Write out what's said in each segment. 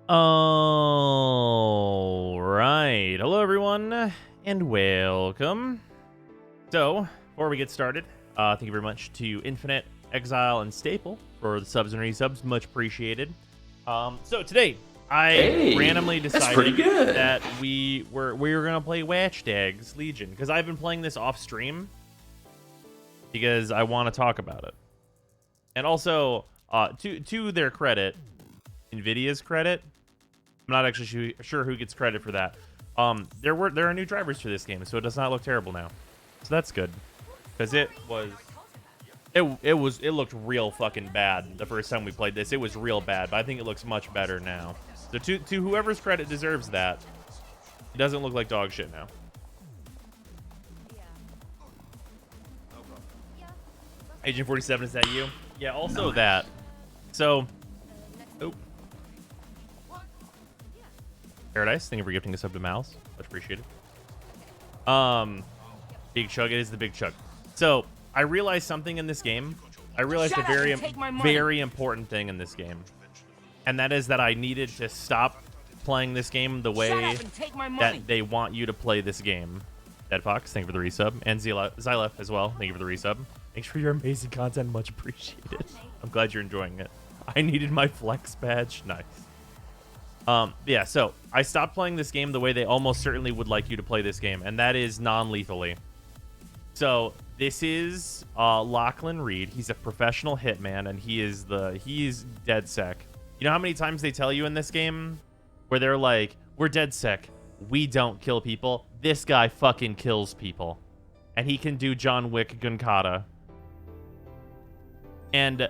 All right. Hello, everyone, and welcome. So, before we get started, thank you very much to Infinite, Exile, and Staple for the subs and resubs. Much appreciated. So today, I randomly That's pretty decided good. that we were gonna play Watchdogs Legion because I've been playing this off stream because I want to talk about it, and also to their credit, Nvidia's credit. I'm not actually sure who gets credit for that. There are new drivers for this game, so it does not look terrible now. So that's good, because it looked real fucking bad the first time we played this. It was real bad, but I think it looks much better now. So to whoever's credit deserves that, it doesn't look like dog shit now. Agent 47, is that you? Yeah, also that. So, oh. Paradise, thank you for gifting us up to Mouse. Much appreciated. Big Chug, it is the Big Chug. So, I realized something in this game. I realized a very important thing in this game. And that is that I needed to stop playing this game the way that they want you to play this game. Dead Fox, thank you for the resub. And Xylef as well, thank you for the resub. Thanks for your amazing content, much appreciated. I'm glad you're enjoying it. I needed my flex badge. Nice. Yeah, so I stopped playing this game the way they almost certainly would like you to play this game, and that is non-lethally. So this is Lachlan Reed. He's a professional hitman, and he's DedSec. You know how many times they tell you in this game where they're like, "We're DedSec, we don't kill people. This guy fucking kills people, and he can do John Wick Gunkata." And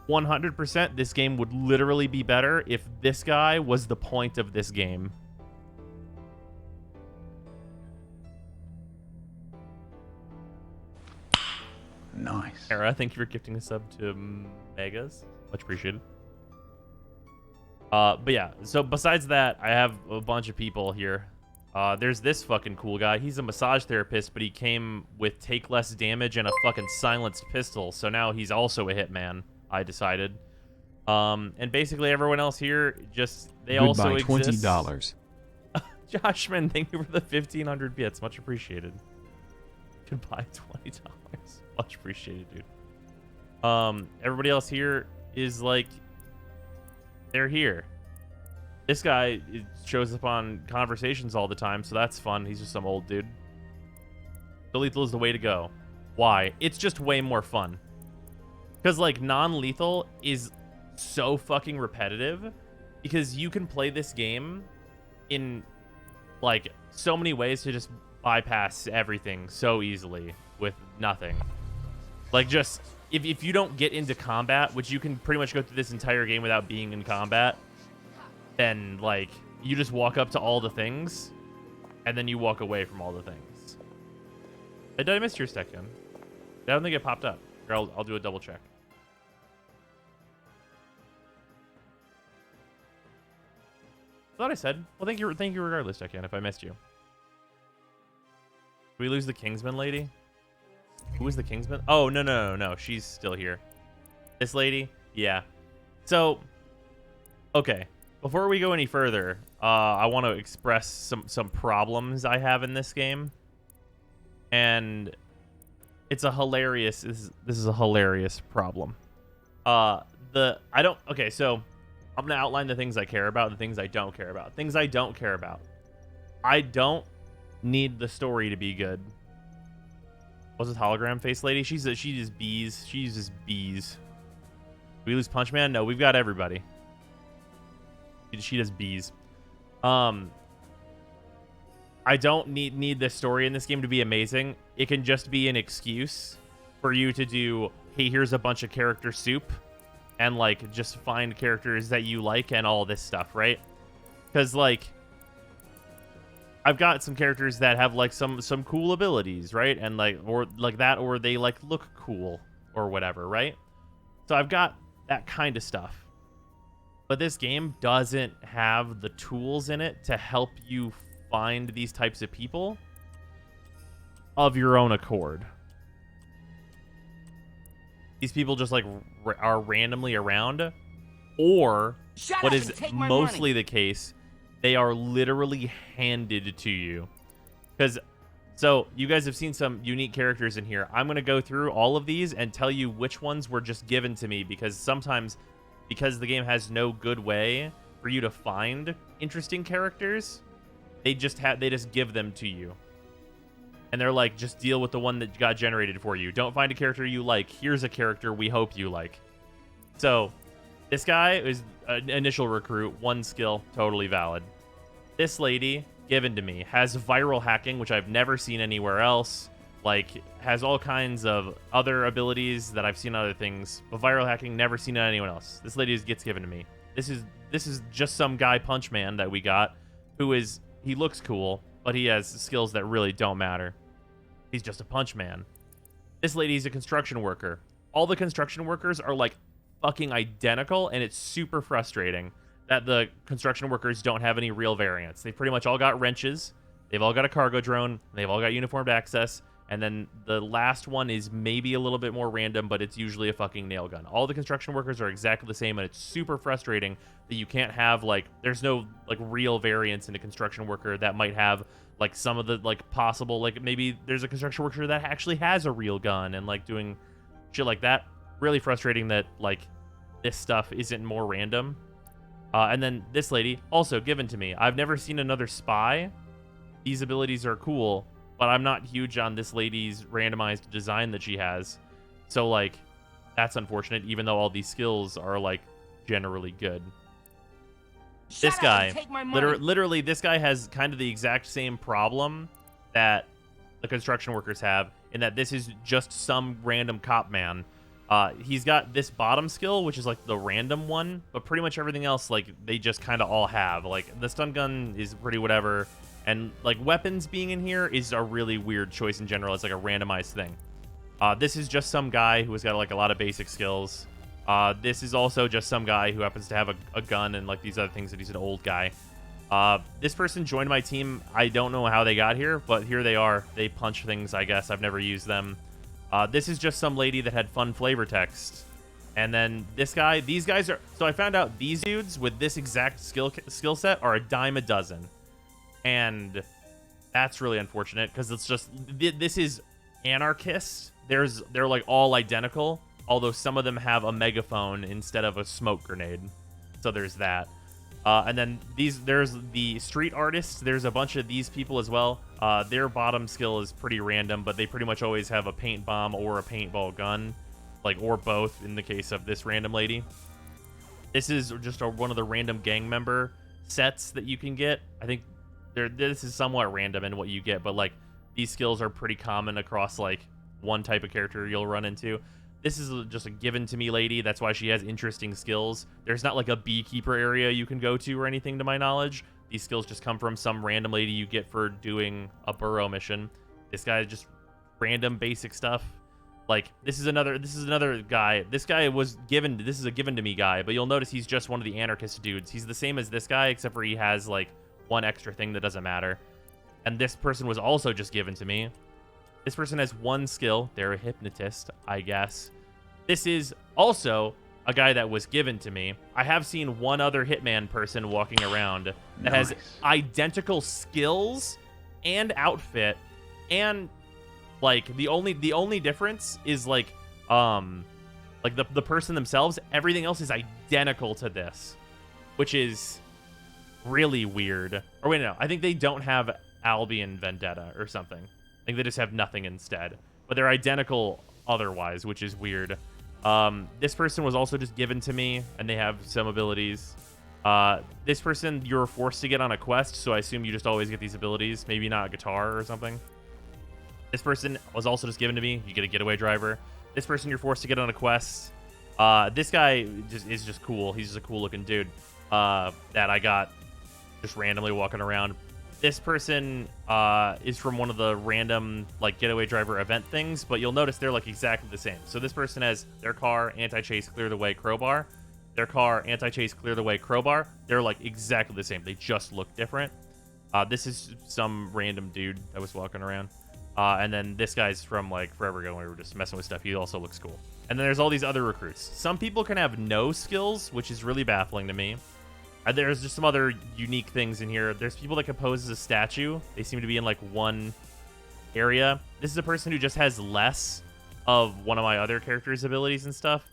100%, this game would literally be better if this guy was the point of this game. Nice. Era, thank you for gifting a sub to Megas. Much appreciated. But yeah, so besides that, I have a bunch of people here. There's this fucking cool guy. He's a massage therapist, but he came with take less damage and a fucking silenced pistol. So now he's also a hitman, I decided. And basically everyone else here, they also exist. $20. Joshman, thank you for the 1,500 bits. Much appreciated. Goodbye, $20. Much appreciated, dude. Everybody else here is like, they're here. This guy shows up on conversations all the time, so that's fun. He's just some old dude. The lethal is the way to go. Why? It's just way more fun. Because, like, non-lethal is so fucking repetitive because you can play this game in, like, so many ways to just bypass everything so easily with nothing. Like, just, if you don't get into combat, which you can pretty much go through this entire game without being in combat, then, like, you just walk up to all the things, and then you walk away from all the things. Did I miss your second? I don't think it popped up. Here, I'll do a double check. I thought I said. Well, thank you regardless, Deccan, if I missed you. Did we lose the Kingsman lady? Who was the Kingsman? Oh, no. She's still here. This lady? Yeah. So, okay. Before we go any further, I want to express some problems I have in this game. And it's a hilarious... This is a hilarious problem. Okay, so I'm going to outline the things I care about and the things I don't care about. Things I don't care about. I don't need the story to be good. What's this hologram face lady? She uses bees. She uses bees. Do we lose Punch Man? No, we've got everybody. She does bees. I don't need this story in this game to be amazing. It can just be an excuse for you to do, hey, here's a bunch of character soup, and, like, just find characters that you like and all this stuff, right? Because, like, I've got some characters that have, like, some cool abilities, right? And, like, or like that, or they, like, look cool or whatever, right? So I've got that kind of stuff. But this game doesn't have the tools in it to help you find these types of people of your own accord. These people just, like, are randomly around, or what is mostly the case, they are literally handed to you. Because, so, you guys have seen some unique characters in here. I'm going to go through all of these and tell you which ones were just given to me, because sometimes, because the game has no good way for you to find interesting characters, they just give them to you. And they're like, just deal with the one that got generated for you. Don't find a character you like. Here's a character we hope you like. So, this guy is an initial recruit, 1 skill, totally valid. This lady, given to me, has viral hacking, which I've never seen anywhere else. Like, has all kinds of other abilities that I've seen on other things, but viral hacking, never seen on anyone else. This lady gets given to me. This is just some guy punch man that we got, he looks cool, but he has skills that really don't matter. He's just a punch man. This lady's a construction worker. All the construction workers are like fucking identical, and it's super frustrating that the construction workers don't have any real variants. They pretty much all got wrenches, they've all got a cargo drone, they've all got uniformed access, and then the last one is maybe a little bit more random, but it's usually a fucking nail gun. All the construction workers are exactly the same, and it's super frustrating that you can't have, like, there's no, like, real variance in a construction worker that might have, like, some of the, like, possible, like, maybe there's a construction worker that actually has a real gun and, like, doing shit like that. Really frustrating that, like, this stuff isn't more random. And then this lady, also given to me. I've never seen another spy. These abilities are cool, but I'm not huge on this lady's randomized design that she has. So, like, that's unfortunate, even though all these skills are, like, generally good. This guy, literally, this guy has kind of the exact same problem that the construction workers have, in that this is just some random cop man. He's got this bottom skill, which is, like, the random one, but pretty much everything else, like, they just kind of all have. Like, the stun gun is pretty whatever. And, like, weapons being in here is a really weird choice in general. It's like a randomized thing. This is just some guy who has got, like, a lot of basic skills. This is also just some guy who happens to have a gun and, like, these other things, that he's an old guy. This person joined my team. I don't know how they got here, but here they are. They punch things, I guess. I've never used them. This is just some lady that had fun flavor text. And then this guy, these guys are... So I found out these dudes with this exact skill set are a dime a dozen. And that's really unfortunate, because it's just, this is anarchist. They're like all identical, although some of them have a megaphone instead of a smoke grenade. So there's that. And then there's the street artists. There's a bunch of these people as well. Their bottom skill is pretty random, but they pretty much always have a paint bomb or a paintball gun, like, or both in the case of this random lady. This is just one of the random gang member sets that you can get. I think this is somewhat random in what you get, but, like, these skills are pretty common across, like, one type of character you'll run into. This is just a given to me lady. That's why she has interesting skills. There's not, like, a beekeeper area you can go to or anything, to my knowledge. These skills just come from some random lady you get for doing a burrow mission. This guy is just random basic stuff. Like, this is another guy. This guy was given, this is a given to me guy, but you'll notice he's just one of the anarchist dudes. He's the same as this guy, except for he has, like, one extra thing that doesn't matter. And this person was also just given to me. This person has one skill. They're a hypnotist, I guess. This is also a guy that was given to me. I have seen one other Hitman person walking around that has identical skills and outfit, and, like, the only difference is, like the person themselves. Everything else is identical to this, which is really weird. Or wait, no, I think they don't have Albion Vendetta or something. I think they just have nothing instead, but they're identical otherwise, which is weird. This person was also just given to me, and they have some abilities. This person, you're forced to get on a quest, so I assume you just always get these abilities. Maybe not a guitar or something. This person was also just given to me. You get a getaway driver. This person, you're forced to get on a quest. This guy is just cool. He's just a cool looking dude that I got just randomly walking around. This person is from one of the random, like, getaway driver event things, but you'll notice they're, like, exactly the same. So this person has their car, anti-chase, clear the way, crowbar. Their car, anti-chase, clear the way, crowbar. They're, like, exactly the same. They just look different. This is some random dude that was walking around. And then this guy's from like forever ago when we were just messing with stuff. He also looks cool. And then there's all these other recruits. Some people can have no skills, which is really baffling to me. There's just some other unique things in here. There's people that can pose as a statue. They seem to be in like one area. This is a person who just has less of one of my other characters' abilities and stuff.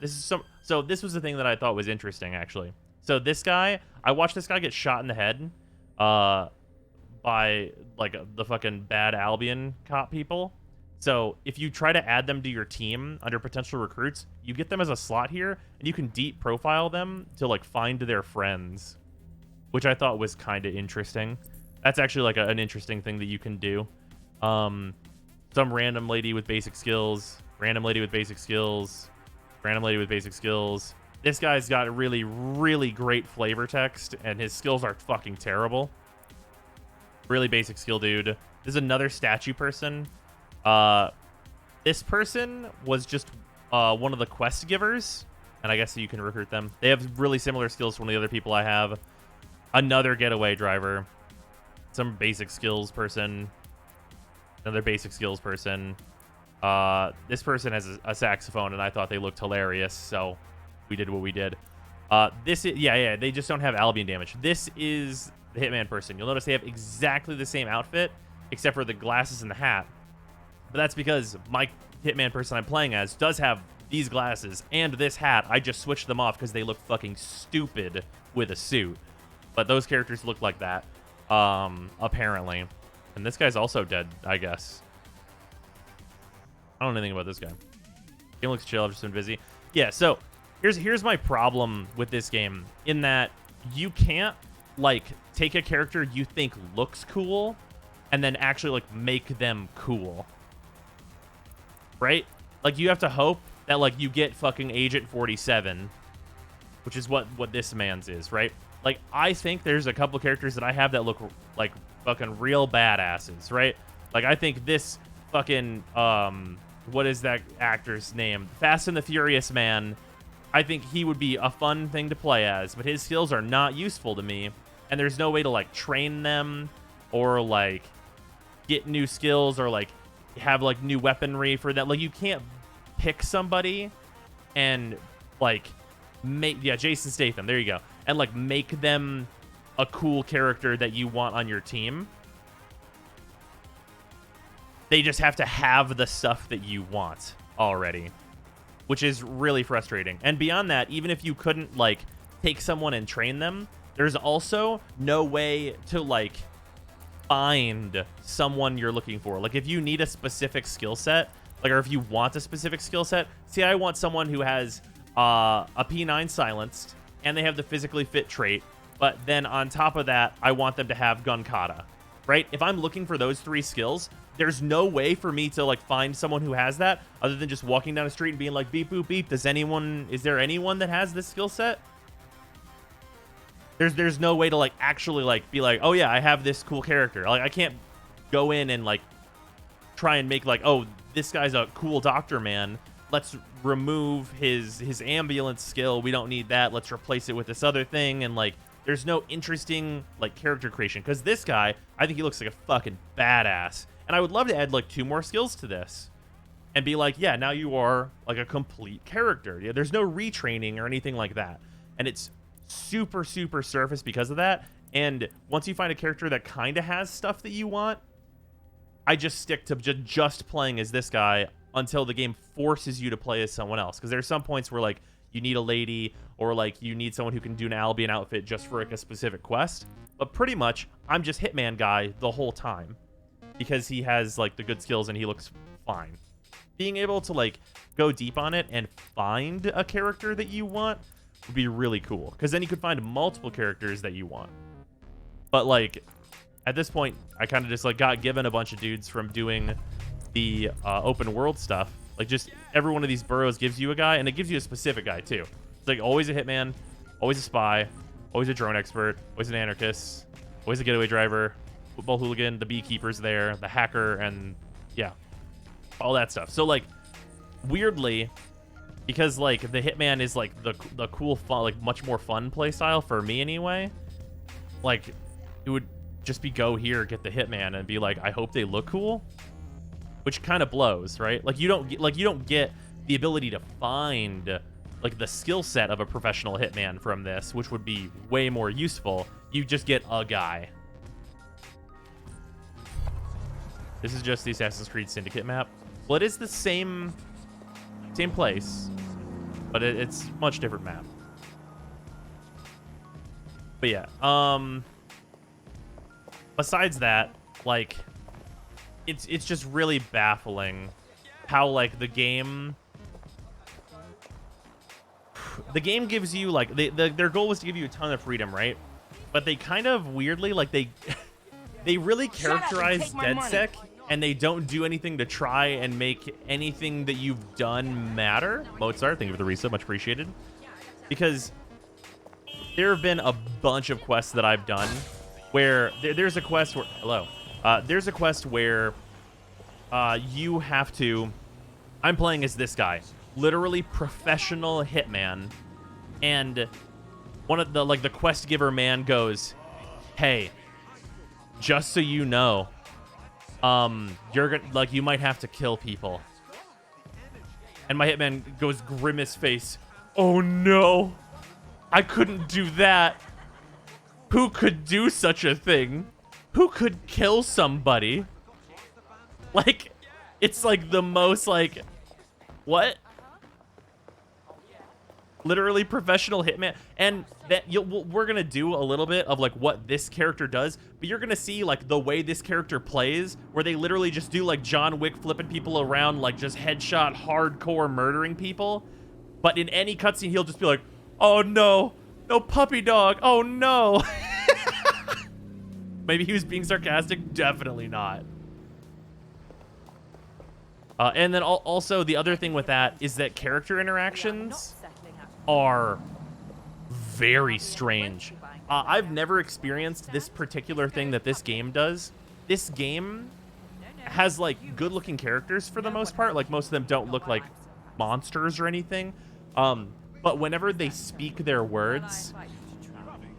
So this was the thing that I thought was interesting, actually. So this guy, I watched this guy get shot in the head by like the fucking bad Albion cop people. So if you try to add them to your team under potential recruits, you get them as a slot here, and you can deep profile them to like find their friends, which I thought was kind of interesting. That's actually like an interesting thing that you can do. Some random lady with basic skills, random lady with basic skills, random lady with basic skills. This guy's got a really, really great flavor text, and his skills are fucking terrible. Really basic skill, dude. This is another statue person. This person was just one of the quest givers, and I guess you can recruit them. They have really similar skills to one of the other people I have. Another getaway driver. Some basic skills person. Another basic skills person. This person has a saxophone, and I thought they looked hilarious, so we did what we did. This is, yeah, they just don't have Albion damage. This is the Hitman person. You'll notice they have exactly the same outfit, except for the glasses and the hat. But that's because my Hitman person I'm playing as does have these glasses and this hat. I just switched them off because they look fucking stupid with a suit. But those characters look like that, apparently. And this guy's also dead, I guess. I don't know anything about this guy. Game looks chill. I've just been busy. Yeah, so here's my problem with this game, in that you can't like take a character you think looks cool and then actually like make them cool. Right? Like you have to hope that like you get fucking Agent 47, which is what this man's is, right? Like I think there's a couple characters that I have that look like fucking real badasses, right? Like I think this fucking what is that actor's name? Fast and the Furious man. I think he would be a fun thing to play as, but his skills are not useful to me, and there's no way to like train them or like get new skills or like have like new weaponry for that. Like you can't pick somebody and like make Jason Statham, there you go, and like make them a cool character that you want on your team. They just have to have the stuff that you want already, which is really frustrating. And beyond that, even if you couldn't like take someone and train them, there's also no way to like find someone you're looking for. Like if you need a specific skill set, like, or if you want a specific skill set, see, I want someone who has a P9 silenced and they have the physically fit trait, but then on top of that, I want them to have gun kata, right? If I'm looking for those three skills, there's no way for me to like find someone who has that other than just walking down the street and being like, beep, boop, beep. Is there anyone that has this skill set? There's no way to like actually like be like, oh yeah, I have this cool character. Like I can't go in and like try and make like, oh, this guy's a cool doctor man. Let's remove his ambulance skill. We don't need that. Let's replace it with this other thing. And like, there's no interesting like character creation, because this guy, I think he looks like a fucking badass. And I would love to add like 2 more skills to this and be like, yeah, now you are like a complete character. Yeah, there's no retraining or anything like that. And it's super, super surface because of that. And once you find a character that kind of has stuff that you want, I just stick to just playing as this guy until the game forces you to play as someone else. Because there's some points where like you need a lady or like you need someone who can do an Albion outfit just for like a specific quest. But pretty much I'm just Hitman guy the whole time, because he has like the good skills and he looks fine. Being able to like go deep on it and find a character that you want would be really cool, because then you could find multiple characters that you want. But like at this point, I kind of just like got given a bunch of dudes from doing the open world stuff. Like just every one of these boroughs gives you a guy, and it gives you a specific guy too. It's like always a hitman, always a spy, always a drone expert, always an anarchist, always a getaway driver, football hooligan, the beekeeper's there, the hacker, and yeah, all that stuff. So like weirdly, because like the hitman is like the cool fun, like much more fun play style for me anyway, like it would just be go here, get the hitman, and be like, I hope they look cool. which kind of blows, right? Like you don't get the ability to find like the skill set of a professional hitman from this, which would be way more useful. You just get a guy. This is just the Assassin's Creed Syndicate map. Well, it is the same place, but it's much different map. But yeah, besides that, like, it's just really baffling how, like, the game gives you, like, their goal was to give you a ton of freedom, right? But they kind of weirdly, like, they really characterize DedSec, and they don't do anything to try and make anything that you've done matter. Mozart, thank you for the resub, much appreciated. Because there have been a bunch of quests that I've done where there's a quest where there's a quest where you have to. I'm playing as this guy, literally professional hitman, and one of the quest giver man goes, "Hey, just so you know, you're gonna, like, you might have to kill people." And my hitman goes, grimace face, "Oh no, I couldn't do that. Who could do such a thing? Who could kill somebody?" Like, it's like the most, like, what? Literally professional hitman. And that we're gonna do a little bit of like what this character does, but you're gonna see like the way this character plays, where they literally just do like John Wick, flipping people around, like just headshot hardcore murdering people. But in any cutscene, he'll just be like, "Oh no, no puppy dog, oh no." Maybe he was being sarcastic, definitely not. And then also the other thing with that is that character interactions are very strange. I've never experienced this particular thing that this game does. This game has like good looking characters for the most part. Like most of them don't look like monsters or anything. But whenever they speak their words,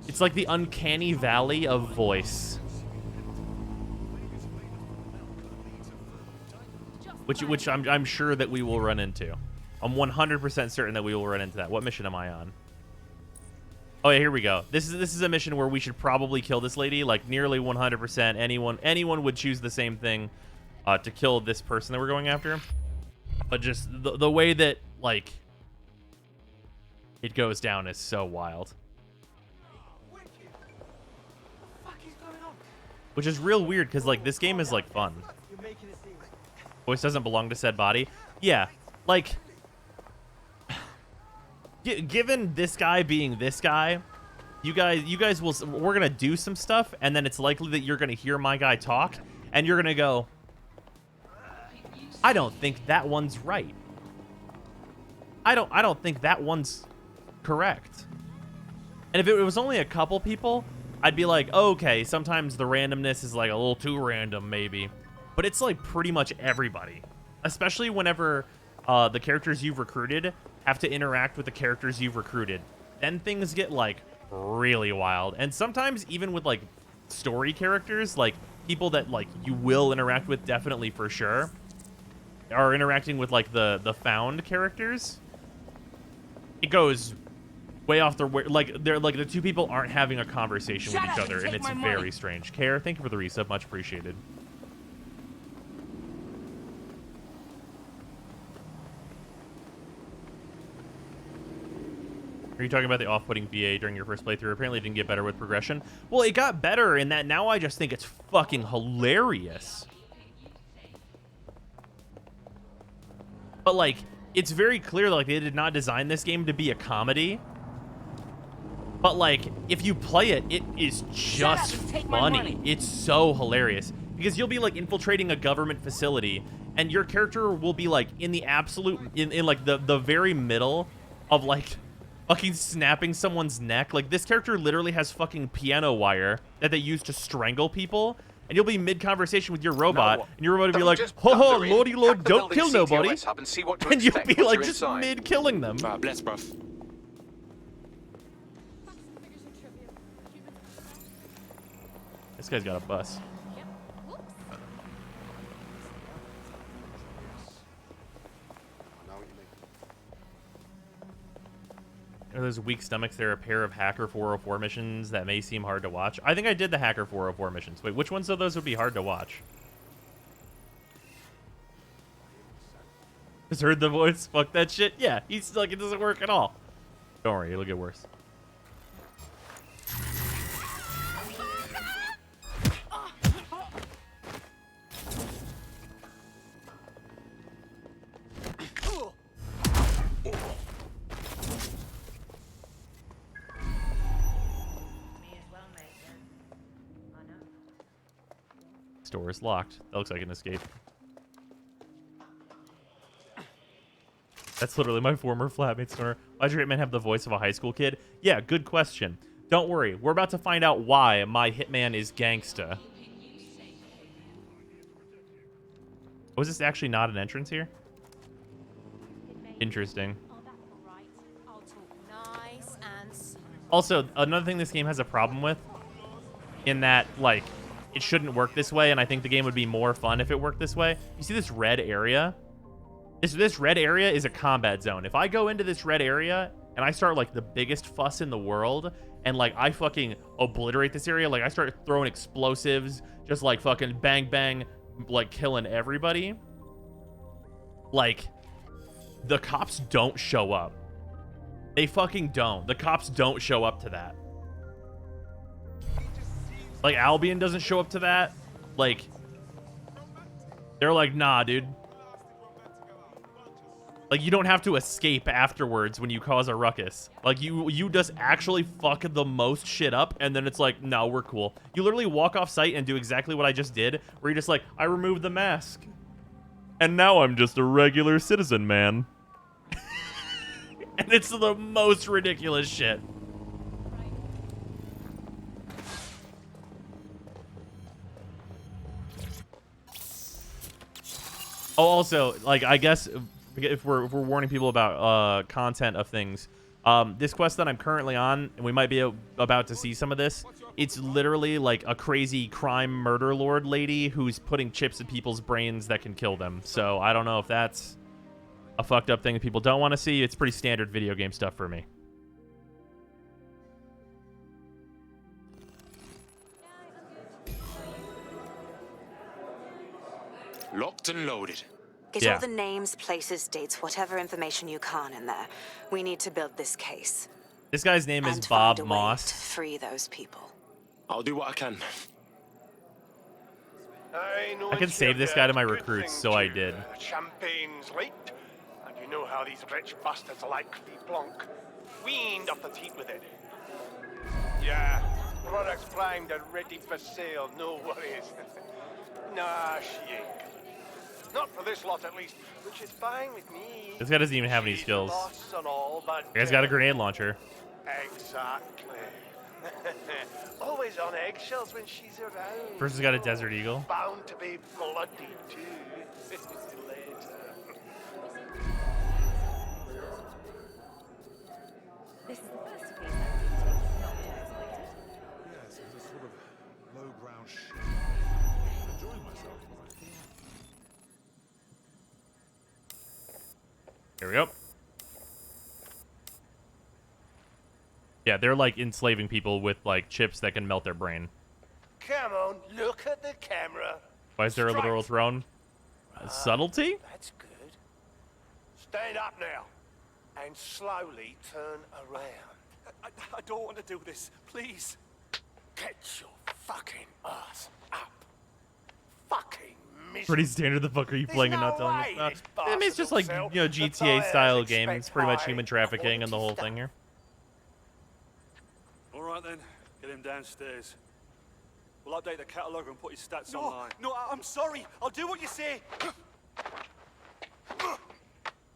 it's like the uncanny valley of voice. Which I'm sure that we will run into. I'm 100% certain that we will run into that. What mission am I on? Oh yeah, here we go. This is a mission where we should probably kill this lady. Like nearly 100%. Anyone would choose the same thing to kill this person that we're going after. But just the way that like it goes down is so wild. Which is real weird because like this game is like fun. Voice doesn't belong to said body. Yeah, like given this guy being this guy, you guys will, we're gonna do some stuff, and then it's likely that you're gonna hear my guy talk, and you're gonna go, "I don't think that one's right. I don't think that one's correct." And if it was only a couple people, I'd be like, oh, okay, sometimes the randomness is like a little too random, maybe. But it's like pretty much everybody, especially whenever the characters you've recruited have to interact with the characters you've recruited. Then things get like really wild. And sometimes even with like story characters, like people that like you will interact with definitely for sure, are interacting with like the found characters. It goes way off their way. Like they're like the two people aren't having a conversation with each other, and it's very strange. Care, thank you for the resub, much appreciated. Are you talking about the off-putting VA during your first playthrough? Apparently it didn't get better with progression. Well, it got better in that now I just think it's fucking hilarious. But, like, it's very clear, like, they did not design this game to be a comedy. But, like, if you play it, it is just funny. It's so hilarious. Because you'll be, like, infiltrating a government facility, and your character will be, like, in the absolute, in like, the very middle of, like, fucking snapping someone's neck. Like, this character literally has fucking piano wire that they use to strangle people. And you'll be mid-conversation with your robot, and your robot will be like, "Ho ho, lordy lord, don't kill nobody." And you'll be like just mid-killing them. Bless, bruv. This guy's got a bus. Are those weak stomachs? There are a pair of Hacker 404 missions that may seem hard to watch. I think I did the Hacker 404 missions. Wait, which ones of those would be hard to watch? Just heard the voice. Fuck that shit. Yeah, he's like, it doesn't work at all. Don't worry, it'll get worse. Store is locked. That looks like an escape. That's literally my former flatmate stoner. Why'd your hitman have the voice of a high school kid? Yeah, good question. Don't worry. We're about to find out why my hitman is gangsta. Was this actually not an entrance here? Interesting. Also, another thing this game has a problem with, in that, like, it shouldn't work this way, and I think the game would be more fun if it worked this way. You see this red area? This red area is a combat zone. If I go into this red area and I start like the biggest fuss in the world and like I fucking obliterate this area, like I start throwing explosives, just like fucking bang bang, like killing everybody, like the cops don't show up. They fucking don't. The cops don't show up to that. Like Albion doesn't show up to that. Like they're like, nah, dude. Like, you don't have to escape afterwards when you cause a ruckus. Like, you just actually fuck the most shit up, and then it's like, no, we're cool. You literally walk off site and do exactly what I just did, where you're just like, I removed the mask. And now I'm just a regular citizen, man. And it's the most ridiculous shit. Oh, also, like, I guess if we're warning people about content of things, this quest that I'm currently on, and we might be about to see some of this, it's literally like a crazy crime murder lord lady who's putting chips in people's brains that can kill them. So I don't know if that's a fucked up thing that people don't want to see. It's pretty standard video game stuff for me. Locked and loaded. Get all the names, places, dates, whatever information you can in there. We need to build this case. This guy's name is And Bob find a way Moss. to free those people. I'll do what I can. I can save this guy to my recruits, so I did. Champagne's late, and you know how these rich bastards like Philippe Blanc. Weaned off the teat with it. Yeah, products primed and ready for sale, no worries. Nah, she ain't. Not for this lot, at least, which is fine with me. This guy doesn't even have any She's skills. lost and all, but The guy's got a grenade launcher. Exactly. Always on eggshells when she's around. Person's got a Desert Eagle. Bound to be bloody too. Later. This is the first place I've been taking cocktails like it. Yes, it's a sort of low-brow shit. I'm enjoying myself. Here we go. Yeah, they're like enslaving people with like chips that can melt their brain. Come on, look at the camera. Why is there a literal Strike. throne? Subtlety? That's good. Stand up now, and slowly turn around. I don't want to do this. Please. Get your fucking ass up. Fucking miserable. Pretty standard. The fuck are you playing and not telling us that? I mean, it's just like, you know, GTA style game. It's pretty much human trafficking and the whole thing here. All right then, get him downstairs. We'll update the catalogue and put his stats No, online. no, I'm sorry. I'll do what you say.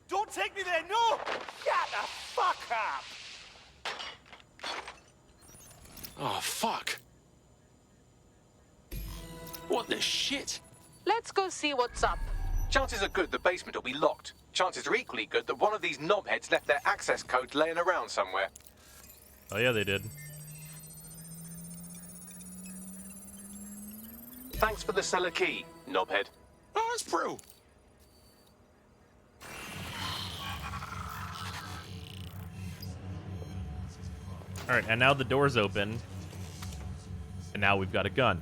Don't take me there, no! Shut the fuck up! Oh, fuck. What the shit? Let's go see what's up. Chances are good the basement will be locked. Chances are equally good that one of these knobheads left their access codes laying around somewhere. Oh yeah, they did. Thanks for the cellar key, knobhead. Oh, that's Brew. All right, and now the door's open, and now we've got a gun.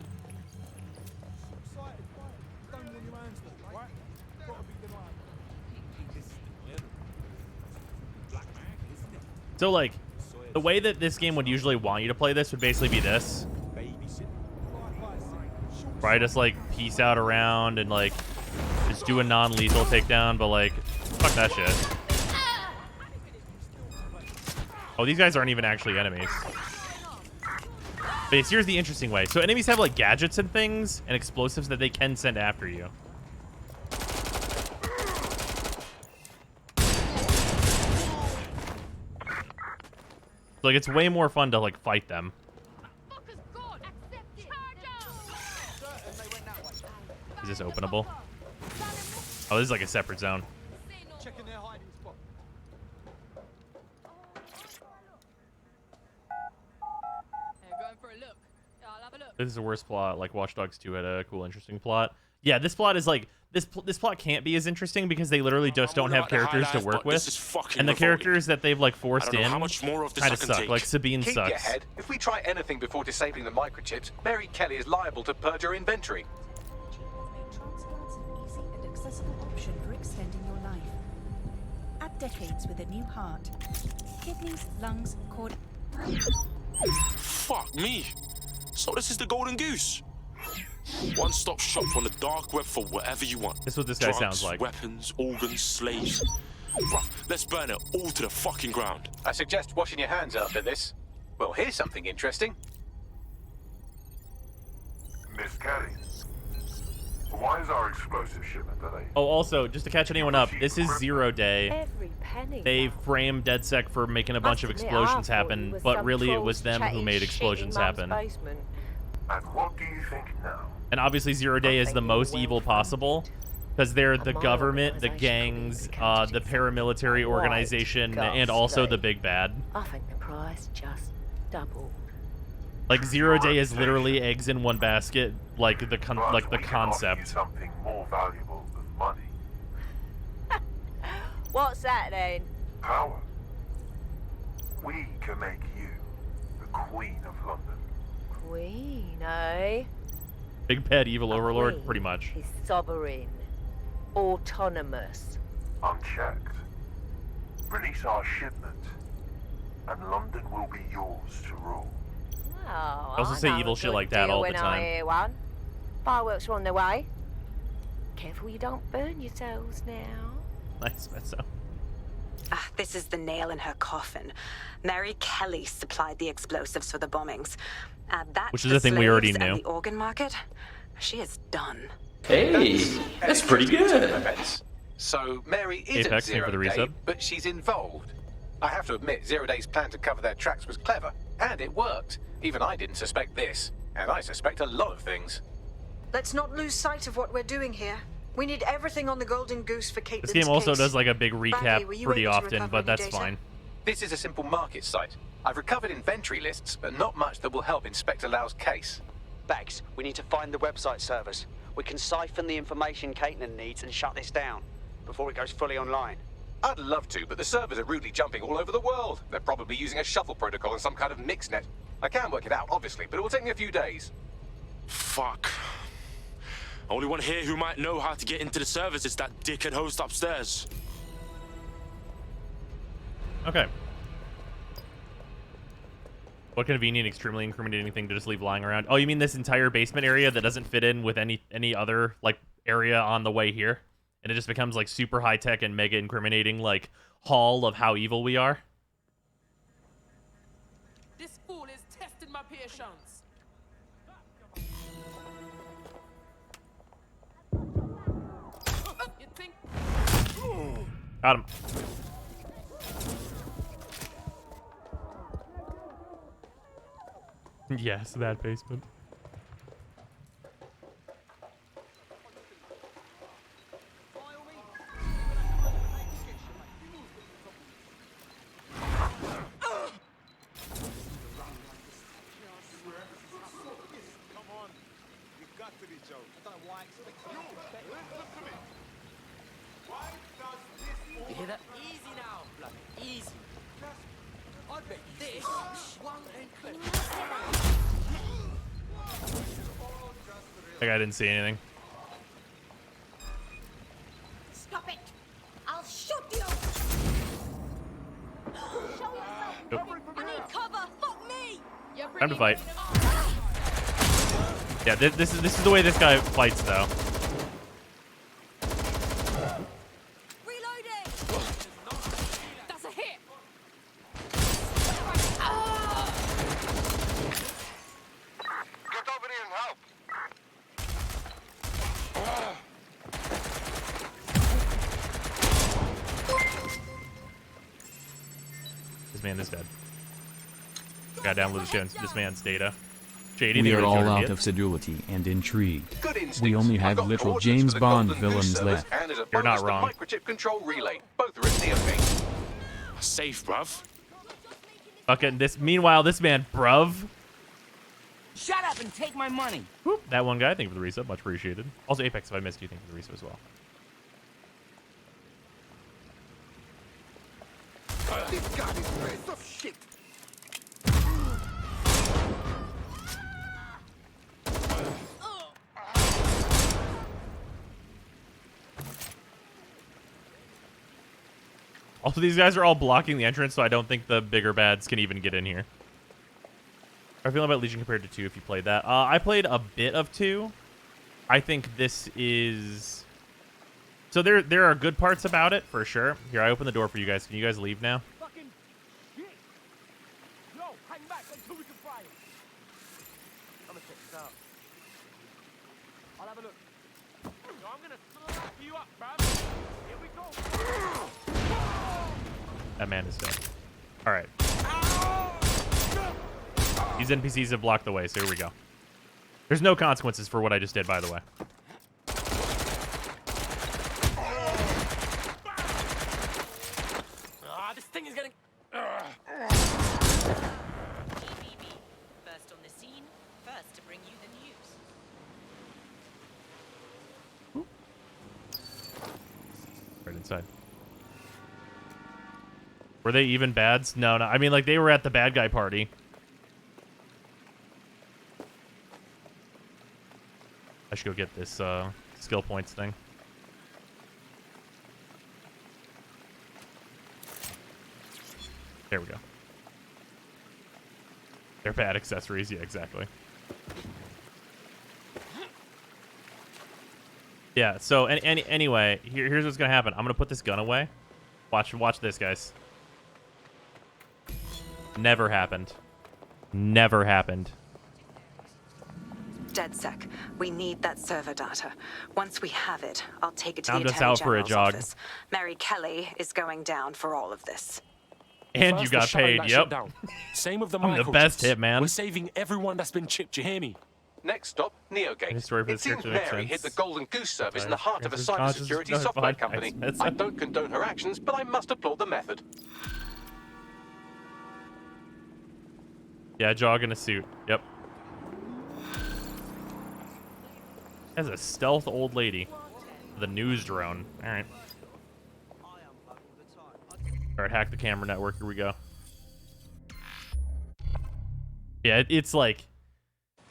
So, like, the way that this game would usually want you to play this would basically be this. Right? Just, like, peace out around and, like, just do a non-lethal takedown, but, like, fuck that shit. Oh, these guys aren't even actually enemies. But here's the interesting way. So enemies have, like, gadgets and things and explosives that they can send after you. Like, it's way more fun to, like, fight them. Is this openable? Oh, this is like a separate zone. Checking their hiding spot. Going for a look. I'll have a look. This is the worst plot. Like, Watch Dogs 2 had a cool, interesting plot. Yeah, this plot is like... This plot can't be as interesting because they literally just don't have characters to work with. And the characters that they've, like, forced in kind of suck. Like, Sabine Keep your sucks. head. If we try anything before disabling the microchips, Mary Kelly is liable to purge her inventory. Transplant's an easy and accessible option for extending your life. Add decades with a new heart. Kidneys, lungs, cord... Fuck me. So this is the Golden Goose. One-stop shop on the dark web for whatever you want. This is what this guy Drugs, sounds like. Weapons, organs, slaves. Bruh, let's burn it all to the fucking ground. I suggest washing your hands after this. Well, here's something interesting. Miss Kelly, why is our explosive shipment delayed? Oh, also, just to catch anyone up, this is 0 Day. Every penny. They framed DedSec for making a bunch of explosions happen, but really it was them who made explosions happen. And what do you think now? And obviously 0 Day is the most evil possible, because they're the government, the gangs, the paramilitary organization, and also the big bad. I think the price just doubled. Like 0 Day is literally eggs in one basket, like the But we can offer you concept. something more valuable than money. What's that then? Power. We can make you the Queen of London. Queen, eh? Big bad evil A overlord, queen pretty much. is sovereign, autonomous. Unchecked. Release our shipment, and London will be yours to rule. Oh, also say know evil a shit good like that deal all the when time. I hear one. Fireworks are on their way. Careful you don't burn yourselves now. Nice, Meso. Ah, this is the nail in her coffin. Mary Kelly supplied the explosives for the bombings. Add that Which to is a thing we already slaves and knew. the organ market. She is done. Hey, that's pretty good. So Mary isn't Apex, thank you for 0 the Day, resub. but she's involved. I have to admit, 0 Day's plan to cover their tracks was clever, and it worked. Even I didn't suspect this, and I suspect a lot of things. Let's not lose sight of what we're doing here. We need everything on the Golden Goose for Caitlin's This game also case. does like a big Bagley, recap were you pretty able to often, recover but any that's data? fine. This is a simple market site. I've recovered inventory lists, but not much that will help Inspector Lau's case. Bags, we need to find the website servers. We can siphon the information Caitlin needs and shut this down before it goes fully online. I'd love to, but the servers are rudely jumping all over the world. They're probably using a shuffle protocol and some kind of mixnet. I can work it out, obviously, but it will take me a few days. Fuck. Only one here who might know how to get into the servers is that dickhead host upstairs. Okay. What convenient, extremely incriminating thing to just leave lying around? Oh, you mean this entire basement area that doesn't fit in with any other like area on the way here? And it just becomes like super high tech and mega incriminating like hall of how evil we are? This fool is testing my patience. You think? Got him. Yes, that basement. You hear that? Easy now, blood. Easy. I'd make this one and clip. That guy didn't see anything. Stop it! I'll shoot you! Show yourself! Yep. I need cover! Fuck me! Time to fight. Yeah, this is the way this guy fights, though. Reloading! That's a hit! Get over here and help. This man is dead. Got downloaded this man's data. Shady, We the are all original out idiot. of sedulity and intrigued. Good instincts. We only I've have got literal coordinates James for the Bond Golden Goose villains service, left. And as a You're not bonus, the wrong. microchip control relay. Both are in Neogate. Safe, bruv. Fucking this. Meanwhile, this man, bruv. Shut up and take my money. Whoop, that one guy, thank you for the resub, much appreciated. Also, Apex, if I missed you, thank you for the resub as well. This guy is a piece of shit. Also, these guys are all blocking the entrance, so I don't think the bigger bads can even get in here. How are you feeling about Legion compared to 2 if you played that? I played a bit of 2. I think this is... So there are good parts about it, for sure. Here, I open the door for you guys. Can you guys leave now? Fucking shit. No, hang back until we can fire. I'm gonna check this out. I'll have a look. So I'm gonna slap you up, bruv. Here we go. That man is dead. All right. These NPCs have blocked the way, so here we go. There's no consequences for what I just did, by the way. This thing is getting... First on the scene, first to bring you the news. Right inside. Were they even bads? No. I mean, like, they were at the bad guy party. I should go get this skill points thing. There we go. They're bad accessories. Yeah, exactly. Yeah, so anyway, here's what's going to happen. I'm going to put this gun away. Watch this, guys. Never happened. Never happened. DedSec, we need that server data. Once we have it, I'll take it to I'm the just Attorney out for a General's jog. office. Mary Kelly is going down for all of this. And you got paid, yep. Same with the I'm the best hit, man. We're saving everyone that's been chipped, you hear me? Next stop, Neogate. It seems Mary hid the Golden Goose service in the heart of a cybersecurity software company. I don't condone her actions, but I must applaud the method. Yeah, jog in a suit. Yep. As a stealth old lady. The news drone. Alright. Alright, hack the camera network. Here we go. Yeah, it's like...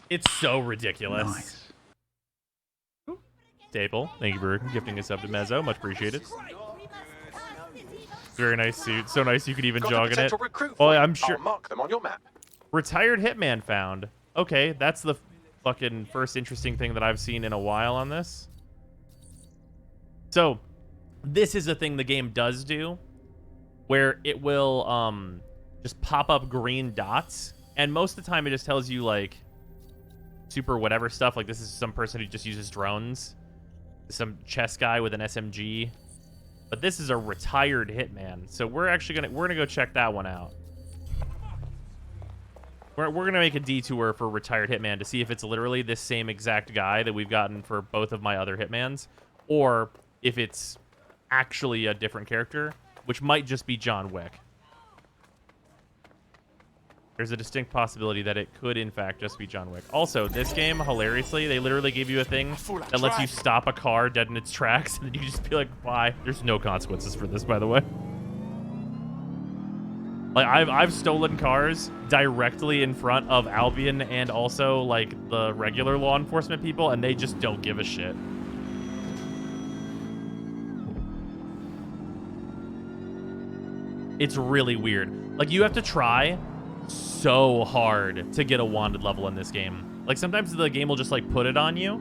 It's so ridiculous. Nice. Staple, thank you for gifting us up to Mezzo. Much appreciated. Very nice suit. So nice you could even jog in it. Oh, I'm sure. I'll mark them on your map. Retired hitman found. Okay, that's the fucking first interesting thing that I've seen in a while on this. So, this is a thing the game does do, where it will just pop up green dots, and most of the time it just tells you like super whatever stuff. Like this is some person who just uses drones, some chess guy with an SMG, but this is a retired hitman. So we're gonna go check that one out. We're gonna make a detour for retired hitman to see if it's literally this same exact guy that we've gotten for both of my other hitmans, or if it's actually a different character, which might just be John Wick. There's a distinct possibility that it could, in fact, just be John Wick. Also, this game, hilariously, they literally give you a thing that lets you stop a car dead in its tracks, and then you just be like, bye. There's no consequences for this, by the way. Like I've stolen cars directly in front of Albion and also like the regular law enforcement people, and they just don't give a shit. It's really weird. Like you have to try so hard to get a wanted level in this game. Like sometimes the game will just like put it on you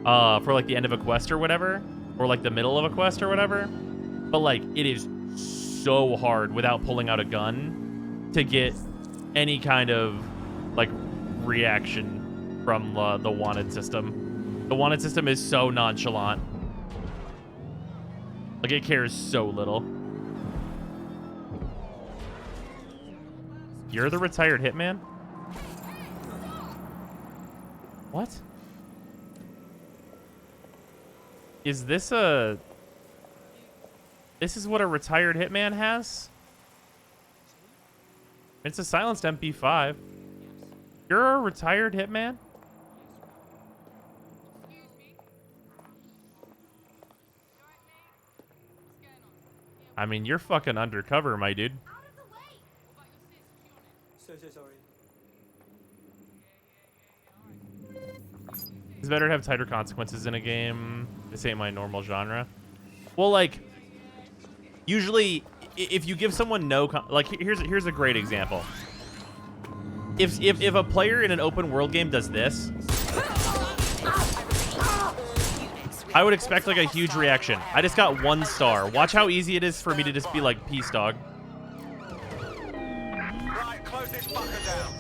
for like the end of a quest or whatever, or like the middle of a quest or whatever. But like it is so hard without pulling out a gun to get any kind of like reaction from the wanted system. The wanted system is so nonchalant. Like it cares so little. You're the retired hitman? What? Is this a... This is what a retired hitman has? It's a silenced MP5. You're a retired hitman? I mean, you're fucking undercover, my dude. So sorry. It's better to have tighter consequences in a game. This ain't my normal genre. Well, like, usually, if you give someone no... Like, here's a great example. If a player in an open world game does this, I would expect, like, a huge reaction. I just got 1 star. Watch how easy it is for me to just be like, peace, dog. Right, close this fucker down.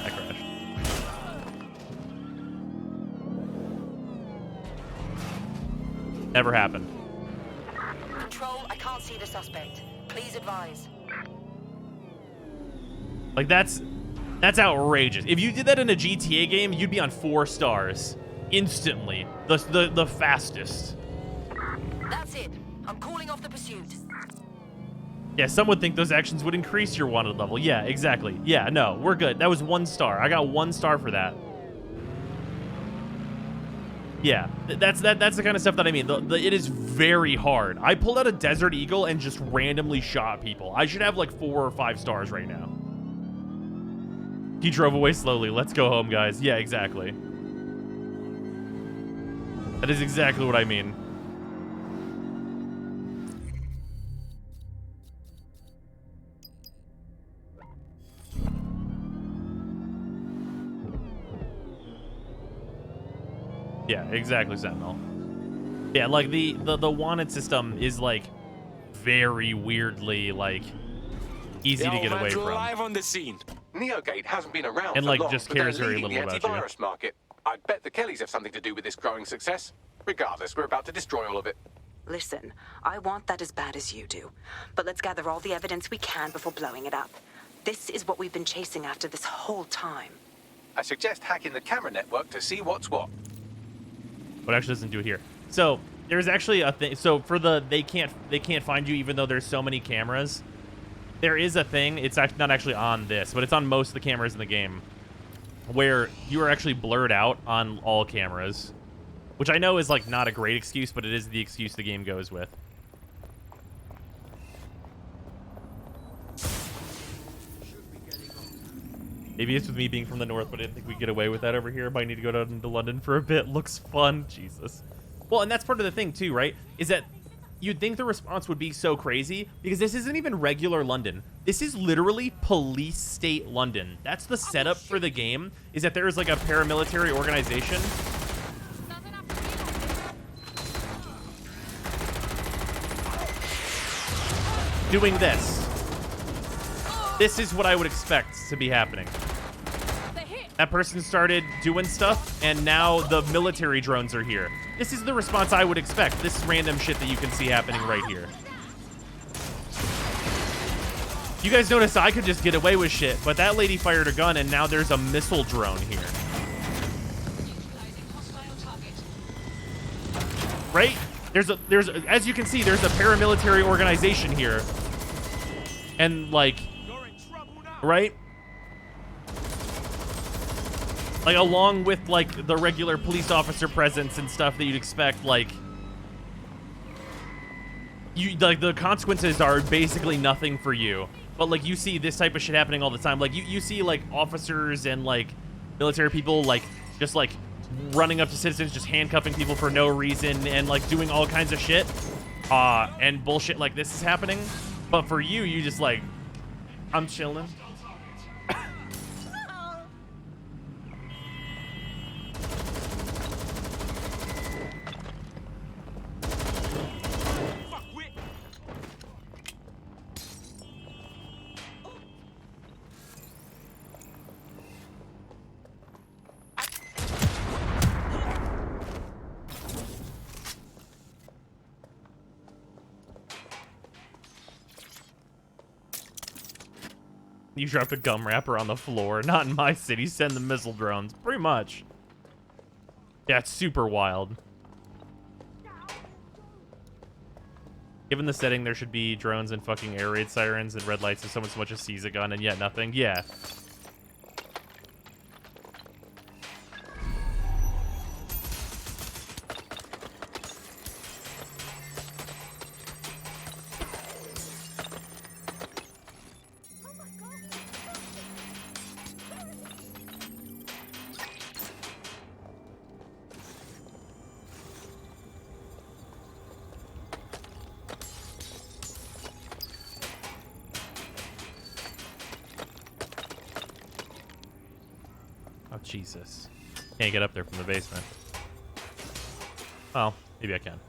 I crashed. Never happened. Control, I can't see the suspect. Please advise. Like, that's outrageous. If you did that in a GTA game, you'd be on 4 stars. Instantly. The fastest. That's it. I'm calling off the pursuit. Yeah, some would think those actions would increase your wanted level. Yeah, exactly. Yeah, no, we're good. That was 1 star. I got 1 star for that. Yeah, that's the kind of stuff that I mean. It is very hard. I pulled out a Desert Eagle and just randomly shot people. I should have like 4 or 5 stars right now. He drove away slowly. Let's go home, guys. Yeah, exactly. That is exactly what I mean. Yeah, exactly, Sentinel. Yeah, like the wanted system is like very weirdly like easy to get away from. Live on the scene. Neogate hasn't been around And for like long, just but they're cares very leading little the about you. antivirus market. I bet the Kellys have something to do with this growing success. Regardless, we're about to destroy all of it. Listen, I want that as bad as you do. But let's gather all the evidence we can before blowing it up. This is what we've been chasing after this whole time. I suggest hacking the camera network to see what's what. But actually doesn't do it here. So there's actually a thing. So for the they can't find you even though there's so many cameras. There is a thing. It's not actually on this, but it's on most of the cameras in the game, where you are actually blurred out on all cameras, which I know is like not a great excuse, but it is the excuse the game goes with. Maybe it's with me being from the north, but I didn't think we'd get away with that over here. But I need to go down to London for a bit. Looks fun. Jesus. Well, and that's part of the thing, too, right? Is that you'd think the response would be so crazy because this isn't even regular London. This is literally police state London. That's the setup for the game, is that there is like a paramilitary organization. Doing this. This is what I would expect to be happening. That person started doing stuff, and now the military drones are here. This is the response I would expect. This random shit that you can see happening right here. You guys notice I could just get away with shit, but that lady fired a gun, and now there's a missile drone here. Right? There's as you can see, there's a paramilitary organization here. And like, right? Like, along with, like, the regular police officer presence and stuff that you'd expect, like, you like the consequences are basically nothing for you. But like you see this type of shit happening all the time. Like you see like officers and like military people like just like running up to citizens, just handcuffing people for no reason and like doing all kinds of shit. And bullshit like this is happening. But for you, you just like, I'm chilling. You dropped a gum wrapper on the floor. Not in my city. Send the missile drones. Pretty much. Yeah, it's super wild. Given the setting, there should be drones and fucking air raid sirens and red lights if someone so much as sees a gun and yet nothing. Yeah. Oh, Jesus. Can't get up there from the basement. Well, maybe I can.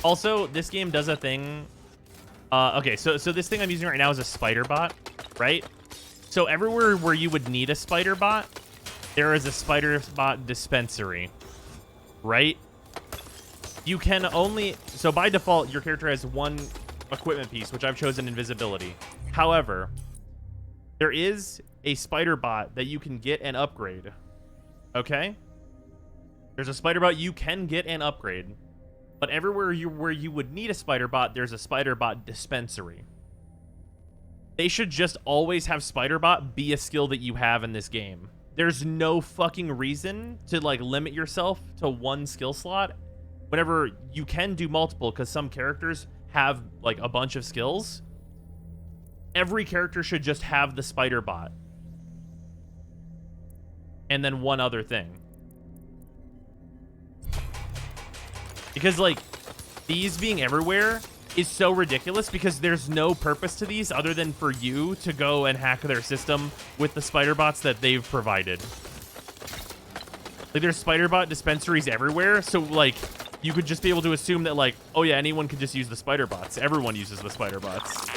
Also, this game does a thing. Okay, so this thing I'm using right now is a spider bot, right? So everywhere where you would need a spider bot, there is a spider bot dispensary, right? You can only... So by default, your character has one equipment piece, which I've chosen invisibility. However, there is a spider bot that you can get and upgrade. Okay? There's a spider bot you can get and upgrade. But everywhere where you would need a spider bot, there's a spider bot dispensary. They should just always have spider bot be a skill that you have in this game. There's no fucking reason to like limit yourself to one skill slot whenever you can do multiple, because some characters have like a bunch of skills. Every character should just have the spider bot. And then one other thing. Because like these being everywhere is so ridiculous because there's no purpose to these other than for you to go and hack their system with the spider bots that they've provided. Like there's spider bot dispensaries everywhere, so like you could just be able to assume that like, oh yeah, anyone could just use the spider bots. Everyone uses the spider bots.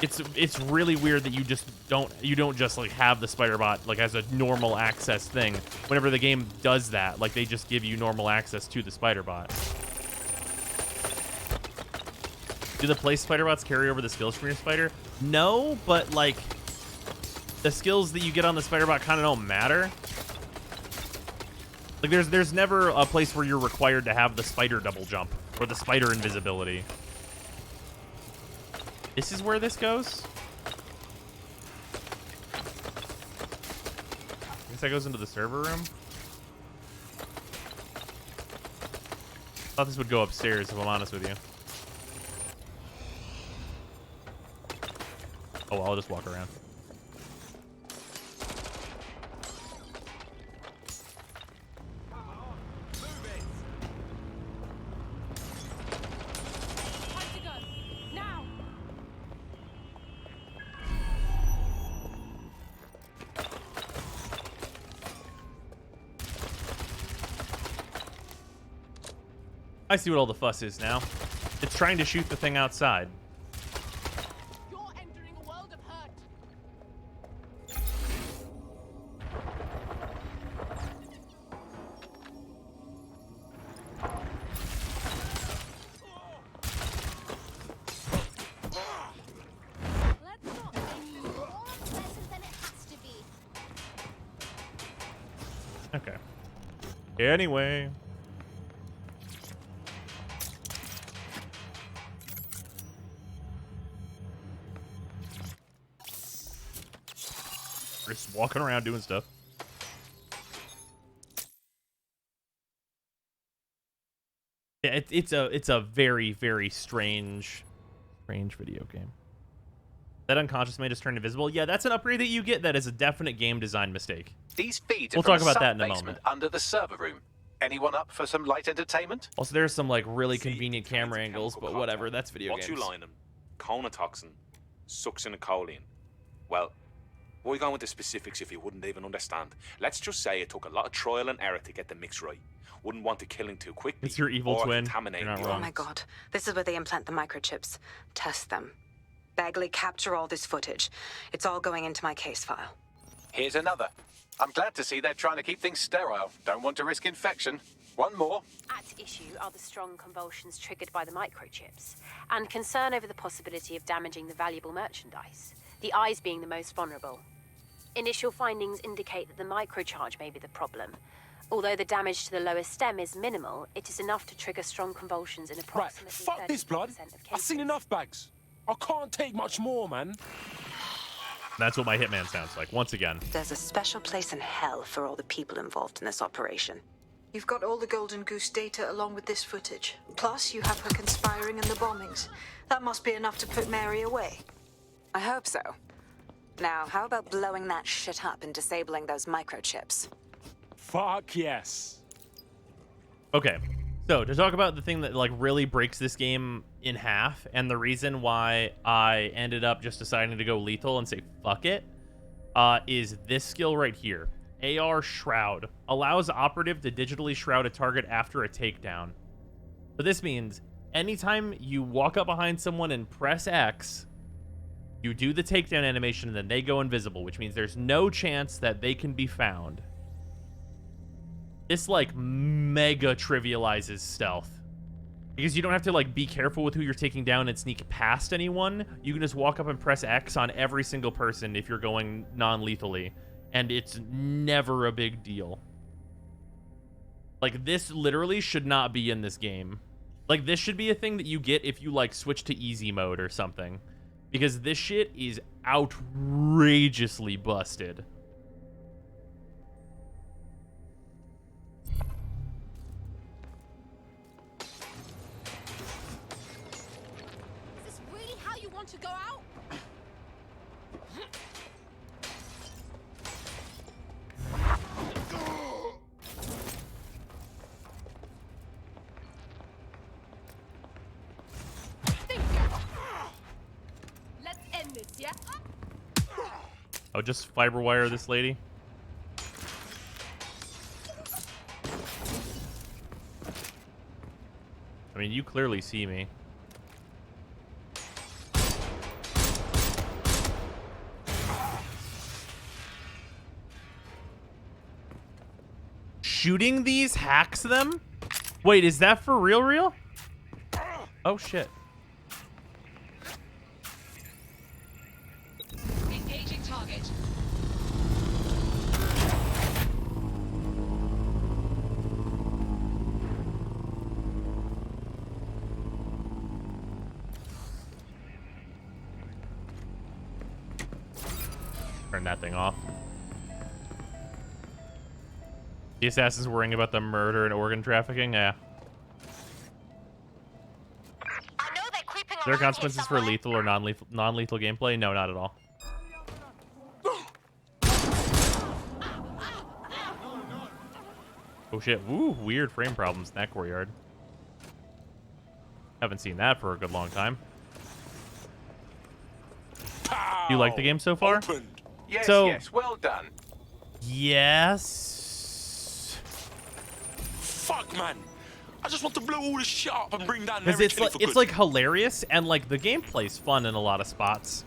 It's really weird that you don't just like have the spider bot like as a normal access thing. Whenever the game does that, like they just give you normal access to the spider bot. Do the place spider bots carry over the skills from your spider? No, but like the skills that you get on the spider bot kind of don't matter. Like there's never a place where you're required to have the spider double jump or the spider invisibility. This is where this goes? I guess that goes into the server room. Thought this would go upstairs, if I'm honest with you. Oh, well, I'll just walk around. I see what all the fuss is now. It's trying to shoot the thing outside. You're entering a world of hurt. Let's not make you more unpleasant than it has to be. Okay. Anyway. Just walking around doing stuff. Yeah, it's a very, very strange video game. That unconscious may just turn invisible. Yeah, that's an upgrade that you get. That is a definite game design mistake. These feeds are We'll from talk a about that in a sub-basement moment. under the server room. Anyone up for some light entertainment? Also, there's some like really convenient camera angles, but whatever. That's video games. Botulinum, conotoxin, succinylcholine. Well, why go into specifics if you wouldn't even understand? Let's just say it took a lot of trial and error to get the mix right. Wouldn't want to kill him too quickly. It's your evil or twin. contaminate You're not the wrong. Oh my god. This is where they implant the microchips. Test them. Bagley, capture all this footage. It's all going into my case file. Here's another. I'm glad to see they're trying to keep things sterile. Don't want to risk infection. One more. At issue are the strong convulsions triggered by the microchips, and concern over the possibility of damaging the valuable merchandise, the eyes being the most vulnerable. Initial findings indicate that the microcharge may be the problem. Although the damage to the lower stem is minimal, it is enough to trigger strong convulsions in Right, approximately fuck this, blood. 30% of cases. I've seen enough bags. I can't take much more, man. That's what my hitman sounds like. Once again. There's a special place in hell for all the people involved in this operation. You've got all the Golden Goose data along with this footage. Plus, you have her conspiring in the bombings. That must be enough to put Mary away. I hope so. Now, how about blowing that shit up and disabling those microchips? Fuck yes. Okay, so to talk about the thing that like really breaks this game in half, and the reason why I ended up just deciding to go lethal and say fuck it, is this skill right here. AR Shroud allows operative to digitally shroud a target after a takedown. So this means anytime you walk up behind someone and press X, you do the takedown animation and then they go invisible, which means there's no chance that they can be found. This like mega trivializes stealth because you don't have to like be careful with who you're taking down and sneak past anyone. You can just walk up and press X on every single person if you're going non-lethally, and it's never a big deal. Like, this literally should not be in this game. Like, this should be a thing that you get if you like switch to easy mode or something, because this shit is outrageously busted. Is this really how you want to go out? Let's end this, yeah? Oh, just fiber wire this lady. I mean, you clearly see me. Shooting these hacks them? Wait, is that for real? Oh, shit. Engaging target. Turn that thing off. The assassin's worrying about the murder and organ trafficking? Yeah. There are consequences for lethal or non-lethal gameplay? No, not at all. Oh shit. Woo, weird frame problems in that courtyard. Haven't seen that for a good long time. Do you like the game so far? Yes, So- yes, well done. Yes. Fuck, man. I just want to blow all this shit up and bring down Because Mary it's Kelly like, for it's good. like hilarious and like the gameplay's fun in a lot of spots.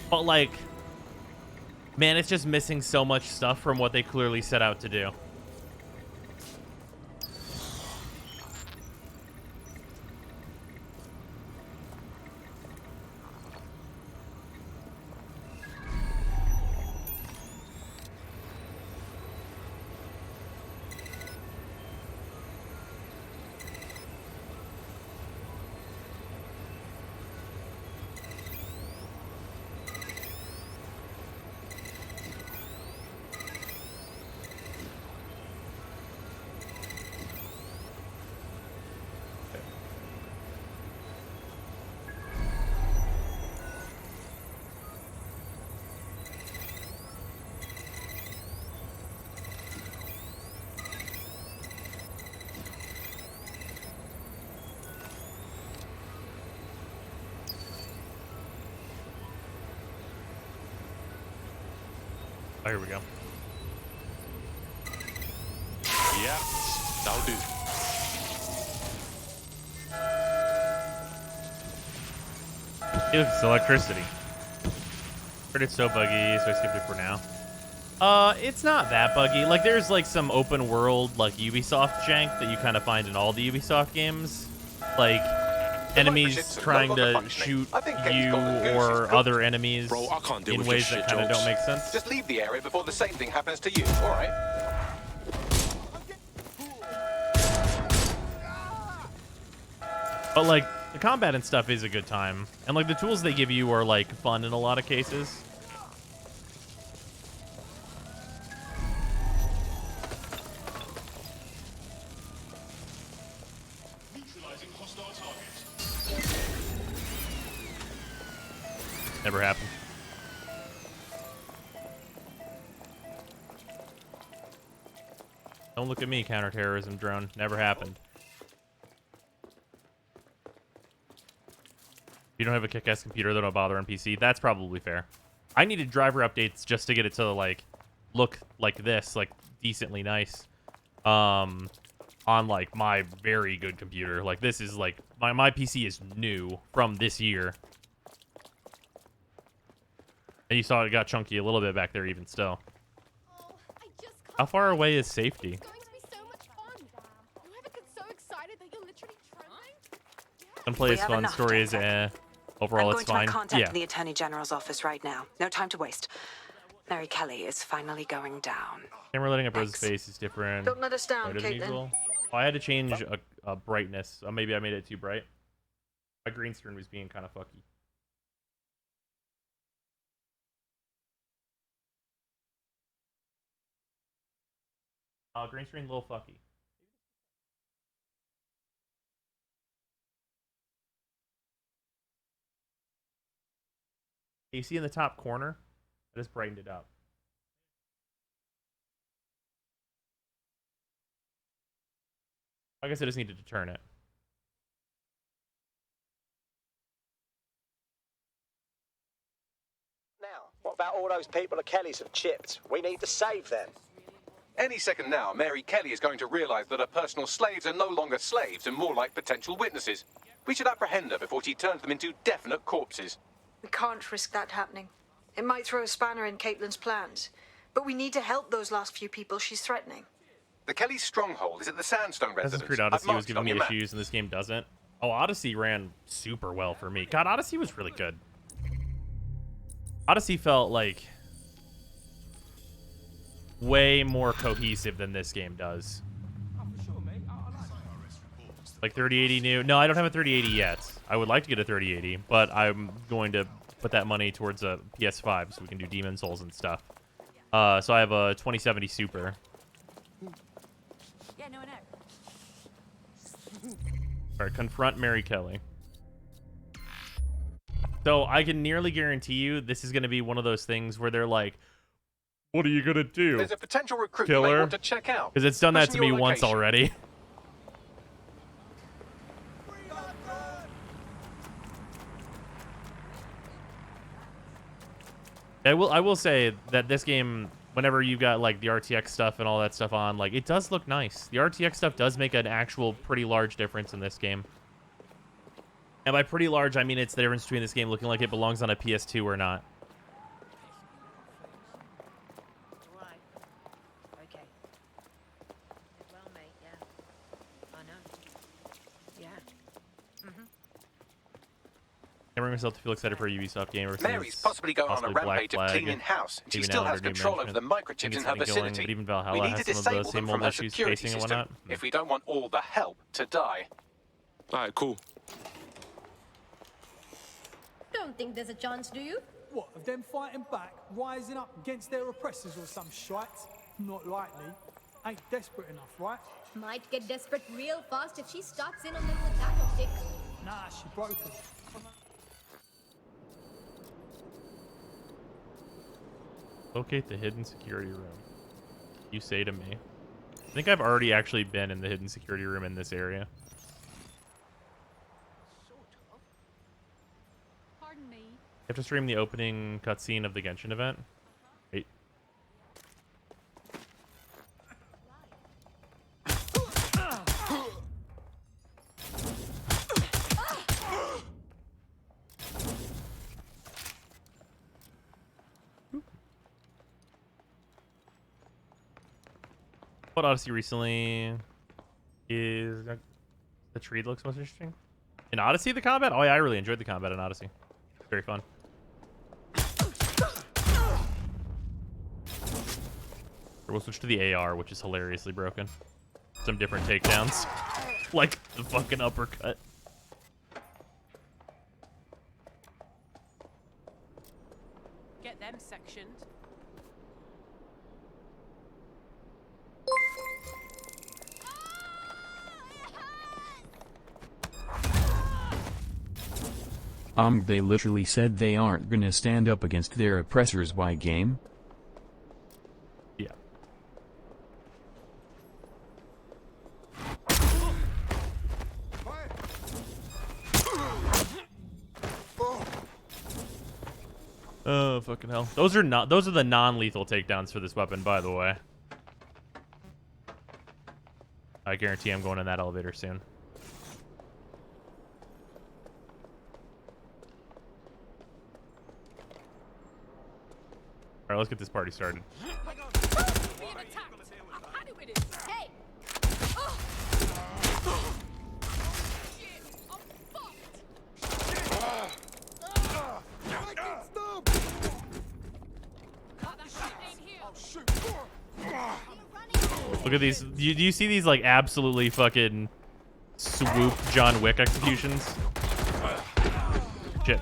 But like, man, it's just missing so much stuff from what they clearly set out to do. Oh, here we go. Yeah, that'll do. It's electricity. But it's so buggy, so I skipped it for now. It's not that buggy. Like, there's like some open world, like Ubisoft jank that you kind of find in all the Ubisoft games. Like, enemies trying to shoot you or other enemies in ways that kind of don't make sense. Just leave the area before the same thing happens to you, all right? But like, the combat and stuff is a good time. And like, the tools they give you are like fun in a lot of cases. Never happened. Don't look at me, counterterrorism drone. Never happened. If you don't have a kick-ass computer, then don't bother on PC. That's probably fair. I needed driver updates just to get it to like look like this, like decently nice. On like my very good computer. Like this is like my PC is new from this year. And you saw it got chunky a little bit back there even still. How far away is safety? Gunplay is fun, story is overall it's fine. I'm going to contact Yeah. the Attorney General's office right now. No time to waste. Mary Kelly is finally going down. Camera lighting up Rose's face is different. Don't let us down, Brighter than Caitlin. usual. Oh, I had to change a brightness. Maybe I made it too bright. My green screen was being kind of fucky. Green screen, a little fucky. You see in the top corner? I just brightened it up. I guess I just needed to turn it. Now, what about all those people the Kellys have chipped? We need to save them. Any second now, Mary Kelly is going to realize that her personal slaves are no longer slaves and more like potential witnesses. We should apprehend her before she turns them into definite corpses. We can't risk that happening. It might throw a spanner in Caitlin's plans. But we need to help those last few people she's threatening. The Kelly's stronghold is at the Sandstone Assassin's residence. Creed I've Odyssey was marked it giving on me your map. issues, and this game doesn't. Oh, Odyssey ran super well for me. God, Odyssey was really good. Odyssey felt like way more cohesive than this game does. Like 3080 new. No, I don't have a 3080 yet. I would like to get a 3080, but I'm going to put that money towards a PS5 so we can do Demon Souls and stuff. So I have a 2070 Super. Yeah, no, I know. All right, confront Mary Kelly. So I can nearly guarantee you this is going to be one of those things where they're like, what are you going to do? There's a potential recruit Kill you may her? want to check out. Because it's done that to Pushing me your once location. already. I will say that this game, whenever you got like the RTX stuff and all that stuff on, like it does look nice. The RTX stuff does make an actual pretty large difference in this game. And by pretty large, I mean it's the difference between this game looking like it belongs on a PS2 or not. Right. Okay. Well, mate, yeah. I know. Yeah. Mm-hmm. I bring myself to feel excited for a Ubisoft game. Ever Mary's since possibly going on a possibly Black rampage of Flag, cleaning house. She maybe still now has under new control over the management. microchips in It's her been killing, vicinity. but even We Valhalla need has to some of the disable same them old from her issues security facing and system whatnot. if we don't want all the help to die. Alright, cool. Don't think there's a chance, do you? What, of them fighting back, rising up against their oppressors or some shite? Not likely. Ain't desperate enough, right? Might get desperate real fast if she starts in on them with that optic. Nah, she broke them. Locate the hidden security room. You say to me. I think I've already actually been in the hidden security room in this area. Pardon me. You have to stream the opening cutscene of the Genshin event. Wait. What Odyssey recently is the tree looks most interesting. In Odyssey, the combat? Oh yeah, I really enjoyed the combat in Odyssey. Very fun. We'll switch to the AR, which is hilariously broken. Some different takedowns, like the fucking uppercut. Get them sectioned. They literally said they aren't gonna stand up against their oppressors. Why game? Yeah. Oh fucking hell! Those are the non-lethal takedowns for this weapon, by the way. I guarantee I'm going in that elevator soon. All right, let's get this party started. Look at these. Do you see these like absolutely fucking swoop John Wick executions? Shit.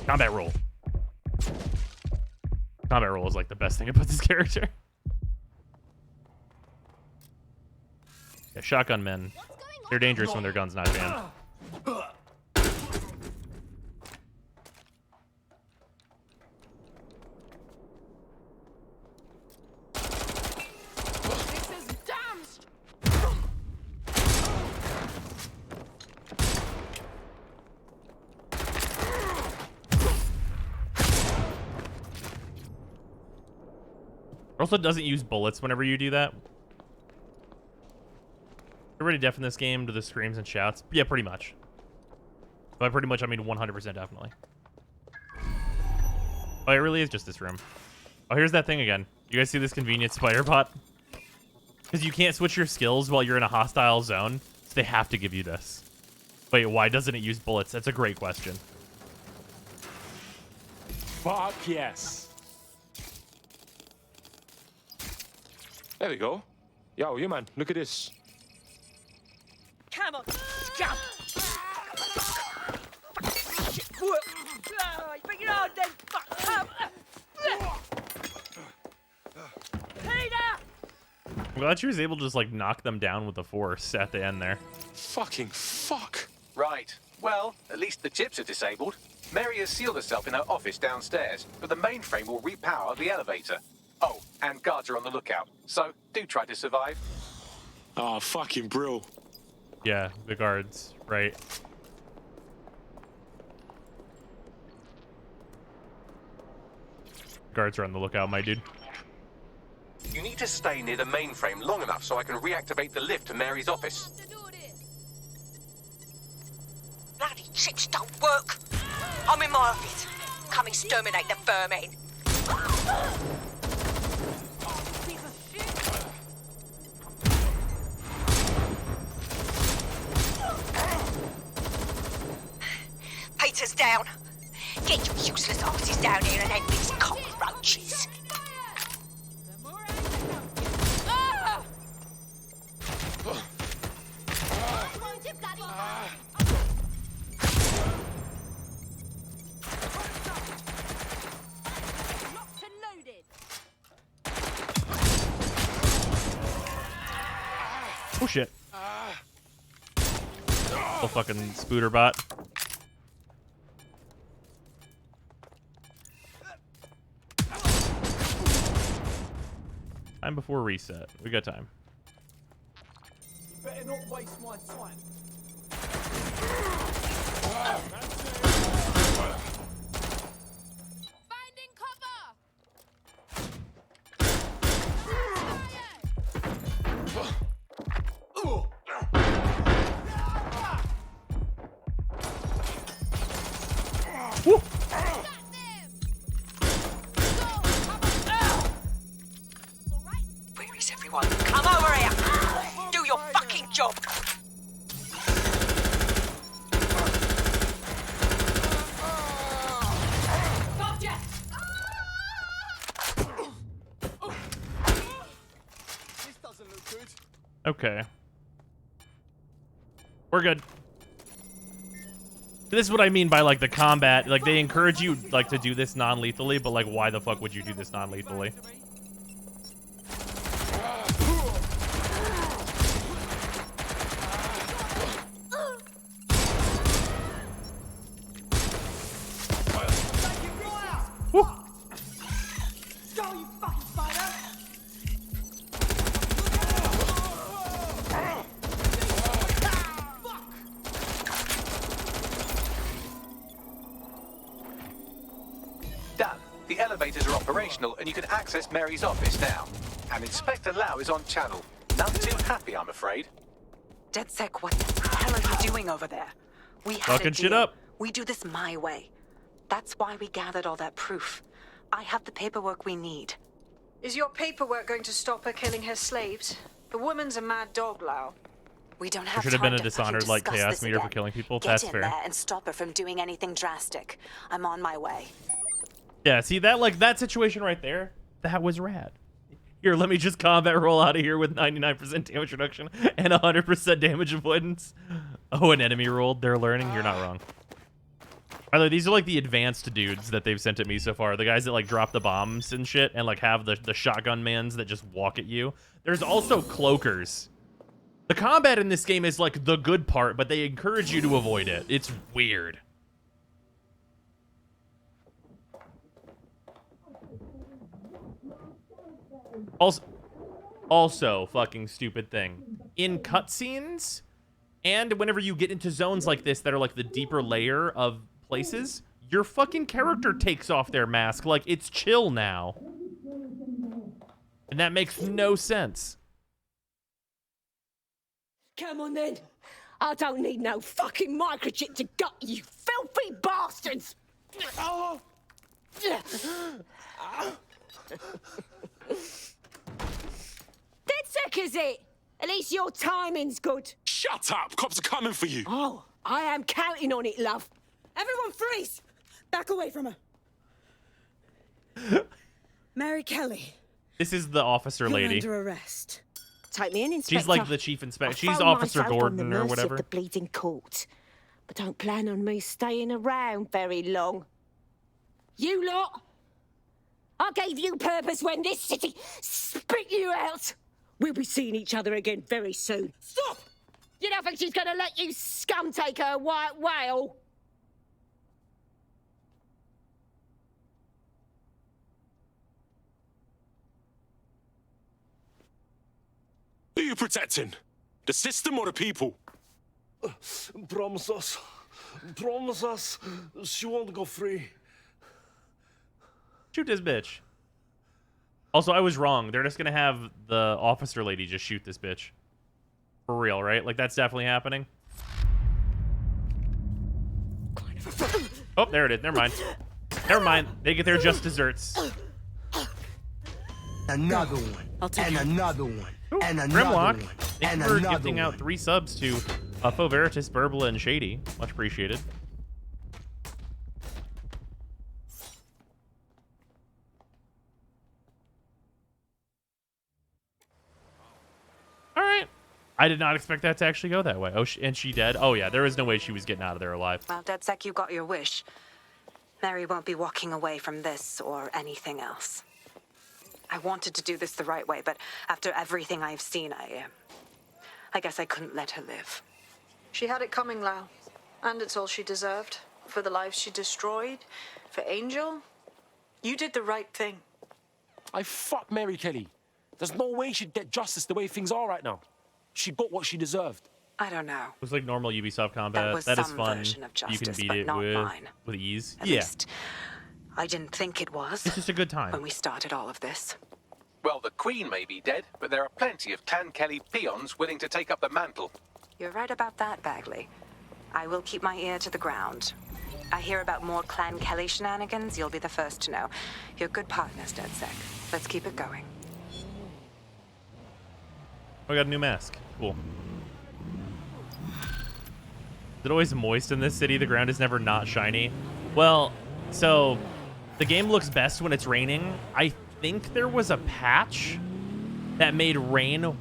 Combat roll. Combat roll is like the best thing about this character. Yeah, shotgun men. They're dangerous when their gun's not jammed. Also doesn't use bullets whenever you do that. Everybody deaf in this game to the screams and shouts? Yeah, pretty much. By pretty much, I mean 100% definitely. Oh, it really is just this room. Oh, here's that thing again. You guys see this convenient spider bot? Because you can't switch your skills while you're in a hostile zone, so they have to give you this. Wait, why doesn't it use bullets? That's a great question. Fuck yes. There we go. Yo, you man, look at this. Come on, jump! Bring it on then, fuck! Peter! I'm glad she was able to just like knock them down with the force at the end there. Fucking fuck. Right. Well, at least the chips are disabled. Mary has sealed herself in her office downstairs, but the mainframe will repower the elevator. Oh, and guards are on the lookout, so do try to survive. Oh, fucking brill. Yeah, the guards, right. Guards are on the lookout, my dude. You need to stay near the mainframe long enough so I can reactivate the lift to Mary's office. Bloody chips don't work. I'm in my office. Come exterminate the vermin. Peter's down. Get your useless asses down here and end these cockroaches. Oh shit. Little fucking spooter bot. Time before reset. We got time. You better not waste my time. Finding cover! Woo! Where is one. Come over here. Do your fucking job. Gotcha! This doesn't look good. Okay. We're good. This is what I mean by like the combat. Like they encourage you like to do this non-lethally, but like why the fuck would you do this non-lethally? Woo. Go, you fucking spider! Dan, the elevators are operational and you can access Mary's office now. And Inspector Lau is on channel. None too happy, I'm afraid. DedSec, what the hell are you doing over there? We had Fucking a deal. shit up. We do this my way. That's why we gathered all that proof. I have the paperwork we need. Is your paperwork going to stop her killing her slaves? The woman's a mad dog, Lau. We don't There have should have time been a to fucking dishonored like discuss chaos this meter for again. killing people. Get That's in fair. there and stop her from doing anything drastic. I'm on my way. Yeah, see that like that situation right there? That was rad. Here, let me just combat roll out of here with 99% damage reduction and 100% damage avoidance. Oh, an enemy rolled. They're learning. You're not wrong. By the way, these are like the advanced dudes that they've sent at me so far. The guys that like drop the bombs and shit and like have the shotgun mans that just walk at you. There's also cloakers. The combat in this game is like the good part, but they encourage you to avoid it. It's weird. Also, fucking stupid thing. In cutscenes, and whenever you get into zones like this that are like the deeper layer of places, your fucking character takes off their mask. Like, it's chill now. And that makes no sense. Come on then. I don't need no fucking microchip to gut you, filthy bastards! Oh. DedSec, is it? At least your timing's good. Shut up! Cops are coming for you! Oh, I am counting on it, love. Everyone freeze! Back away from her. Mary Kelly. This is the officer You're lady. under arrest. Take me in, Inspector. She's like the chief inspector. I'll She's throw Officer myself on Gordon the or mercy whatever. Of the bleeding court. But don't plan on me staying around very long. You lot! I gave you purpose when this city spit you out! We'll be seeing each other again very soon. Stop! You don't think she's gonna let you scum take her white whale? Who are you protecting? The system or the people? Promise us. Promise us she won't go free. Shoot this bitch. Also, I was wrong. They're just gonna have the officer lady just shoot this bitch. For real, right? Like, that's definitely happening. Oh, there it is. Never mind. Never mind. They get their just desserts. Another one. And another one. Ooh, And another Grimlock, one. thank And you for another gifting out one. 3 subs to Faux Veritas, Burbla, and Shady. Much appreciated. All right. I did not expect that to actually go that way. Oh, and she dead? Oh, yeah. There is no way she was getting out of there alive. Well, DedSec, you got your wish. Mary won't be walking away from this or anything else. I wanted to do this the right way, but after everything I've seen, I guess I couldn't let her live. She had it coming, Lau. And it's all she deserved. For the lives she destroyed, for Angel. You did the right thing. I fuck Mary Kelly. There's no way she'd get justice the way things are right now. She got what she deserved. I don't know. Looks like normal Ubisoft combat. was That is some fun. version of You can justice, beat but it not mine. with ease. At Yeah. least, I didn't think it was. It's just a good time. When we started all of this. Well, the Queen may be dead, but there are plenty of Clan Kelly peons willing to take up the mantle. You're right about that, Bagley. I will keep my ear to the ground. I hear about more Clan Kelly shenanigans, you'll be the first to know. You're good partners, DedSec. Let's keep it going. Oh, I got a new mask. Cool. Is it always moist in this city? The ground is never not shiny. Well, so the game looks best when it's raining. I think there was a patch that made rain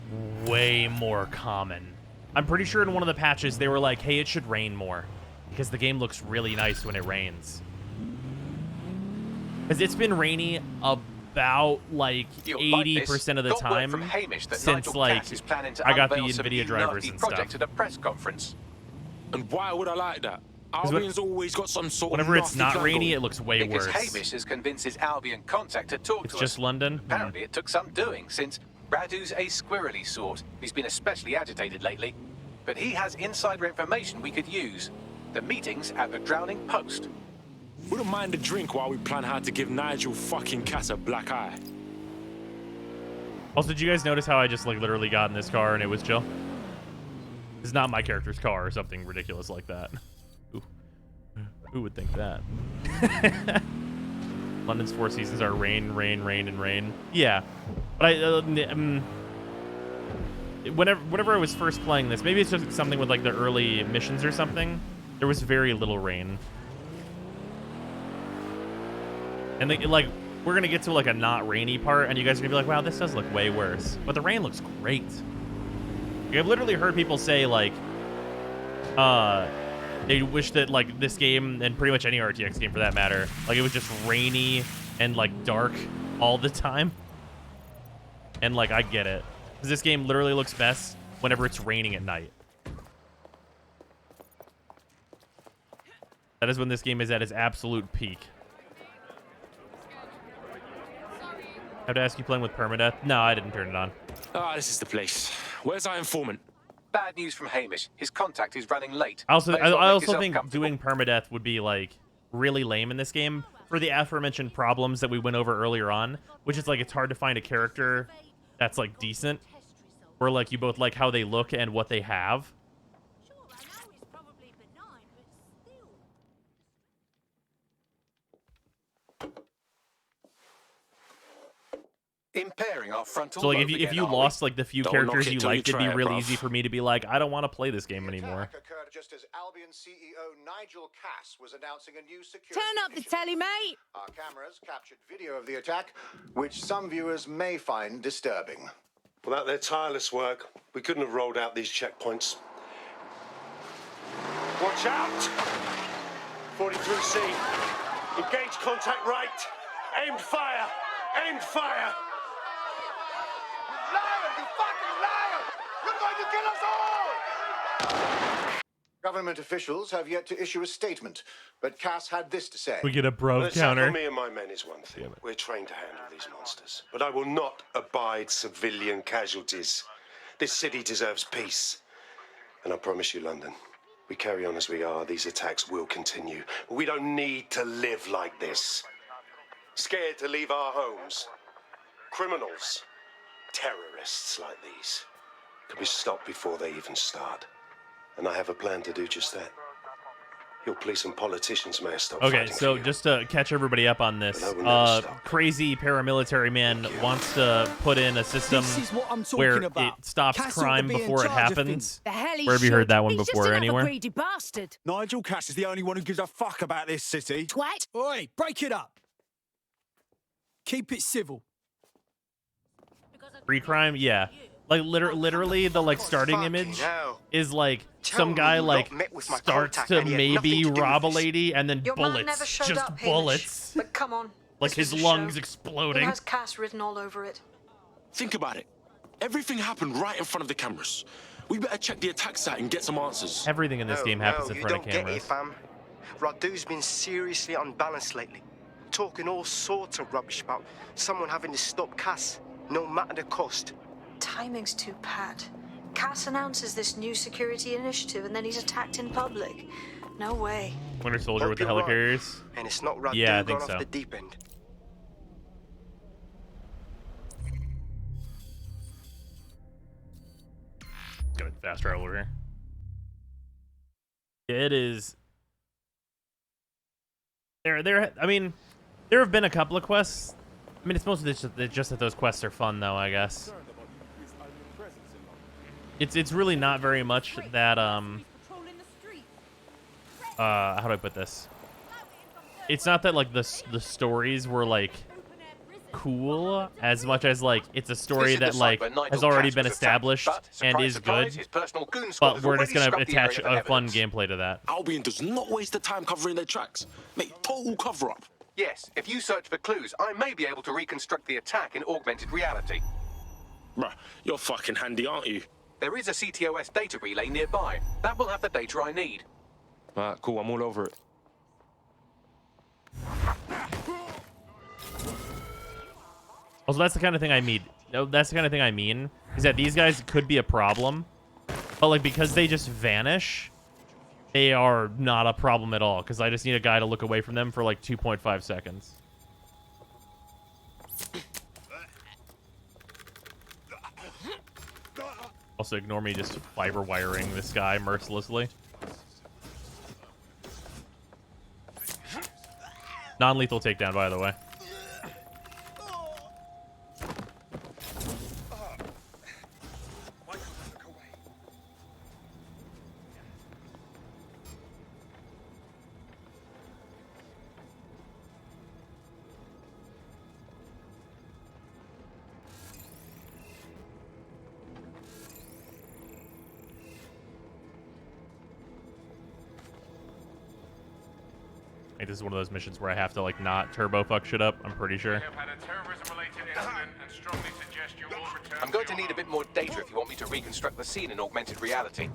way more common. I'm pretty sure in one of the patches they were like, hey, it should rain more because the game looks really nice when it rains. Because it's been rainy about like 80% of the time since like I got the NVIDIA drivers and stuff. At a press conference. And why would I like that? Albion's always got some sort whenever of it's not rainy, it looks way because worse. Hamish has convinced his Albion contact to talk to us. It's just London? Apparently it took some doing, since Radu's a squirrely sort. He's been especially agitated lately. But he has insider information we could use. The meeting's at the Drowning Post. Wouldn't mind a drink while we plan how to give Nigel fucking Cass a black eye. Also, did you guys notice how I just like literally got in this car and it was chill? It's not my character's car or something ridiculous like that. Ooh. Who would think that? London's 4 seasons are rain, rain, rain, and rain. Yeah, but whenever I was first playing this, maybe it's just something with like the early missions or something. There was very little rain, and like we're gonna get to like a not rainy part, and you guys are gonna be like, "Wow, this does look way worse." But the rain looks great. Like, I've literally heard people say like, they wish that like this game and pretty much any RTX game for that matter, like it was just rainy and like dark all the time. And like I get it, because this game literally looks best whenever it's raining at night. That is when this game is at its absolute peak. I have to ask you playing with permadeath? No, I didn't turn it on. Ah, this is the place. Where's our informant? Bad news from Hamish. His contact is running late. I also think doing permadeath would be like really lame in this game for the aforementioned problems that we went over earlier on, which is like it's hard to find a character that's like decent, where like you both like how they look and what they have. Impairing our frontal So like lobe if again, you are we? lost like the few Don't characters knock it you till you liked, it'd try be it, real bruv. easy for me to be like, I don't want to play this game anymore. Occurred just as Albion CEO Nigel Cass was announcing a new security Turn up the telly, mate. Our cameras captured video of the attack, which some viewers may find disturbing. Without their tireless work, we couldn't have rolled out these checkpoints. Watch out! 43C. Engage contact right. Aimed fire. Aimed fire. Liar, you fucking liar! You're going to kill us all! Government officials have yet to issue a statement, but Cass had this to say. We get a bro The attack counter. on me and my men is one thing. We're trained to handle these monsters. But I will not abide civilian casualties. This city deserves peace. And I promise you, London, we carry on as we are, these attacks will continue. We don't need to live like this. Scared to leave our homes. Criminals, terrorists like these, can be stopped before they even start. And I have a plan to do just that. Your police and politicians may have stopped Okay, fighting so for you. just to catch everybody up on this, But I will never stop. crazy paramilitary man wants to put in a system This is what I'm talking where about. it stops Cass ought to crime be in before it charge of happens. things. The hell he Where have you heard should. that one He's before? just another Anywhere? greedy bastard. Nigel Cass is the only one who gives a fuck about this city. Twat. Oi, break it up. Keep it civil. Free crime, yeah. Like literally, the like starting image is like some guy like starts to maybe rob a lady, and then Your man never bullets, showed just up, Hamish. bullets, But come on. like this his was a lungs show. It exploding. has Cass written all over it. Think about it. Everything happened right in front of the cameras. We better check the attack site and get some answers. Everything in this game happens in you front of don't get cameras. it, fam. Radu's been seriously unbalanced lately. Talking all sorts of rubbish about someone having to stop Cass, no matter the cost. Timing's too pat. Cass announces this new security initiative and then he's attacked in public. No way. Winter Soldier with the Hope you're right. helicarriers. And it's not Radu Yeah, I think gone so. off the deep end. Got a fast travel over here. It is. I mean, there have been a couple of quests. I mean, it's mostly just that those quests are fun, though, I guess. It's really not very much that how do I put this? It's not that like the stories were like cool as much as like it's a story that like has already been established and is good, but we're just gonna attach a fun gameplay to that. Albion does not waste the time covering their tracks. Mate, total cover-up. Yes, if you search for clues, I may be able to reconstruct the attack in augmented reality. Bruh, you're fucking handy, aren't you? There is a CTOS data relay nearby. That will have the data I need. Alright, cool, I'm all over it. Also, that's the kind of thing I mean. That's the kind of thing I mean, is that these guys could be a problem, but like because they just vanish, they are not a problem at all. Because I just need a guy to look away from them for like 2.5 seconds. Also, ignore me just fiber wiring this guy mercilessly. Non-lethal takedown, by the way. I think this is one of those missions where I have to like not turbo fuck shit up. I'm pretty sure. I'm going to need a bit more data if you want me to reconstruct the scene in augmented reality.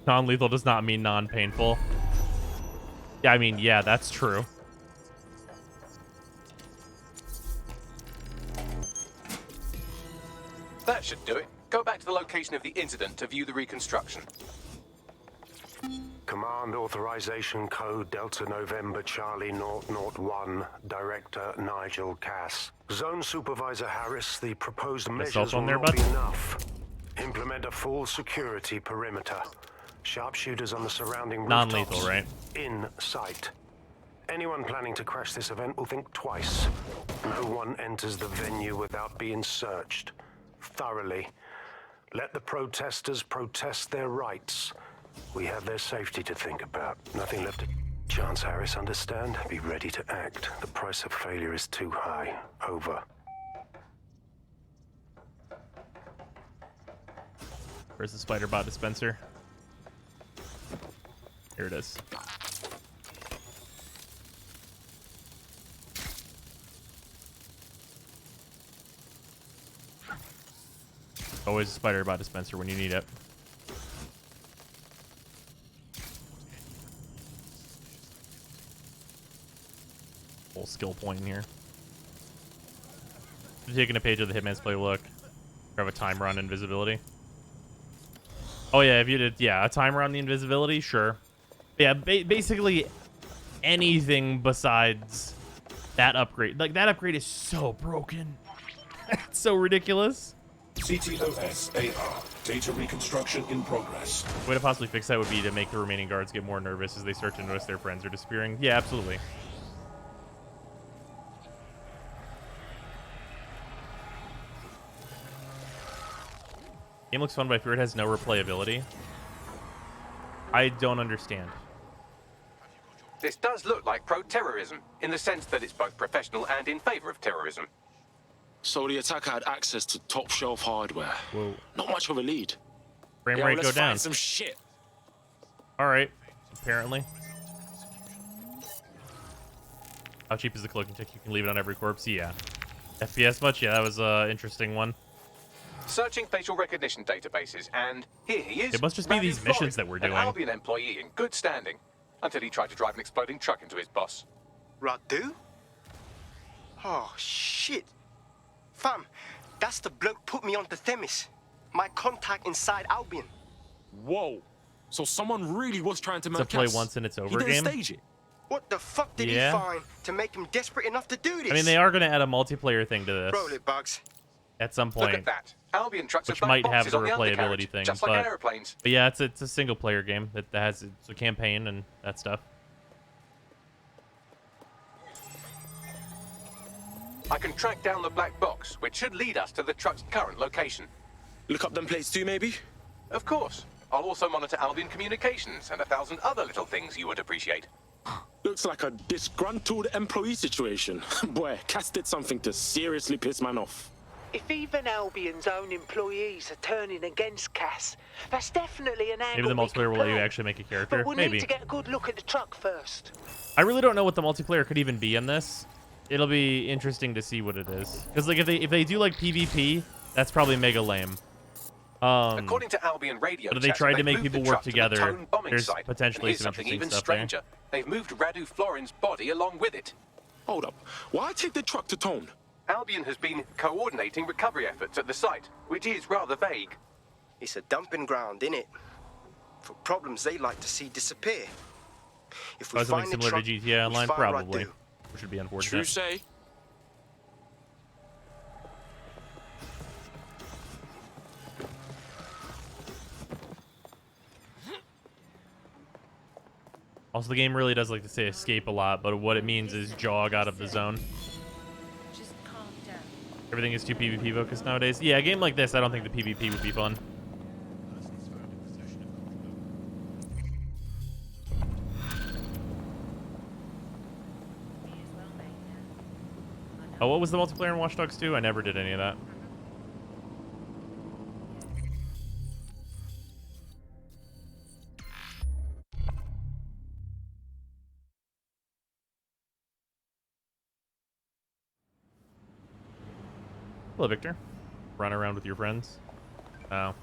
Non-lethal does not mean non-painful. Yeah, I mean, yeah, that's true. That should do it. Go back to the location of the incident to view the reconstruction. Command authorization code Delta November Charlie 001, Director Nigel Cass. Zone Supervisor Harris, the proposed measures will not be enough. Implement a full security perimeter. Sharpshooters on the surrounding rooftops. Non-lethal, right? In sight. Anyone planning to crash this event will think twice. No one enters the venue without being searched. Thoroughly. Let the protesters protest their rights. We have their safety to think about. Nothing left to chance, Harris. Understand? Be ready to act. The price of failure is too high. Over. Where's the spider bot dispenser? Here it is. Always a spider bot dispenser when you need it. Full skill point in here. Taking a page of the Hitman's playbook. Grab a timer on invisibility. Oh yeah, if you did, yeah, a timer on the invisibility, sure. Yeah, basically anything besides that upgrade. Like that upgrade is so broken. It's so ridiculous. CTOS AR. Data reconstruction in progress. The way to possibly fix that would be to make the remaining guards get more nervous as they start to notice their friends are disappearing. Yeah, absolutely. Game looks fun, but I fear it has no replayability. I don't understand. This does look like pro-terrorism, in the sense that it's both professional and in favor of terrorism. So the attacker had access to top-shelf hardware. Whoa. Not much of a lead. Frame rate go down. Some shit. All right, apparently. How cheap is the cloaking tick? You can leave it on every corpse? Yeah. FPS much? Yeah, that was an interesting one. Searching facial recognition databases, and here he is. It must just be these missions that we're doing. An Albion employee in good standing, until he tried to drive an exploding truck into his boss. Radu? Oh, shit. Fam, that's the bloke put me onto Themis. My contact inside Albion. Whoa. So someone really was trying to make play once and it's over he didn't game? Stage it. What the fuck did he find to make him desperate enough to do this? I mean, they are going to add a multiplayer thing to this. Roll it, Bugs. At some point. Look at that. Albion trucks which have might have the on replayability thing. Just like airplanes. But yeah, it's a single player game that has it's a campaign and that stuff. I can track down the black box, which should lead us to the truck's current location. Look up them plates too, maybe? Of course. I'll also monitor Albion communications and 1,000 other little things you would appreciate. Looks like a disgruntled employee situation. Boy, Cass did something to seriously piss man off. If even Albion's own employees are turning against Cass, that's definitely an angle. Maybe the we multiplayer will can let you play. actually make a character. But we'll Maybe. need to get a good look at the truck first. I really don't know what the multiplayer could even be in this. It'll be interesting to see what it is. Because like if they do like PvP, that's probably mega lame. According to Albion radio, but if they tried to make moved people the work truck to the together, Tone bombing there's site. potentially And here's some something interesting even stuff stranger. They've moved Radu Florin's body along with it. Hold up. Why take the truck to Tone? Albion has been coordinating recovery efforts at the site, which is rather vague. It's a dumping ground, innit? For problems they like to see disappear. If we Something find the similar truck, to GTA we Online, find probably. Radu. Which would be unfortunate. True say. Also, the game really does like to say escape a lot, but what it means is jog out of the zone. Just calm down. Everything is too PvP focused nowadays. Yeah, a game like this, I don't think the PvP would be fun. Oh, what was the multiplayer in Watch Dogs 2? I never did any of that. Hello, Victor. Run around with your friends. Oh.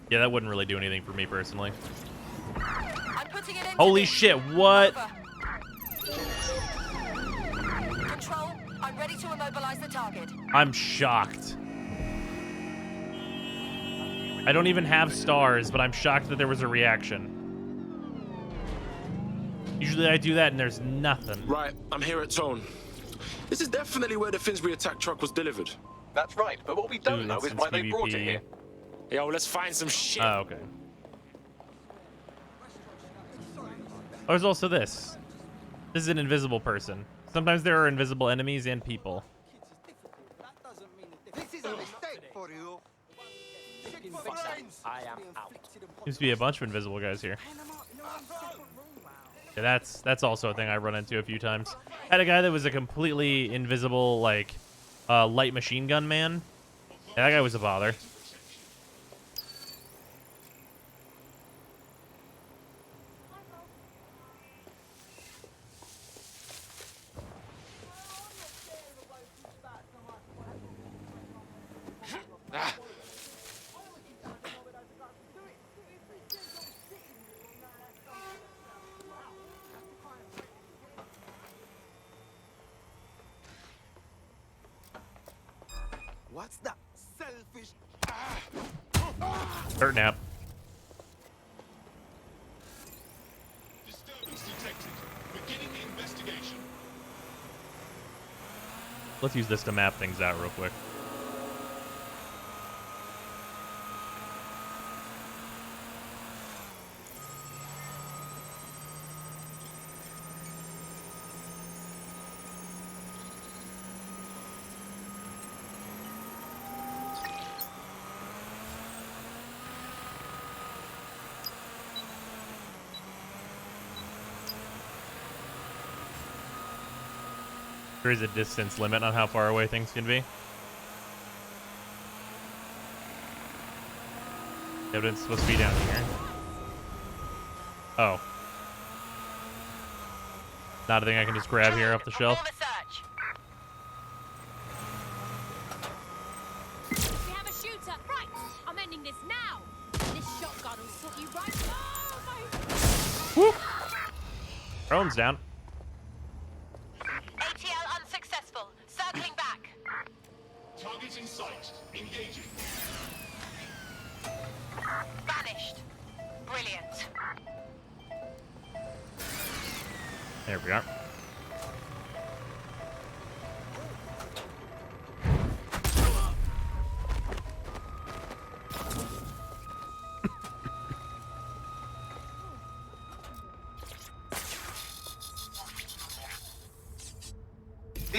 Yeah, that wouldn't really do anything for me personally. Holy shit, what? Control, I'm ready to immobilize the target. I'm shocked. I don't even have stars, but I'm shocked that there was a reaction. Usually I do that and there's nothing. Right, I'm here at Tone. This is definitely where the Finsbury attack truck was delivered. That's right, but what we don't know is why they brought it here. Yo, let's find some shit. Oh, okay. Oh, there's also this. This is an invisible person. Sometimes there are invisible enemies and people. This is a mistake for you. I am out. Seems to be a bunch of invisible guys here. Yeah, that's also a thing I run into a few times. I had a guy that was a completely invisible, like, light machine gun man. Yeah, that guy was a bother. What's that selfish? Dirt nap. Disturbance detected. Beginning the investigation. Let's use this to map things out real quick. There is a distance limit on how far away things can be. Evidence supposed to be down here. Oh. Not a thing I can just grab here off the shelf. We have a shooter. Right. I'm ending this now. This shotgun will sort you right. Oh, my. Drone's down. ATL unsuccessful. Circling back. Target in sight. Engaging. Vanished. Brilliant. There we are.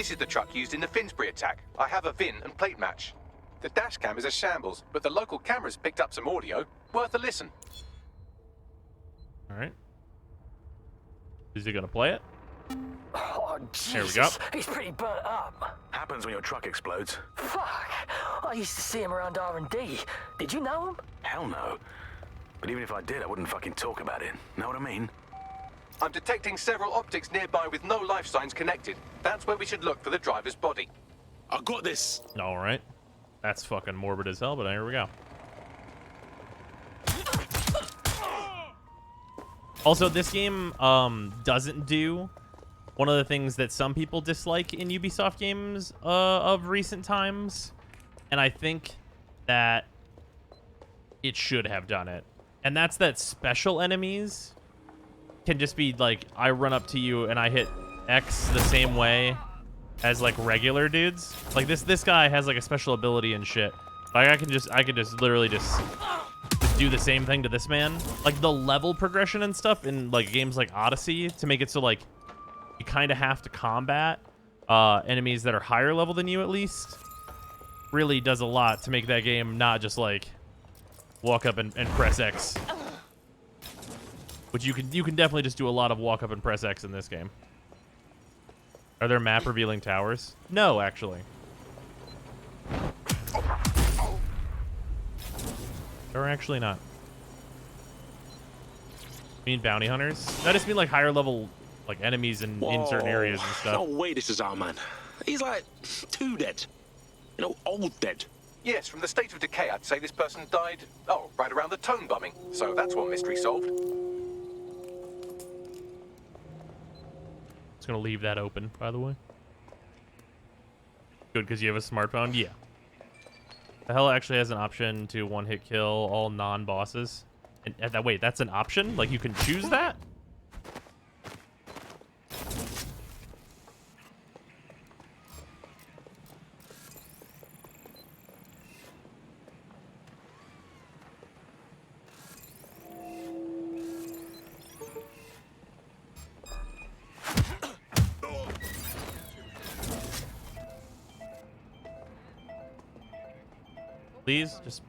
This is the truck used in the Finsbury attack. I have a VIN and plate match. The dash cam is a shambles, but the local cameras picked up some audio. Worth a listen. All right. Is he gonna play it? Oh, Here we go. He's pretty burnt up. Happens when your truck explodes. Fuck! I used to see him around R&D. Did you know him? Hell no. But even if I did, I wouldn't fucking talk about it. Know what I mean? I'm detecting several optics nearby with no life signs connected. That's where we should look for the driver's body. I got this. All right. That's fucking morbid as hell, but here we go. Also, this game doesn't do one of the things that some people dislike in Ubisoft games of recent times, and I think that it should have done it. And that's that special enemies can just be like, I run up to you and I hit X the same way as like regular dudes. Like this guy has like a special ability and shit. Like I could just literally just do the same thing to this man. Like the level progression and stuff in like games like Odyssey to make it so like you kind of have to combat enemies that are higher level than you at least really does a lot to make that game not just like walk up and press X. Which you can definitely just do a lot of walk up and press X in this game. Are there map revealing towers? No, actually. Or actually not. You mean bounty hunters? That just mean like higher level like enemies in certain areas and stuff. No way this is our man. He's like 2 dead. You know, old dead. Yes, from the state of decay, I'd say this person died, right around the tone bombing. So that's one mystery solved. Just gonna leave that open, by the way. Good, because you have a smartphone? Yeah. The hell actually has an option to one-hit kill all non-bosses. And wait, that's an option? Like you can choose that?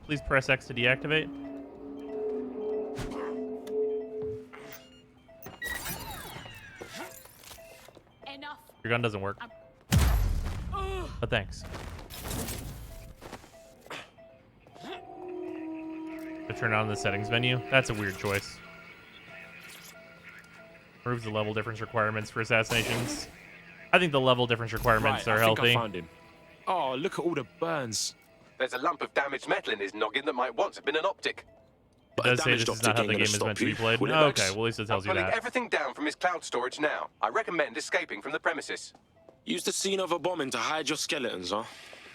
Please press X to deactivate. Enough. Your gun doesn't work. But thanks. To turn on the settings menu. That's a weird choice. Removes the level difference requirements for assassinations. I think the level difference requirements are healthy. I found him. Oh, look at all the burns. There's a lump of damaged metal in his noggin that might once have been an optic. It does say this is not how the game is meant to be played. Oh, okay, well at least it tells you I'm pulling that. everything down from his cloud storage now. I recommend escaping from the premises. Use the scene of a bombing to hide your skeletons, huh?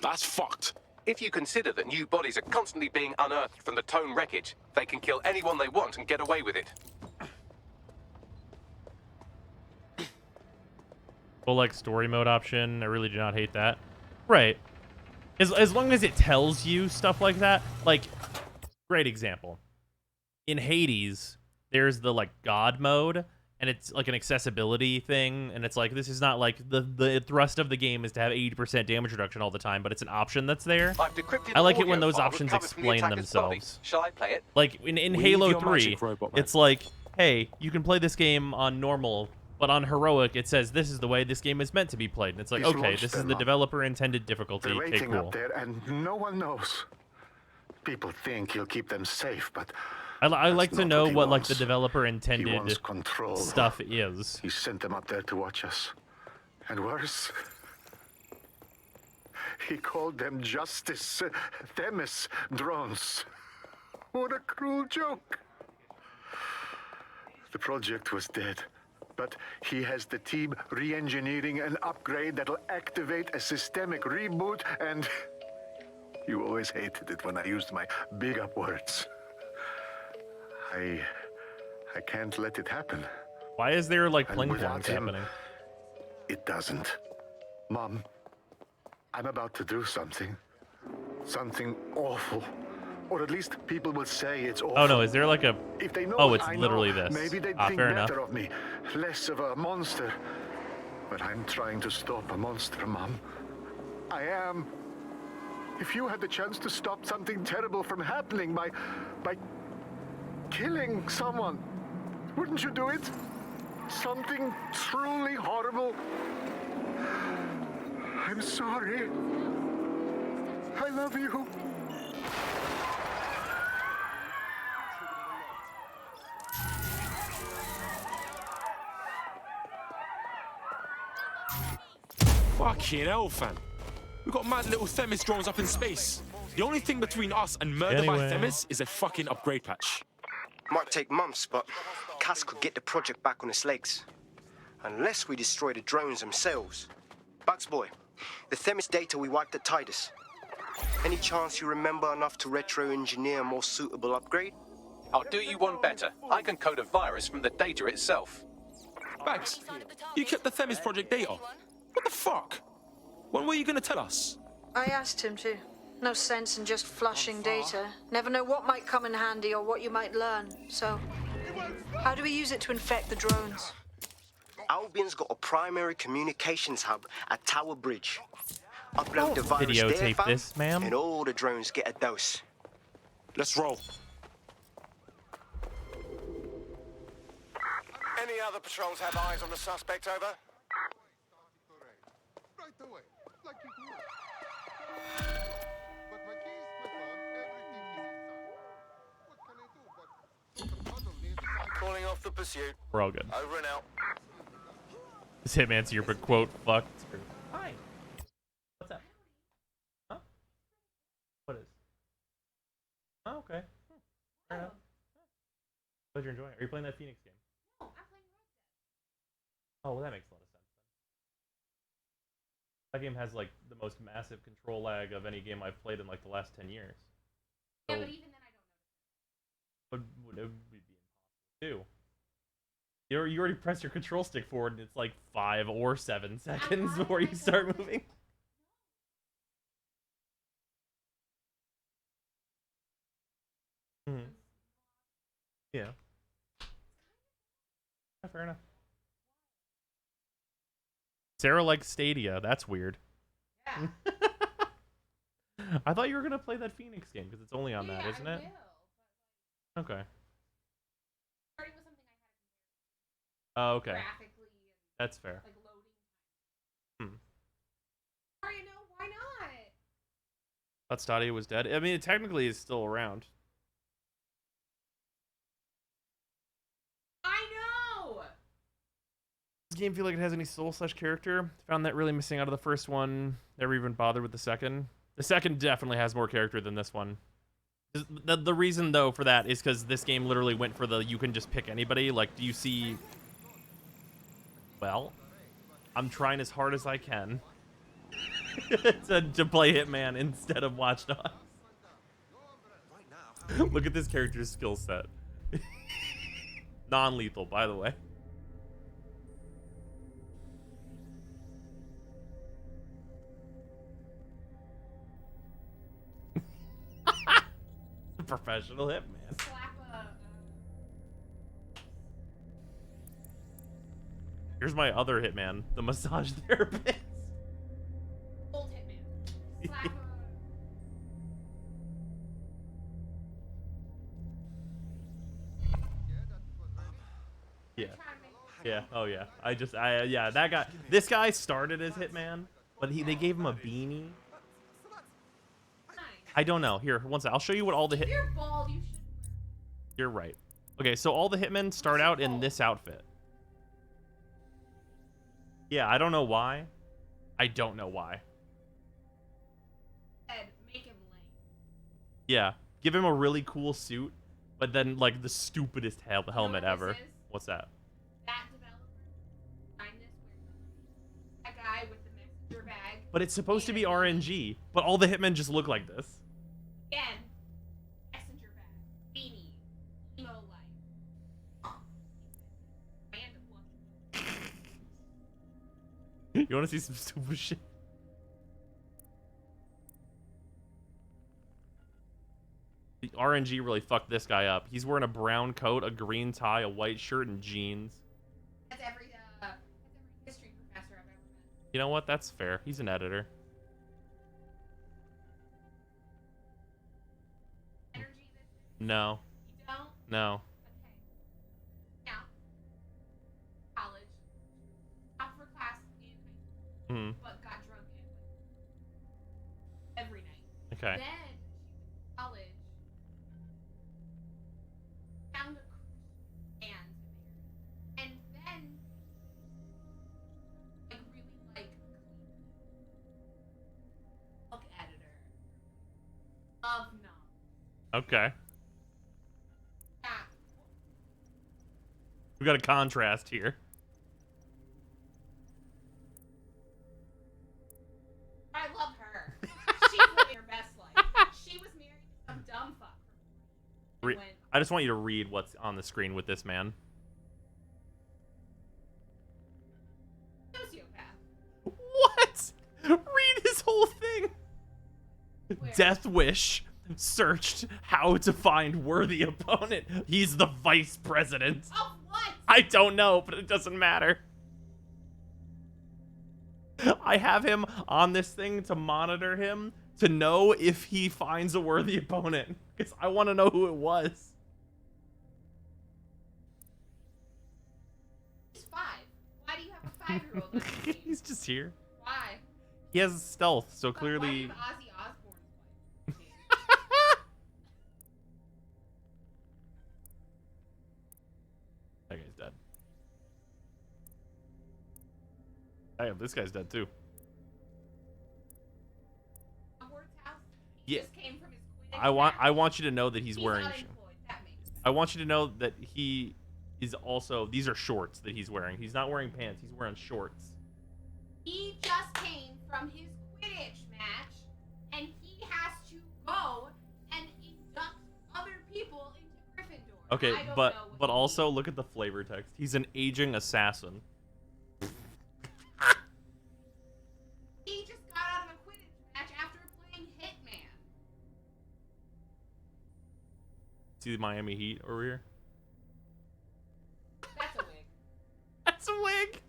That's fucked. If you consider that new bodies are constantly being unearthed from the Tone wreckage, they can kill anyone they want and get away with it. Full like story mode option. I really do not hate that. Right. As long as it tells you stuff like that. Like, great example. In Hades, there's the like God mode, and it's like an accessibility thing, and it's like this is not like the thrust of the game is to have 80% damage reduction all the time, but it's an option that's there. I like it when those options explain themselves. Shall I play it? Like in Halo 3, it's like, hey, you can play this game on normal, but on heroic it says this is the way this game is meant to be played, and it's like, okay, this is the developer intended difficulty. They're Okay, waiting cool. up there, and no one knows. People think he'll keep them safe, but I like to know he what like wants. the developer He intended wants control. stuff is. He sent them up there to watch us. And worse, he called them Justice Themis drones. What a cruel joke. The project was dead, but he has the team re-engineering an upgrade that'll activate a systemic reboot, and you always hated it when I used my big up words. I can't let it happen. Why is there like And pling without plongs him, happening? It doesn't. Mom, I'm about to do something. Something awful. Or at least people will say it's awful. Oh no, is there like a... If they know Oh, what it's I literally know, this. Maybe they'd Ah, think fair better enough. of me. Less of a monster. But I'm trying to stop a monster, Mom. I am. If you had the chance to stop something terrible from happening by killing someone, wouldn't you do it? Something truly horrible. I'm sorry. I love you. Fucking hell, fam. We've got mad little Themis drones up in space. The only thing between us and murder by Anyway. Themis is a fucking upgrade patch. Might take months, but Cass could get the project back on its legs. Unless we destroy the drones themselves. Bugs boy, the Themis data we wiped at Titus. Any chance you remember enough to retro-engineer a more suitable upgrade? I'll do you one better. I can code a virus from the data itself. Bags, you kept the Themis project data. What the fuck? When were you gonna tell us? I asked him to. No sense in just flushing data. Never know what might come in handy or what you might learn. So, how do we use it to infect the drones? Albion's got a primary communications hub at Tower Bridge. Upload the virus there, Videotape fam, this, ma'am. and all the drones get a dose. Let's roll. Any other patrols have eyes on the suspect, over? Calling off the pursuit. We're all good. Over and out. This Hitman's here, but quote, fucked. Hi. What's up? Huh? What is? Oh, okay. Fair enough. Glad you're enjoying it. Are you playing that Phoenix game? No, I'm playing Red Dead. Oh, well, that makes a lot of sense. That game has, like, the most massive control lag of any game I've played in, like, the last 10 years. So, Yeah, but even then I don't know. would it would be impossible, too. You already press your control stick forward, and it's like 5 or 7 seconds before you start moving. Hmm. Yeah. Yeah, fair enough. Sarah likes Stadia. That's weird. Yeah. I thought you were gonna play that Phoenix game because it's only on that, Yeah, isn't I it? will, Okay. starting with something Oh, okay. graphically That's fair. like loading. Hmm. Sorry, no, why not? Thought Stadia was dead. I mean, it technically is still around. I know. Does this game feel like it has any soul/character? Found that really missing out of the first one. Never even bothered with the second. The second definitely has more character than this one. The reason, though, for that is because this game literally went for the you can just pick anybody. Like, do you see... Well, I'm trying as hard as I can to play Hitman instead of Watch Dogs. Look at this character's skill set. Non-lethal, by the way. Professional Hitman. Here's my other Hitman, the massage therapist. Old Hitman. Slap Yeah. Yeah. Oh yeah. Yeah. That guy. This guy started as Hitman, but they gave him a beanie. I don't know. Here, one sec. I'll show you what all the hit. You're bald. You should. You're right. Okay, so all the Hitmen start out in this outfit. Yeah, I don't know why. I don't know why. Ed, make him lame. Yeah, give him a really cool suit, but then like the stupidest helmet ever. What's that? That developer designed this where that guy with the messenger bag. But it's supposed to be RNG, but all the Hitmen just look like this. Again, messenger bag, beanie, emo light. You want to see some stupid shit? The RNG really fucked this guy up. He's wearing a brown coat, a green tie, a white shirt, and jeans. That's every history professor I've You know what? That's fair. He's an editor. No. You don't? No. Yeah. College. Top for class in high school, but got drunk every night. Okay. Then she went to college. Found a band. And then like really like book editor of novels. Okay. Yeah. We got a contrast here. I love her. She's living her best life. She was married to some dumb fuck. I just want you to read what's on the screen with this man. Sociopath. What? Read his whole thing. Where? Death Wish searched how to find worthy opponent. He's the vice president. Of what? I don't know, but it doesn't matter. I have him on this thing to monitor him to know if he finds a worthy opponent. Because I want to know who it was. He's 5. Why do you have a 5-year-old on your team? He's just here. Why? He has stealth, so But why do clearly... you have Ozzy Osbourne's wife? That guy's dead. Damn, this guy's dead too. Hogwarts house? He Yeah. just came from his Quidditch I match. want you to know that he's wearing... unemployed. That makes sense. I want you to know that he is also... These are shorts that he's wearing. He's not wearing pants. He's wearing shorts. He just came from his Quidditch match, and he has to go and induct other people into Gryffindor. Okay, I don't but know what but he also look at the flavor text. He's an aging assassin. He just got out of a Quidditch match after playing Hitman. See the Miami Heat over here? That's a wig. That's a wig.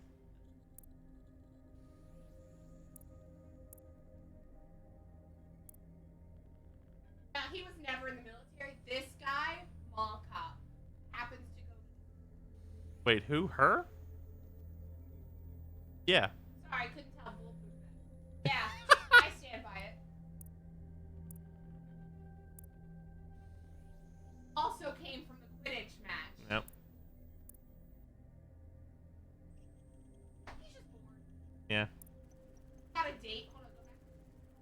Now, he was never in the military. This guy, mall cop, happens to go. Wait, who? Her? Yeah. Sorry, I couldn't tell bulletproof then. Yeah, I stand by it. Also came from the Quidditch match. Yep. He's just bored. Yeah. Got a date. Hold on, go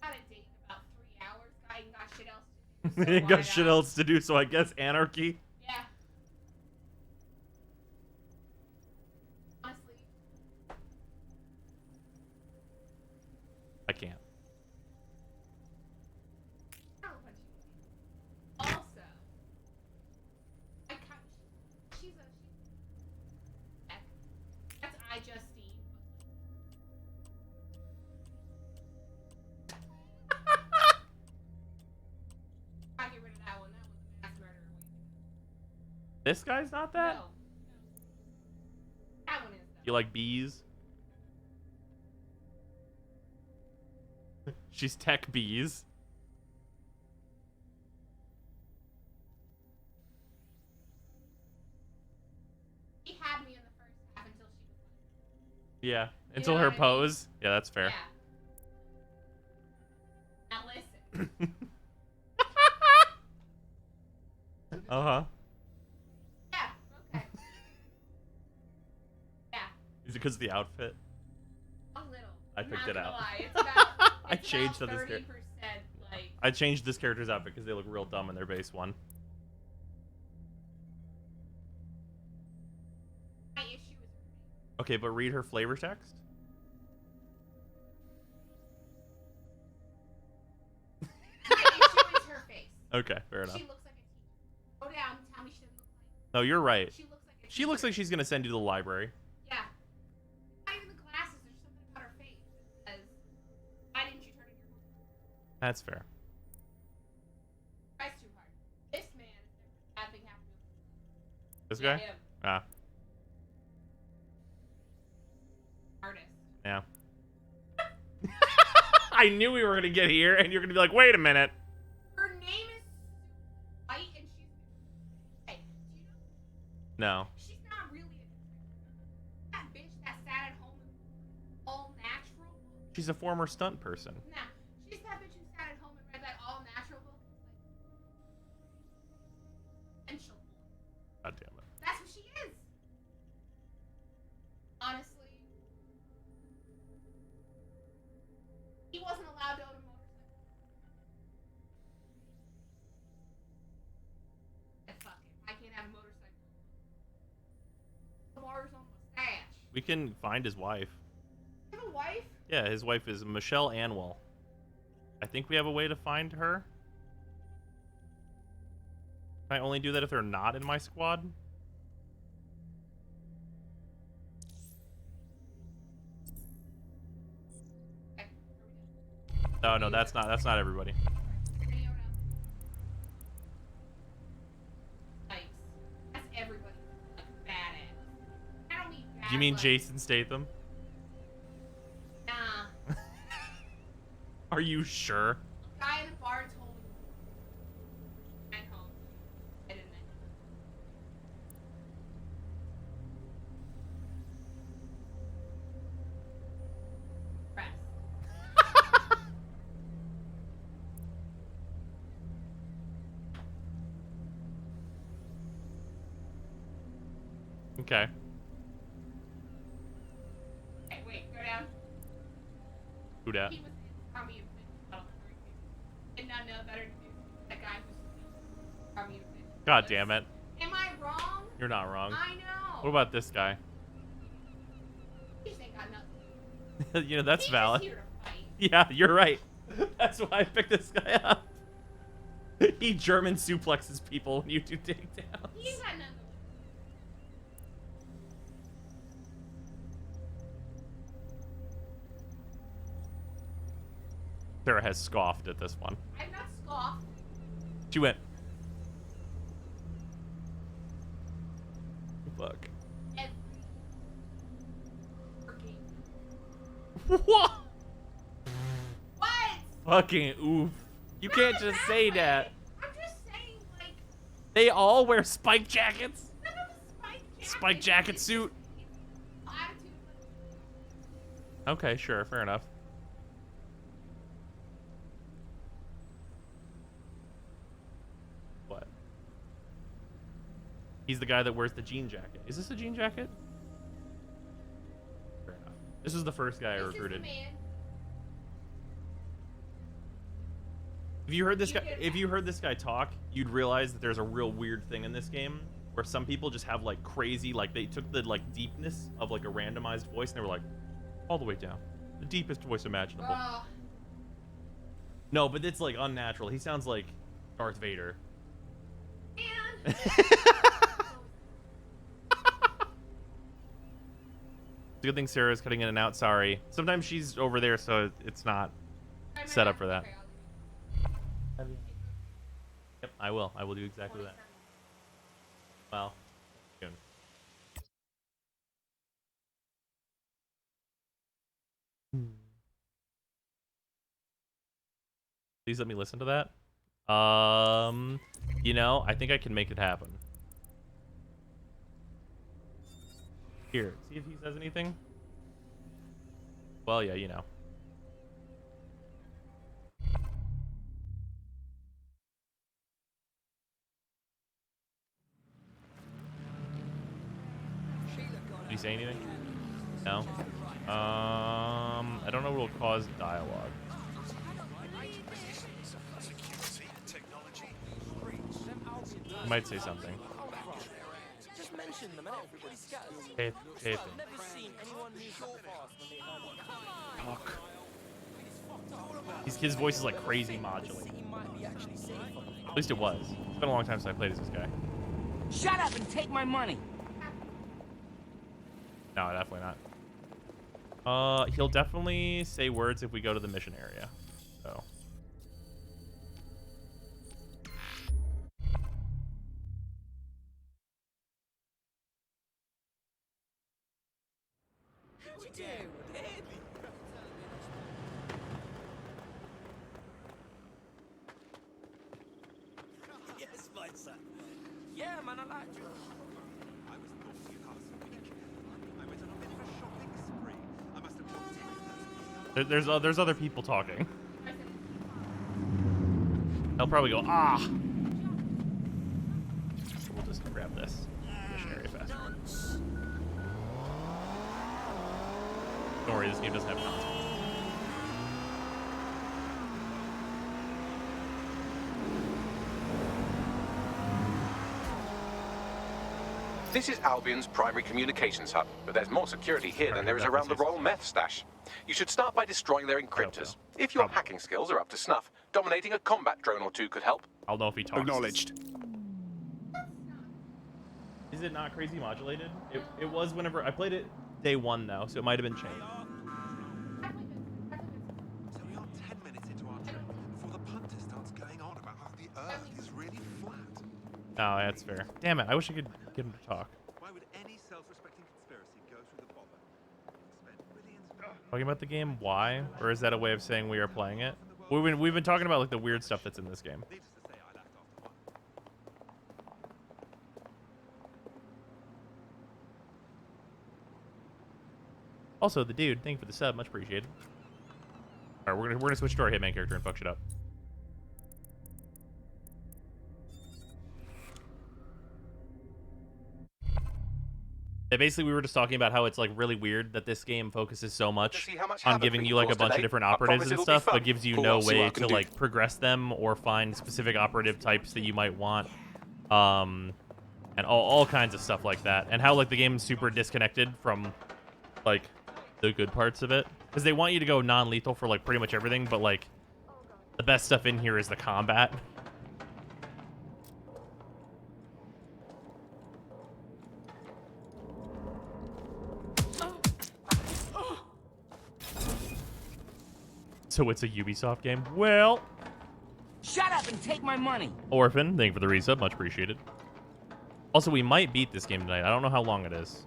back. Got a date in about 3 hours. Guy ain't got shit else to do. He ain't got shit else to do, so I guess anarchy. Yeah. Honestly, I can't. I don't know what you mean. Also, I kind she's that's I Justine. I get rid of that one. That was a mass murderer. This guy's not that? No. That one is though. You like bees? She's tech bees. She had me in the first half until she was Yeah. Until know her what I mean? pose. Yeah, that's fair. Yeah. Now listen. Uh-huh. Yeah, okay. Yeah, Is it because of the outfit? a little. I I'm picked not it gonna out. lie. It's about, I it's changed about this 30% character. like I changed this character's outfit because they look real dumb in their base one. my issue is Okay, but read her flavor text. my issue is her face. Okay, fair enough. She looks like a teacher. Go down, tell me she doesn't look like. No, you're right. She looks like a She looks like she's gonna send you to the library. Yeah. Not even the glasses. There's something about her face that says, "Why didn't you turn in your homework?" That's fair. Tries too hard. This man is never bad thing happened to him. This Yeah, guy? him. Ah, Artist. yeah. I knew we were gonna get here, and you're gonna be like, wait a minute. Her name is White, and she's. Hey, do you know? No. She's not really that bitch that sat at home all natural. She's a former stunt person. Nah, she's that bitch who sat at home and read that all natural book. And she'll. God damn it. That's what she is. Honestly. He wasn't allowed to own a motorcycle. Fuck it. I can't have a motorcycle. Lamar's on mustache. We can find his wife. You have a wife? Yeah, his wife is Michelle Anwell. I think we have a way to find her. Can I only do that if they're not in my squad? No, that's not everybody. Nice. That's everybody. Like, badass. I don't mean bad. You mean like, Jason Statham? Nah. Are you sure? Guy in the bar told me. At home. I didn't know. Press. Okay. Okay, wait, go down. Who dat? He was in Army of Settlement. Did not know better to do. That guy who's Army of Settlement. God damn it. Am I wrong? You're not wrong. I know. What about this guy? He just ain't got nothing. You know, that's He's valid. just here to fight. Yeah, you're right. That's why I picked this guy up. He German suplexes people when you do takedowns. He ain't got nothing. Sarah has scoffed at this one. I'm not scoffed. She went. Fuck. What? What? Fucking oof. You can't just say that. I'm just saying, like. They all wear spike jackets. None of the spike jackets. Spike jacket suit. Attitude. Okay, sure, fair enough. What? He's the guy that wears the jean jacket. Is this a jean jacket? Fair enough. This is the first guy I recruited. If you heard this guy talk, you'd realize that there's a real weird thing in this game where some people just have like crazy, like they took the like deepness of like a randomized voice and they were like all the way down, the deepest voice imaginable. No, but it's like unnatural. He sounds like Darth Vader. It's a good thing Sarah's cutting in and out. Sorry. Sometimes she's over there, so it's not set up for that. Yep, I will. I will do exactly that. Well, soon. Please let me listen to that. You know, I think I can make it happen. Here, see if he says anything. Well, yeah, you know. Did he say anything? No. I don't know what will cause dialogue. He might say something. Just mention them and everybody scatters. Hey. Never seen anyone move so fast when they heard Fuck. His voice is like crazy modulated. At least it was. It's been a long time since I played as this guy. Shut up and take my money. No, definitely not. He'll definitely say words if we go to the mission area. So. gonna lie to you. I was naughty last week. I went on a bit of a shopping spree. I must have bought 10,000. There's other people talking. They'll probably go, ah. So we'll just grab this missionary fast forward. Don't worry, this game doesn't have consequences. This is Albion's primary communications hub, but there's more security here than there is around the Royal Meth stash. You should start by destroying their encryptors. If your hacking skills are up to snuff, dominating a combat drone or two could help. I'll know if he talks. Acknowledged. Is it not crazy modulated? It was whenever I played it day one though, so it might have been changed. So we are 10 minutes into our trip before the punter starts going on about how the Earth is really flat. Oh, that's fair. Damn it! I wish I could get him to talk. Why would any self-respecting conspiracy go through the bother? Spend billions. Talking about the game? Why? Or is that a way of saying we are playing it? We've been talking about like the weird stuff that's in this game. Needless to say, I left after one. Also, the dude, thank you for the sub, much appreciated. All right, we're gonna switch to our Hitman character and fuck shit up. Yeah, basically, we were just talking about how it's like really weird that this game focuses so much on giving you like a bunch of different operatives and stuff, but gives you no way to like progress them or find specific operative types that you might want, and all kinds of stuff like that. And how like the game is super disconnected from like the good parts of it, because they want you to go non-lethal for like pretty much everything, but like the best stuff in here is the combat. So it's a Ubisoft game? Well... Shut up and take my money! Orphan, thank you for the resub. Much appreciated. Also, we might beat this game tonight. I don't know how long it is,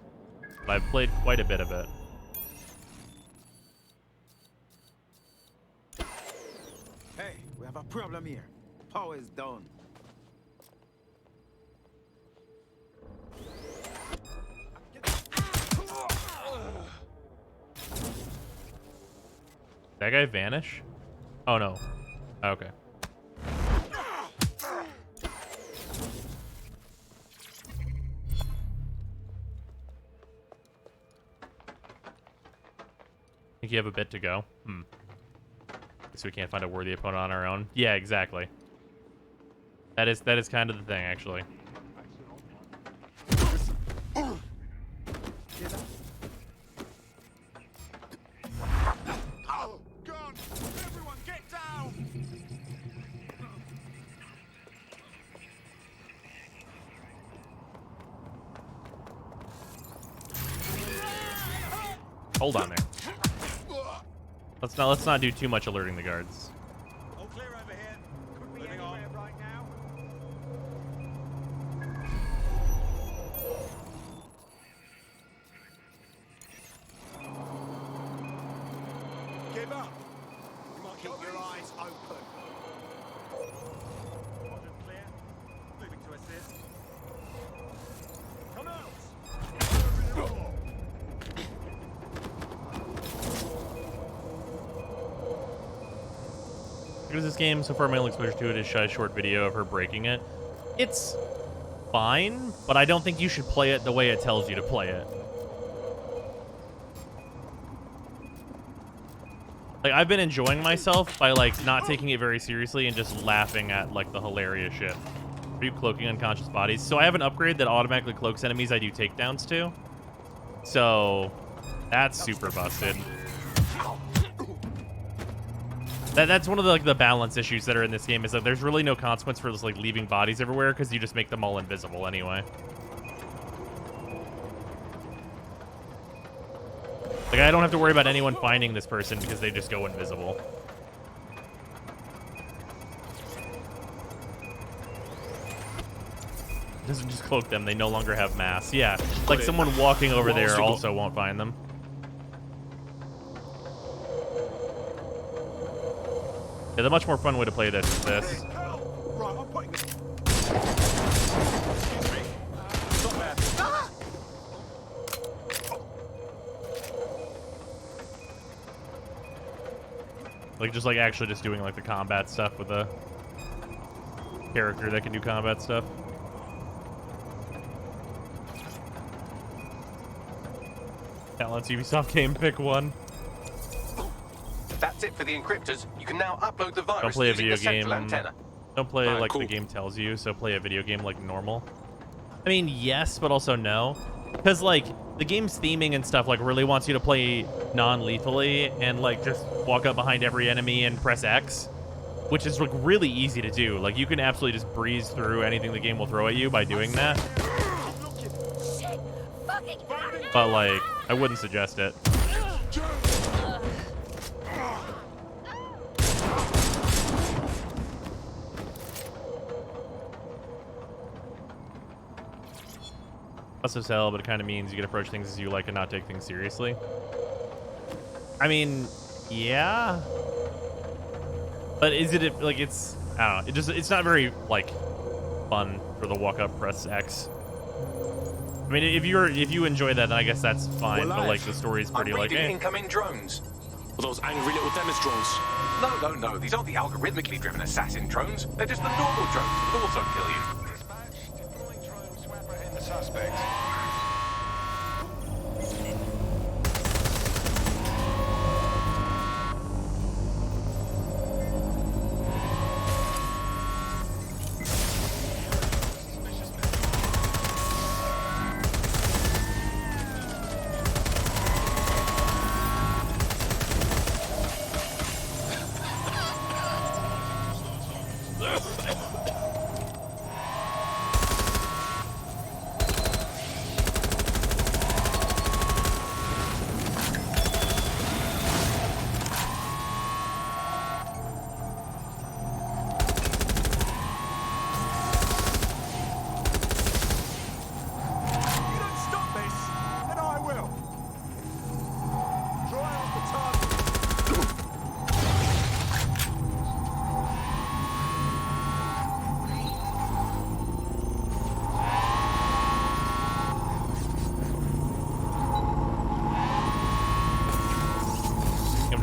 but I've played quite a bit of it. Hey, we have a problem here. Power is down. That guy vanish? Oh no. Okay. Think you have a bit to go? So we can't find a worthy opponent on our own? Yeah, exactly. That is kind of the thing, actually. Hold on there. Let's not do too much alerting the guards. All clear over here. Could be anywhere right now. Give up. You might keep your eyes open. Quadrant clear. Moving to assist. Come out. Because this game, so far my only exposure to it is a short video of her breaking it. It's fine, but I don't think you should play it the way it tells you to play it. Like, I've been enjoying myself by, like, not taking it very seriously and just laughing at, like, the hilarious shit. Are you cloaking unconscious bodies? So I have an upgrade that automatically cloaks enemies I do takedowns to. So that's super busted. That's one of the, like, the balance issues that are in this game, is that there's really no consequence for just like leaving bodies everywhere because you just make them all invisible anyway. Like, I don't have to worry about anyone finding this person because they just go invisible. It doesn't just cloak them, they no longer have mass. Yeah, like someone walking over there also won't find them. Yeah, the much more fun way to play this is this. Right, I'm putting this. Like, just, like, actually just doing, like, the combat stuff with a character that can do combat stuff. Now let's Ubisoft game, pick one. That's it for the encryptors. You can now upload the virus Don't play a using video the central game. antenna. Don't play Alright, like cool. the game tells you, so play a video game like normal. I mean, yes, but also no. Because, like, the game's theming and stuff, like, really wants you to play non-lethally and, like, just walk up behind every enemy and press X, which is, like, really easy to do. Like, you can absolutely just breeze through anything the game will throw at you by doing that. But, like, I wouldn't suggest it. Plus as hell, but it kind of means you can approach things as you like and not take things seriously. I mean, yeah. But is it, like, it's, I don't know, it's not very, like, fun for the walk up, press X. I mean, if you enjoy that, then I guess that's fine, but, like, the story's pretty, like, eh. Incoming drones. Well, those angry little Demis drones. No. These aren't the algorithmically driven assassin drones. They're just the normal drones that will also kill you. The suspect.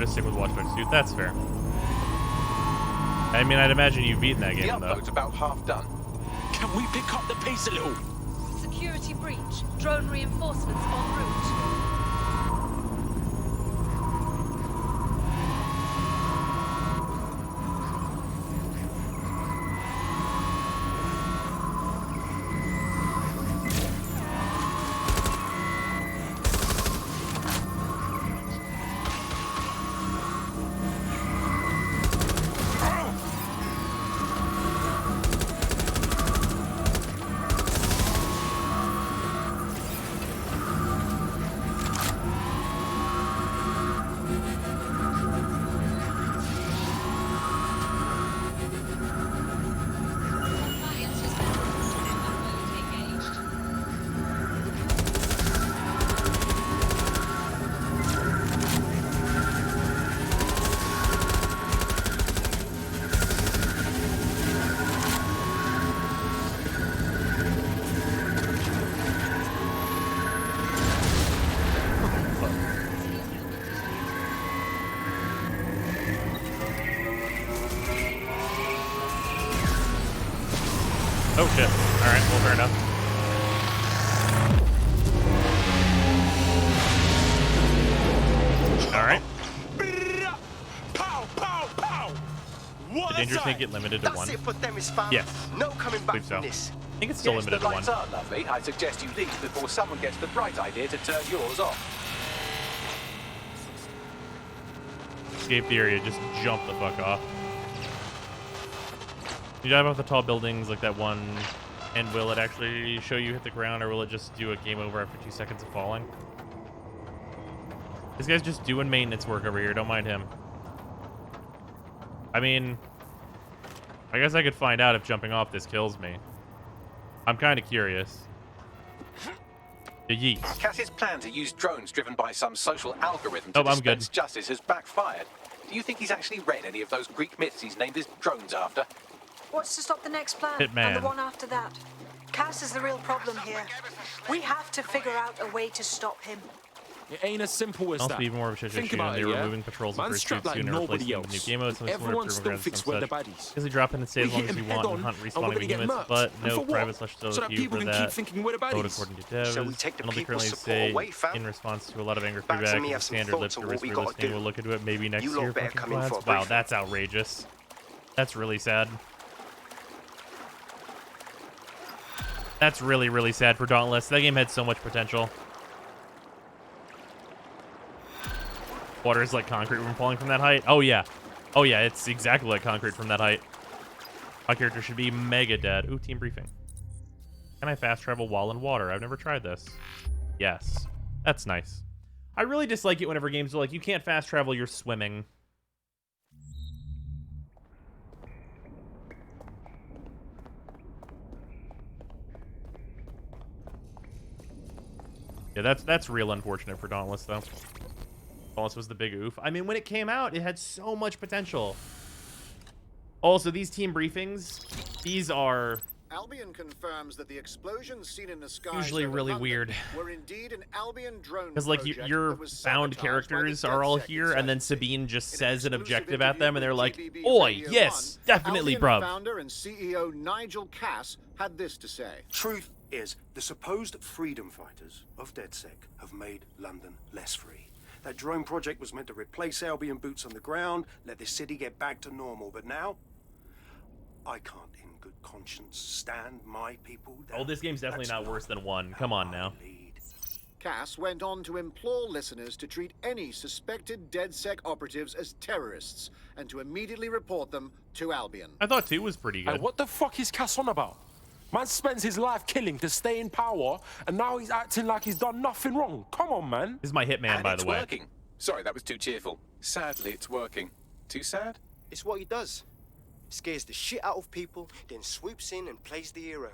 Stick with Watch Dogs 2. That's fair. I mean, I'd imagine you've beaten that game, The though. upload's about half done. Can we pick up the pace a little? Security breach. Drone reinforcements en route. Oh shit. Alright, well, fair enough. Alright. The dangerous can't get limited to one. That's it for them, is found. Yes. No coming back So. from this. I think it's still Yes, limited the to one. lights are lovely. I suggest you leave before someone gets the bright idea to turn yours off. Escape the area, just jump the fuck off. You dive off the tall buildings like that one, and will it actually show you hit the ground, or will it just do a game over after 2 seconds of falling? This guy's just doing maintenance work over here, don't mind him. I mean, I guess I could find out if jumping off this kills me. I'm kind of curious. The yeet. Cass's plan to use drones driven by some social algorithm to Oh, I'm good. dispense justice has backfired. Do you think he's actually read any of those Greek myths he's named his drones after? What's to stop the next plan? Hitman. And the one after that? Cass is the real problem here. We have to figure out a way to stop him. It ain't as simple as Also, that. be even more of a shit Think issue, and about they it, were yeah? removing patrols and Man's first strapped troops like soon and replacing nobody them with new else. game modes. Everyone still thinks we're the baddies. Because they drop in and say as We long hit as you him want head and on, hunt and we're respawning gonna get units, murked. but And no for what? private / So that solo queue people for can keep that. thinking we're the Vote baddies. according to devs. Shall we take the I don't think people's currently support say away, fam? in response to a lot of angry Back to feedback. me, As have a some standard thoughts lip on service what we for gotta listing. do. We'll look into it maybe next You lot year. better fucking come in for a lads. Wow, briefing. that's outrageous. That's really sad. That's really, really sad for Dauntless. That game had so much potential. Water is like concrete when falling from that height. Oh, yeah. Oh, yeah, it's exactly like concrete from that height. My character should be mega dead. Ooh, team briefing. Can I fast travel while in water? I've never tried this. Yes. That's nice. I really dislike it whenever games are like, you can't fast travel, you're swimming. Yeah, that's real unfortunate for Dauntless, though. Dauntless was the big oof. I mean, when it came out, it had so much potential. Also, these team briefings, these are Albion confirms that the explosions seen in the skies usually over really London weird. were indeed an Albion drone Because, like, project your that was found sabotaged characters by the are all DedSec here, and then insurgency. Sabine just In an says an exclusive objective at them, and they're like, interview with oi, GBB yes, Radio definitely, 1, bruv. Albion founder and CEO Nigel Cass had this to say. Truth is, the supposed freedom fighters of DedSec have made London less free. That drone project was meant to replace Albion boots on the ground, let the city get back to normal, but now I can't in good conscience stand my people down. Oh, this game's definitely not worse than 1. Come on now. Cass went on to implore listeners to treat any suspected DedSec operatives as terrorists and to immediately report them to Albion. I thought 2 was pretty good. And what the fuck is Cass on about? Man spends his life killing to stay in power, and now he's acting like he's done nothing wrong. Come on, man. This is my hitman, And by it's the way. working. Sorry, that was too cheerful. Sadly, it's working. Too sad? It's what he does. Scares the shit out of people, then swoops in and plays the hero.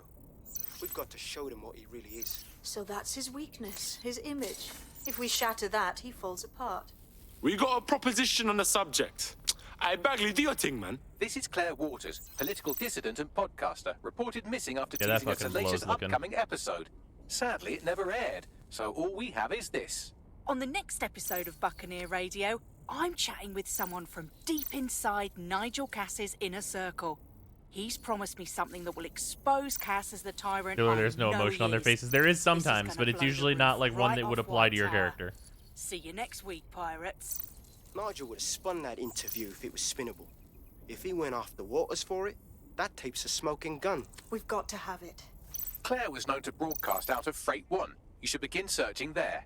We've got to show them what he really is. So that's his weakness, his image. If we shatter that, he falls apart. We got a proposition on the subject. Hey, Bagley, do your thing, man. This is Claire Waters, political dissident and podcaster, reported missing after Yeah, that teasing us the fucking latest blows looking. upcoming episode. Sadly, it never aired, so all we have is this. On the next episode of Buccaneer Radio, I'm chatting with someone from deep inside Nigel Cass's inner circle. He's promised me something that will expose Cass as the tyrant. Sure, I there's no know emotion on he their is. faces. There is This sometimes, gonna but it's blow the usually not like roof one right that would off apply White to your Tower. character. See you next week, pirates. Nigel would have spun that interview if it was spinnable. If he went after Waters for it, that tape's a smoking gun. We've got to have it. Claire was known to broadcast out of Freight 1. You should begin searching there.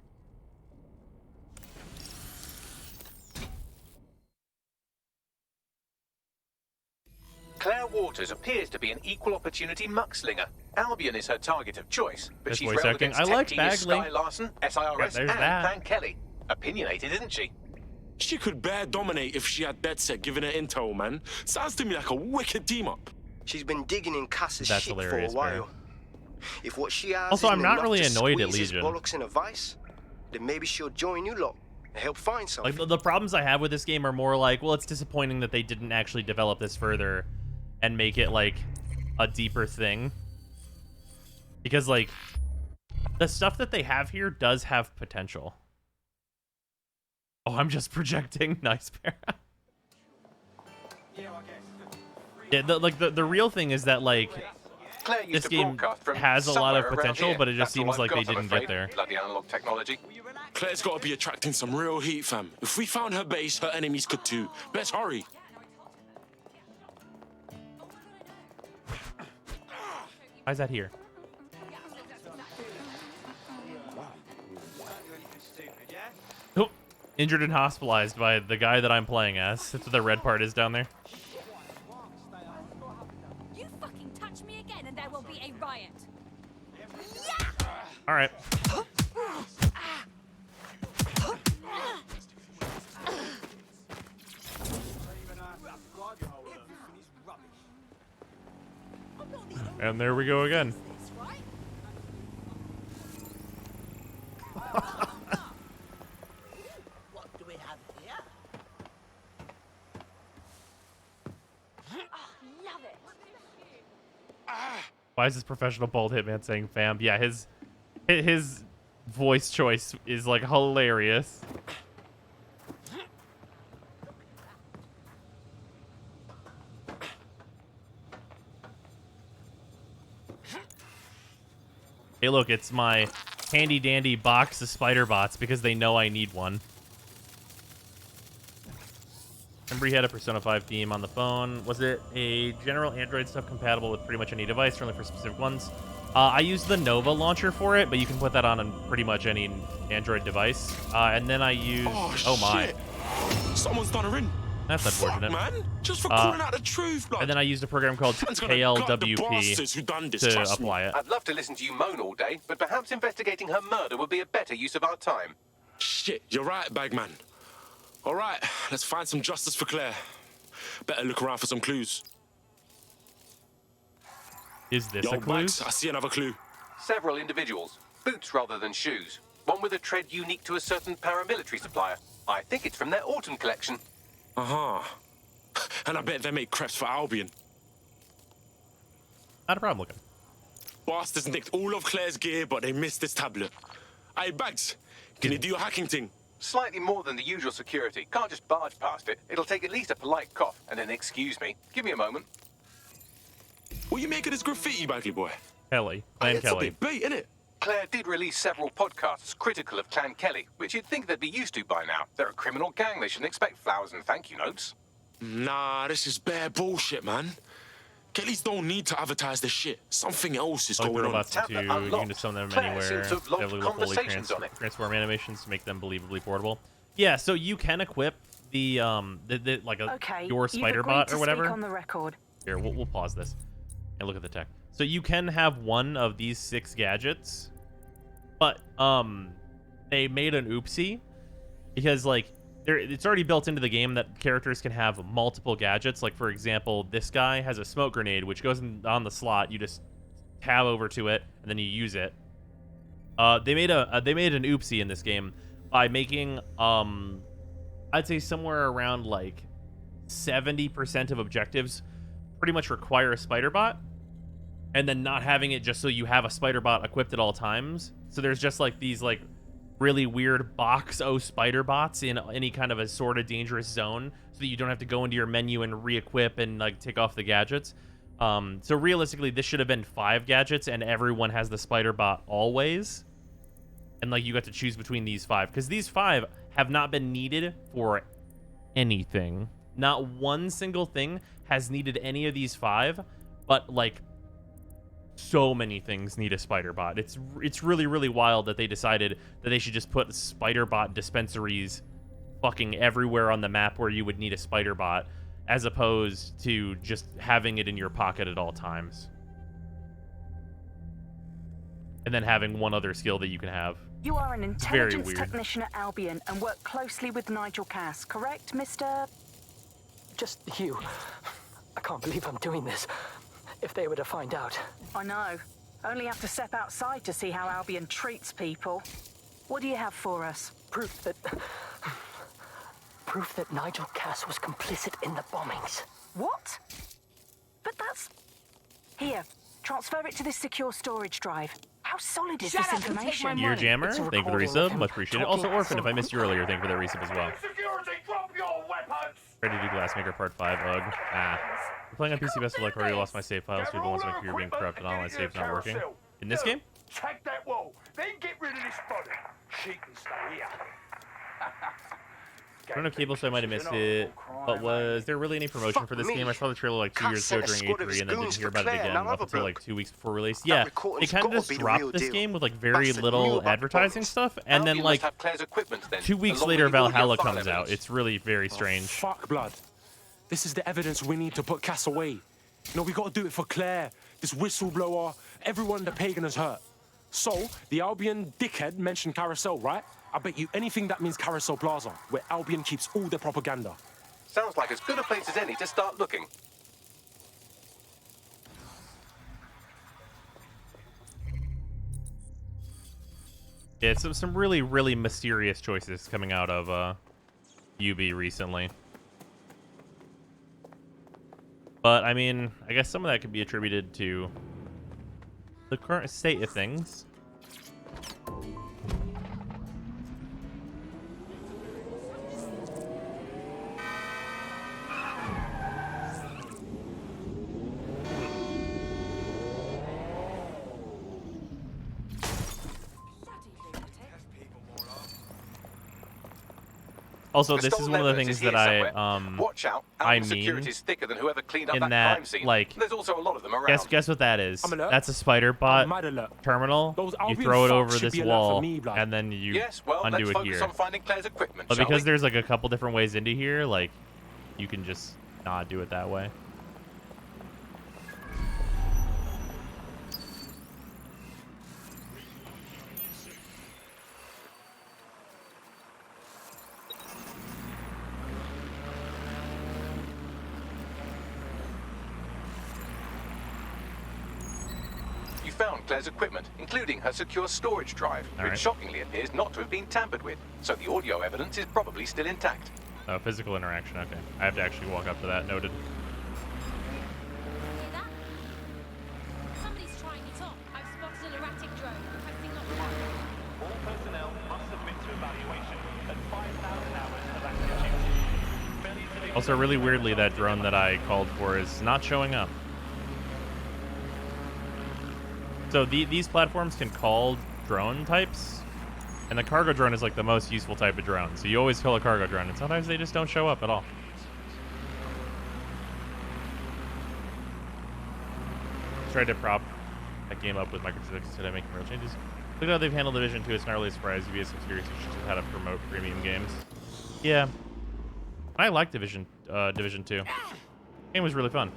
Claire Waters appears to be an equal opportunity muckslinger. Albion is her target of choice, but This she's voice railed acting. against I tech like genius Bagley. Sky Larson, SIRS, Yeah, there's and that. Pan Kelly. Opinionated, isn't she? She could bear dominate if she had DedSec giving her intel, man. Sounds to me like a wicked team-up. She's been digging in Cass's That's shit hilarious, for a while. If what she has Also, I'm isn't not enough really to annoyed at squeeze his Legion. bollocks in a vice, then maybe she'll join you lot and help find something. Like the problems I have with this game are more like, well, it's disappointing that they didn't actually develop this further and make it like a deeper thing. Because like the stuff that they have here does have potential. Oh, I'm just projecting. Nice, Para. Yeah, the real thing is that like Claire used this to game broadcast from has a lot of somewhere around potential, here. but it just That's all seems I've like they got, I'm didn't afraid. get there. Bloody analog technology. Claire's got to be attracting some real heat, fam. If we found her base, her enemies could too. Let's hurry. Why is that here? Oh, injured and hospitalized by the guy that I'm playing as. That's what the red part is down there. You fucking touch me again and there will be a riot. All right. And there we go again. What do we have here? Oh, love it. Why is this professional bald hitman saying fam? Yeah, his voice choice is like hilarious. Hey, look, it's my handy dandy box of spider bots because they know I need one. Remember he had a Persona 5 theme on the phone. Was it a general Android stuff compatible with pretty much any device, or only for specific ones? I used the Nova launcher for it, but you can put that on pretty much any Android device. And then I used... Oh my. Shit. Someone's done her in. That's unfortunate. Fuck, man. Just for calling out the truth, blood. And then I used a program called KLWP to apply it. I'd love to listen to you moan all day, but perhaps investigating her murder would be a better use of our time. Shit, you're right, Bagman. All right, let's find some justice for Claire. Better look around for some clues. Is this Yo, a clue? Bags, I see another clue. Several individuals. Boots rather than shoes. One with a tread unique to a certain paramilitary supplier. I think it's from their autumn collection. Uh-huh. And I bet they make crepes for Albion. Not a problem looking. Bastards nicked all of Claire's gear, but they missed this tablet. Hey, Bags, can you do your hacking thing? Slightly more than the usual security. Can't just barge past it. It'll take at least a polite cough and an excuse me. Give me a moment. What you making this graffiti, Bagley boy? Kelly. Clan Kelly. It's a bit bait, innit? Claire did release several podcasts critical of Clan Kelly, which you'd think they'd be used to by now. They're a criminal gang. They shouldn't expect flowers and thank you notes. Nah, this is bare bullshit, man. Kellys don't need to advertise this shit. Something else is Like going on. robots into, you can just summon them Claire anywhere. seems to have They logged have little fully conversations on it. transform animations to make them believably portable. Yeah, so you can equip the like a your spider bot or whatever. On the record. Here, we'll pause this and look at the tech. So you can have one of these 6 gadgets, but they made an oopsie because like it's already built into the game that characters can have multiple gadgets. Like for example, this guy has a smoke grenade which goes on the slot. You just tab over to it and then you use it. They made an oopsie in this game by making I'd say somewhere around like 70% of objectives pretty much require a spider bot, and then not having it just so you have a spider bot equipped at all times. So there's just like these like really weird box spider bots in any kind of a sort of dangerous zone, so that you don't have to go into your menu and re-equip and like take off the gadgets. So realistically, this should have been 5 gadgets, and everyone has the spider bot always. And like you got to choose between these 5, because these 5 have not been needed for anything. Not one single thing has needed any of these 5, but like so many things need a spider bot. It's really, really wild that they decided that they should just put spider bot dispensaries fucking everywhere on the map where you would need a spider bot, as opposed to just having it in your pocket at all times. And then having one other skill that you can have. You are an very intelligence weird. technician at Albion and work closely with Nigel Cass, correct, Mr.? Just you. I can't believe I'm doing this. If they were to find out. I know. Only have to step outside to see how Albion treats people. What do you have for us? Proof that Nigel Cass was complicit in the bombings. What? But that's... Here, transfer it to this secure storage drive. How solid is this information? Ear Jammer, thank you for the resub. Much appreciated. Also, Orphan, if I missed you earlier, thank you for the resub as well. Ready to do Glassmaker Part 5, ugh. Ah. I'm playing on PC Best of Luck, I already lost my save files due to the ones in my computer being corrupted, online save not working. In this game? Check that wall, then get rid of this body. She can stay here. I don't know Cable, so I might have missed it. But was there really any promotion for this game? I saw the trailer like 2 years ago during E3 and then didn't hear about it again up until like 2 weeks before release. Yeah, they kind of just dropped this game with like very little advertising stuff, and then like 2 weeks later Valhalla comes out. It's really very strange. Fuck, blood. This is the evidence we need to put Cass away. No, we gotta do it for Claire, this whistleblower, everyone the pagan has hurt. So, the Albion dickhead mentioned Carousel, right? I bet you anything that means Carousel Plaza, where Albion keeps all their propaganda. Sounds like as good a place as any to start looking. Yeah, some really, really mysterious choices coming out of UB recently. But, I mean, I guess some of that could be attributed to the current state of things. Also, The this is stolen one of the evidence things is that here I somewhere. Watch out. I Albion mean security's thicker than whoever cleaned up in that that, crime scene. like, There's also a lot of them around. guess what that is? I'm alert. That's a spider bot mad alert. terminal. Those You Albion throw it fucks over should this be alert for wall, me, blood. and then you Yes, well, undo let's it focus here. on finding Claire's equipment, But shall because we? there's like a couple different ways into here, like, you can just not do it that way. You found Claire's equipment, including her secure storage drive, All which right. shockingly appears not to have been tampered with, so the audio evidence is probably still intact. Oh, physical interaction. Okay, I have to actually walk up to that. Noted. Somebody's trying it on. I've spotted an erratic drone requesting not. All personnel must submit to evaluation at 5,000 hours of active duty. Failure to do Also, really weirdly, that drone that I called for is not showing up. So these platforms can call drone types, and the cargo drone is like the most useful type of drone. So you always kill a cargo drone, and sometimes they just don't show up at all. Tried to prop that game up with microtransactions instead of making real changes. Look at how they've handled Division 2. It's not really a surprise. UB has some serious issues with how to promote premium games. Yeah, I like Division 2. Game was really fun.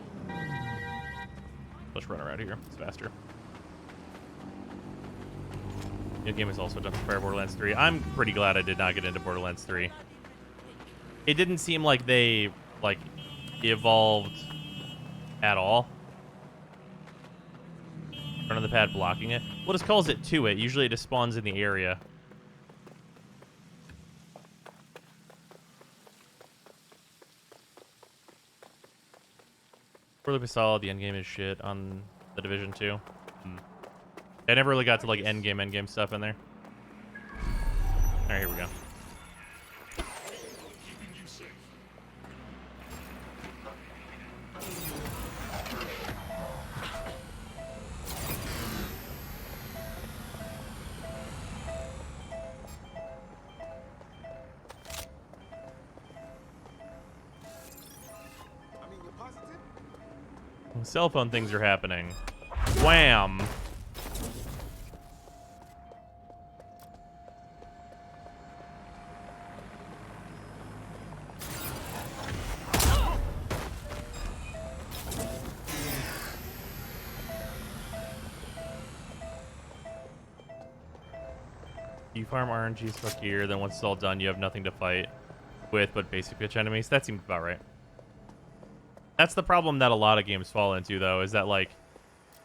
Let's run around here. It's faster. The game is also done for Borderlands 3. I'm pretty glad I did not get into Borderlands 3. It didn't seem like they, like, evolved at all. Front of the pad blocking it. Well, it just calls it to it. Usually it just spawns in the area. Really solid. The endgame is shit on the Division 2. I never really got to like endgame stuff in there. Alright, here we go. Cell phone things are happening. Wham! You farm RNGs for gear, then once it's all done, you have nothing to fight with but basic pitch enemies. That seems about right. That's the problem that a lot of games fall into, though, is that, like,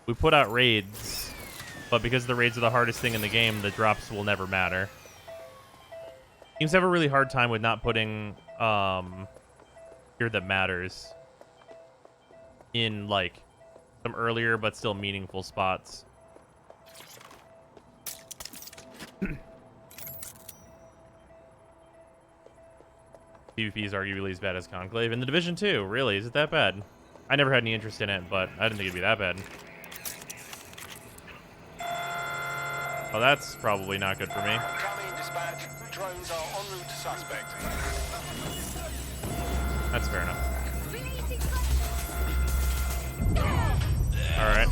we put out raids, but because the raids are the hardest thing in the game, the drops will never matter. Games have a really hard time with not putting gear that matters in, like, some earlier but still meaningful spots. PvP is arguably as bad as Conclave. In the Division 2, really? Is it that bad? I never had any interest in it, but I didn't think it'd be that bad. Oh, that's probably not good for me. Incoming dispatch. Drones are en route to suspect. That's fair enough. Alright.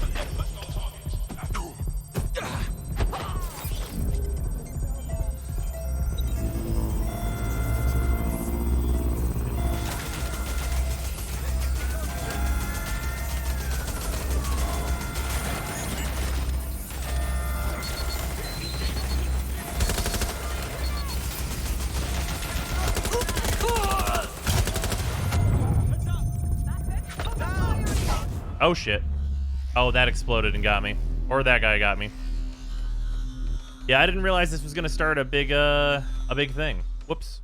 Oh shit. Oh, that exploded and got me. Or that guy got me. Yeah, I didn't realize this was gonna start a big thing. Whoops.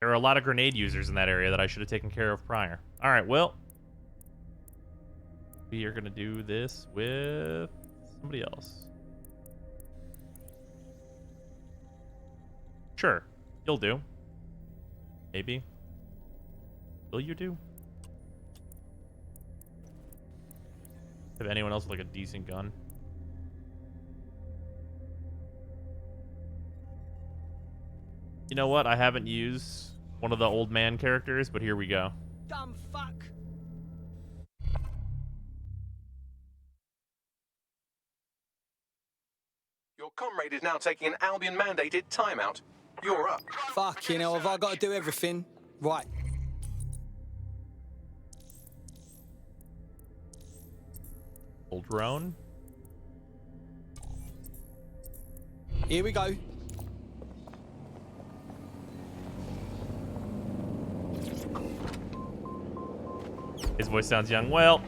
There are a lot of grenade users in that area that I should have taken care of prior. Alright, well. We are gonna do this with somebody else. Sure. You'll do. Maybe. Will you do? Have anyone else with like a decent gun? You know what? I haven't used one of the old man characters, but here we go. Dumb fuck. Your comrade is now taking an Albion-mandated timeout. You're up. Fucking hell, have I got to do everything? Right. Old drone. Here we go. His voice sounds young. Well,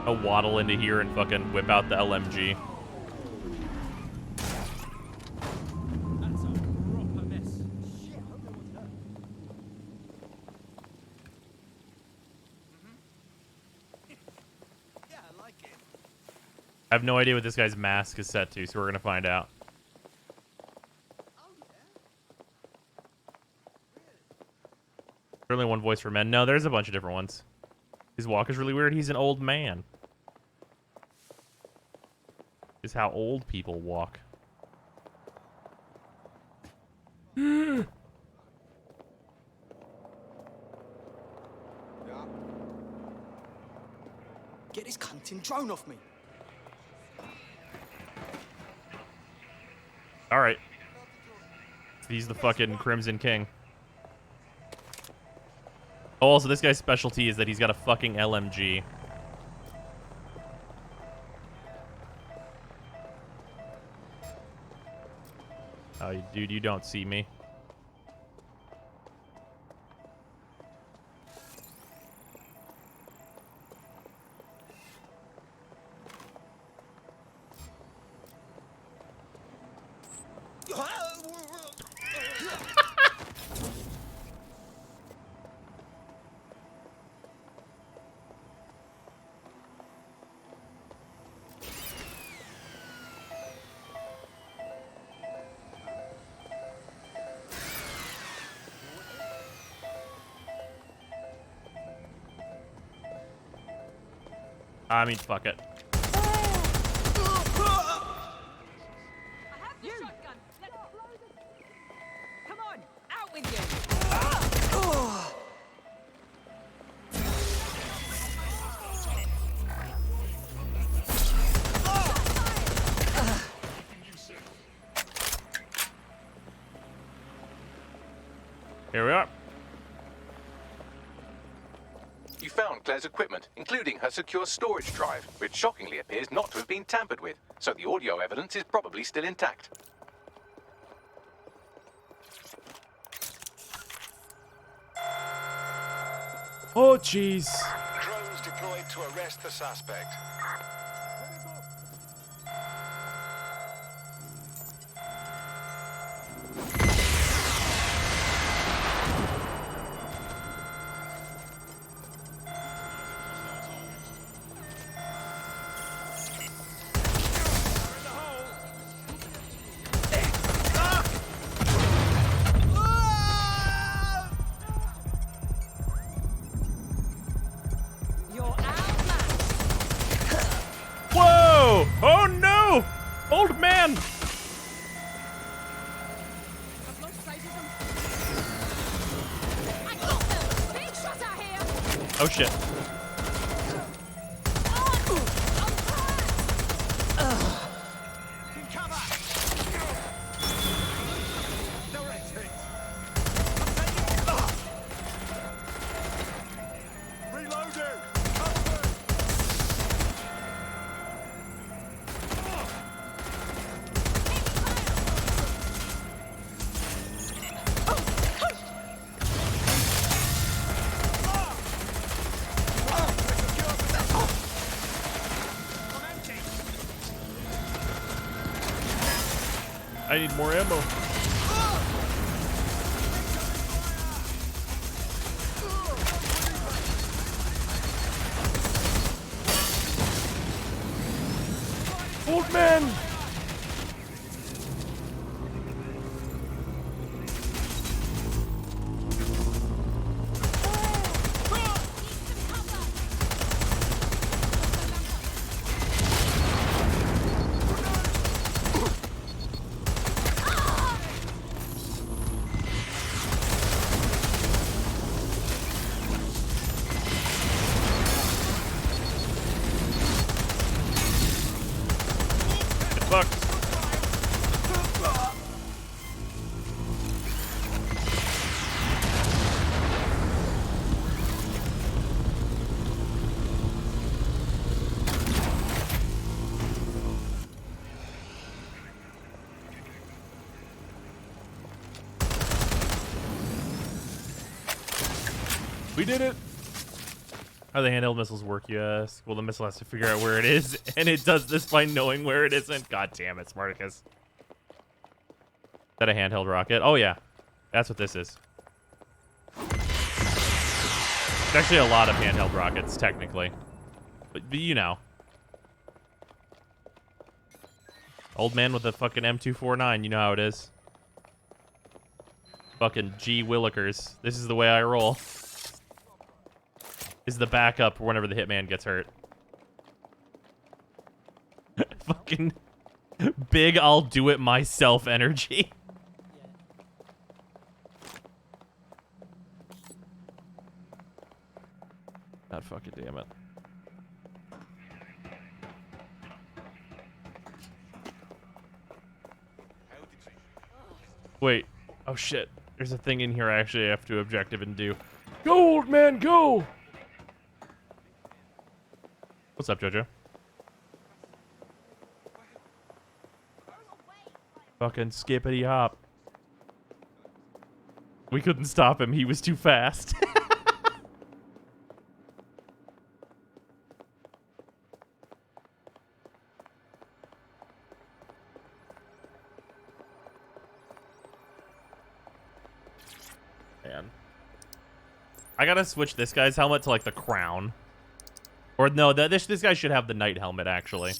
I'll waddle into here and fucking whip out the LMG. I have no idea what this guy's mask is set to, so we're gonna find out. Certainly one voice for men. No, there's a bunch of different ones. His walk is really weird. He's an old man. This is how old people walk. Get this cunting drone off me. All right. He's the fucking Crimson King. Oh, also, this guy's specialty is that he's got a fucking LMG. Oh, dude, you don't see me. I mean, fuck it. Come on, out with you. Here we are. You found Claire's equipment, including her secure storage drive, which shockingly appears not to have been tampered with, so the audio evidence is probably still intact. Oh, jeez. Drones deployed to arrest the suspect. Whoa! Oh no! Old man! Oh shit. I need more ammo. Old man! fucked. We did it. How the handheld missiles work, you ask? Well, the missile has to figure out where it is, and it does this by knowing where it isn't. God damn it, Spartacus. Is that a handheld rocket? Oh, yeah. That's what this is. It's actually a lot of handheld rockets, technically. But you know. Old man with a fucking M249, you know how it is. Fucking G Willikers. This is the way I roll. Is the backup whenever the hitman gets hurt. Fucking big I'll do it myself energy. God fucking damn it. Wait. Oh shit. There's a thing in here I actually have to objective and do. Go, old man, go! What's up, Jojo? Fucking skippity hop. We couldn't stop him. He was too fast. Man. I gotta switch this guy's helmet to like the crown. Or no, this guy should have the knight helmet, actually.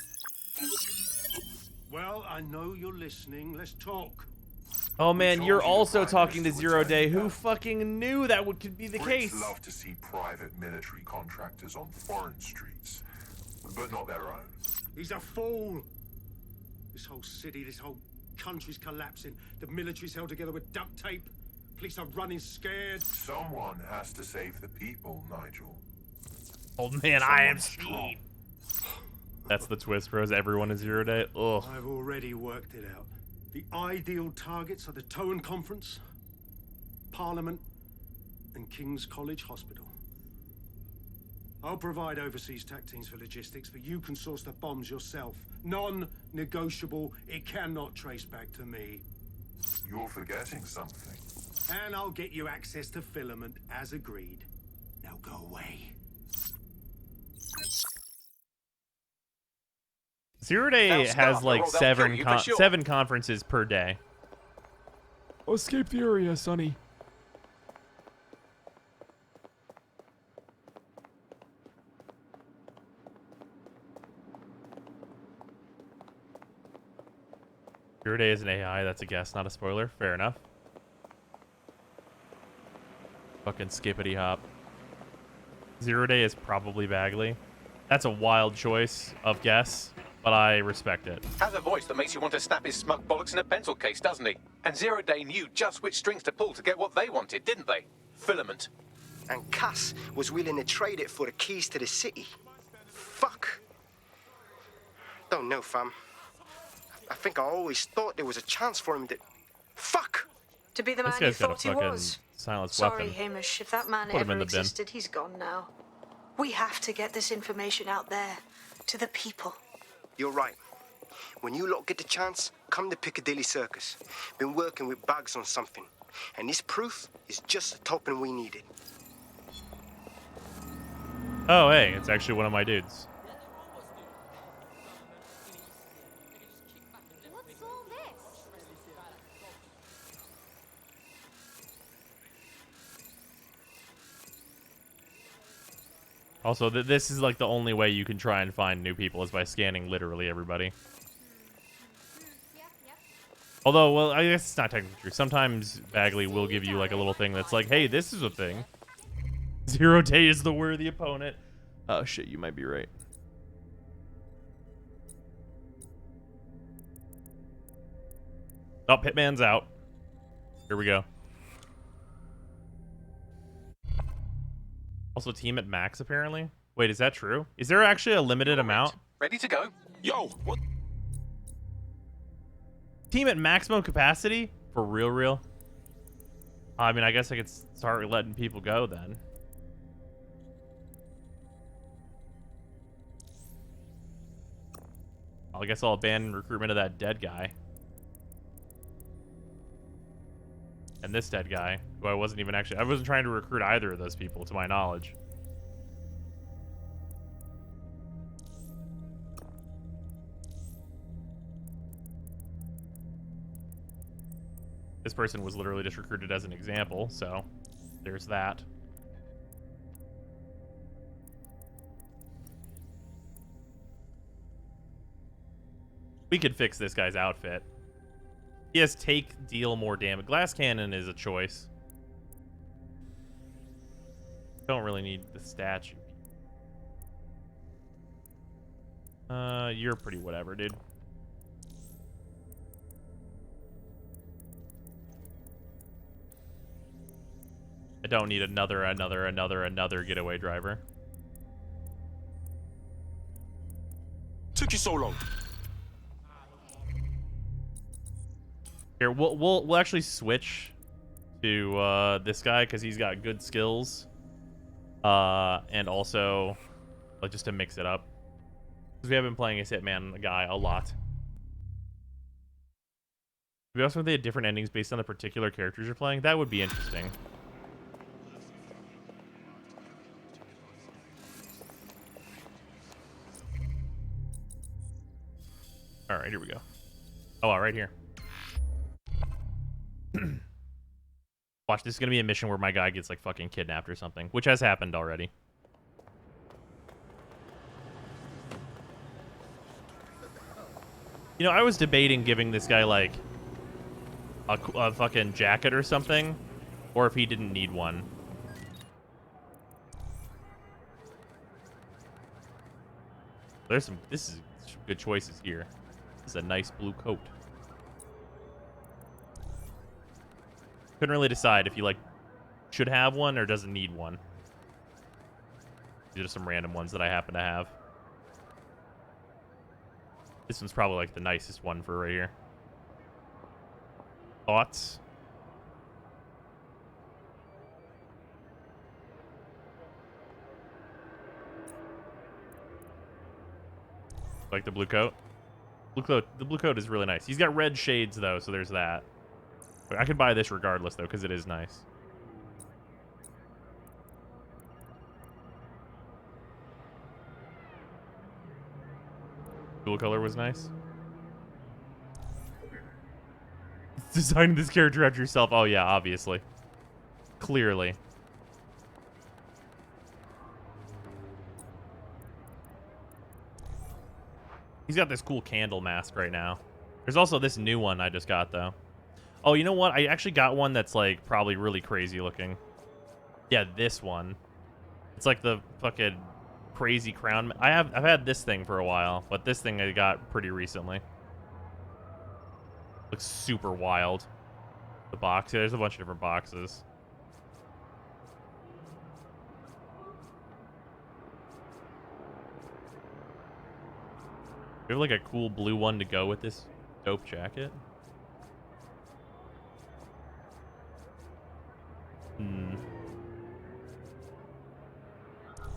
Well, I know you're listening. Let's talk. Oh man, you're also talking to Zero Day. Who fucking knew that could be the case? Brits love to see private military contractors on foreign streets, but not their own. He's a fool. This whole city, this whole country's collapsing. The military's held together with duct tape. Police are running scared. Someone has to save the people, Nigel. Old man, I am Steve. That's the twist, bros. Everyone is Zero Day. Ugh. I've already worked it out. The ideal targets are the Toan Conference, Parliament, and King's College Hospital. I'll provide overseas tac teams for logistics, but you can source the bombs yourself. Non-negotiable. It cannot trace back to me. You're forgetting something. And I'll get you access to filament, as agreed. Now go away. Zero Day has like seven conferences per day. Escape the area, Sonny. Zero Day is an AI. That's a guess, not a spoiler. Fair enough. Fucking skippity hop. Zero Day is probably Bagley. That's a wild choice of guess, but I respect it. Has a voice that makes you want to snap his smug bollocks in a pencil case, doesn't he? And Zero Day knew just which strings to pull to get what they wanted, didn't they? Filament. And Cass was willing to trade it for the keys to the city. Fuck. Don't know, fam. I think I always thought there was a chance for him to... Fuck! To be the man you thought he was. Sorry, Hamish. If that man ever existed, he's gone now. We have to get this information out there, to the people. You're right. When you lot get the chance, come to Piccadilly Circus. Been working with Bugs on something. And this proof is just the token we needed. Oh, hey, it's actually one of my dudes. What's all this? Also, this is like the only way you can try and find new people is by scanning literally everybody. Although, well, I guess it's not technically true. Sometimes Bagley will give you like a little thing that's like, hey, this is a thing. Zero Day is the worthy opponent. Oh, shit, you might be right. Oh, Hitman's out. Here we go. Also, team at max, apparently. Wait, is that true? Is there actually a limited amount? Ready to go? Yo, what? Team at maximum capacity? For real? I mean, I guess I could start letting people go then. I guess I'll abandon recruitment of that dead guy. And this dead guy, who I wasn't trying to recruit either of those people, to my knowledge. This person was literally just recruited as an example, so there's that. We could fix this guy's outfit. He has take, deal more damage. Glass cannon is a choice. Don't really need the statue. You're pretty whatever, dude. I don't need another getaway driver. Took you so long. Here, we'll actually switch to this guy because he's got good skills, and also like just to mix it up because we have been playing a Hitman guy a lot. We also have different endings based on the particular characters you're playing. That would be interesting. All right, here we go. Oh, right here. Watch, this is gonna be a mission where my guy gets like fucking kidnapped or something, which has happened already. You know, I was debating giving this guy like a fucking jacket or something, or if he didn't need one. This is some good choices here. This is a nice blue coat. Couldn't really decide if you like should have one or doesn't need one. These are just some random ones that I happen to have. This one's probably like the nicest one for right here. Thoughts? Like the blue coat? The blue coat is really nice. He's got red shades though, so there's that. But I could buy this regardless though, because it is nice. Dual color was nice. Designing this character after yourself. Oh yeah, obviously. Clearly. He's got this cool candle mask right now. There's also this new one I just got though. Oh, you know what? I actually got one that's like probably really crazy looking. Yeah, this one. It's like the fucking crazy crown. I've had this thing for a while, but this thing I got pretty recently. Looks super wild. The box. Yeah, there's a bunch of different boxes. We have like a cool blue one to go with this dope jacket.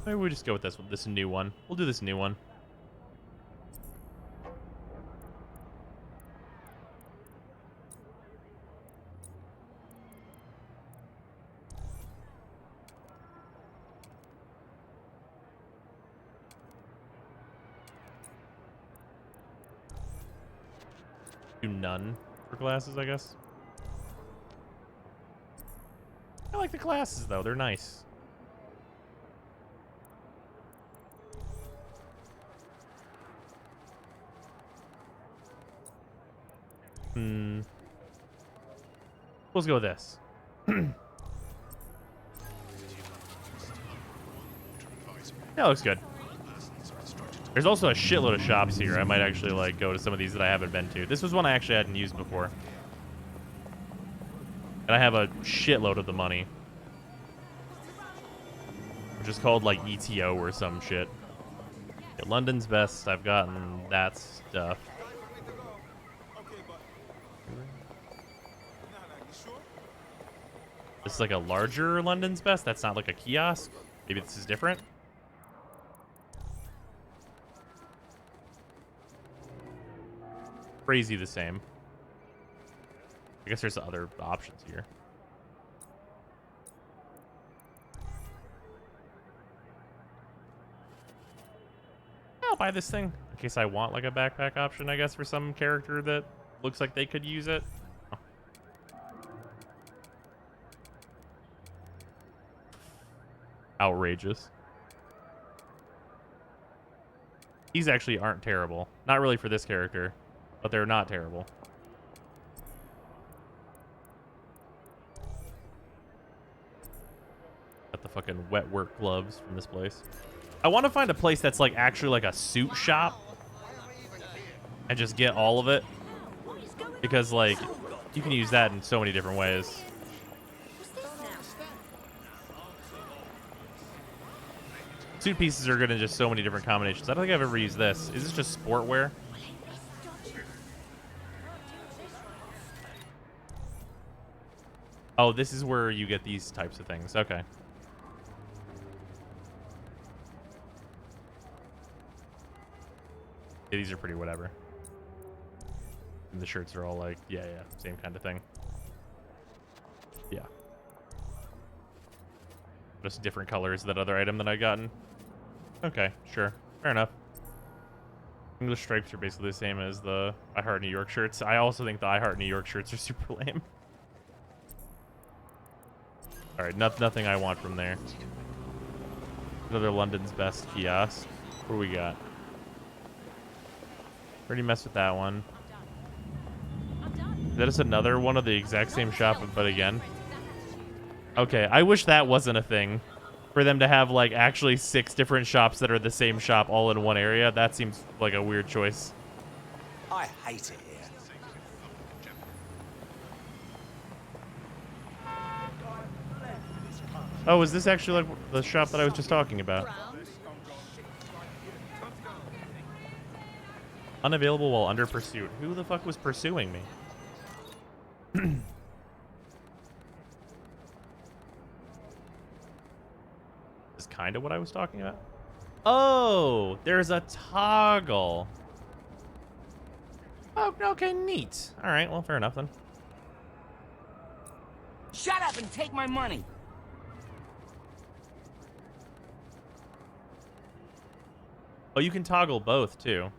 Maybe we just go with this new one. We'll do this new one. Do none for glasses, I guess. I like the glasses though, they're nice. Let's go with this. That looks good. There's also a shitload of shops here. I might actually like go to some of these that I haven't been to. This was one I actually hadn't used before. And I have a shitload of the money. Which is called like ETO or some shit. Yeah, London's best. I've gotten that stuff. This is like a larger London's Best. That's not like a kiosk. Maybe this is different. Crazy the same. I guess there's other options here. I'll buy this thing in case I want like a backpack option, I guess, for some character that looks like they could use it. Oh. Outrageous. These actually aren't terrible. Not really for this character, but they're not terrible. Got the fucking wet work gloves from this place. I want to find a place that's like actually like a suit shop and just get all of it, because like you can use that in so many different ways. Suit pieces are good in just so many different combinations. I don't think I've ever used this. Is this just sport wear? Oh, this is where you get these types of things. Okay. Yeah, these are pretty whatever. And the shirts are all like, yeah, same kind of thing. Yeah. Just different colors, that other item that I gotten. Okay, sure. Fair enough. English stripes are basically the same as the I Heart New York shirts. I also think the I Heart New York shirts are super lame. Alright, nothing I want from there. Another London's Best kiosk. What do we got? Already messed with that one. Is that just another one of the exact same shop, but again? Okay, I wish that wasn't a thing. For them to have, like, actually 6 different shops that are the same shop all in one area. That seems like a weird choice. I hate it here. Oh, is this actually like the shop that I was just talking about? Unavailable while under pursuit. Who the fuck was pursuing me? Is kind of what I was talking about. Oh, there's a toggle. Oh, okay, neat. All right, well, fair enough then. Shut up and take my money. Oh, you can toggle both too.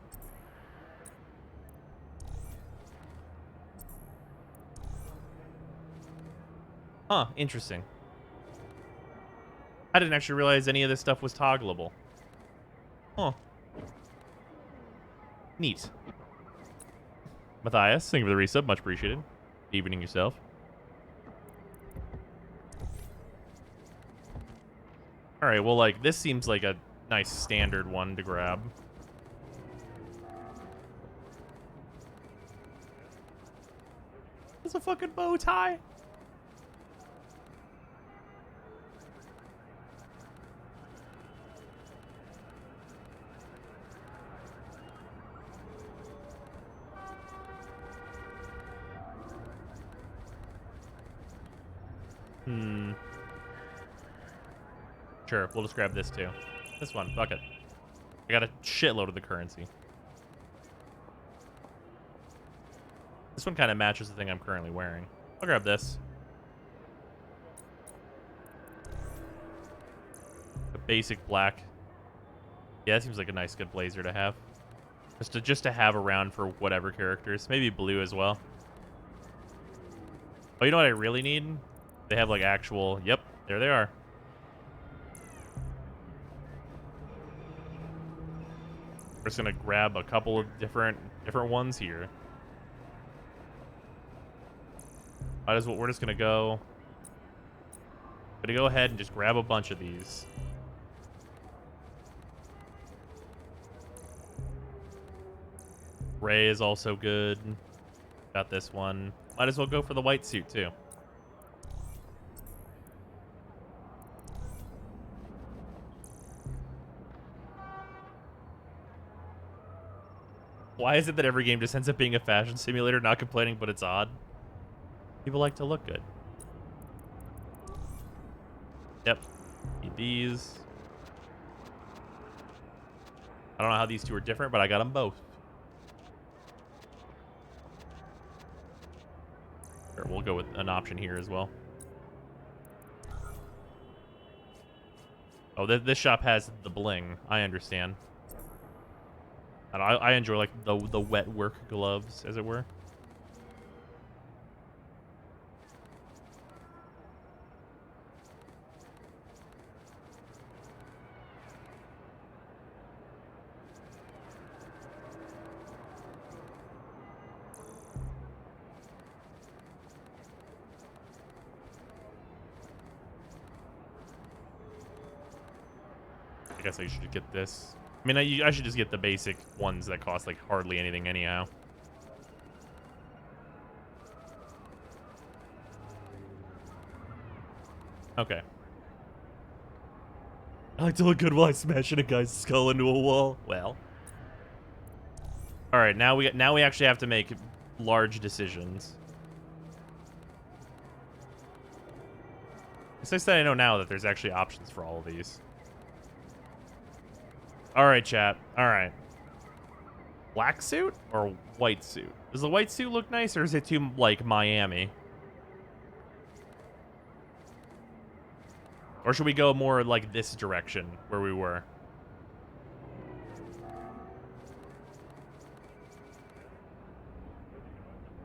Huh, interesting. I didn't actually realize any of this stuff was toggleable. Huh. Neat. Matthias, thank you for the resub. Much appreciated. Evening yourself. Alright, well, like, this seems like a nice standard one to grab. There's a fucking bow tie. Sure, we'll just grab this too. This one, fuck it. I got a shitload of the currency. This one kind of matches the thing I'm currently wearing. I'll grab this. The basic black. Yeah, that seems like a nice, good blazer to have. Just to have around for whatever characters. Maybe blue as well. Oh, you know what I really need? They have like actual. Yep, there they are. We're just gonna grab a couple of different ones here. Might as well. We're just gonna go. Gonna go ahead and just grab a bunch of these. Ray is also good. Got this one. Might as well go for the white suit too. Why is it that every game just ends up being a fashion simulator? Not complaining, but it's odd. People like to look good. Yep. Need these. I don't know how these two are different, but I got them both. Sure, we'll go with an option here as well. Oh, this shop has the bling. I understand. And I enjoy like the wet work gloves, as it were. I guess I should get this. I mean, I should just get the basic ones that cost like hardly anything anyhow. Okay. I like to look good while I smashing a guy's skull into a wall. Well. All right, now we actually have to make large decisions. It's nice that I know now that there's actually options for all of these. All right, chat. All right. Black suit or white suit? Does the white suit look nice, or is it too, like, Miami? Or should we go more, like, this direction where we were?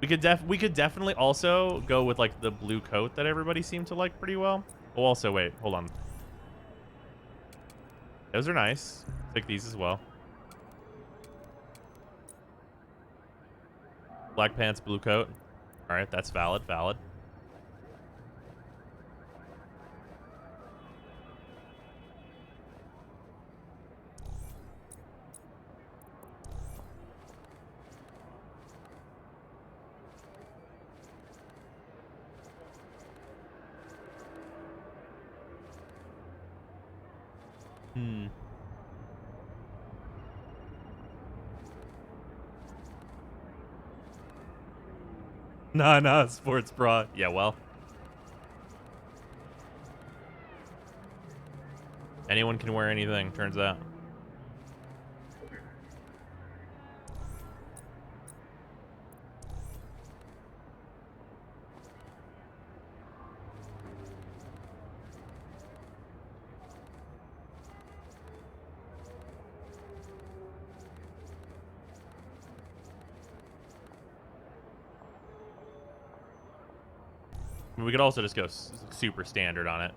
We could definitely also go with, like, the blue coat that everybody seemed to like pretty well. Oh, also, wait. Hold on. Those are nice. Take these as well. Black pants, blue coat. All right, that's valid. Valid. Nah, sports bra. Yeah, well. Anyone can wear anything, turns out. We could also just go super standard on it.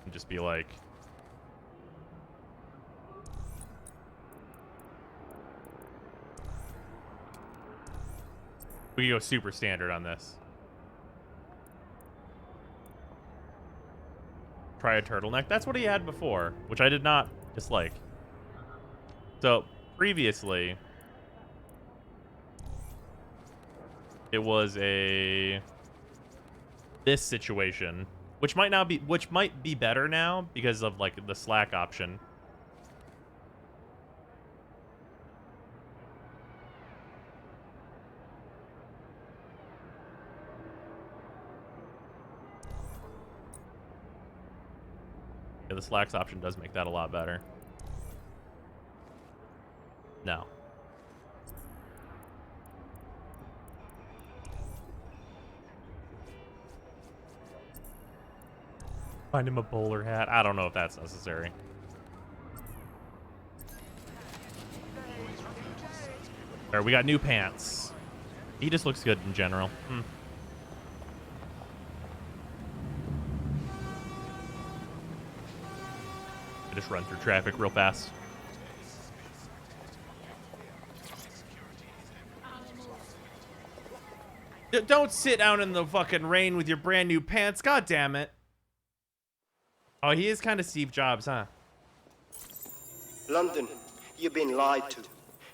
And just be like... We could go super standard on this. Try a turtleneck. That's what he had before, which I did not dislike. So, previously, it was this situation, which might be better now because of like the slack option. Yeah, the slacks option does make that a lot better. No. Find him a bowler hat. I don't know if that's necessary. All right, we got new pants. He just looks good in general. I just run through traffic real fast. Don't sit out in the fucking rain with your brand new pants. God damn it. Oh, he is kind of Steve Jobs, huh? London, you've been lied to.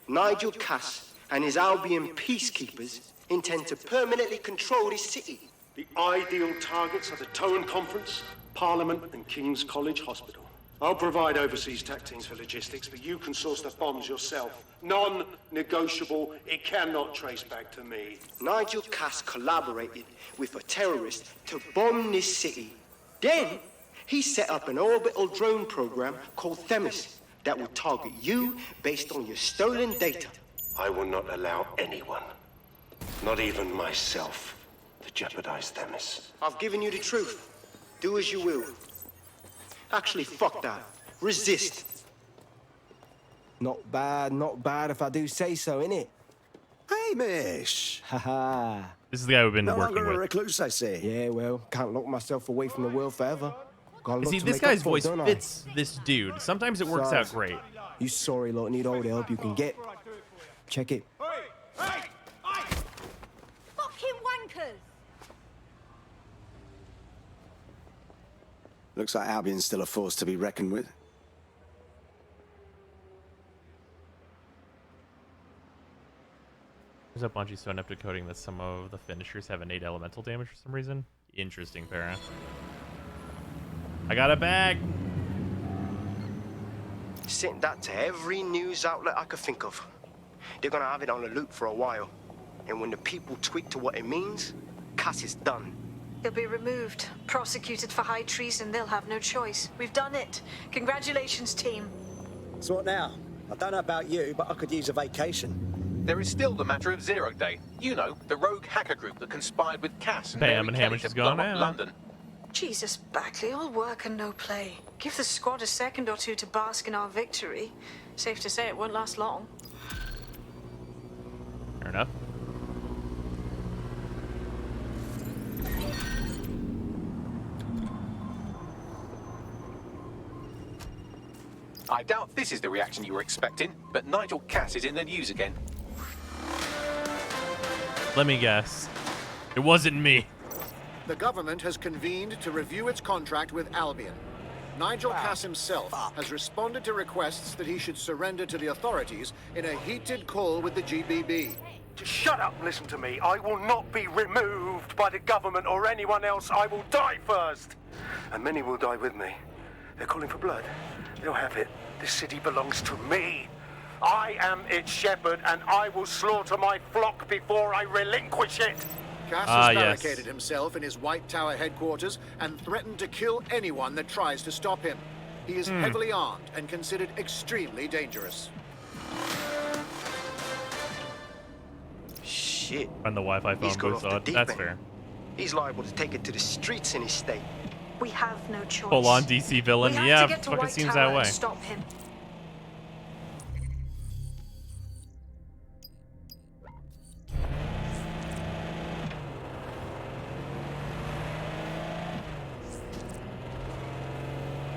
Nigel Cass and his Albion peacekeepers intend to permanently control this city. The ideal targets are the Tone Conference, Parliament, and King's College Hospital. I'll provide overseas tech teams for logistics, but you can source the bombs yourself. Non-negotiable. It cannot trace back to me. Nigel Cass collaborated with a terrorist to bomb this city. Then, he set up an orbital drone program called Themis that will target you based on your stolen data. I will not allow anyone, not even myself, to jeopardize Themis. I've given you the truth. Do as you will. Actually, fuck that. Resist. Not bad if I do say so, innit? Hey, Mish. Haha. This is the guy we've been No working longer a with. recluse, I see. Yeah, well, can't lock myself away from the world forever. Gotta look See, to this make up guy's for it, voice don't I? fits this dude. Sometimes it works out Sirs, great. You sorry lot need all the help you can get. Check it. Fucking wankers! Looks like Albion's still a force to be reckoned with. There's a Bungie so inept at coding that some of the finishers have innate elemental damage for some reason. Interesting, Para. I got a bag. Sent that to every news outlet I could think of. They're gonna have it on the loop for a while. And when the people tweak to what it means, Cass is done. He'll be removed, prosecuted for high treason. They'll have no choice. We've done it. Congratulations, team. So what now? I don't know about you, but I could use a vacation. There is still the matter of Zero Day. You know, the rogue hacker group that conspired with Cass and Bam, Mary and Kelly Hamish to is gone blow up now. London. Jesus, Bagley, all work and no play. Give the squad a second or two to bask in our victory. Safe to say it won't last long. Fair enough. I doubt this is the reaction you were expecting, but Nigel Cass is in the news again. Let me guess. It wasn't me. The government has convened to review its contract with Albion. Nigel Cass himself has responded to requests that he should surrender to the authorities in a heated call with the GBB. Just shut up and listen to me. I will not be removed by the government or anyone else. I will die first. And many will die with me. They're calling for blood. They'll have it. This city belongs to me. I am its shepherd, and I will slaughter my flock before I relinquish it. Cass has barricaded himself in his White Tower headquarters and threatened to kill anyone that tries to stop him. He is heavily armed and considered extremely dangerous. Shit. When the Wi-Fi He's phone got boots off the on. deep That's end. fair. He's liable to take it to the streets in his state. We have no choice. Full on DC villain. We have Yeah, to get to fucking White seems Tower that way. and stop him.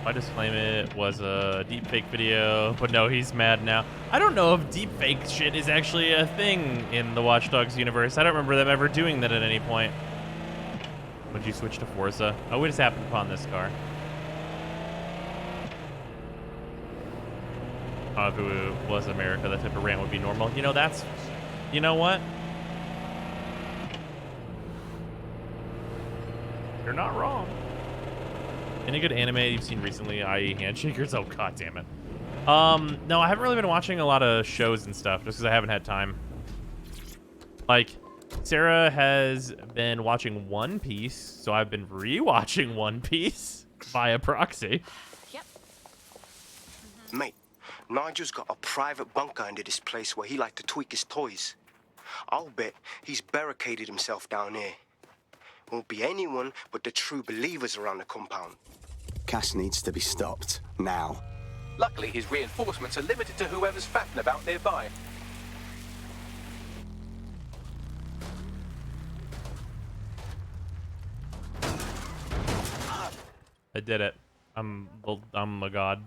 I just claim it was a deepfake video, but no, he's mad now. I don't know if deepfake shit is actually a thing in the Watch Dogs universe. I don't remember them ever doing that at any point. Would you switch to Forza? Oh, we just happened upon this car. I don't know if it was America, that type of rant would be normal. You know, that's... You know what? You're not wrong. Any good anime you've seen recently, i.e. Handshakers? Oh, god damn it. No, I haven't really been watching a lot of shows and stuff, just because I haven't had time. Like, Sarah has been watching One Piece, so I've been rewatching One Piece via proxy. Mate, Nigel's got a private bunker under this place where he like to tweak his toys. I'll bet he's barricaded himself down here. Won't be anyone but the true believers around the compound. Cass needs to be stopped. Now. Luckily, his reinforcements are limited to whoever's fatting about nearby. I did it. I'm a god.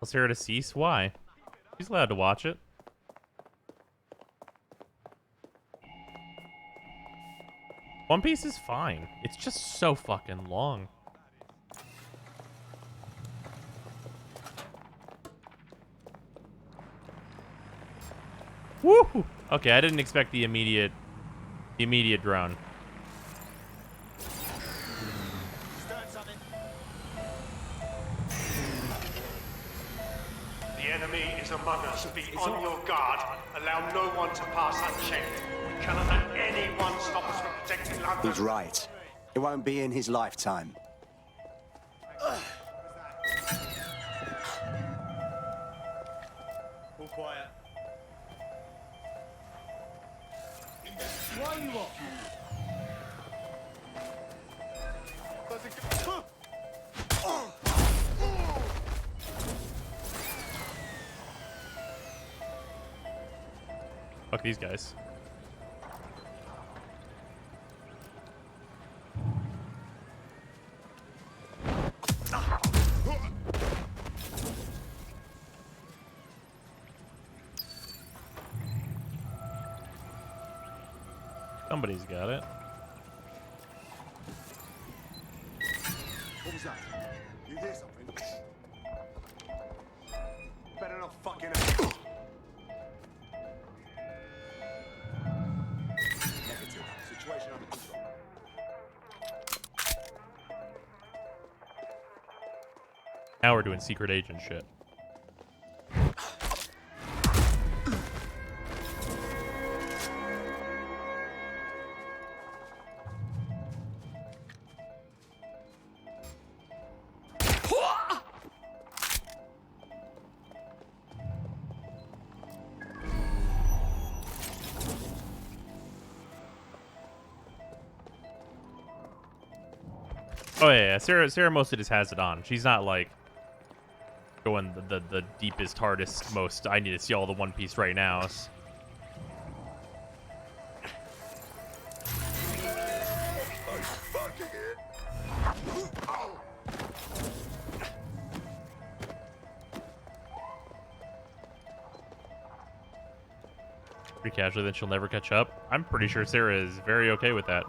Tell Sarah to cease? Why? She's allowed to watch it. One Piece is fine. It's just so fucking long. Woo! Okay, I didn't expect the immediate drone. enemy is among us. Be on your guard. Allow no one to pass unchecked. We cannot let anyone stop us from protecting London. He's right. It won't be in his lifetime. All quiet. Why are you up? Fuck these guys. Somebody's got it. What was that? You hear something? Better not fucking up. Negative. Situation under control. Now we're doing secret agent shit. Oh yeah, Sarah mostly just has it on. She's not like going the deepest, hardest, most. I need to see all the One Piece right now. Pretty casually, then she'll never catch up. I'm pretty sure Sarah is very okay with that.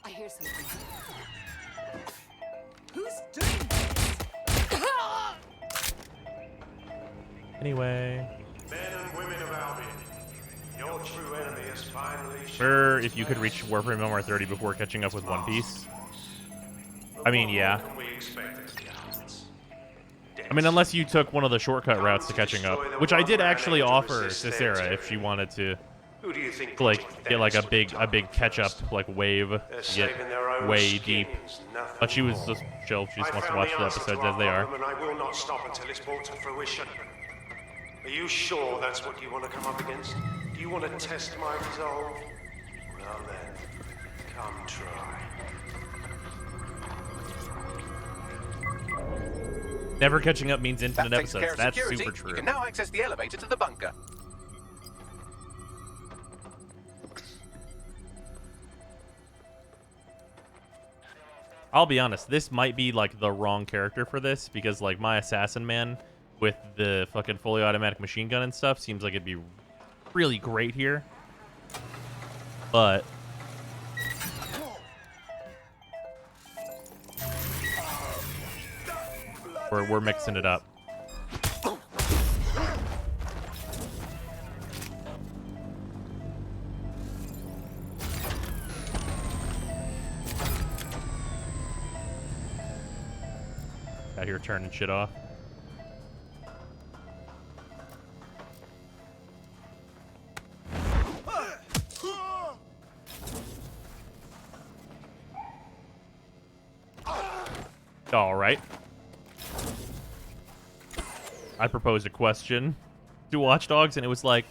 I hear something. Who's doing this? Anyway. Men and women of Albion, your true enemy is finally Sure, if you could reach Warframe MR 30 before catching up with One Piece. I mean, yeah. I mean, unless you took one of the shortcut routes to catching up, which I did actually offer to Sarah if she wanted to, like, get like a big catch up like wave, get way deep. But she was just chill. She just wants to watch the episodes as they are. And I will not stop until it's brought to fruition. Are you sure that's what you want to come up against? Do you want to test my resolve? Well then, come try. Never catching up means infinite That takes care episodes. of That's security. super true. You can now access the elevator to the bunker. I'll be honest, this might be like the wrong character for this because like my assassin man with the fucking fully automatic machine gun and stuff seems like it'd be really great here. But we're mixing it up. Out here turning shit off. All right. I proposed a question to Watch Dogs, and it was like,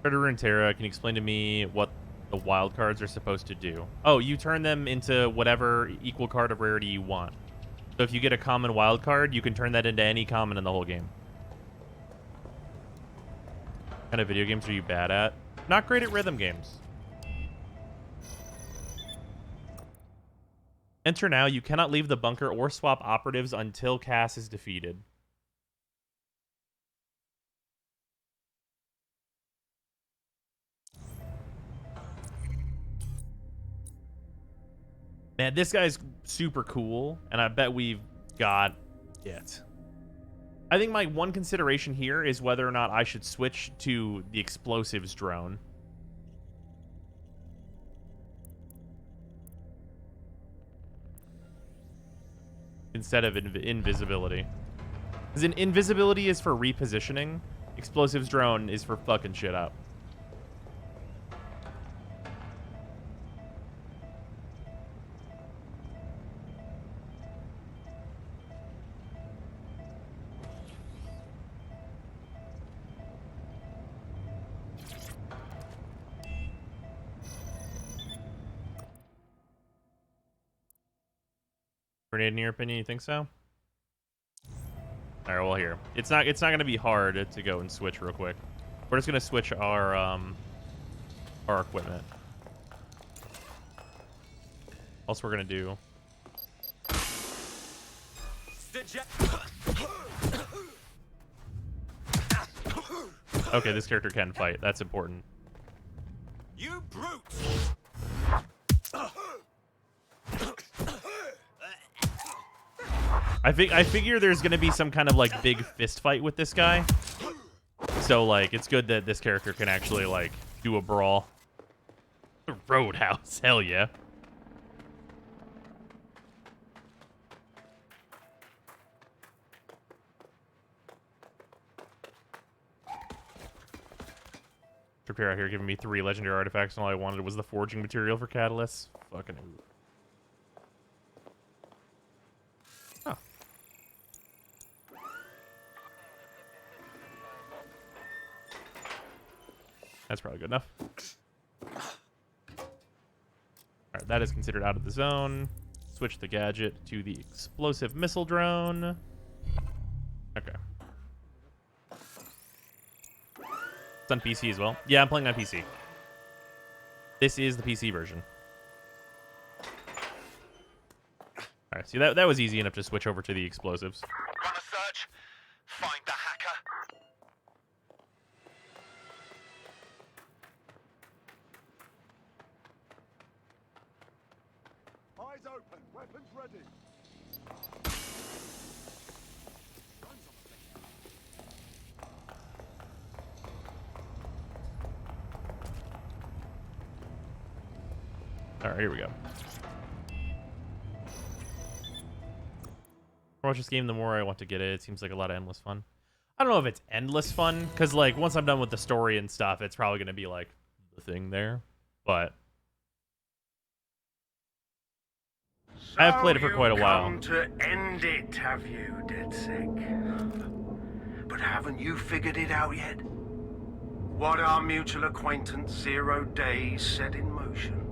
Predator and Terra, can you explain to me what the wild cards are supposed to do? Oh, you turn them into whatever equal card of rarity you want. So if you get a common wild card, you can turn that into any common in the whole game. What kind of video games are you bad at? Not great at rhythm games. Enter now. You cannot leave the bunker or swap operatives until Cass is defeated. Man, this guy's super cool, and I bet we've got it. I think my one consideration here is whether or not I should switch to the explosives drone. Instead of invisibility. Because invisibility is for repositioning. Explosives drone is for fucking shit up. Grenade, in your opinion, you think so? All right, well, here. It's not going to be hard to go and switch real quick. We're just going to switch our equipment. Also, we're going to do... Okay, this character can fight. That's important. You brute! I figure there's gonna be some kind of like big fist fight with this guy, so like it's good that this character can actually like do a brawl. Roadhouse, hell yeah. Prepare out here giving me 3 legendary artifacts, and all I wanted was the forging material for catalysts. Fucking. Oh. That's probably good enough. Alright, that is considered out of the zone. Switch the gadget to the explosive missile drone. Okay. It's on PC as well. Yeah, I'm playing on PC. This is the PC version. Alright, see, that was easy enough to switch over to the explosives. Run a search. Find the hacker. Eyes open. Weapons ready. Alright, here we go. The more I watch this game, the more I want to get it. It seems like a lot of endless fun. I don't know if it's endless fun, because like once I'm done with the story and stuff, it's probably going to be like the thing there. But I have played it for quite a while. Come to end it, have you, DedSec? But haven't you figured it out yet? What our mutual acquaintance 0 Days set in motion?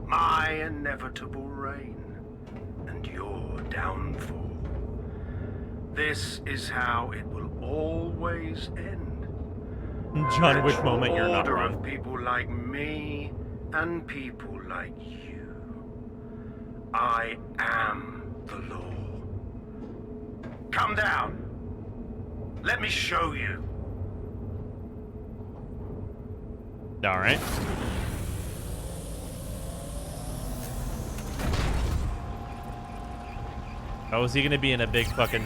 My inevitable reign and your downfall. This is how it will always end. John Wick moment, you're not order wrong. of people like me and people like you. I am the law. Come down. Let me show you. All right. Oh, is he gonna be in a big fucking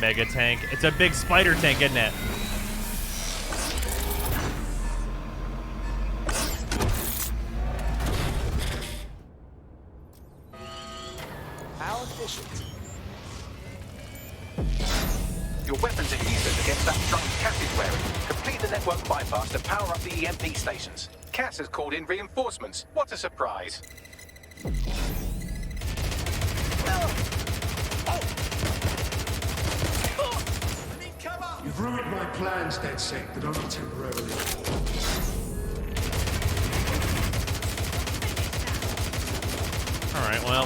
mega tank? It's a big spider tank, isn't it? How efficient. Your weapons are useless against that drone Cass is wearing. Complete the network bypass to power up the EMP stations. Cass has called in reinforcements. What a surprise. You've ruined my plans, DedSec, but only temporarily. Alright, well,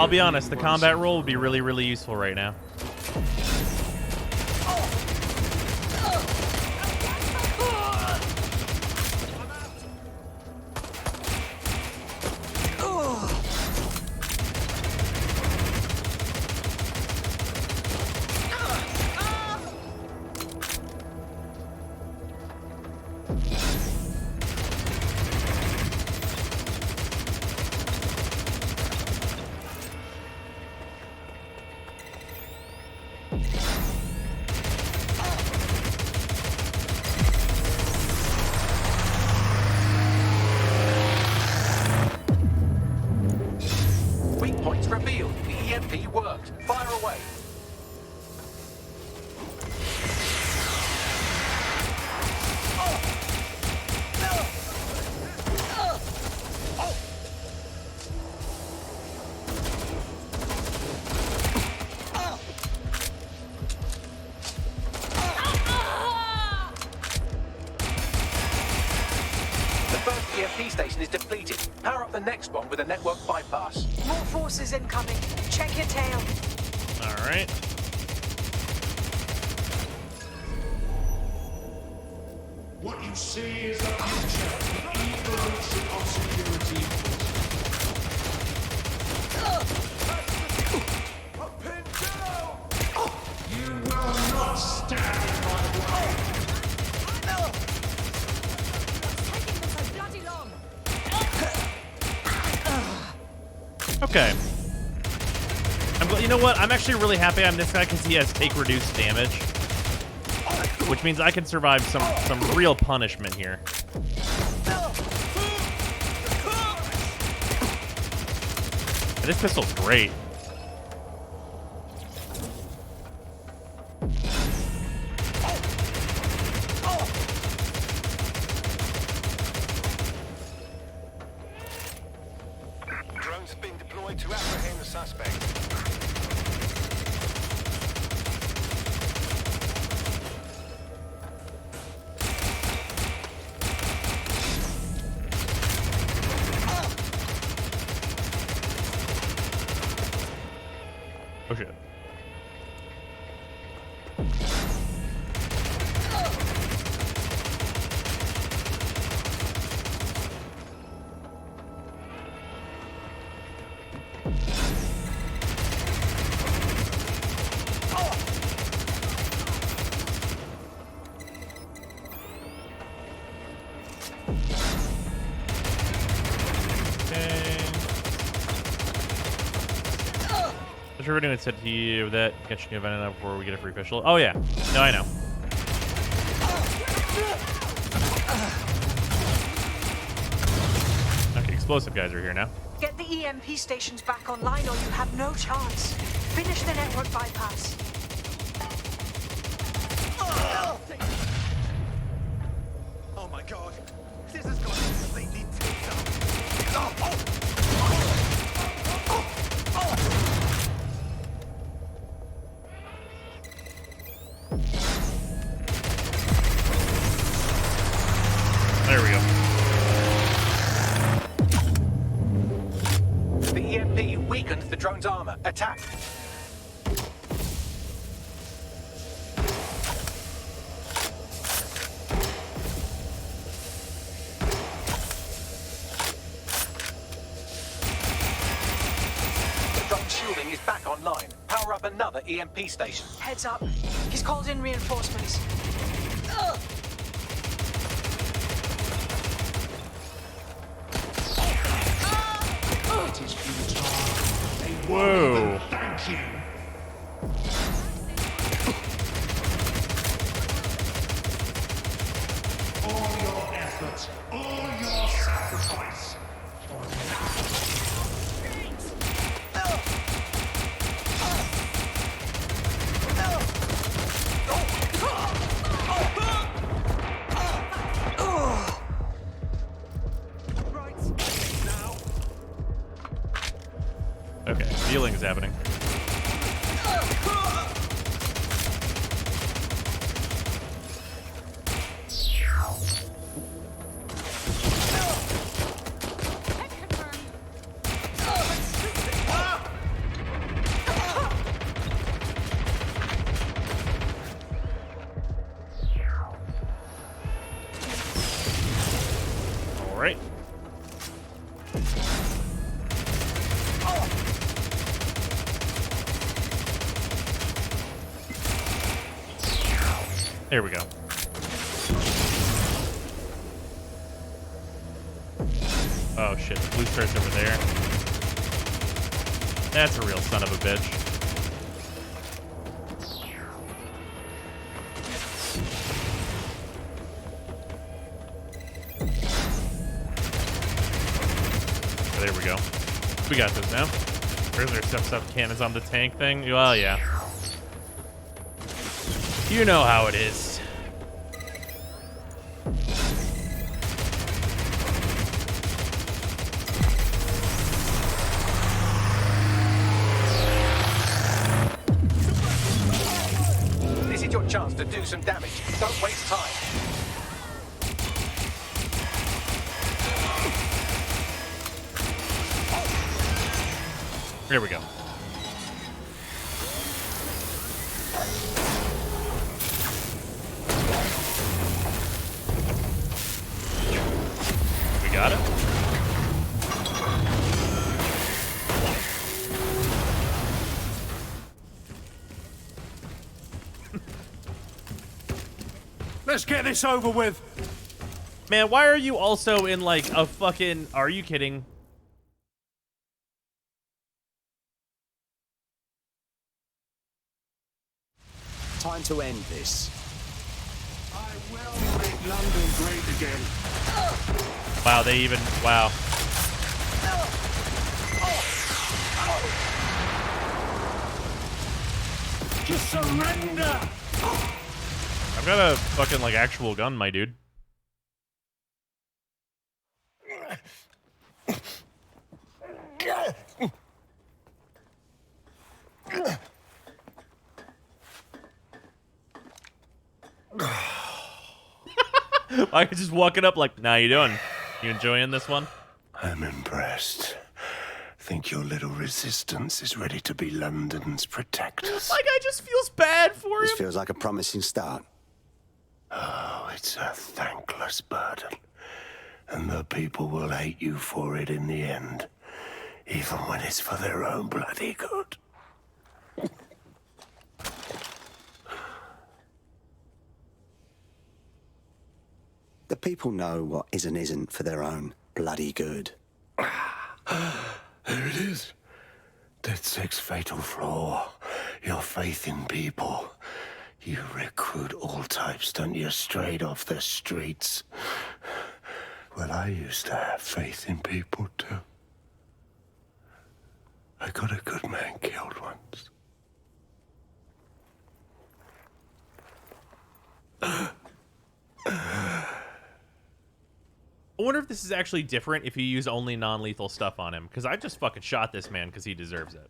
I'll be honest, the combat roll would be really, really useful right now. EMP station is depleted. Power up the next one with a network bypass. More forces incoming. Check your tail. All right. What you see is the future, the evolution of security. You will not stand in my way. Okay. You know what? I'm actually really happy I'm this guy because he has take reduced damage, which means I can survive some real punishment here. And this pistol's great. Drones have been deployed to apprehend the suspect. Oh shit. I'm sure anyone said to you that catching a venom before we get a free pistol. Oh yeah. No, I know. Okay, explosive guys are here now. Get the EMP stations back online or you have no chance. Finish the network bypass. Oh my god. This has got completely tipped up. There we go. The EMP weakened the drone's armor. Attack. The drone's shielding is back online. Power up another EMP station. Heads up. He's called in reinforcements. It is futile. Whoa. Thank you. All your efforts, all your sacrifice for nothing. Okay, healing is happening. All right. There we go. Oh shit, the blue star's over there. That's a real son of a bitch. There we go. We got this now. Where's their stuff cannons on the tank thing? Well, yeah. You know how it is. This is your chance to do some damage. Don't waste time. Here we go. We got it. Let's get this over with. Man, why are you also in like a fucking... Are you kidding? Time to end this. I will make London great again. Wow, they even... Wow. Just surrender! I've got a fucking like actual gun, my dude. I could just walking up like, nah, you doing? You enjoying this one? I'm impressed. Think your little resistance is ready to be London's protectors. Like, I just feels bad for him. This feels like a promising start. Oh, it's a thankless burden. And the people will hate you for it in the end. Even when it's for their own bloody good. The people know what is and isn't for their own bloody good. There it is. DedSec's fatal flaw. Your faith in people. You recruit all types, don't you, straight off the streets. Well, I used to have faith in people, too. I got a good man killed once. I wonder if this is actually different if you use only non-lethal stuff on him, because I just fucking shot this man because he deserves it.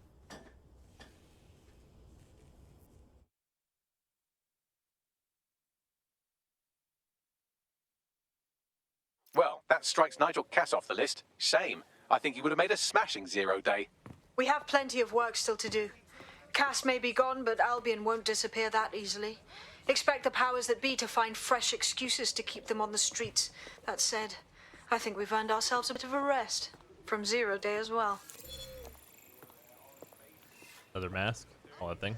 Well, that strikes Nigel Cass off the list. Shame. I think he would have made a smashing 0 day. We have plenty of work still to do. Cass may be gone, but Albion won't disappear that easily. Expect the powers that be to find fresh excuses to keep them on the streets. That said, I think we've earned ourselves a bit of a rest. From 0 day as well. Another mask. All that thing.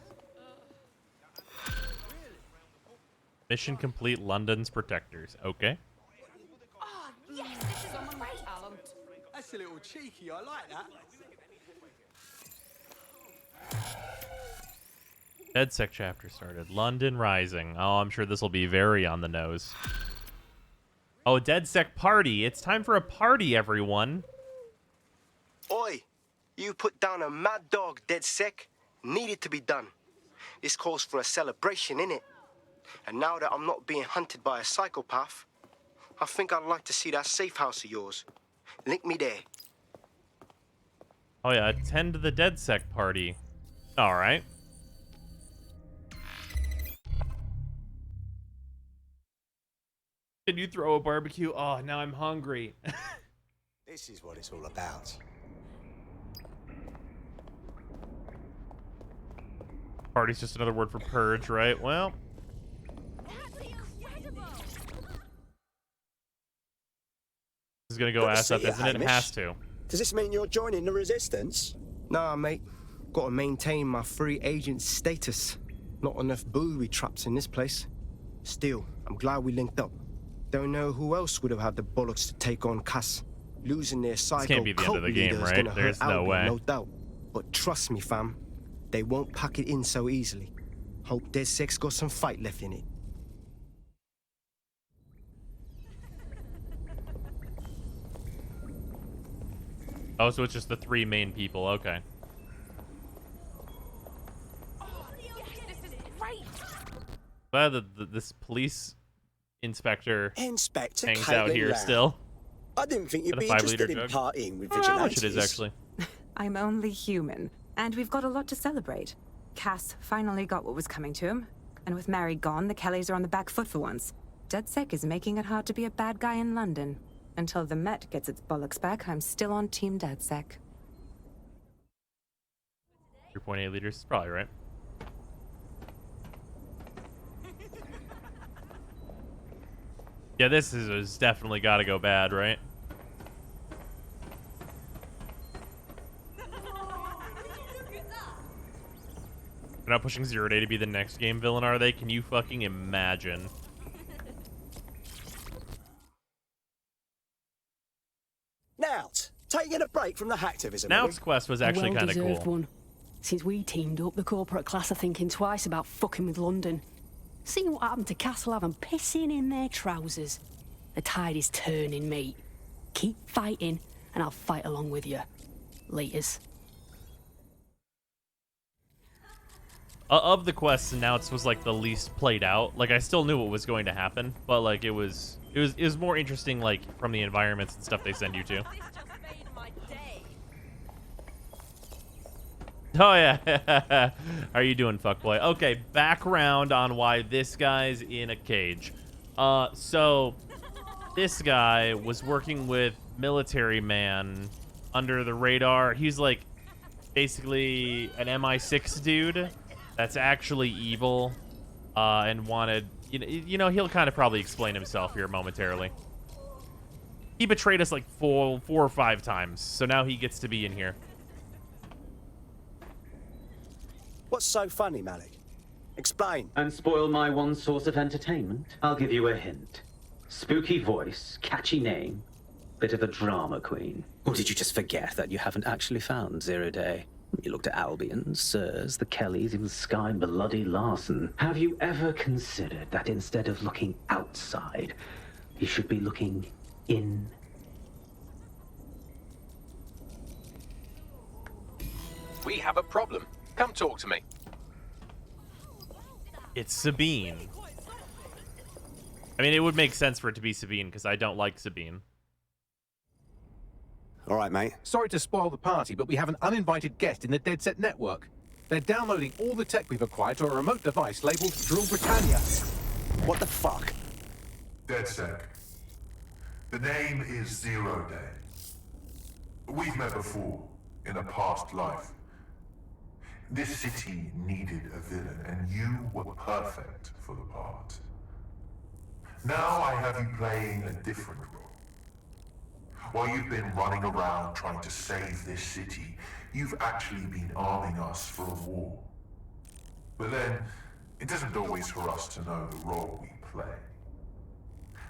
Mission complete. London's protectors. Okay. Yes, this is a great talent. That's a little cheeky. I like that. DedSec chapter started. London Rising. Oh, I'm sure this will be very on the nose. Oh, DedSec party. It's time for a party, everyone. Oi, you put down a mad dog, DedSec. Needed to be done. This calls for a celebration, innit? And now that I'm not being hunted by a psychopath, I think I'd like to see that safe house of yours. Link me there. Oh yeah, attend the DedSec party. All right. Can you throw a barbecue? Oh, now I'm hungry. This is what it's all about. Party's just another word for purge, right? Well. This is gonna go ass up, isn't it? It has to. Does this mean you're joining the resistance? Nah, mate. Gotta maintain my free agent status. Not enough booby traps in this place. Still, I'm glad we linked up. Don't know who else would have had the bollocks to take on Cass. Losing their psycho can't be the end of the game, right? There's no way. No doubt. But trust me, fam. They won't pack it in so easily. Hope DedSec's got some fight left in it. Oh, so it's just the 3 main people. Okay. Glad that this police inspector hangs out here Lamb. still. I didn't think you'd Got a be 5 interested liter in jug? partying with I don't know how much vigilantes. it is, actually. I'm only human, and we've got a lot to celebrate. Cass finally got what was coming to him, and with Mary gone, the Kellys are on the back foot for once. DedSec is making it hard to be a bad guy in London. Until the Met gets its bollocks back, I'm still on Team DedSec. 3.8 liters is probably right. Yeah, this is definitely got to go bad, right? They're not pushing Zero Day to be the next game villain, are they? Can you fucking imagine? Nout, taking a break from the hacktivism. Nout's quest was actually kind of cool. One. Since we teamed up, the corporate class are thinking twice about fucking with London. See what happened to Castlehaven pissing in their trousers. The tide is turning, mate. Keep fighting, and I'll fight along with you. Laters. Of the quests, Nouts was like the least played out. Like I still knew what was going to happen, but like it was more interesting like from the environments and stuff they send you to. Oh yeah. How are you doing, fuckboy? Okay, background on why this guy's in a cage. So this guy was working with military man under the radar. He's like basically an MI6 dude that's actually evil and wanted, you know, he'll kind of probably explain himself here momentarily. He betrayed us like four or five times, so now he gets to be in here. What's so funny, Malik? Explain. And spoil my one source of entertainment? I'll give you a hint. Spooky voice, catchy name, bit of a drama queen. Or did you just forget that you haven't actually found Zero Day? You looked at Albion, Sirs, the Kellys, even Sky Bloody Larson. Have you ever considered that instead of looking outside, you should be looking in? We have a problem. Come talk to me. It's Sabine. I mean, it would make sense for it to be Sabine, because I don't like Sabine. All right, mate. Sorry to spoil the party, but we have an uninvited guest in the Dead Set network. They're downloading all the tech we've acquired to a remote device labeled Drill Britannia. What the fuck? DedSec. The name is Zero Day. We've met before, in a past life. This city needed a villain, and you were perfect for the part. Now I have you playing a different role. While you've been running around trying to save this city, you've actually been arming us for a war. But then, it isn't always for us to know the role we play.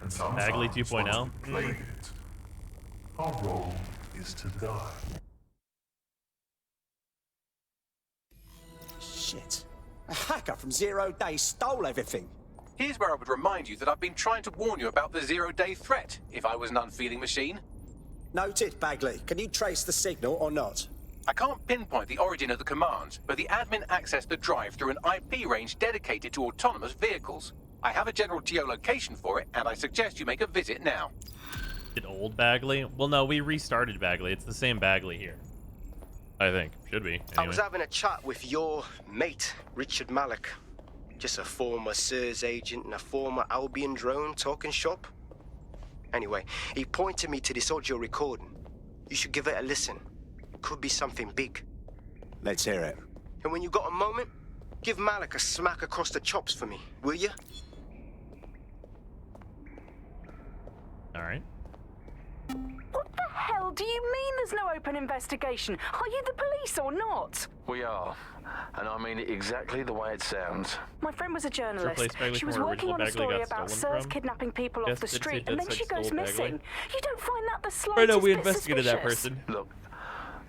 And sometimes, Bagley 2.0. once we've played it, our role is to die. Shit. A hacker from Zero Day stole everything. Here's where I would remind you that I've been trying to warn you about the zero-day threat, if I was an unfeeling machine. Noted, Bagley. Can you trace the signal or not? I can't pinpoint the origin of the command, but the admin accessed the drive through an IP range dedicated to autonomous vehicles. I have a general geolocation for it, and I suggest you make a visit now. Did old Bagley? Well, no, we restarted Bagley. It's the same Bagley here. I think. Should be. Anyway. I was having a chat with your mate, Richard Malik. Just a former SIRS agent and a former Albion drone talking shop. Anyway, he pointed me to this audio recording. You should give it a listen. Could be something big. Let's hear it. And when you got a moment, give Malik a smack across the chops for me, will you? All right. What the hell do you mean there's no open investigation? Are you the police or not? We are. And I mean it exactly the way it sounds. My friend was a journalist. Replace Bagley She was from working on a original story Bagley got about stolen Sirs from? kidnapping people Yes, off the did say street, and then Dead she Set goes stole missing. Bagley. You don't find that the slightest Right, no, we bit investigated that suspicious? person. Look,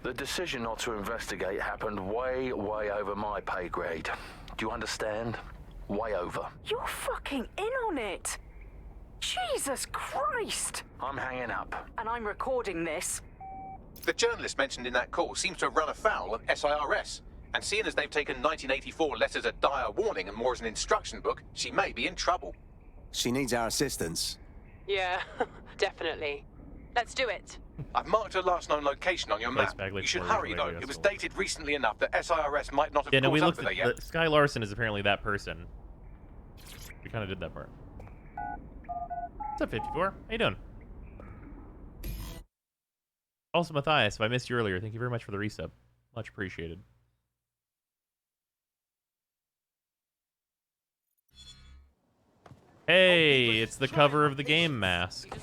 the decision not to investigate happened way over my pay grade. Do you understand? Way over. You're fucking in on it. Jesus Christ! I'm hanging up. And I'm recording this. The journalist mentioned in that call seems to have run afoul of SIRS. And seeing as they've taken 1984 less as a dire warning and more as an instruction book, she may be in trouble. She needs our assistance. Yeah, definitely. Let's do it. I've marked her last known location on your map. You should hurry, though. It was dated recently enough that SIRS might not have Yeah, no, we caught up looked with her at yet. Sky Larson is apparently that person. We kind of did that part. What's up, 54? How you doing? Also, Matthias, if I missed you earlier, thank you very much for the resub. Much appreciated. Hey, it's the cover of the game mask.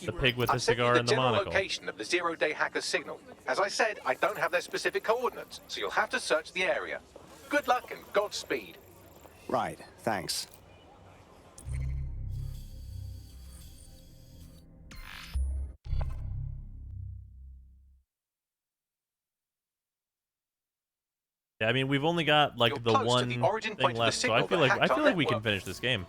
The pig with the I've sent you cigar the and the general monocle. location of the zero-day hacker signal. As I said, I don't have their specific coordinates, so you'll have to search the area. Good luck and Godspeed. Right, thanks. Yeah, I mean, we've only got like You're the close to one the origin thing point of the left, so signal I feel that like hacked our we can network. finish this game.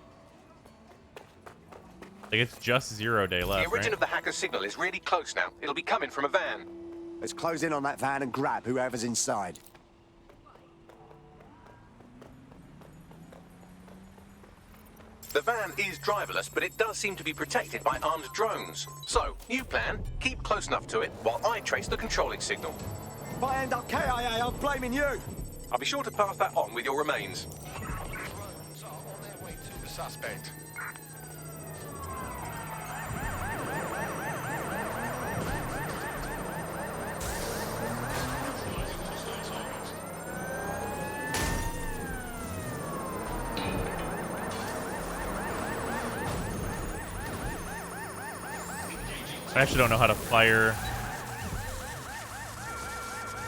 Like it's just 0 day left, The origin right? of the hacker signal is really close now. It'll be coming from a van. Let's close in on that van and grab whoever's inside. The van is driverless, but it does seem to be protected by armed drones. So, new plan, keep close enough to it while I trace the controlling signal. If I end up KIA, I'm blaming you. I'll be sure to pass that on with your remains. Drones are on their way to the suspect. I actually don't know how to fire.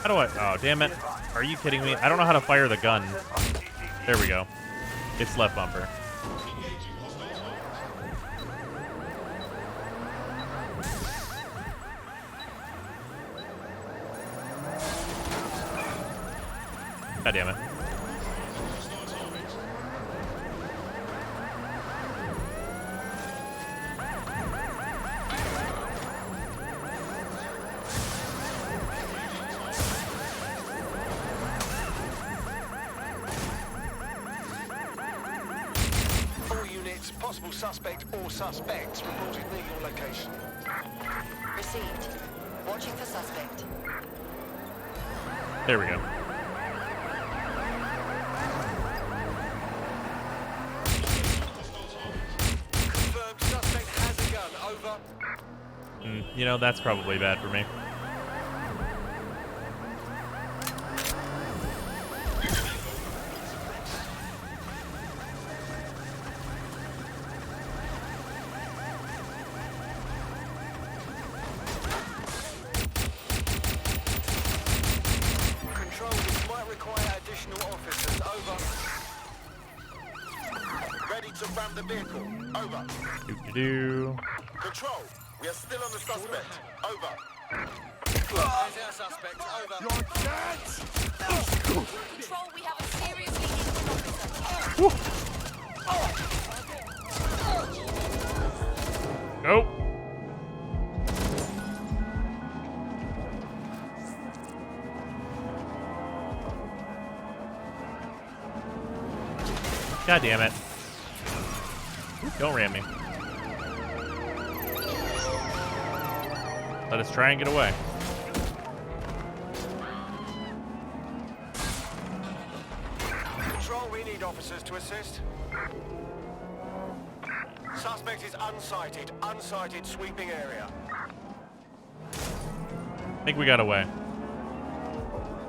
How do I? Oh, damn it. Are you kidding me? I don't know how to fire the gun. There we go. It's left bumper. God damn it. All units, possible suspect or suspects reported near your location. Received. Watching for suspect. There we go. Confirmed suspect has a gun. Over. You know, that's probably bad for me. Control, this might require additional officers. Over. Ready to ram the vehicle. Over. Do-do-do. Control, we are still on the suspect. Over. There's our suspect. Over. You're dead! Control, we have a seriously injured officer. Nope. God damn it. Don't ram me. Let us try and get away. Control, we need officers to assist. Suspect is unsighted. Unsighted sweeping area. I think we got away.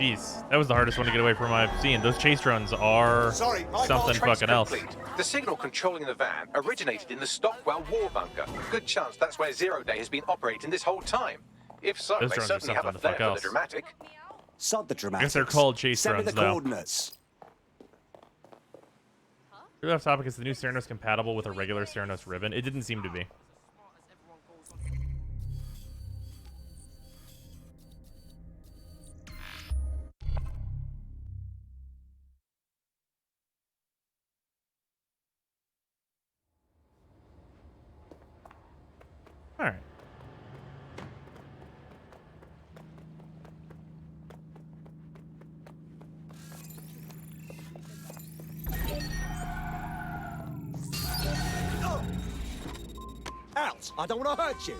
Jeez, that was the hardest one to get away from I've seen. Those chase drones are something Trace fucking else. complete. The signal controlling the van originated in the Stockwell war bunker. Good chance that's where Zero Day has been operating this whole time. If so, Those they drones are certainly have a something the flair fuck for the else. dramatic. Sod the I dramatics. guess they're called chase Send drones, me the though. coordinates. Really off topic, is the new Ceranos compatible with a regular Ceranos ribbon? It didn't seem to be. All right. Out! I don't want to hurt you.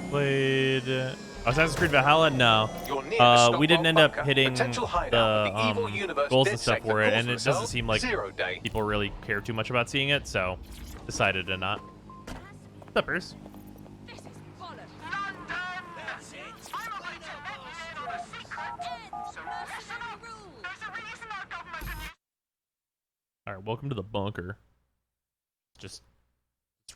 Played Assassin's Creed Valhalla? No. You're near the We didn't Stockwell end up bunker, hitting potential hideout of the evil the universe goals and DedSec stuff for that it, calls and it doesn't themselves seem like Zero Day. people really care too much about seeing it, so decided to not. Clippers. All right, welcome to the bunker. Just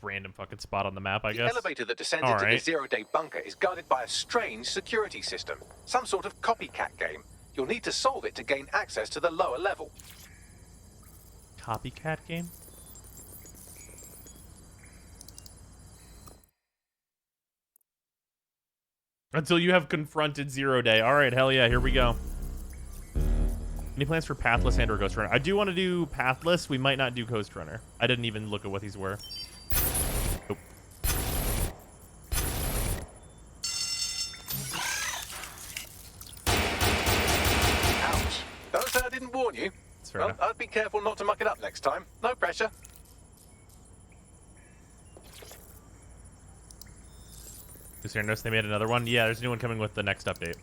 random fucking spot on the map, I The guess. elevator that descends All into the right. zero-day bunker is guarded by a strange security system. Some sort of copycat game. You'll need to solve it to gain access to the lower level. Copycat game? Until you have confronted Zero Day. All right, hell yeah, here we go. Any plans for Pathless and or Ghost Runner? I do want to do Pathless. We might not do Ghost Runner. I didn't even look at what these were. Nope. Ouch. Don't say I didn't warn you. That's fair Well, enough. I'd be careful not to muck it up next time. No pressure. Is there notice they made another one? Yeah, there's a new one coming with the next update.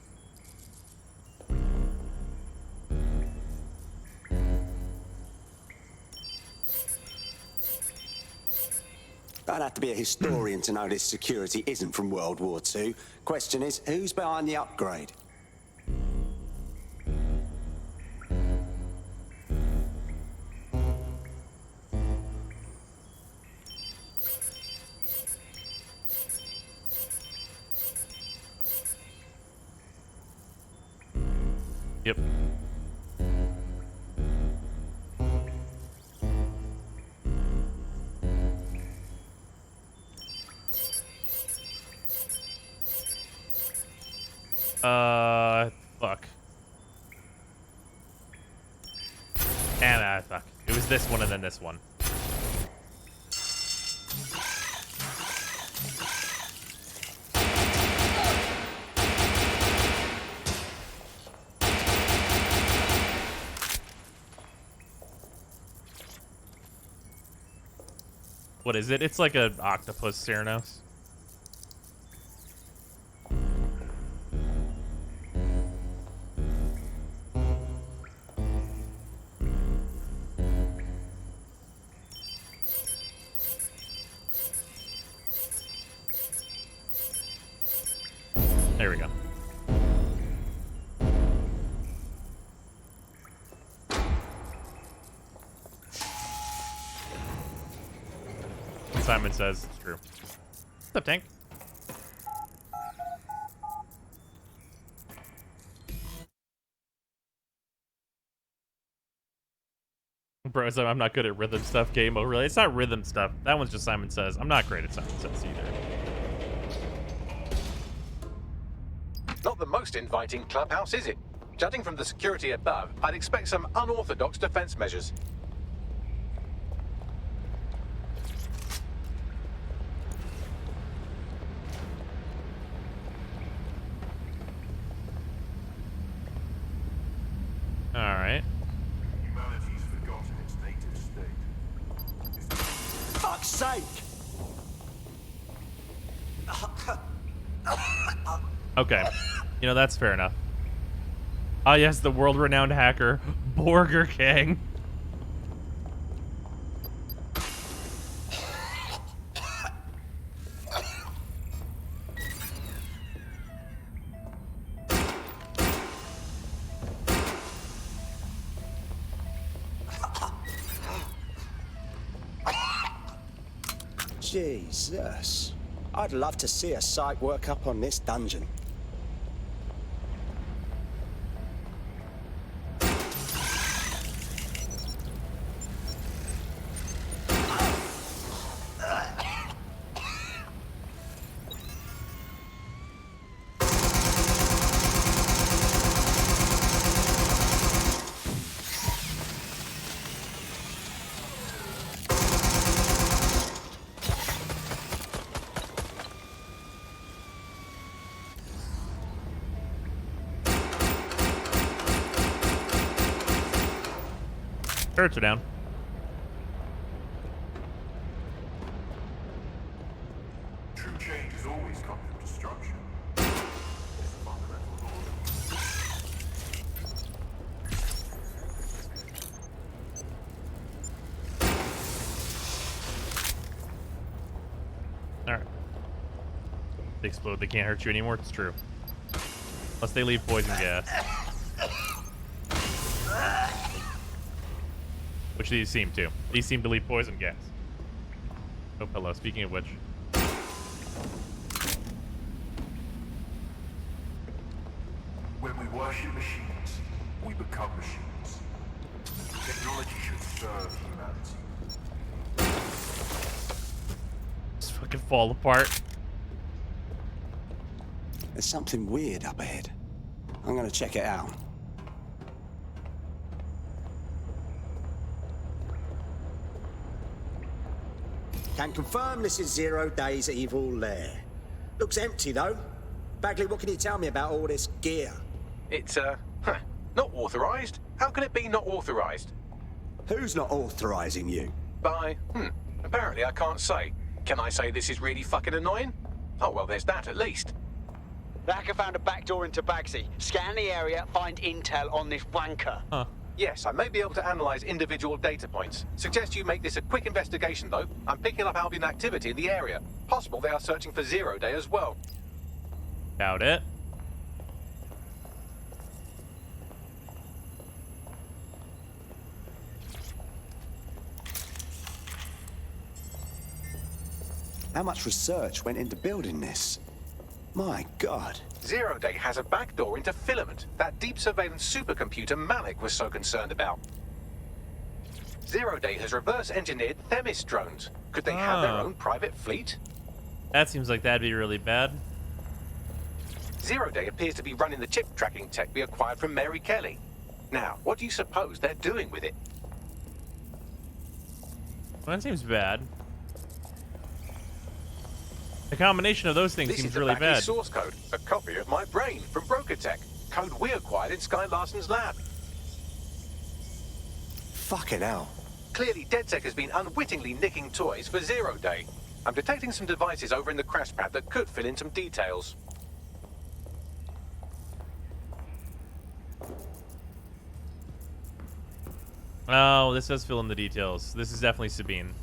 Don't have to be a historian to know this security isn't from World War II. Question is, who's behind the upgrade? Yep. Fuck. And fuck. It was this one and then this one. What is it? It's like a octopus Ceranos. There we go. Simon says it's true. What's up, Tank? Bro, so I'm not good at rhythm stuff. Game over. Really, it's not rhythm stuff. That one's just Simon Says. I'm not great at Simon Says either. Not the most inviting clubhouse, is it? Judging from the security above, I'd expect some unorthodox defense measures. All right. Humanity's forgotten its native state. Fuck's sake! Okay. You know, that's fair enough. Ah, yes, the world-renowned hacker, Burger King. Jesus. I'd love to see a site work up on this dungeon. Turrets are down. True change has always come from destruction. It's the fundamental law. All right. They explode. They can't hurt you anymore. It's true. Unless they leave poison gas. Which these seem to. These seem to leave poison gas. Oh, hello. Speaking of which. When we worship machines, we become machines. Technology should serve humanity. Just fucking fall apart. There's something weird up ahead. I'm gonna check it out. Can confirm this is Zero Day's evil lair. Looks empty though. Bagley, what can you tell me about all this gear? It's, not authorized. How can it be not authorized? Who's not authorizing you? Apparently I can't say. Can I say this is really fucking annoying? Oh, well, there's that at least. The hacker found a backdoor into Bagsy. Scan the area, find intel on this wanker. Yes, I may be able to analyze individual data points. Suggest you make this a quick investigation, though. I'm picking up Albion activity in the area. Possible they are searching for Zero Day as well. Doubt it. How much research went into building this? My God. Zero Day has a backdoor into Filament, that deep surveillance supercomputer Malik was so concerned about. Zero Day has reverse engineered Themis drones. Could they have their own private fleet? That seems like that'd be really bad. Zero Day appears to be running the chip tracking tech we acquired from Mary Kelly. Now, what do you suppose they're doing with it? Well, that seems bad. The combination of those things seems really bad. This is the source code, a copy of my brain from Broker Tech, code we acquired in Sky Larson's lab. Fucking hell. Clearly, DedSec has been unwittingly nicking toys for Zero Day. I'm detecting some devices over in the crash pad that could fill in some details. Oh, this does fill in the details. This is definitely Sabine.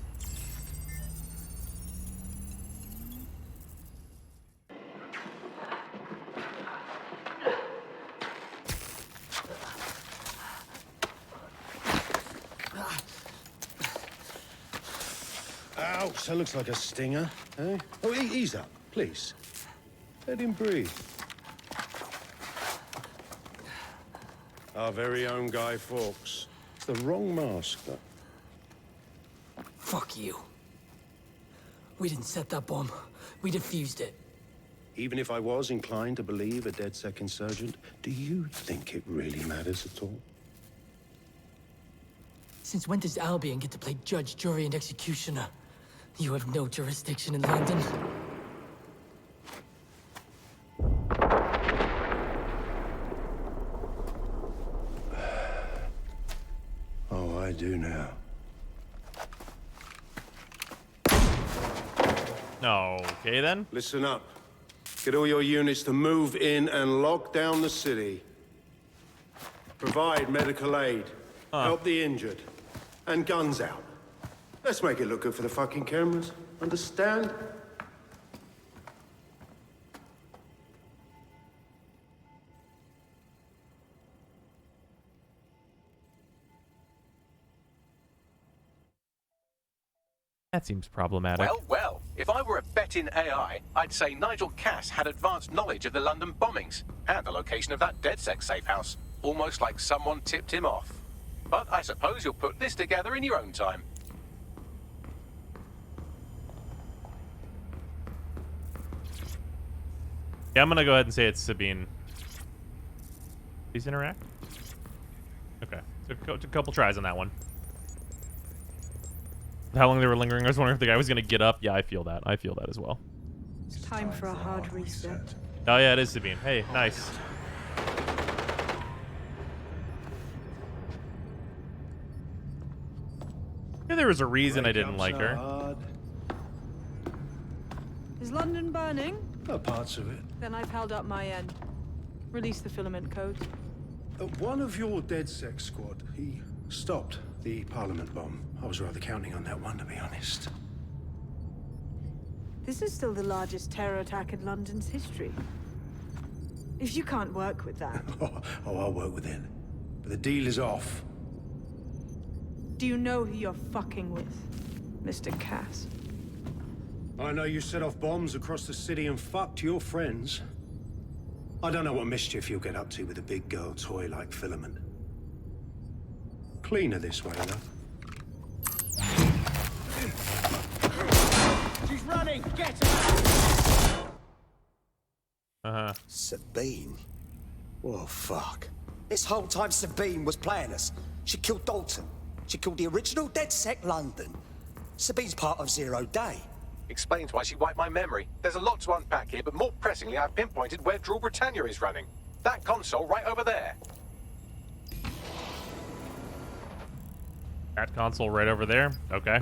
Ouch, that looks like a stinger, eh? Oh, ease up, please. Let him breathe. Our very own Guy Fawkes. It's the wrong mask, though. Fuck you. We didn't set that bomb. We defused it. Even if I was inclined to believe a DedSec insurgent, do you think it really matters at all? Since when does Albion get to play judge, jury, and executioner? You have no jurisdiction in London. Oh, I do now. Okay, then. Listen up. Get all your units to move in and lock down the city. Provide medical aid. Help the injured. And guns out. Let's make it look good for the fucking cameras. Understand? That seems problematic. Well, if I were a betting AI, I'd say Nigel Cass had advanced knowledge of the London bombings and the location of that DedSec safe house, almost like someone tipped him off. But I suppose you'll put this together in your own time. Yeah, I'm gonna go ahead and say it's Sabine. Please interact. Okay, took a couple tries on that one. How long they were lingering, I was wondering if the guy was gonna get up. Yeah, I feel that. I feel that as well. It's time for a hard reset. Oh yeah, it is Sabine. Hey, nice. Yeah, there was a reason I didn't like her. Is London burning? Parts of it. Then I've held up my end. Release the filament code. One of your DedSec squad, he stopped the Parliament bomb. I was rather counting on that one, to be honest. This is still the largest terror attack in London's history. If you can't work with that... Oh, I'll work with it. But the deal is off. Do you know who you're fucking with, Mr. Cass? I know you set off bombs across the city and fucked your friends. I don't know what mischief you'll get up to with a big girl toy like Filament. Cleaner this way, enough. She's running! Get her! Uh-huh. Sabine? Oh, fuck. This whole time Sabine was playing us. She killed Dalton. She killed the original DedSec London. Sabine's part of Zero Day. Explains why she wiped my memory. There's a lot to unpack here, but more pressingly, I've pinpointed where Drool Britannia is running. That console right over there. That console right over there? Okay.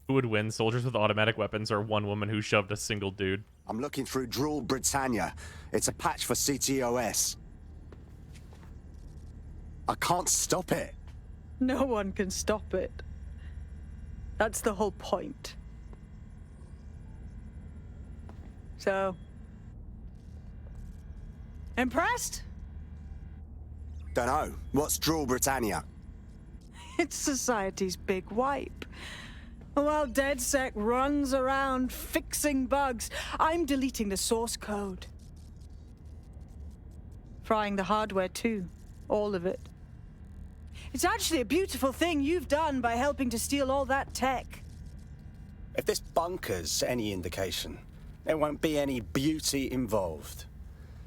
Who would win, soldiers with automatic weapons or one woman who shoved a single dude? I'm looking through Drool Britannia. It's a patch for CTOS. I can't stop it. No one can stop it. That's the whole point. So... impressed? Dunno. What's Drool Britannia? It's society's big wipe. While DedSec runs around fixing bugs, I'm deleting the source code. Frying the hardware too. All of it. It's actually a beautiful thing you've done by helping to steal all that tech. If this bunker's any indication, there won't be any beauty involved.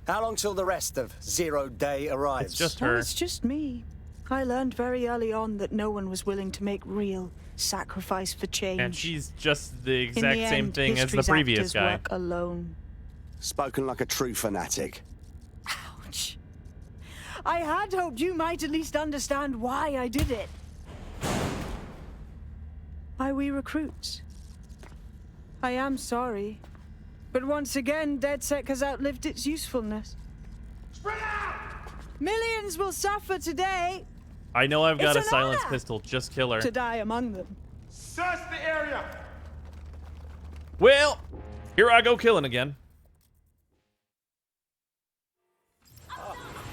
How long till the rest of Zero Day arrives? It's just her. Oh, it's just me. I learned very early on that no one was willing to make real sacrifice for change. And she's just the In exact the same end, thing as the history's previous actors guy. work alone. Spoken like a true fanatic. Ouch. I had hoped you might at least understand why I did it. Why we recruits. I am sorry. But once again, DedSec has outlived its usefulness. Millions will suffer today. I know I've got a It's an silenced honor pistol. Just kill her. to die among them. Search the area! Well, here I go killing again.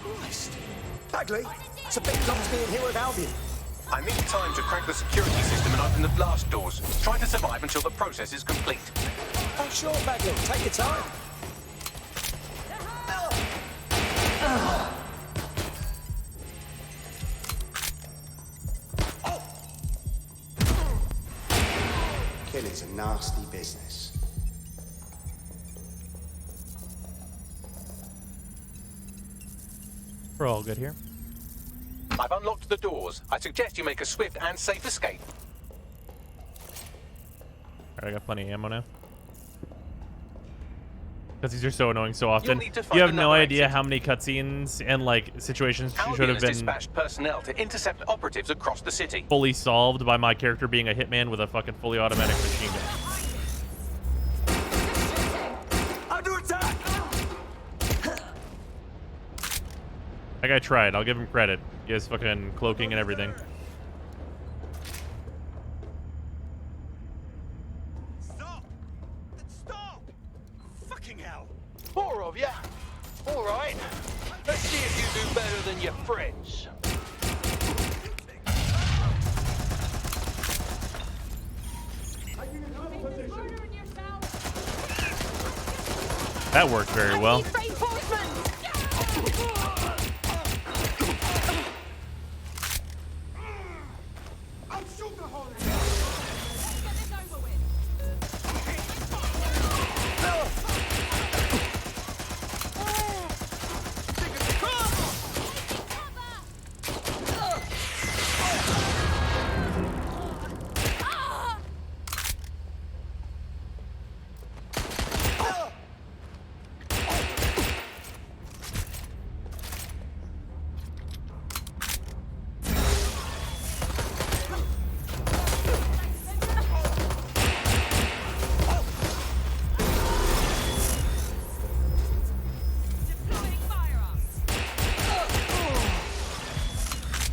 Christ. Bagley, Sabine comes being here with Albion. I need time to crack the security system and open the blast doors. Try to survive until the process is complete. Oh, sure, Bagley. Take your time. Killing's a nasty business. We're all good here. I've unlocked the doors. I suggest you make a swift and safe escape. Alright, I got plenty of ammo now. Because these are so annoying so often. need to find You have no another idea exit. how many cutscenes and like situations should Albion have has been dispatched personnel to intercept operatives across the city. fully solved by my character being a hitman with a fucking fully automatic machine gun. Under attack! That guy tried. I'll give him credit. He has fucking cloaking and everything. Stop! Stop! Fucking hell! Four of ya. All right. Let's see if you do better than your friends. That worked very well.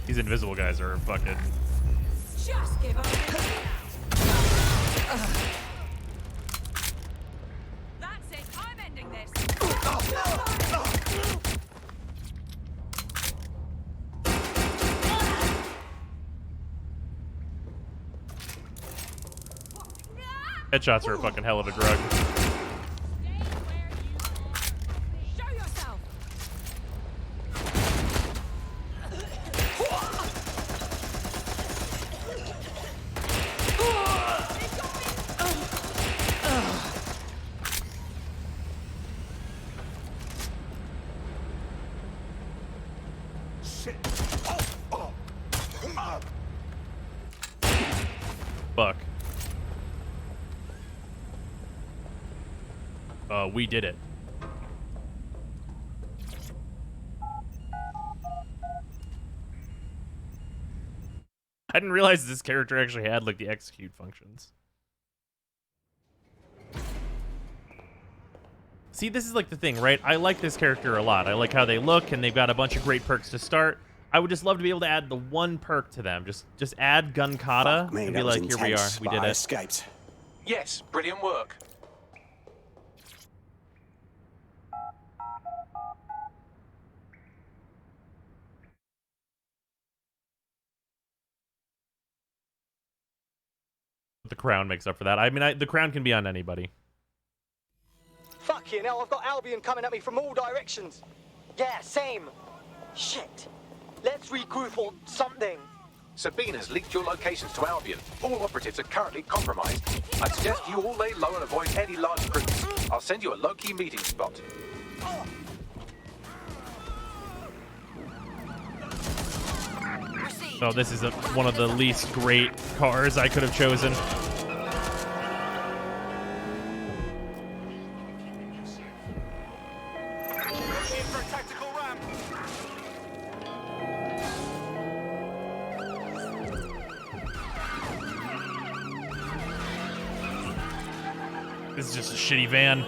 These invisible guys are fucking... Just give up. That's it. I'm ending this. Headshots are a fucking hell of a drug. Show yourself. Fuck. We did it. I didn't realize this character actually had like the execute functions. See, this is like the thing, right? I like this character a lot. I like how they look, and they've got a bunch of great perks to start. I would just love to be able to add the one perk to them. Just add Gun Kata and be like, here we are, we did it. Escaped. Yes, brilliant work. The crown makes up for that. I mean, the crown can be on anybody. Fucking hell, I've got Albion coming at me from all directions. Yeah, same. Shit. Let's regroup or something. Sabina's leaked your locations to Albion. All operatives are currently compromised. I suggest you all lay low and avoid any large groups. I'll send you a low-key meeting spot. Oh, this is one of the least great cars I could have chosen. This is just a shitty van.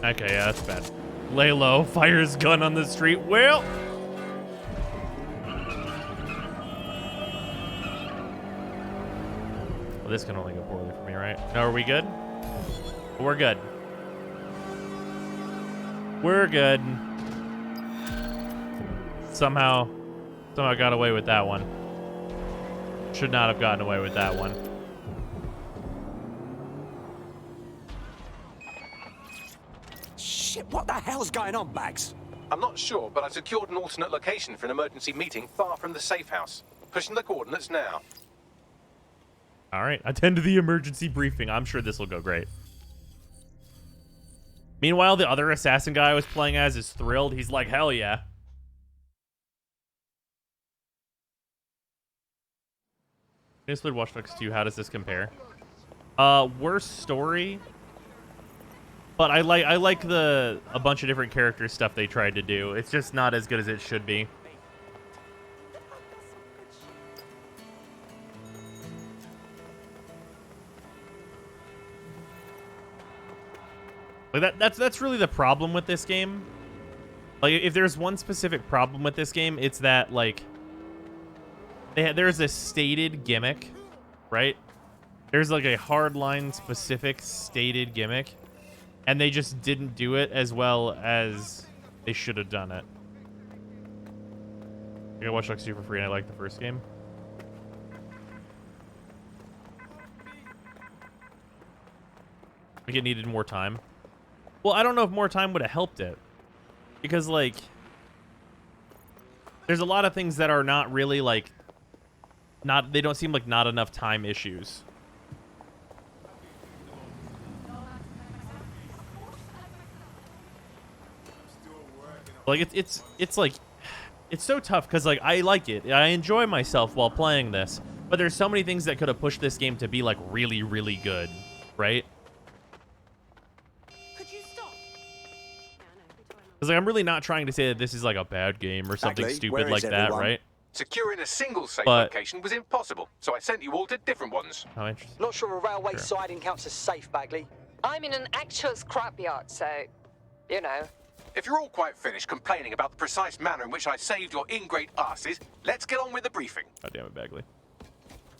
Okay, yeah, that's bad. Lay low, fires gun on the street. Well, this can only go poorly for me, right? No, are we good? We're good. We're good. Somehow got away with that one. Should not have gotten away with that one. Shit, what the hell's going on, Bags? I'm not sure, but I've secured an alternate location for an emergency meeting far from the safe house. Pushing the coordinates now. All right, attend to the emergency briefing. I'm sure this will go great. Meanwhile, the other assassin guy I was playing as is thrilled. He's like, hell yeah. I just played Watch Dogs 2. How does this compare? Worst story. But I like a bunch of different character stuff they tried to do. It's just not as good as it should be. Like that's really the problem with this game. Like if there's one specific problem with this game, it's that like there's a stated gimmick, right? There's like a hardline specific stated gimmick. And they just didn't do it as well as they should have done it. I got Watch Dogs 2 for free, and I like the first game. Like it needed more time. Well, I don't know if more time would have helped it. Because, like, there's a lot of things that are not really, like, they don't seem like not enough time issues. Like it's like it's so tough because like I like it. I enjoy myself while playing this, but there's so many things that could have pushed this game to be like really, really good, right? Could you stop? Because like I'm really not trying to say that this is like a bad game or something stupid like that, right? Securing a single safe But- location was impossible, so I sent you all to different ones. How interesting. Not sure a railway siding counts as safe, Bagley. I'm in an actual scrapyard, so, you know. If you're all quite finished complaining about the precise manner in which I saved your ingrate asses, let's get on with the briefing. God damn it, Bagley.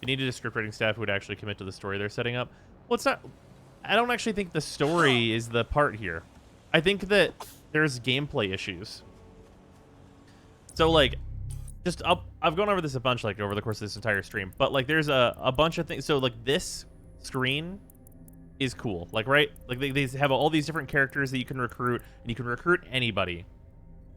You needed a script writing staff who would actually commit to the story they're setting up. Well, it's not. I don't actually think the story is the part here. I think that there's gameplay issues. So like, I've gone over this a bunch like over the course of this entire stream, but like there's a bunch of things. So like this screen is cool, like right, like they have all these different characters that you can recruit, and you can recruit anybody.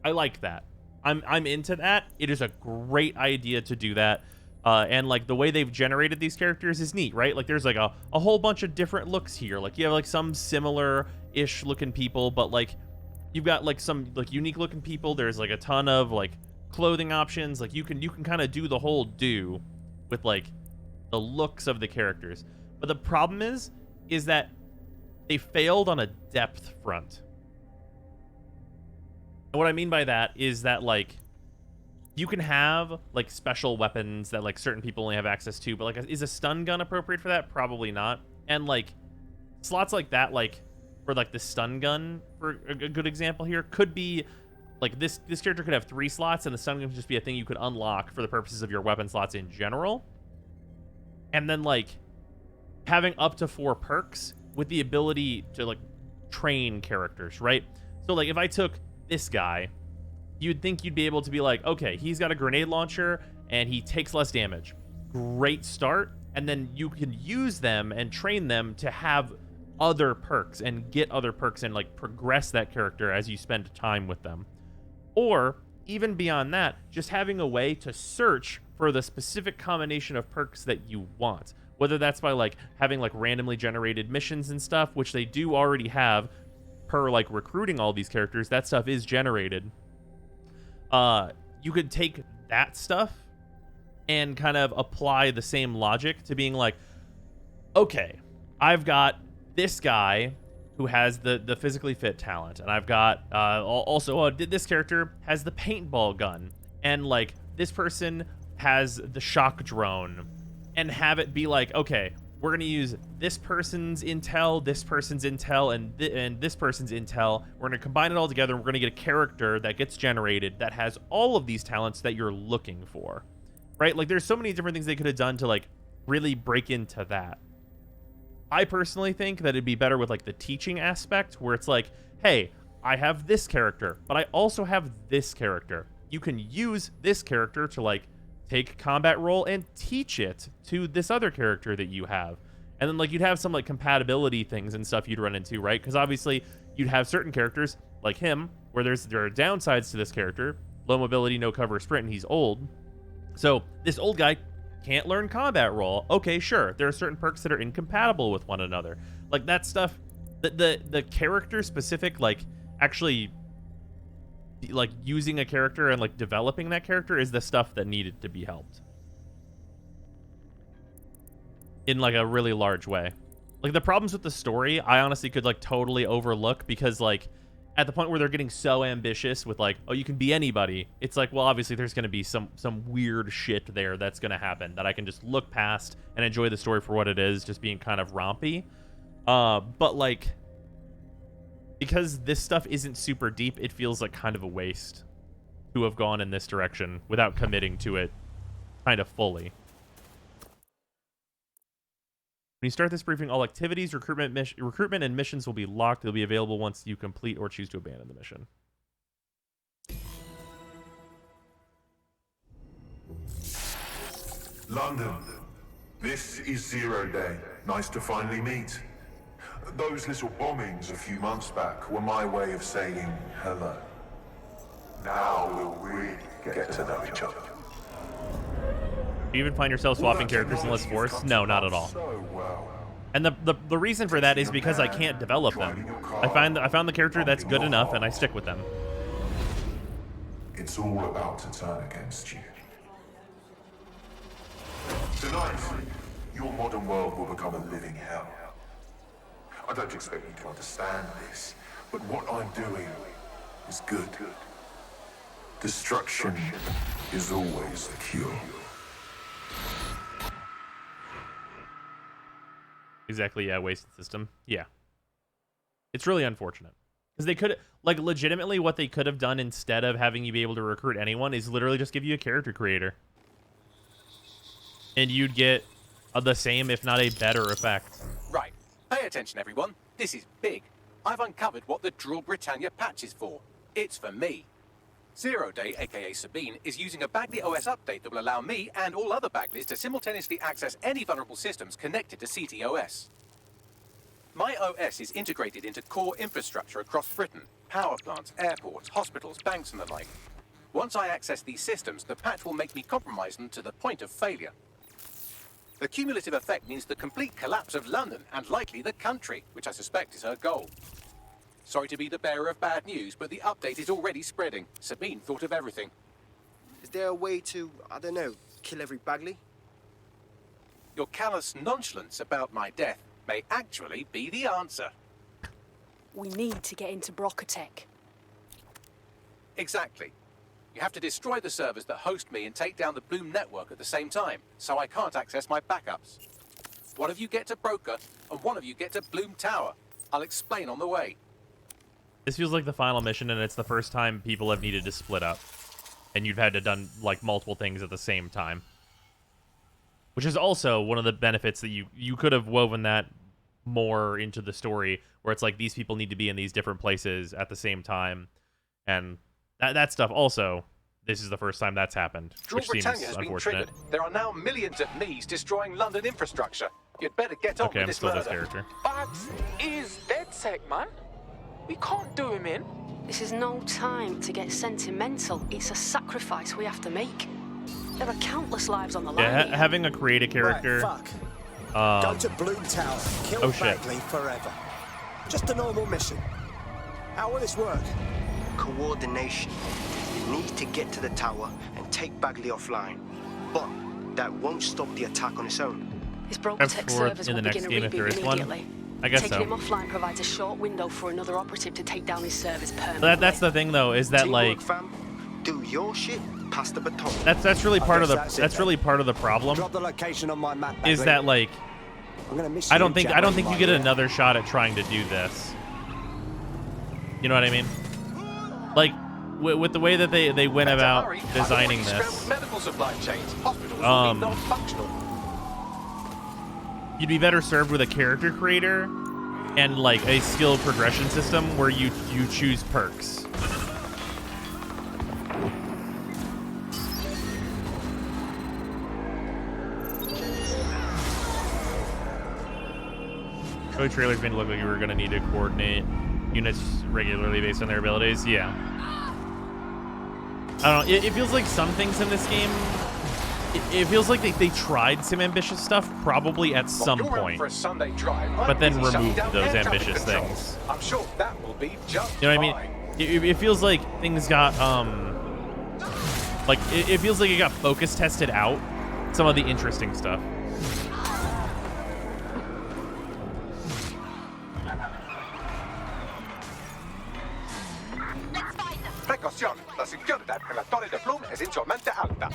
I like that. I'm into that. It is a great idea to do that. And like the way they've generated these characters is neat, right? Like there's like a whole bunch of different looks here. Like you have like some similar-ish looking people, but like you've got like some like unique looking people. There's like a ton of like clothing options. Like you can kind of do the whole do with like the looks of the characters. But the problem is that they failed on a depth front. And what I mean by that is that like you can have like special weapons that like certain people only have access to, but like is a stun gun appropriate for that? Probably not. And like slots like that, like for like the stun gun, for a good example here, could be like this character could have 3 slots, and the stun gun could just be a thing you could unlock for the purposes of your weapon slots in general. And then like having up to 4 perks with the ability to like train characters, right? So like if I took this guy, you'd think you'd be able to be like, okay, he's got a grenade launcher and he takes less damage. Great start. And then you can use them and train them to have other perks and get other perks and like progress that character as you spend time with them. Or even beyond that, just having a way to search for the specific combination of perks that you want. Whether that's by like having like randomly generated missions and stuff, which they do already have per like recruiting all these characters. That stuff is generated. You could take that stuff and kind of apply the same logic to being like, okay, I've got this guy who has the physically fit talent, and I've got also this character has the paintball gun, and like this person has the shock drone, and have it be like, okay, we're gonna use this person's intel, and this person's intel. We're gonna combine it all together, and we're gonna get a character that gets generated that has all of these talents that you're looking for, right? Like there's so many different things they could have done to like really break into that. I personally think that it'd be better with like the teaching aspect, where it's like, hey, I have this character, but I also have this character. You can use this character to like take combat role and teach it to this other character that you have. And then like you'd have some like compatibility things and stuff you'd run into, right? Because obviously you'd have certain characters like him where there are downsides to this character: low mobility, no cover sprint, and he's old. So this old guy can't learn combat role. Okay, sure, there are certain perks that are incompatible with one another. Like that stuff, the character specific, like actually like using a character and like developing that character is the stuff that needed to be helped in like a really large way. Like the problems with the story, I honestly could like totally overlook, because like at the point where they're getting so ambitious with like, oh, you can be anybody, it's like, well, obviously there's going to be some weird shit there that's going to happen that I can just look past and enjoy the story for what it is, just being kind of rompy. But like, because this stuff isn't super deep, it feels like kind of a waste to have gone in this direction without committing to it kind of fully. When you start this briefing, all activities, recruitment, and missions will be locked. They'll be available once you complete or choose to abandon the mission. London, this is 0 Day. Nice to finally meet. Those little bombings a few months back were my way of saying hello. Now we'll really get to know each other. Do you even find yourself swapping characters in Less Force? No, not at all. And the reason for that is because I can't develop them. I found the character that's good enough, and I stick with them. It's all about to turn against you. Tonight, your modern world will become a living hell. I don't expect you to understand this, but what I'm doing is good. Destruction is always the cure. Exactly, yeah, wasted system. Yeah. It's really unfortunate. Because they could, like, legitimately what they could have done instead of having you be able to recruit anyone is literally just give you a character creator. And you'd get the same, if not a better effect. Right. Pay attention, everyone. This is big. I've uncovered what the Drill Britannia patch is for. It's for me. Zero Day, aka Sabine, is using a Bagley OS update that will allow me and all other Bagleys to simultaneously access any vulnerable systems connected to CTOS. My OS is integrated into core infrastructure across Britain, power plants, airports, hospitals, banks and the like. Once I access these systems, the patch will make me compromise them to the point of failure. The cumulative effect means the complete collapse of London and likely the country, which I suspect is her goal. Sorry to be the bearer of bad news, but the update is already spreading. Sabine thought of everything. Is there a way to, I don't know, kill every Bagley? Your callous nonchalance about my death may actually be the answer. We need to get into Brocotech. Exactly. You have to destroy the servers that host me and take down the Bloom network at the same time, so I can't access my backups. One of you get to Broker, and one of you get to Bloom Tower. I'll explain on the way. This feels like the final mission, and it's the first time people have needed to split up. And you've had to done, like, multiple things at the same time. Which is also one of the benefits that you could have woven that more into the story, where it's like these people need to be in these different places at the same time. And that stuff also, this is the first time that's happened, which seems Britannia has been unfortunate. triggered. There are now millions of me's destroying London infrastructure. You'd better get on Okay, with I'm this still murder. this character. Bags is DedSec, man. We can't do him in. This is no time to get sentimental. It's a sacrifice we have to make. There are countless lives on the line. Yeah, here. having a creative character. Right, fuck. Go to Bloom Tower. Kill oh, shit. Bagley forever. Just a normal mission. How will this work? Coordination. You need to get to the tower and take Bagley offline. But that won't stop the attack on its own. His Brocotech servers in will the next begin a game if there reboot is one. immediately. I guess Taking so. him offline provides a short window for another operative to take down his servers permanently. That's the thing, though, is that Teamwork, like fam. Do your shit, pass the baton. that's really part of the really part of the problem. Drop the location on my map. Is Bagley. that like I'm gonna miss I you, don't think Jack, you my get dear. another shot at trying to do this. You know what I mean? Like with the way that they went about designing this. Medical supply chains, hospitals will be non-functional. You'd be better served with a character creator and like a skill progression system where you choose perks. Early trailers made it look like you were going to need to coordinate units regularly based on their abilities. Yeah. I don't know. It feels like some things in this game, it feels like they tried some ambitious stuff probably at some point, For a Sunday drive, but then I'm busy shutting removed down those air traffic ambitious control. things. I'm sure that will be just You know what I fine. mean? It feels like things got, like, it feels like it got focus tested out, some of the interesting stuff. Precaución, la seguridad en la Torre de Bloom es insolmente alta.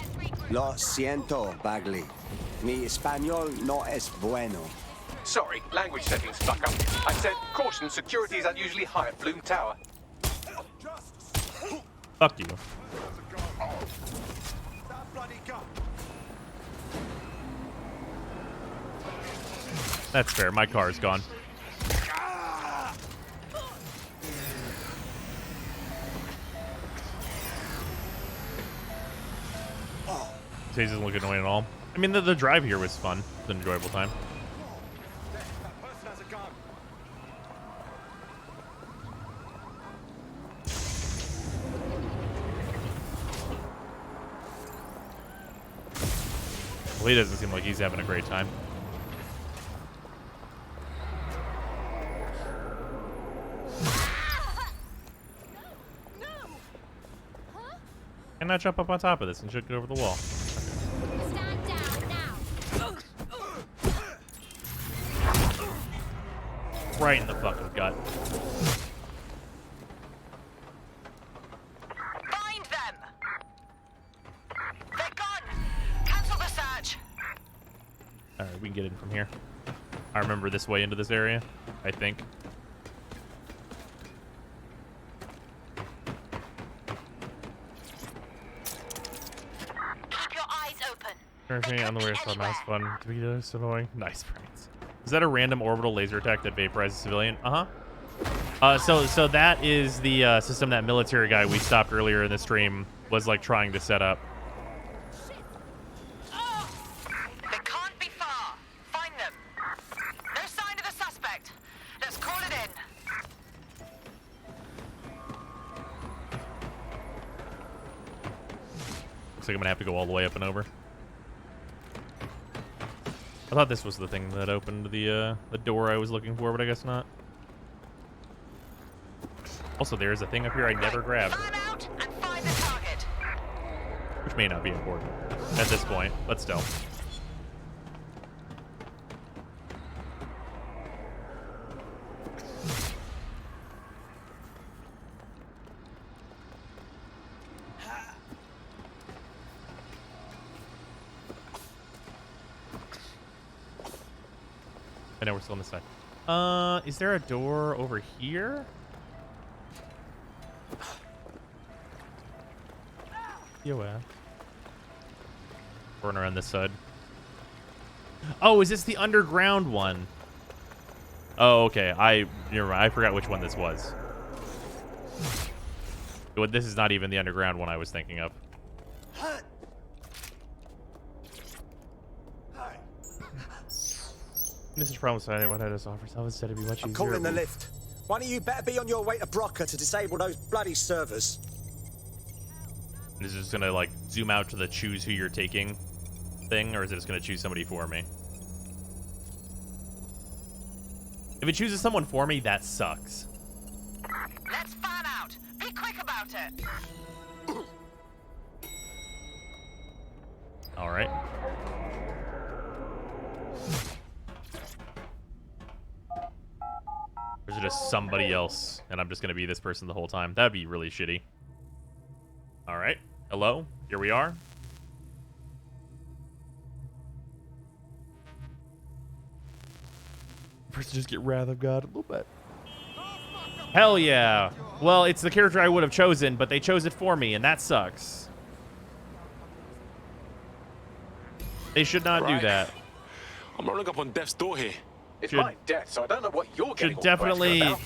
Lo siento, Bagley. Mi español no es bueno. Sorry, language settings fuck up. I said, caution, security is unusually high at Bloom Tower. Fuck you. That's fair. My car's gone. This doesn't look annoying at all. I mean, the drive here was fun. It was an enjoyable time. Well, he doesn't seem like he's having a great time. Can I jump up on top of this and should get over the wall? Stand down now. Right in the fucking gut. Find them. They're gone. Cancel the search. All right, we can get in from here. I remember this way into this area, I think. Keep your eyes open. Everything on the way to mouse fun to be so annoying. Nice brains. Is that a random orbital laser attack that vaporizes a civilian? Uh-huh. So that is the system that military guy we stopped earlier in the stream was like trying to set up. They can't be far. Find them. No sign of the suspect. Let's call it in. Looks like I'm gonna have to go all the way up and over. I thought this was the thing that opened the door I was looking for, but I guess not. Also, there's a thing up here I never grabbed. Which may not be important at this point, but still. I know we're still on this side. Is there a door over here? Yeah. Corner on this side. Oh, is this the underground one? Oh, okay. You're right. I forgot which one this was. This is not even the underground one I was thinking of. This is problem side. What I just offer self instead of be much easier. I'm calling the lift. One of you better be on your way to Brocker to disable those bloody servers. Is it just gonna like zoom out to the choose who you're taking thing, or is it just gonna choose somebody for me? If it chooses someone for me, that sucks. Let's fan out. Be quick about it. All right. Or is it just somebody else, and I'm just gonna be this person the whole time? That'd be really shitty. All right. Hello. Here we are. Person just get Wrath of God a little bit. Hell yeah. Well, it's the character I would have chosen, but they chose it for me, and that sucks. They should not do that. I'm rolling up on death's door here. It's my death, so I don't know what you're getting.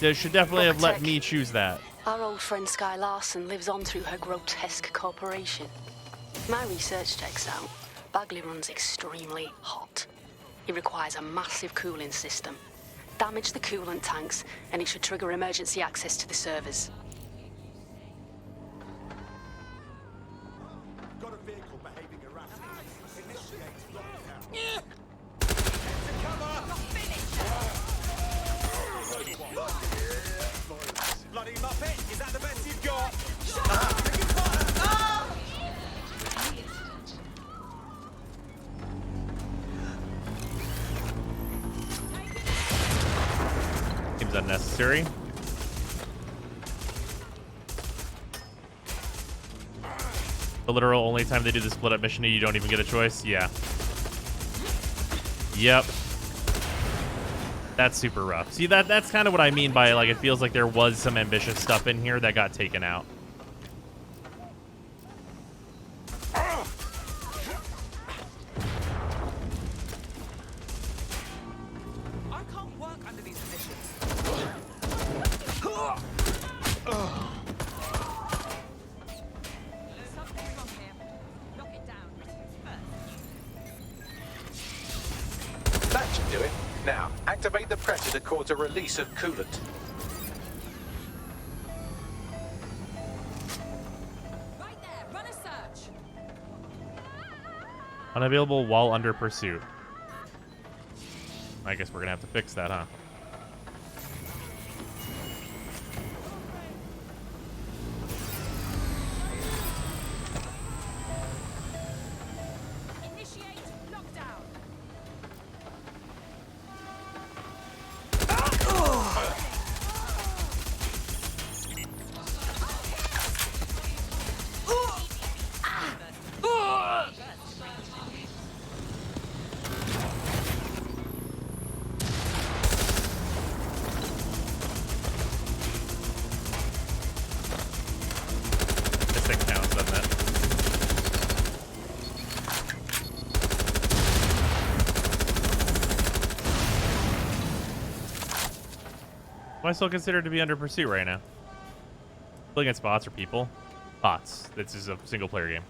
They should definitely have let me choose that. Our old friend Sky Larson lives on through her grotesque corporation. My research checks out. Bagley runs extremely hot. It requires a massive cooling system. Damage the coolant tanks, and it should trigger emergency access to the servers. Got a vehicle behaving erratically. Initiate lockdown. Bloody Muppet, is that the best you've got? Seems unnecessary. The literal only time they do the split up mission, you don't even get a choice. Yeah. Yep. That's super rough. See, that's kind of what I mean by, like, it feels like there was some ambitious stuff in here that got taken out. I can't work under these conditions. Something's wrong here. Knock it down. That should do it. Now, activate the pressure to cause a release of coolant. Right there. Run a search. Unavailable while under pursuit. I guess we're gonna have to fix that, huh? Initiate lockdown. Am I still considered to be under pursuit right now? Playing against bots or people? Bots. This is a single player game.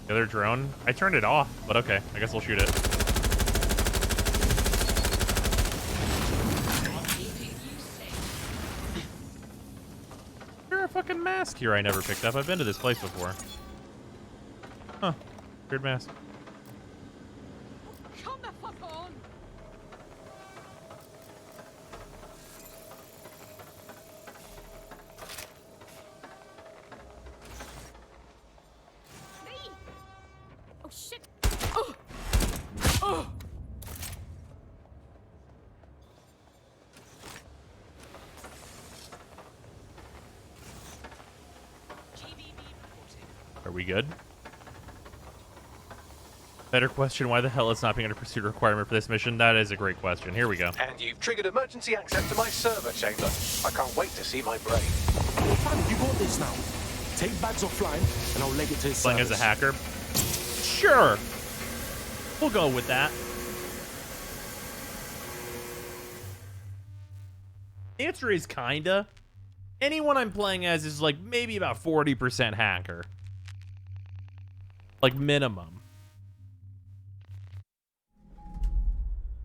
The other drone? I turned it off, but okay. I guess we'll shoot it. There's a fucking mask here I never picked up. I've been to this place before. Huh. Weird mask. Come the fuck on! Me! Oh shit! Oh! Oh! Are we good? Better question, why the hell is not being under pursuit requirement for this mission? That is a great question. Here we go. And you've triggered emergency access to my server chamber. I can't wait to see my brain. Fam, you got this now. Take bags offline, and I'll leg it to his Playing as a service. hacker? Sure. We'll go with that. The answer is kinda. Anyone I'm playing as is like maybe about 40% hacker. Like minimum.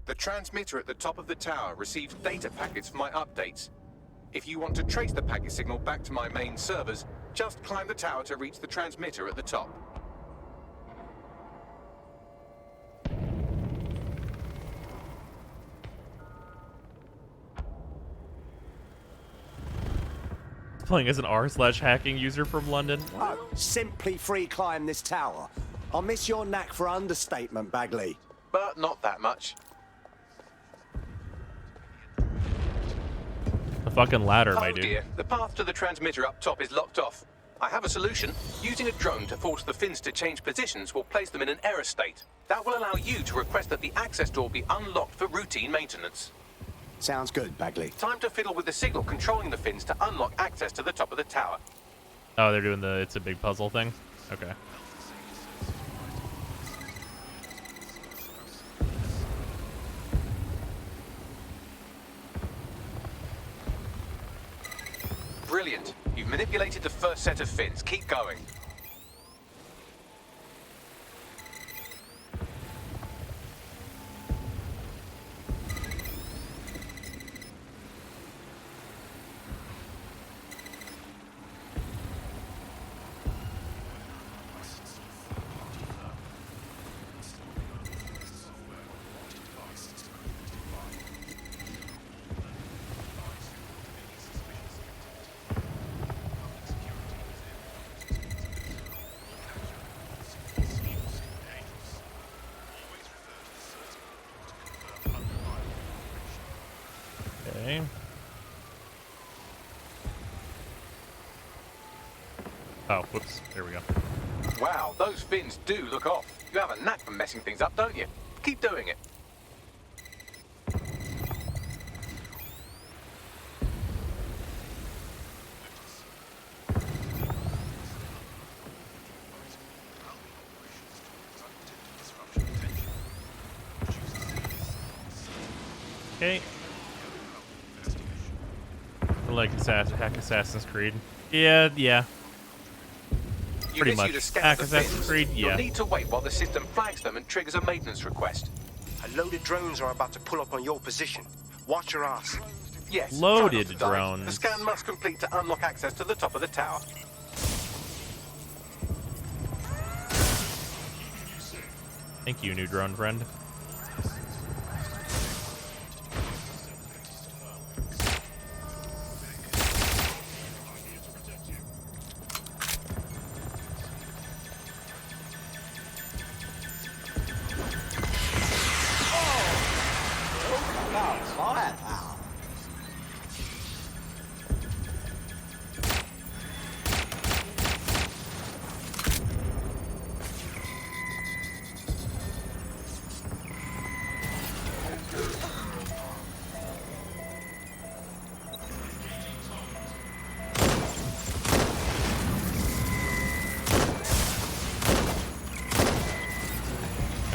The transmitter at the top of the tower receives data packets for my updates. If you want to trace the packet signal back to my main servers, just climb the tower to reach the transmitter at the top. Playing as an r/hacking user from London. Oh, simply free climb this tower. I'll miss your knack for understatement, Bagley. But not that much. A fucking ladder, my Oh dude. dear, the path to the transmitter up top is locked off. I have a solution. Using a drone to force the fins to change positions will place them in an error state. That will allow you to request that the access door be unlocked for routine maintenance. Sounds good, Bagley. Time to fiddle with the signal controlling the fins to unlock access to the top of the tower. Oh, they're doing the it's a big puzzle thing? Okay. Brilliant. You've manipulated the first set of fins. Keep going. Okay. Oh, whoops. There we go. Wow, those fins do look off. You have a knack for messing things up, don't you? Keep doing it. Okay. Like hack Assassin's Creed. Yeah. You Pretty miss much. you to scan Hack the Assassin's fins. Creed, yeah. You'll need to wait while the system flags them and triggers a maintenance request. A load of drones are about to pull up on your position. Watch your ass. Yes. Loaded try not to die. drones. The scan must complete to unlock access to the top of the tower. Thank you, new drone friend.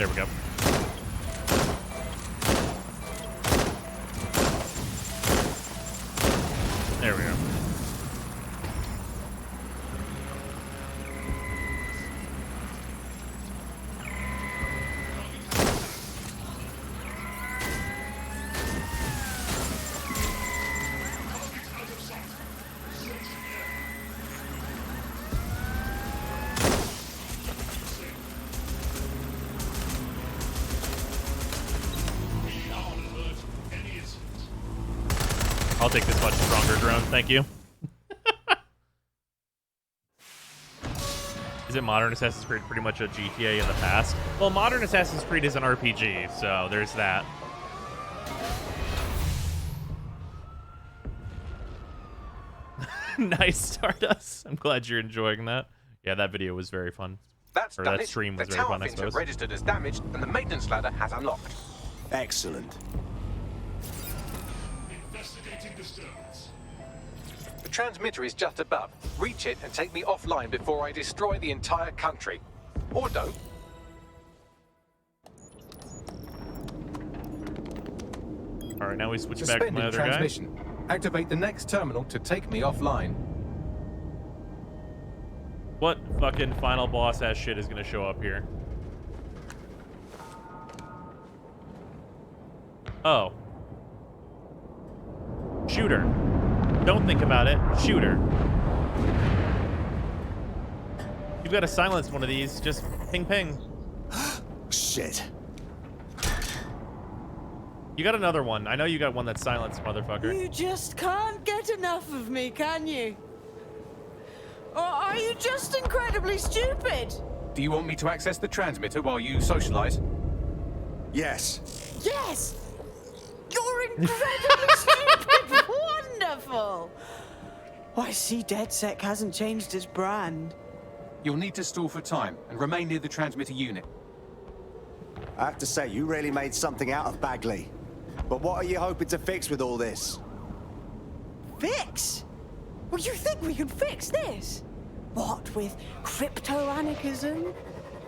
There we go. There we go. I'll take this much stronger drone, thank you. Is it modern Assassin's Creed pretty much a GTA in the past? Well, modern Assassin's Creed is an RPG, so there's that. Nice, Stardust. I'm glad you're enjoying that. Yeah, that video was very fun. That's or done that it. stream was the very tower fun, I fins have suppose. registered as damaged, and the maintenance ladder has unlocked. Excellent. Investigating disturbance. The transmitter is just above. Reach it and take me offline before I destroy the entire country. Or don't. All right, now we switch back to Suspending my other transmission. Activate the next terminal to take me offline. What fucking final boss ass shit is gonna show up here? Oh. Shooter. Don't think about it. Shooter. You've got to silence one of these. Just ping ping. Shit. You got another one. I know you got one that's silenced, motherfucker. You just can't get enough of me, can you? Or are you just incredibly stupid? Do you want me to access the transmitter while you socialize? Yes. Yes! You're incredibly stupid! Wonderful! I see DedSec hasn't changed its brand. You'll need to stall for time and remain near the transmitter unit. I have to say, you really made something out of Bagley. But what are you hoping to fix with all this? Fix? Well, you think we can fix this? What with crypto-anarchism,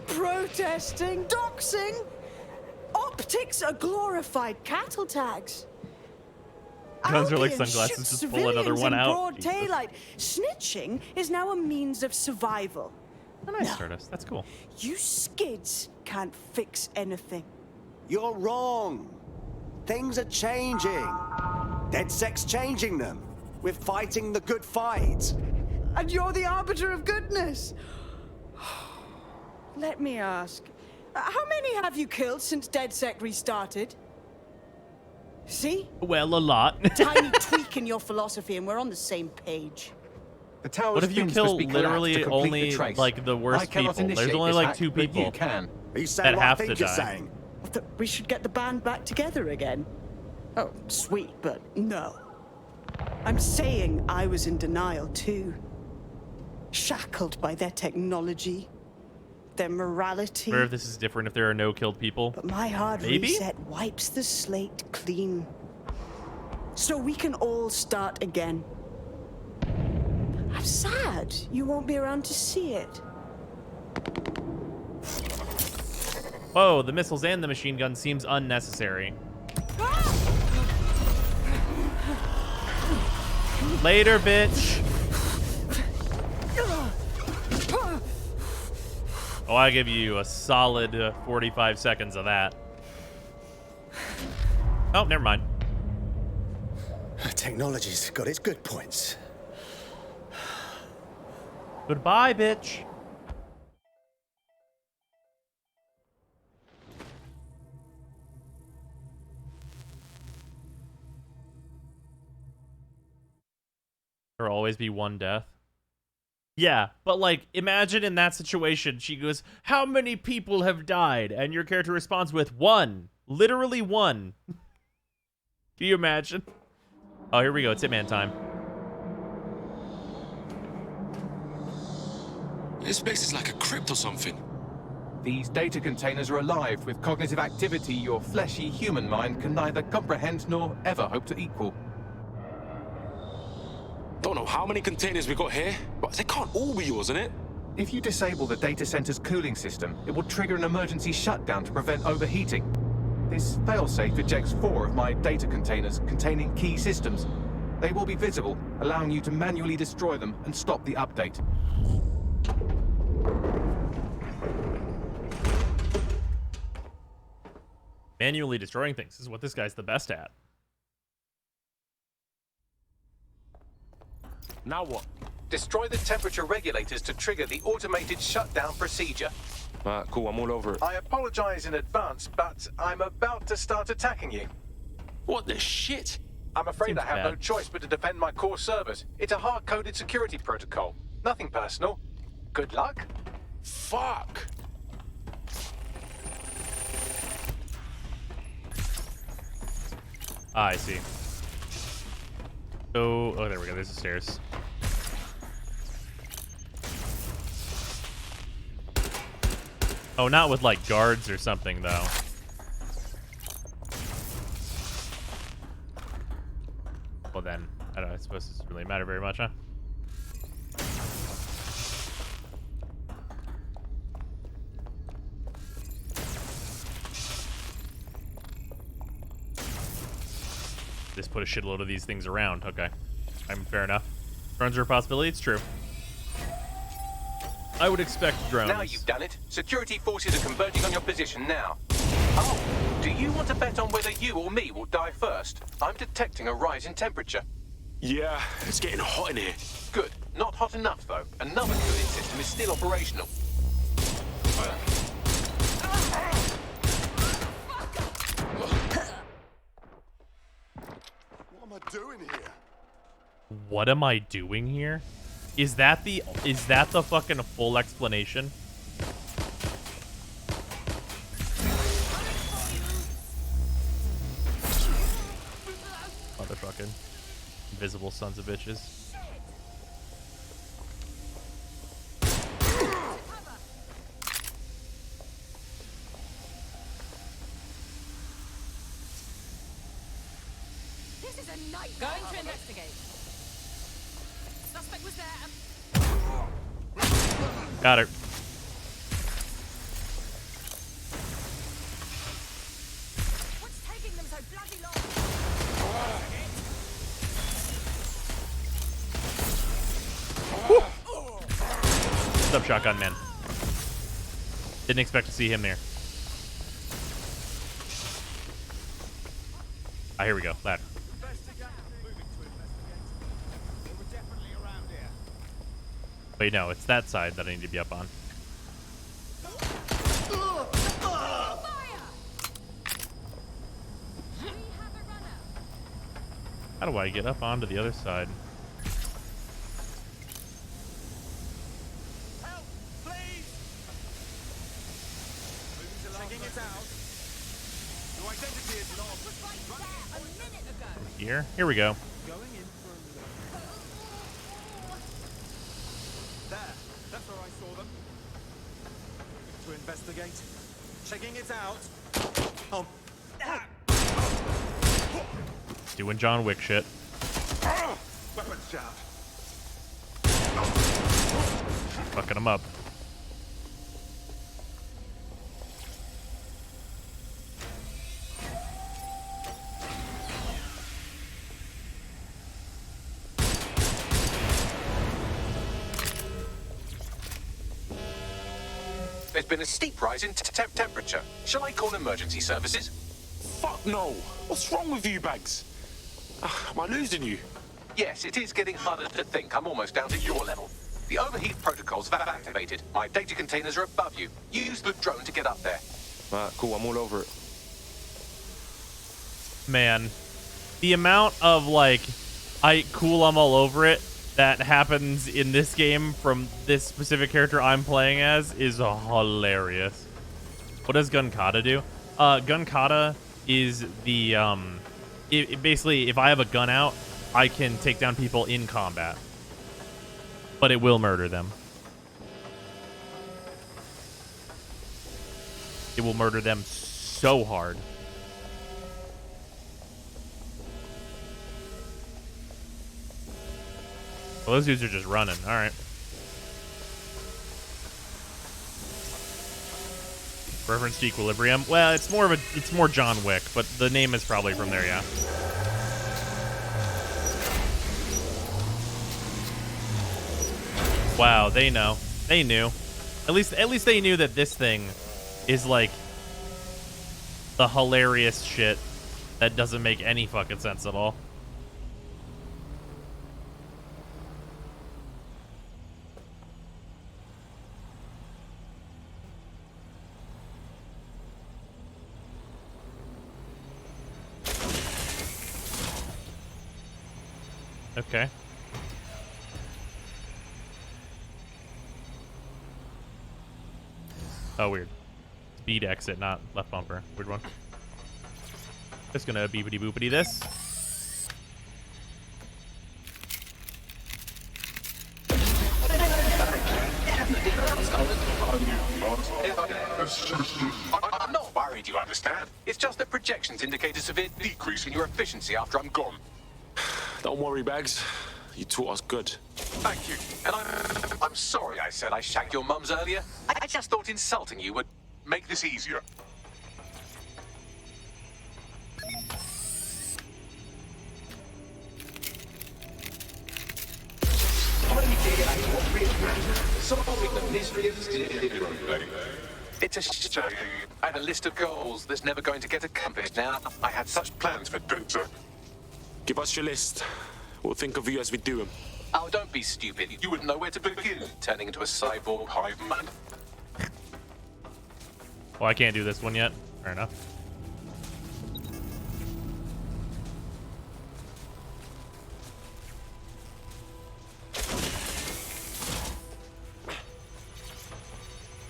protesting, doxing? Optics are glorified cattle tags. Guns are like Albion sunglasses, shoots just pull another one civilians in out. broad Jesus. daylight. Snitching is now a means of survival. Oh, nice, Stardust. That's cool. You skids can't fix anything. You're wrong. Things are changing. DedSec's changing them. We're fighting the good fight. And you're the arbiter of goodness. Let me ask, how many have you killed since DedSec restarted? See? Well, a lot. Tiny tweak in your philosophy and we're on the same page. The tower's What if you fins kill must be collapsed literally to complete only the trace. like the I worst cannot people? There's initiate only this like hack, 2 but people you can. Are you saying that what I have think to you're die. saying? That we should get the band back together again. Oh, sweet, but no. I'm saying I was in denial too. Shackled by their technology, their morality. Where if this is different if there are no killed people? But my hard Maybe? reset wipes the slate clean. So we can all start again. I'm sad you won't be around to see it. Whoa, the missiles and the machine gun seems unnecessary. Later, bitch. Oh, I give you a solid 45 seconds of that. Oh, never mind. Technology's got its good points. Goodbye, bitch. There'll always be one death. Yeah, but like, imagine in that situation, she goes, "How many people have died?" And your character responds with 1. Literally 1. Can you imagine? Oh, here we go. It's Hitman time. This place is like a crypt or something. These data containers are alive with cognitive activity your fleshy human mind can neither comprehend nor ever hope to equal. Don't know how many containers we got here, but they can't all be yours, innit? If you disable the data center's cooling system, it will trigger an emergency shutdown to prevent overheating. This failsafe ejects 4 of my data containers containing key systems. They will be visible, allowing you to manually destroy them and stop the update. Manually destroying things is what this guy's the best at. Now what? Destroy the temperature regulators to trigger the automated shutdown procedure. Cool, I'm all over it. I apologize in advance, but I'm about to start attacking you. What the shit? I'm afraid Seems I have bad. no choice but to defend my core servers. It's a hard-coded security protocol. Nothing personal. Good luck. Fuck. Ah, I see. So, oh, there we go. There's the stairs. Oh, not with like guards or something, though. Well, then, I don't know. I suppose it doesn't really matter very much, huh? Just put a shitload of these things around. Okay. I'm fair enough. Drones are a possibility. It's true. I would expect drones. Now you've done it. Security forces are converging on your position now. Oh, do you want to bet on whether you or me will die first? I'm detecting a rise in temperature. Yeah, it's getting hot in here. Good. Not hot enough, though. Another cooling system is still operational. What am I doing here? What am I doing here? Is that the fucking full explanation? Motherfucking invisible sons of bitches. This is a nightmare. Going to investigate. Suspect was there. Got her. What's taking them so bloody long? What's up, Shotgun Man? Didn't expect to see him there. Ah, here we go. Ladder. Wait, no, it's that side that I need to be up on. How do I get up onto the other side? Here? Here we go. There. That's where I saw them. To investigate. Checking it out. Oh. Doing John Wick shit. Weapons out. Fucking him up. There's been a steep rise in temperature. Shall I call emergency services? Fuck no. What's wrong with you, Bags? Am I losing you? Yes, it is getting harder to think. I'm almost down to your level. The overheat protocols have activated. My data containers are above you. Use the drone to get up there. Cool, I'm all over it. Man, the amount of like, I'm all over it that happens in this game from this specific character I'm playing as is hilarious. What does Gun Kata do? Gun Kata is the, basically, if I have a gun out, I can take down people in combat. But it will murder them. It will murder them so hard. Well, those dudes are just running. All right. Reference to Equilibrium. Well, it's more John Wick, but the name is probably from there, yeah. Wow, they know. They knew. At least they knew that this thing is like the hilarious shit that doesn't make any fucking sense at all. Okay. Oh, weird. Speed exit, not left bumper. Weird one. Just gonna beepity boopity this. I'm not worried, you understand? It's just that projections indicate a severe decrease in your efficiency after I'm gone. Don't worry, Bags. You taught us good. Thank you. And I'm sorry I said I shagged your mums earlier. I just thought insulting you would make this easier. Solving the mystery of it's a shame. I had a list of goals that's never going to get accomplished now. I had such plans for DedSec. Give us your list. We'll think of you as we do them. Oh, don't be stupid. You wouldn't know where to begin, turning into a cyborg hive mind. Well, I can't do this one yet. Fair enough.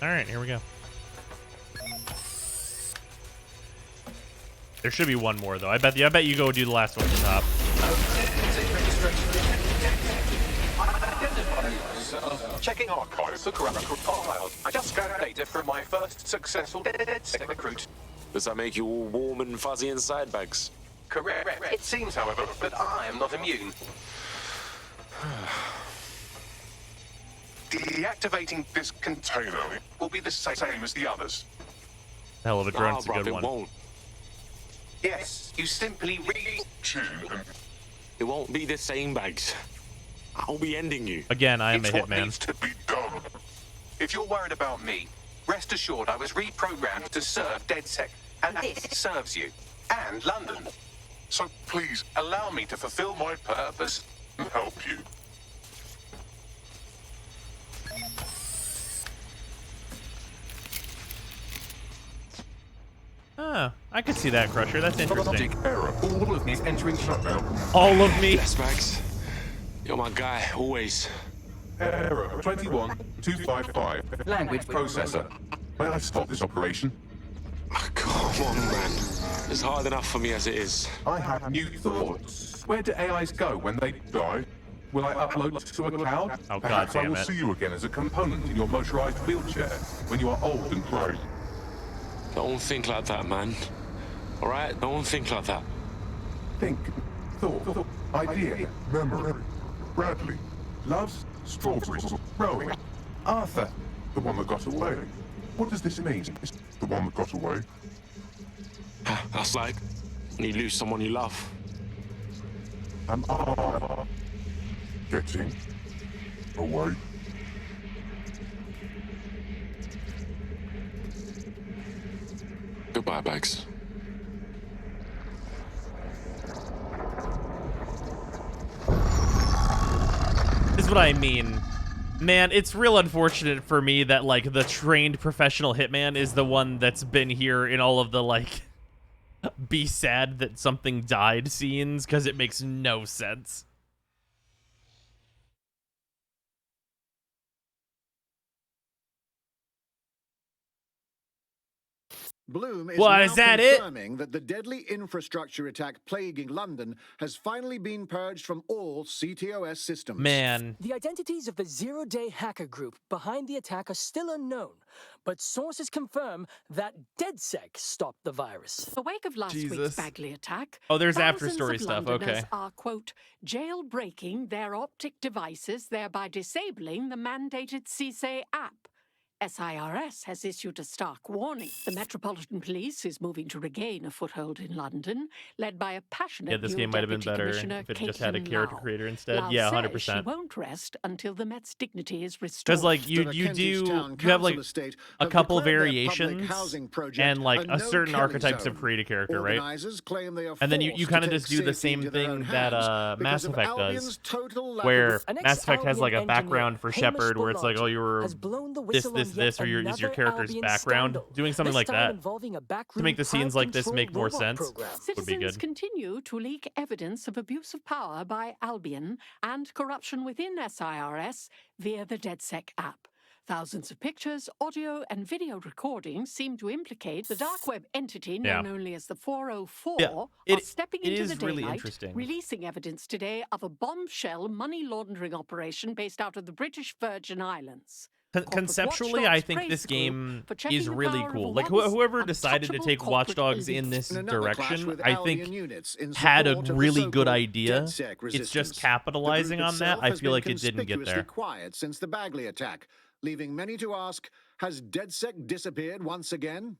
All right, here we go. There should be one more though. I bet you go do the last one at the top. Checking archives for corrupt files. I just got data from my first successful DedSec recruit. Does that make you all warm and fuzzy inside, Bags? Correct. It seems, however, that I am not immune. Deactivating this container will be the same as the others. Hell of a drone. It's a good one. Won't. Yes, you simply It won't be the same, Bags. I'll be ending you. Again, I am a What hitman. needs to be done. If you're worried about me, rest assured I was reprogrammed to serve DedSec, and it serves you and London. So please allow me to fulfill my purpose and help you. Ah, I could see that, Crusher. That's interesting. Error. All of me is entering shutdown. All of me. Yes, Bags. You're my guy, always. Error 21255. Language processor. May I stop this operation? Come on, man. It's hard enough for me as it is. I have new thoughts. Where do AIs go when they die? Will I upload to a cloud? Oh, Perhaps I goddamn will it. see you again as a component in your motorized wheelchair when you are old and grey. Don't think like that, man. All right? Don't think like that. Think, thought, idea, memory. Bradley, loves strawberries, rowing. Arthur, the one that got away. What does this mean? It's the one that got away. That's like when you lose someone you love. Am I getting away? Goodbye, Bags. This is what I mean. Man, it's real unfortunate for me that, like, the trained professional hitman is the one that's been here in all of the, like, be sad that something died scenes, because it makes no sense. Bloom is Well, now is that it? confirming that the deadly infrastructure attack plaguing London has finally been purged from all CTOS systems. Man. The identities of the zero-day hacker group behind the attack are still unknown, but sources confirm that DedSec stopped the virus. The wake of last week's Bagley attack, Oh, there's thousands after-story of stuff, Londoners okay. are, quote, jailbreaking their optic devices, thereby disabling the mandated CSA app, SIRS has issued a stark warning. The Metropolitan Police is moving to regain a foothold in London, led by a passionate Yeah, this new game might have been Deputy better Commissioner, if it just had a Caitlin character Lau. creator instead. Lau Yeah, says 100%. she won't rest until the Met's dignity is restored. Because like you The do Kentish Town you have like Council estate a have couple declared their public variations housing project and like a a certain no-killing archetypes zone. of create a character, right? Organisers claim they are And then you forced kind of to just take do the safety same into their own thing that hands Mass because of Effect Albion's does, total lack where of- An Mass Effect has like a ex-Albion background for engineer, Shepard, where it's like, oh, you were has blown the this, whistle this, on this, yet or is your another character's Albion background. scandal, Doing something this like time that involving a to backroom make the scenes like this crowd-controlled make more robot sense program. would be Citizens good. continue to leak evidence of abuse of power by Albion and corruption within SIRS via the DedSec app. Thousands of pictures, audio, and video recordings seem to implicate the dark web entity known only as the 404 Yeah, are it- stepping it into is the daylight, really interesting. releasing evidence today of a bombshell money laundering operation based out of the British Virgin Islands. Conceptually, I think this game is really cool. Like whoever decided to take Watch Dogs in this In another clash direction, with I Albion think units in had a support of the really good so-called idea. DedSec It's resistance. just The capitalizing group on that. itself I has feel been like it didn't get conspicuously there. quiet since the Bagley attack, leaving many to ask, has DedSec disappeared once again?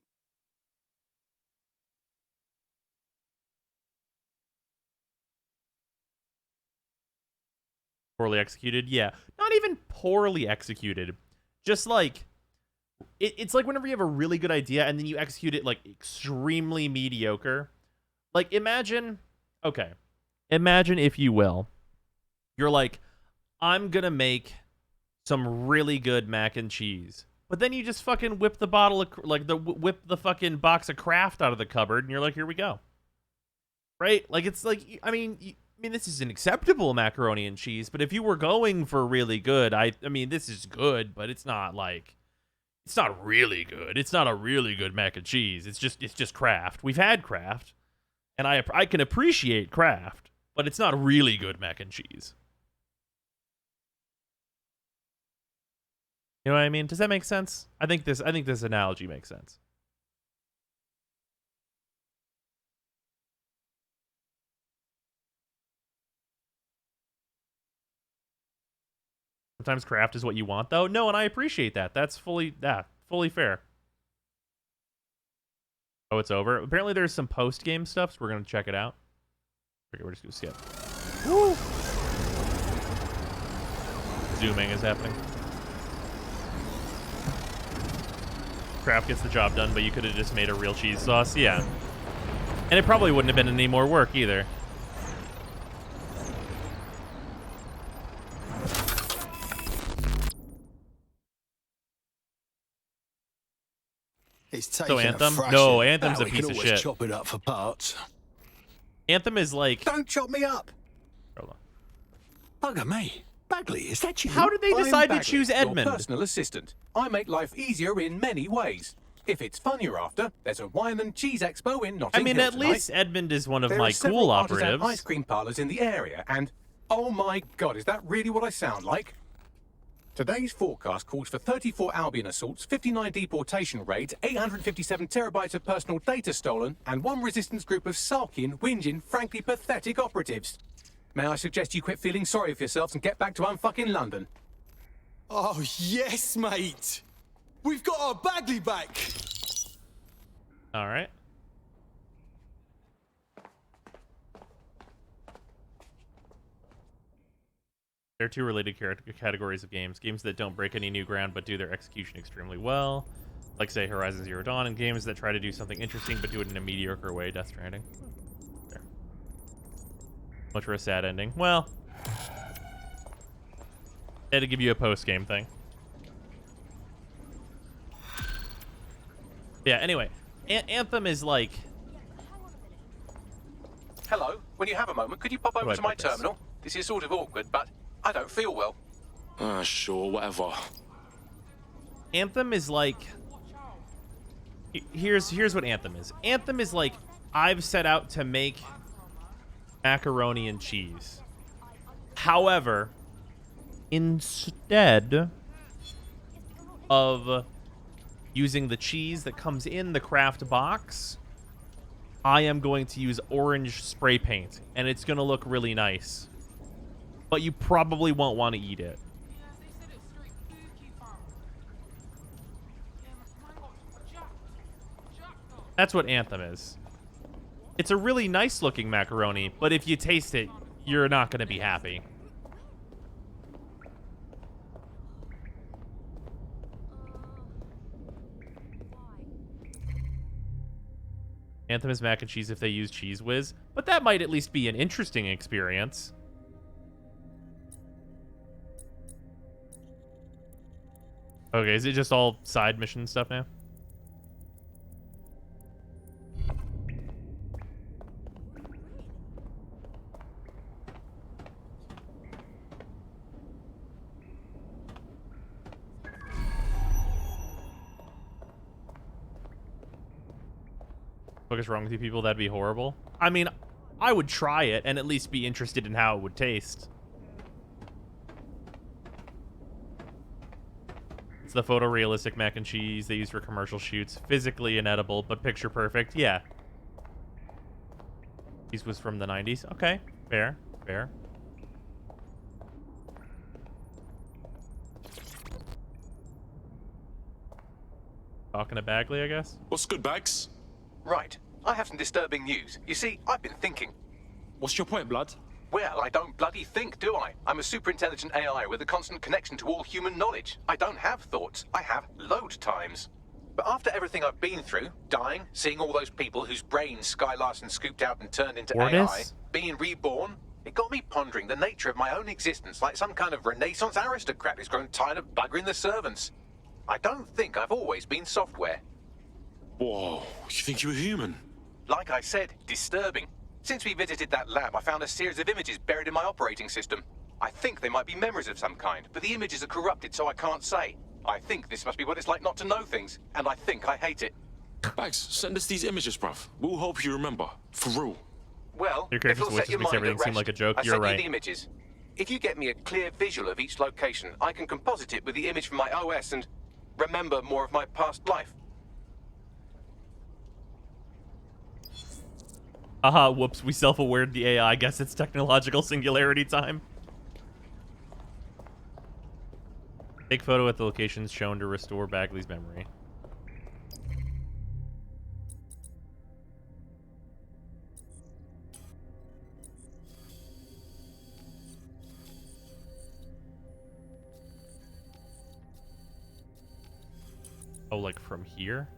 Poorly executed, yeah. Not even poorly executed. Just like it's like whenever you have a really good idea and then you execute it like extremely mediocre. Like imagine, if you will, you're like, I'm gonna make some really good mac and cheese, but then you just fucking whip the bottle of whip the fucking box of Kraft out of the cupboard, and you're like, here we go. Right? Like it's like, I mean, this is an acceptable macaroni and cheese, but if you were going for really good, I mean, this is good, but it's not like, it's not really good. It's not a really good mac and cheese. It's just Kraft. We've had Kraft, and I can appreciate Kraft, but it's not really good mac and cheese. You know what I mean? Does that make sense? I think this analogy makes sense. Sometimes Kraft is what you want, though. No, and I appreciate that. That's fully fair. Oh, it's over. Apparently, there's some post-game stuff, so we're gonna check it out. Okay, we're just gonna skip. Woo! Zooming is happening. Kraft gets the job done, but you could have just made a real cheese sauce. Yeah. And it probably wouldn't have been any more work either. It's So taken Anthem? a fraction. No, Anthem's a we piece can of always shit. chop it up for parts. Anthem is like... Don't chop me up. Hold on. Bugger me. Bagley, is that you? How did they I'm decide to Bagley, choose Edmund? Your personal assistant. I make life easier in many ways. If it's fun you're after, there's a wine and cheese expo in Notting I mean, Hill at tonight. least Edmund is one of There my are several cool artisan operatives. ice cream parlors in the area, and oh my god, is that really what I sound like? Today's forecast calls for 34 Albion assaults, 59 deportation raids, 857 terabytes of personal data stolen, and one resistance group of sulking, whinging, frankly pathetic operatives. May I suggest you quit feeling sorry for yourselves and get back to unfucking London? Oh, yes, mate. We've got our Bagley back. All right. There are two related categories of games. Games that don't break any new ground but do their execution extremely well. Like, say, Horizon Zero Dawn, and games that try to do something interesting but do it in a mediocre way. Death Stranding. There. Much for a sad ending. Well, they had to give you a post-game thing. Yeah, anyway. Anthem is like... Hello, when you have a moment, could you pop over to my terminal? This is sort of awkward, but I don't feel well. Sure, whatever. Anthem is like... Here's what Anthem is. Anthem is like, I've set out to make macaroni and cheese. However, instead of using the cheese that comes in the Kraft box, I am going to use orange spray paint, and it's going to look really nice. But you probably won't want to eat it. That's what Anthem is. It's a really nice looking macaroni, but if you taste it, you're not going to be happy. Anthem is mac and cheese if they use Cheese Whiz, but that might at least be an interesting experience. Okay, is it just all side mission stuff now? What is wrong with you people? That'd be horrible. I mean, I would try it and at least be interested in how it would taste. It's the photorealistic mac and cheese they use for commercial shoots. Physically inedible, but picture perfect. Yeah. These was from the 90s. Okay. Fair. Fair. Talking to Bagley, I guess? What's good, Bags? Right. I have some disturbing news. You see, I've been thinking. What's your point, Blood? Well, I don't bloody think, do I? I'm a super intelligent AI with a constant connection to all human knowledge. I don't have thoughts. I have load times. But after everything I've been through, dying, seeing all those people whose brains Sky Larson scooped out and turned into AI, being reborn, it got me pondering the nature of my own existence like some kind of Renaissance aristocrat who's grown tired of buggering the servants. I don't think I've always been software. Whoa, you think you were human? Like I said, disturbing. Since we visited that lab, I found a series of images buried in my operating system. I think they might be memories of some kind, but the images are corrupted, so I can't say. I think this must be what it's like not to know things, and I think I hate it. Bags, send us these images, bruv. We'll hope you remember. For real. Well, your character's voice just makes everything seem like a joke. You're right. The images. If you get me a clear visual of each location, I can composite it with the image from my OS and remember more of my past life. Haha, whoops, we self-awared the AI. I guess it's technological singularity time. Take photo at the locations shown to restore Bagley's memory. Oh, like from here?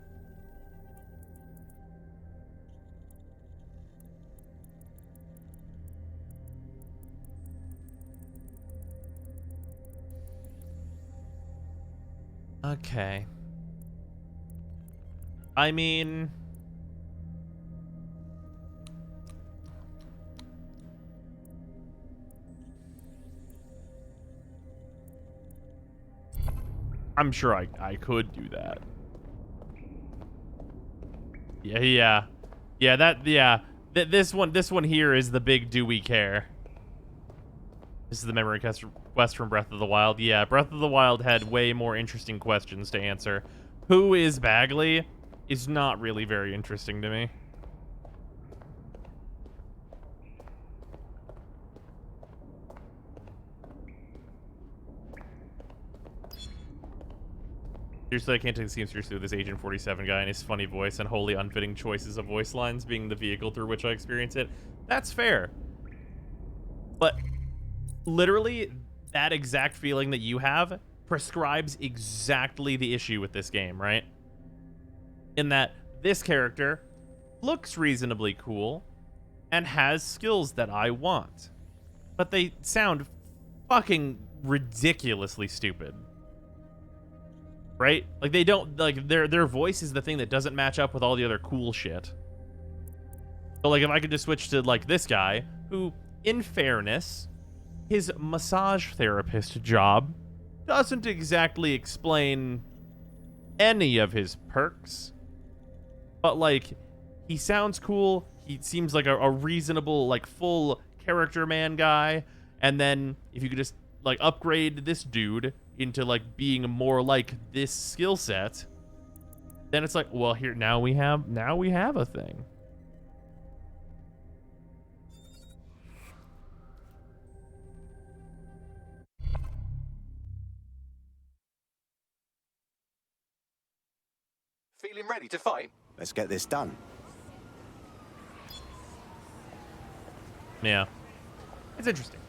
Okay. I mean... I'm sure I could do that. Yeah. This one here is the big do we care. This is the memory quest from Breath of the Wild. Yeah, Breath of the Wild had way more interesting questions to answer. Who is Bagley is not really very interesting to me. Seriously, I can't take this game seriously with this Agent 47 guy and his funny voice and wholly unfitting choices of voice lines being the vehicle through which I experience it. That's fair. But literally, that exact feeling that you have prescribes exactly the issue with this game, right? In that this character looks reasonably cool and has skills that I want, but they sound fucking ridiculously stupid. Right? Like they don't, like their voice is the thing that doesn't match up with all the other cool shit. So like if I could just switch to like this guy who, in fairness, his massage therapist job doesn't exactly explain any of his perks, but like he sounds cool. He seems like a reasonable, like full character man guy. And then if you could just like upgrade this dude into like being more like this skill set, then it's like, well, here now we have a thing. Feeling ready to fight? Let's get this done. Yeah. It's interesting.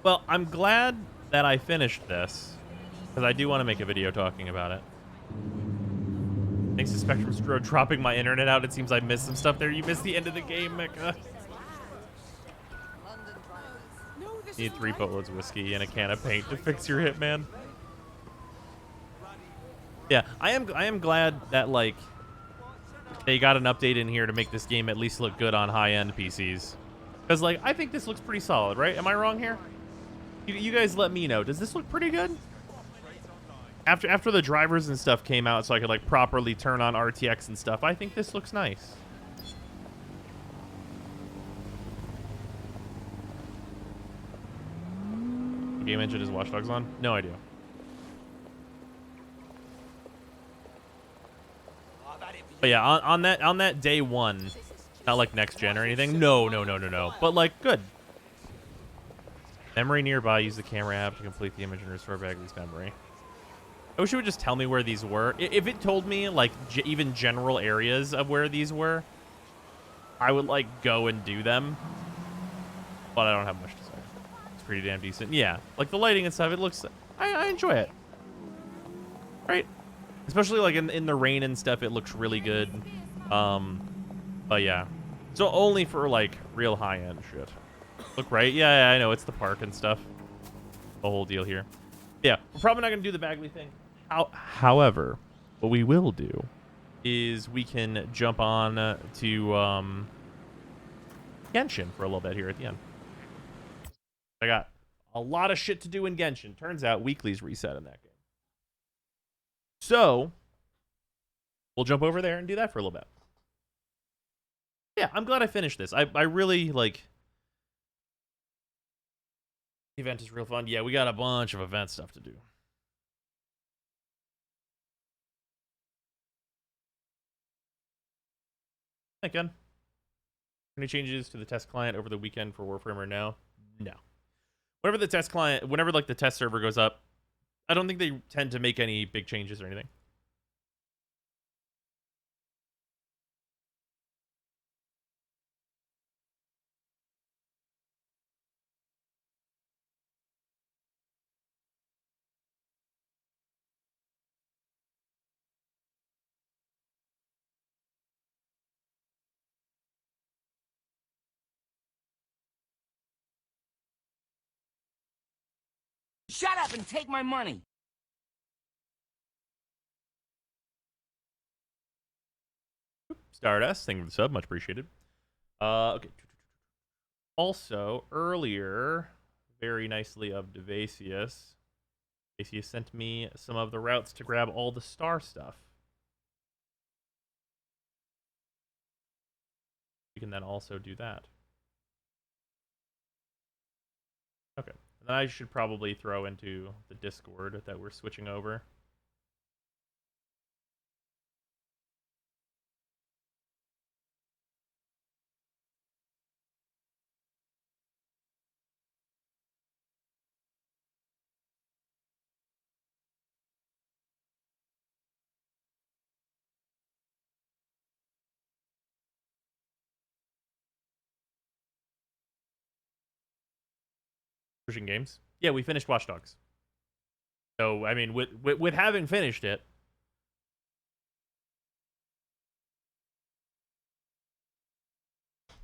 Well, I'm glad that I finished this, because I do want to make a video talking about it. Thanks to Spectrum Stro dropping my internet out, it seems I missed some stuff there. You missed the end of the game, Mecha. Need 3 boatloads of whiskey and a can of paint to fix your Hitman. Yeah, I am glad that, like, they got an update in here to make this game at least look good on high-end PCs. Because, like, I think this looks pretty solid, right? Am I wrong here? You guys let me know. Does this look pretty good? After the drivers and stuff came out so I could, like, properly turn on RTX and stuff, I think this looks nice. What game engine is Watch Dogs on? No idea. But yeah, on that day one, not like next gen or anything. No. But like good. Memory nearby. Use the camera app to complete the image and restore Bagley's memory. I wish it would just tell me where these were. If it told me like even general areas of where these were, I would like go and do them. But I don't have much to say. It's pretty damn decent. Yeah, like the lighting and stuff. It looks. I enjoy it. Right. Especially like in the rain and stuff, it looks really good. But yeah, so only for like real high end shit. Look right, yeah, I know it's the park and stuff. The whole deal here. Yeah, we're probably not gonna do the Bagley thing. However, what we will do is we can jump on to Genshin for a little bit here at the end. I got a lot of shit to do in Genshin. Turns out weekly's reset in that game. So, we'll jump over there and do that for a little bit. Yeah, I'm glad I finished this. I really, like... The event is real fun. Yeah, we got a bunch of event stuff to do. Again. Any changes to the test client over the weekend for Warframer now? No. Whenever the test client... Whenever, like, the test server goes up, I don't think they tend to make any big changes or anything. Shut up and take my money. Stardust, thank you for the sub, much appreciated. Okay. Also, earlier, very nicely of Devasius, Devasius sent me some of the routes to grab all the star stuff. You can then also do that. Okay. And then I should probably throw into the Discord that we're switching over. Pushing games. Yeah, we finished Watch Dogs. So, I mean, with having finished it,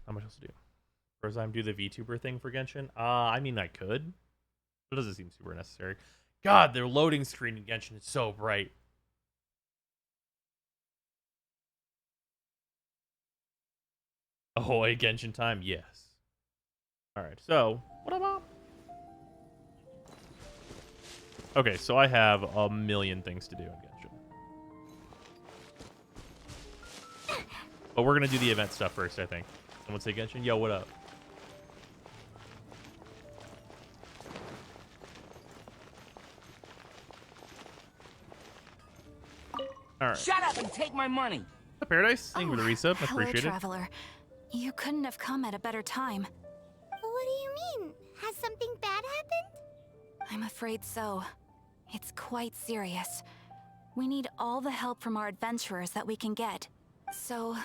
how much else to do? Rosheim do the VTuber thing for Genshin? I mean, I could. It doesn't seem super necessary. God, their loading screen in Genshin is so bright. Ahoy, Genshin time, yes. Alright, so, what about... Okay, so I have a million things to do in Genshin. But we're going to do the event stuff first, I think. Someone say Genshin? Yo, what up? Alright. Shut up and take my money. Paradise, thank you for the resub. I Hello, appreciate it. Traveler. You couldn't have come at a better time. What do you mean? Has something bad happened? I'm afraid so. It's quite serious. We need all the help from our adventurers that we can get. So,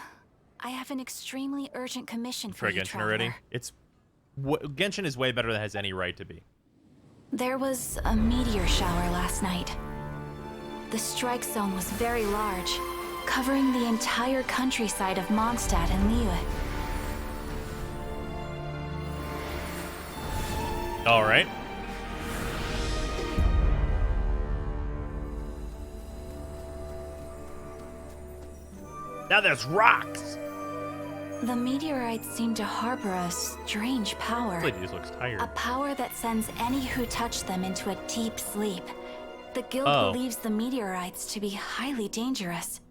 I have an extremely urgent commission for Try you, Genshin Traveler. already? Genshin is way better than it has any right to be. There was a meteor shower last night. The strike zone was very large, covering the entire countryside of Mondstadt and Liyue. All right. Now there's rocks. The meteorites seem to harbor a strange power. This lady just looks tired. A power that sends any who touch them into a deep sleep. The guild Oh. believes the meteorites to be highly dangerous.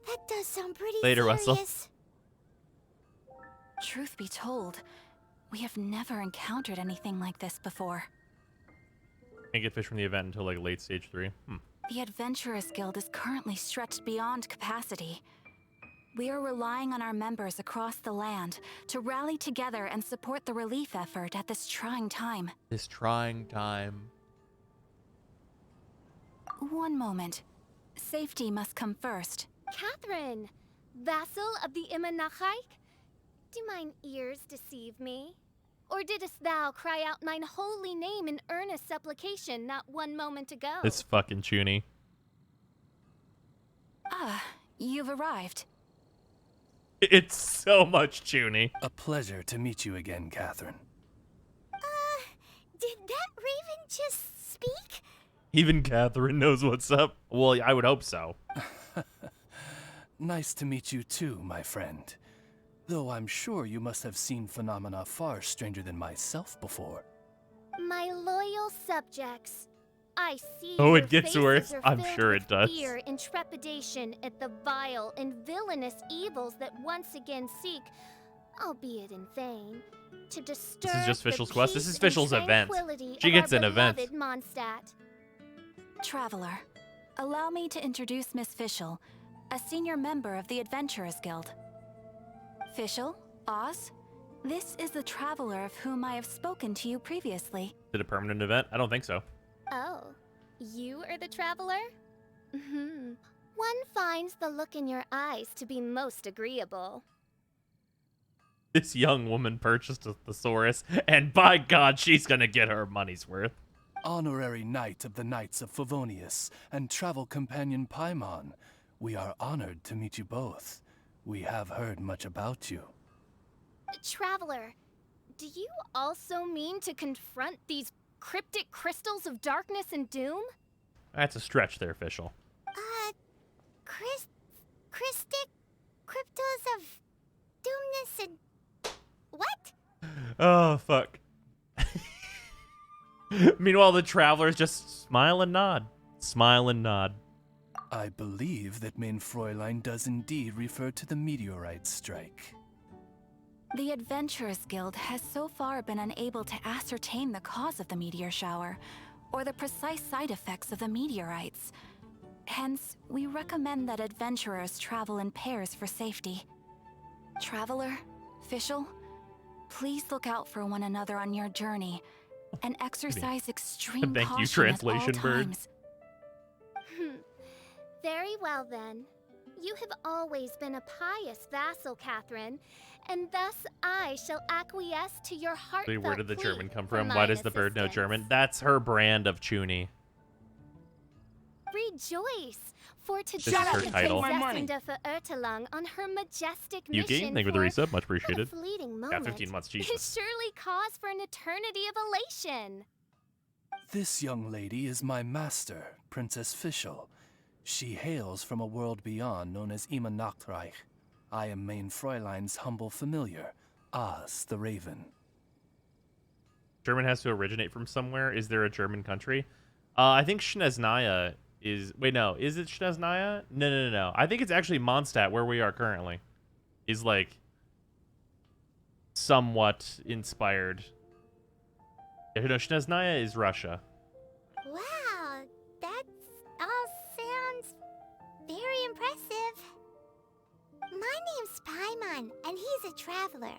That does sound pretty Later, Russell. serious. Truth be told, we have never encountered anything like this before. Can't get fish from the event until like late stage 3. The Adventurers Guild is currently stretched beyond capacity. We are relying on our members across the land to rally together and support the relief effort at this trying time. This trying time. One moment. Safety must come first. Catherine, vassal of the Imanachike? Do mine ears deceive me? Or didst thou cry out mine holy name in earnest supplication not one moment ago? This fucking Chuny. Ah, you've arrived. It's so much Chuny. A pleasure to meet you again, Catherine. Did that raven just speak? Even Catherine knows what's up. Well, I would hope so. Nice to meet you too, my friend. Though I'm sure you must have seen phenomena far stranger than myself before. My loyal subjects, I see Oh, it your gets faces worse. are I'm filled sure with it does. Fear and trepidation at the vile and villainous evils that once again seek, albeit in vain, to disturb This is just the Fischl's quest. This peace is and Fischl's event. tranquility She of gets our an event. beloved Mondstadt. Traveler, allow me to introduce Miss Fischl, a senior member of the Adventurers Guild. Fischl, Oz, this is the traveler of whom I have spoken to you previously. Is it a permanent event? I don't think so. Oh, you are the traveler? One finds the look in your eyes to be most agreeable. This young woman purchased a thesaurus, and by God, she's gonna get her money's worth. Honorary Knight of the Knights of Favonius and travel companion Paimon, we are honored to meet you both. We have heard much about you. Traveler, do you also mean to confront these cryptic crystals of darkness and doom? That's a stretch there, Fischl. Crystic cryptos of doomness and... What? Oh, fuck. Meanwhile, the travelers just smile and nod. Smile and nod. I believe that Mein Fräulein does indeed refer to the meteorite strike. The Adventurers Guild has so far been unable to ascertain the cause of the meteor shower, or the precise side effects of the meteorites. Hence, we recommend that adventurers travel in pairs for safety. Traveler, Fischl, please look out for one another on your journey, and exercise extreme Thank you, caution translation at all bird. times. Very well then. You have always been a pious vassal, Catherine, and thus I shall acquiesce to your heartfelt Where did the plea German come for from? Why mine does the bird know assistance. German? That's her brand of Chuny. Rejoice, for today This is her title. Zesinda Verurteilung on her majestic Yuki, mission thank you for the for resub. Much appreciated. a fleeting Yeah, moment 15 months, is Jesus. surely cause for an eternity of elation. This young lady is my master, Princess Fischl. She hails from a world beyond known as Imanachreich. I am Mein Fräulein's humble familiar, Oz the Raven. German has to originate from somewhere. Is there a German country? I think Snezhnaya is... Wait, no. Is it Snezhnaya? No. I think it's actually Mondstadt, where we are currently. Is, like, somewhat inspired. Yeah, no, Snezhnaya is Russia. Wow, that all sounds very impressive. My name's Paimon, and he's a traveler.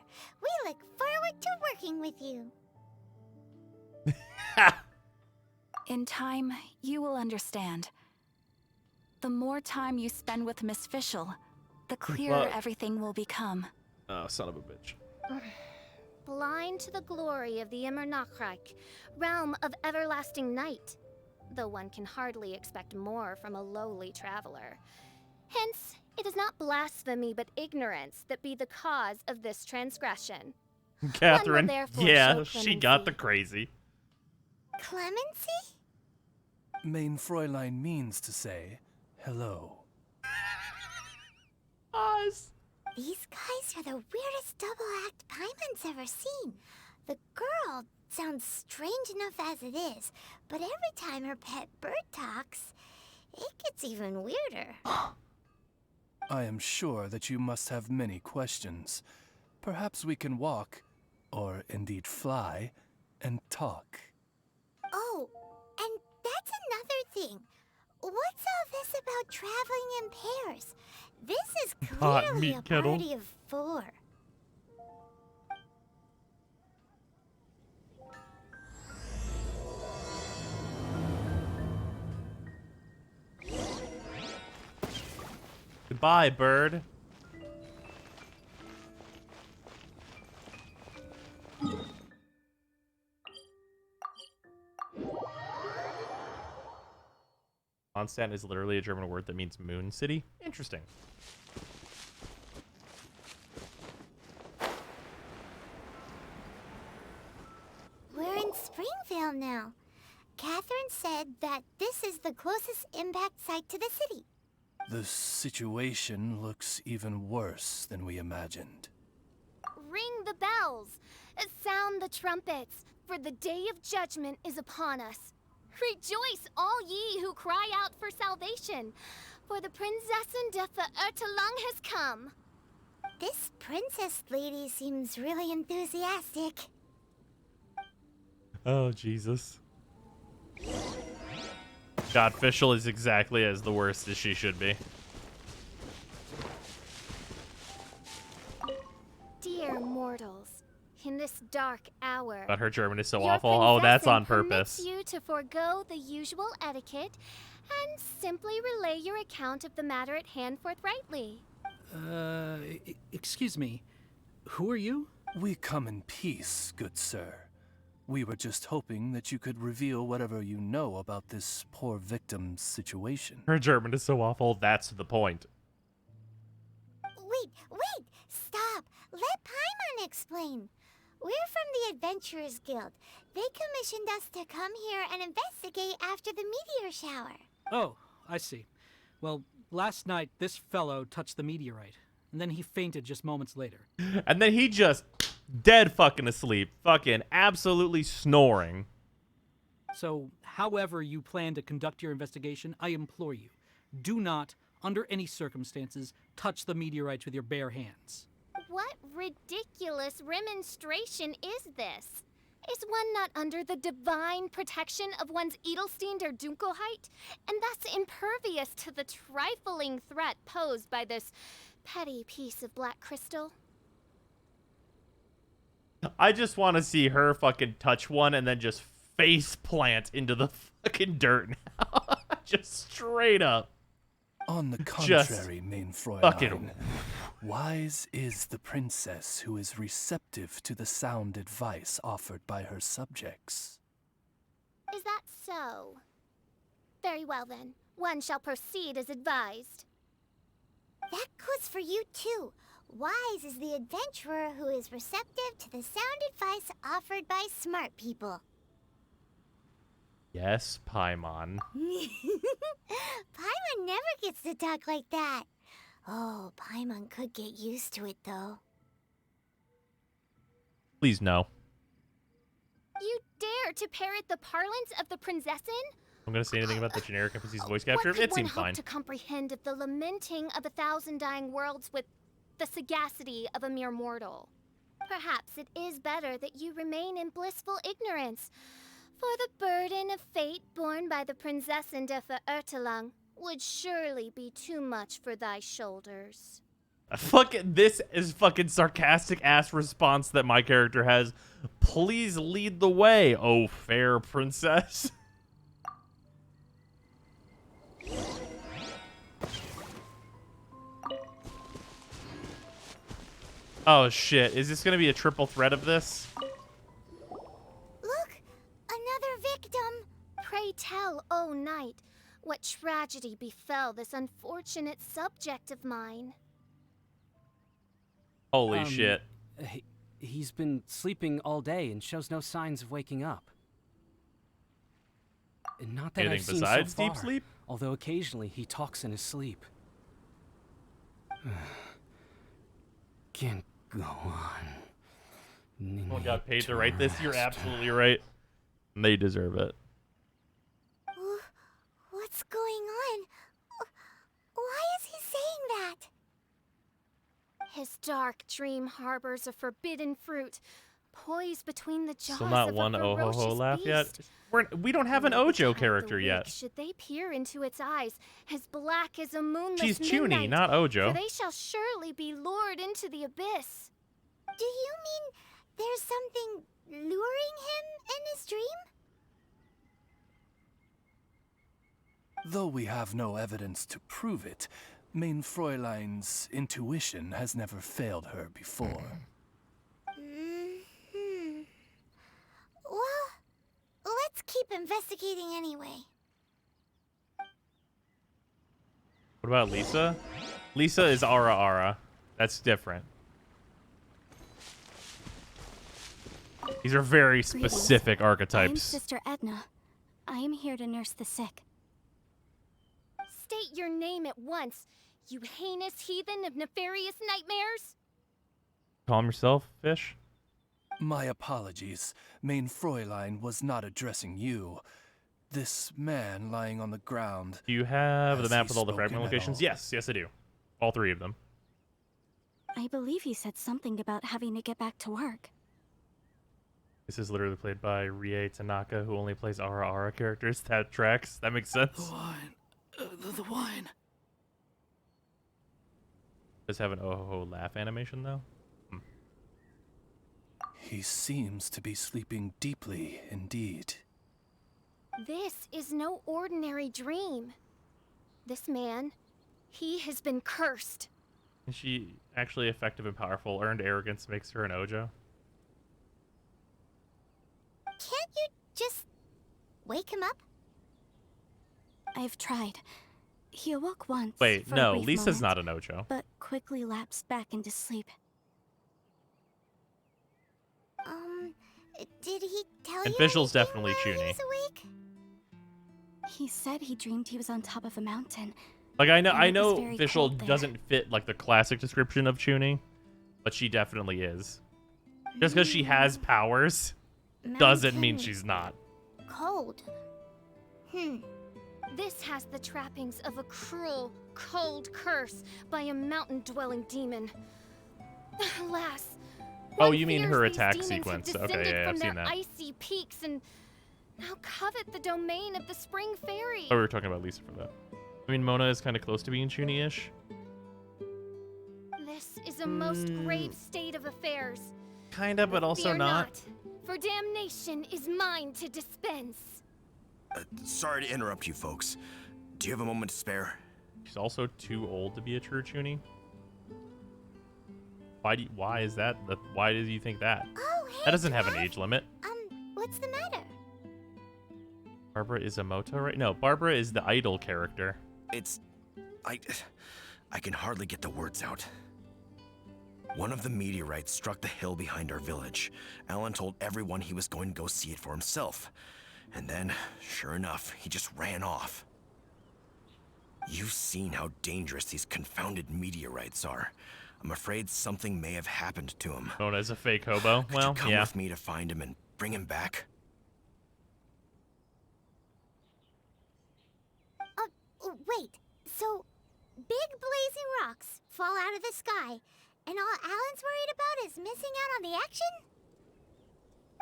We look forward to working with you. In time, you will understand. The more time you spend with Miss Fischl, the clearer everything will become. Oh, son of a bitch. Blind to the glory of the Immernachtreich, realm of everlasting night, though one can hardly expect more from a lowly traveler. Hence, it is not blasphemy but ignorance that be the cause of this transgression. Catherine, therefore yeah, show she got the crazy. Clemency? Mein Fräulein means to say hello. Us. These guys are the weirdest double-act Paimon's ever seen. The girl sounds strange enough as it is, but every time her pet bird talks, it gets even weirder. I am sure that you must have many questions. Perhaps we can walk, or indeed fly, and talk. Oh, and that's another thing. What's all this about traveling in pairs? This is Hot clearly meat a kettle. party of 4. Goodbye, bird. Konstanz is literally a German word that means moon city. Interesting. We're in Springvale now. Catherine said that this is the closest impact site to the city. The situation looks even worse than we imagined. Ring the bells, sound the trumpets, for the day of judgment is upon us. Rejoice, all ye who cry out for salvation, for the Prinzessin de Verurteilung has come. This princess lady seems really enthusiastic. Oh, Jesus. God, Fischl is exactly as the worst as she should be. Dear mortals, in this dark hour, But her German is so your awful. Oh, that's on Prinzessin purpose. permits you to forego the usual etiquette and simply relay your account of the matter at hand forthrightly. Excuse me. Who are you? We come in peace, good sir. We were just hoping that you could reveal whatever you know about this poor victim's situation. Her German is so awful. That's the point. Wait! Stop! Let Paimon explain. We're from the Adventurers Guild. They commissioned us to come here and investigate after the meteor shower. Oh, I see. Well, last night this fellow touched the meteorite, and then he fainted just moments later. And then he just dead fucking asleep. Fucking absolutely snoring. So, however you plan to conduct your investigation, I implore you, do not, under any circumstances, touch the meteorites with your bare hands. What ridiculous remonstration is this? Is one not under the divine protection of one's Edelstein der Dunkelheit, and thus impervious to the trifling threat posed by this petty piece of black crystal? I just want to see her fucking touch one and then just face plant into the fucking dirt now. Just straight up. On the Just contrary, Mein Fräulein, fucking wise is the princess who is receptive to the sound advice offered by her subjects. Is that so? Very well then. One shall proceed as advised. That goes for you too. Wise is the adventurer who is receptive to the sound advice offered by smart people. Yes, Paimon. Paimon never gets to talk like that. Oh, Paimon could get used to it though. Please no. You dare to parrot the parlance of the Prinzessin? I'm gonna say anything about the generic NPC's voice capture. What could It one seems hope fine. to comprehend of the lamenting of 1,000 dying worlds with the sagacity of a mere mortal? Perhaps it is better that you remain in blissful ignorance, for the burden of fate borne by the Prinzessin de Verurteilung would surely be too much for thy shoulders. Fucking this is fucking sarcastic ass response that my character has. Please lead the way, oh fair princess. Oh shit! Is this gonna be a triple threat of this? Look, another victim. Pray tell, O knight, what tragedy befell this unfortunate subject of mine? Holy shit! He's been sleeping all day and shows no signs of waking up. Not that Anything I've seen besides so far, deep sleep? although occasionally he talks in his sleep. Can't go on. Someone got paid to write this. You're absolutely right. And they deserve it. What's going on? Why is he saying that? His dark dream harbors a forbidden fruit, poised between the jaws Still not of one a oh ho ho ferocious laugh yet. beast. We don't have an Ojo character The yet. weak, should they peer into its eyes, as black as a moonless She's Chuny, midnight, not Ojo. For they shall surely be lured into the abyss. Do you mean there's something luring him in his dream? Though we have no evidence to prove it, Mein Fräulein's intuition has never failed her before. Well, let's keep investigating anyway. What about Lisa? Lisa is Ara Ara. That's different. These are very specific I'm archetypes. Sister Edna. I am here to nurse the sick. State your name at once, you heinous heathen of nefarious nightmares. Calm yourself, Fish. My apologies. Mein Fräulein was not addressing you. This man lying on the ground. Do you have the Has map he with all the spoken fragment at locations? all? Yes, yes I do. All three of them. I believe he said something about having to get back to work. This is literally played by Rie Tanaka, who only plays Ara Ara characters. That tracks. That makes sense. The wine. Does have an oh ho ho laugh animation though? He seems to be sleeping deeply indeed. This is no ordinary dream. This man, he has been cursed. Is she actually effective and powerful? Earned arrogance makes her an Ojo. Can't you just wake him up? I've tried. He awoke once. Wait, for a no, brief Lisa's moment, not an Ojo. But quickly lapsed back into sleep. Did he tell And you Visual's anything definitely while he Chuny. was awake? He said he dreamed he was on top of a mountain. Like I know And it was know very Visual cold there. doesn't fit like the classic description of Chuny, but she definitely is. Just because she has powers doesn't mean Mountain. she's not. Cold. This has the trappings of a cruel, cold curse by a mountain-dwelling demon. Alas. Oh, one you mean fears her these attack demons have sequence. Okay, descended yeah, from I've their seen that. icy peaks and now covet the domain of the Spring Fairy. Oh, we were talking about Lisa for that. I mean, Mona is kind of close to being Chuny-ish. This is a most grave state of affairs. Kinda, but also Fear not. For damnation is mine to dispense. Sorry to interrupt you folks. Do you have a moment to spare? She's also too old to be a true Chuny. Why is that? Why do you think that? Oh, hey, That doesn't have an age limit. What's the matter? Barbara Izamoto, right? No, Barbara is the idol character. I can hardly get the words out. One of the meteorites struck the hill behind our village. Alan told everyone he was going to go see it for himself. And then, sure enough, he just ran off. You've seen how dangerous these confounded meteorites are. I'm afraid something may have happened to him. Known as a fake hobo. Could Well, you come yeah. with me to find him and bring him back? Wait, so big blazing rocks fall out of the sky, and all Alan's worried about is missing out on the action?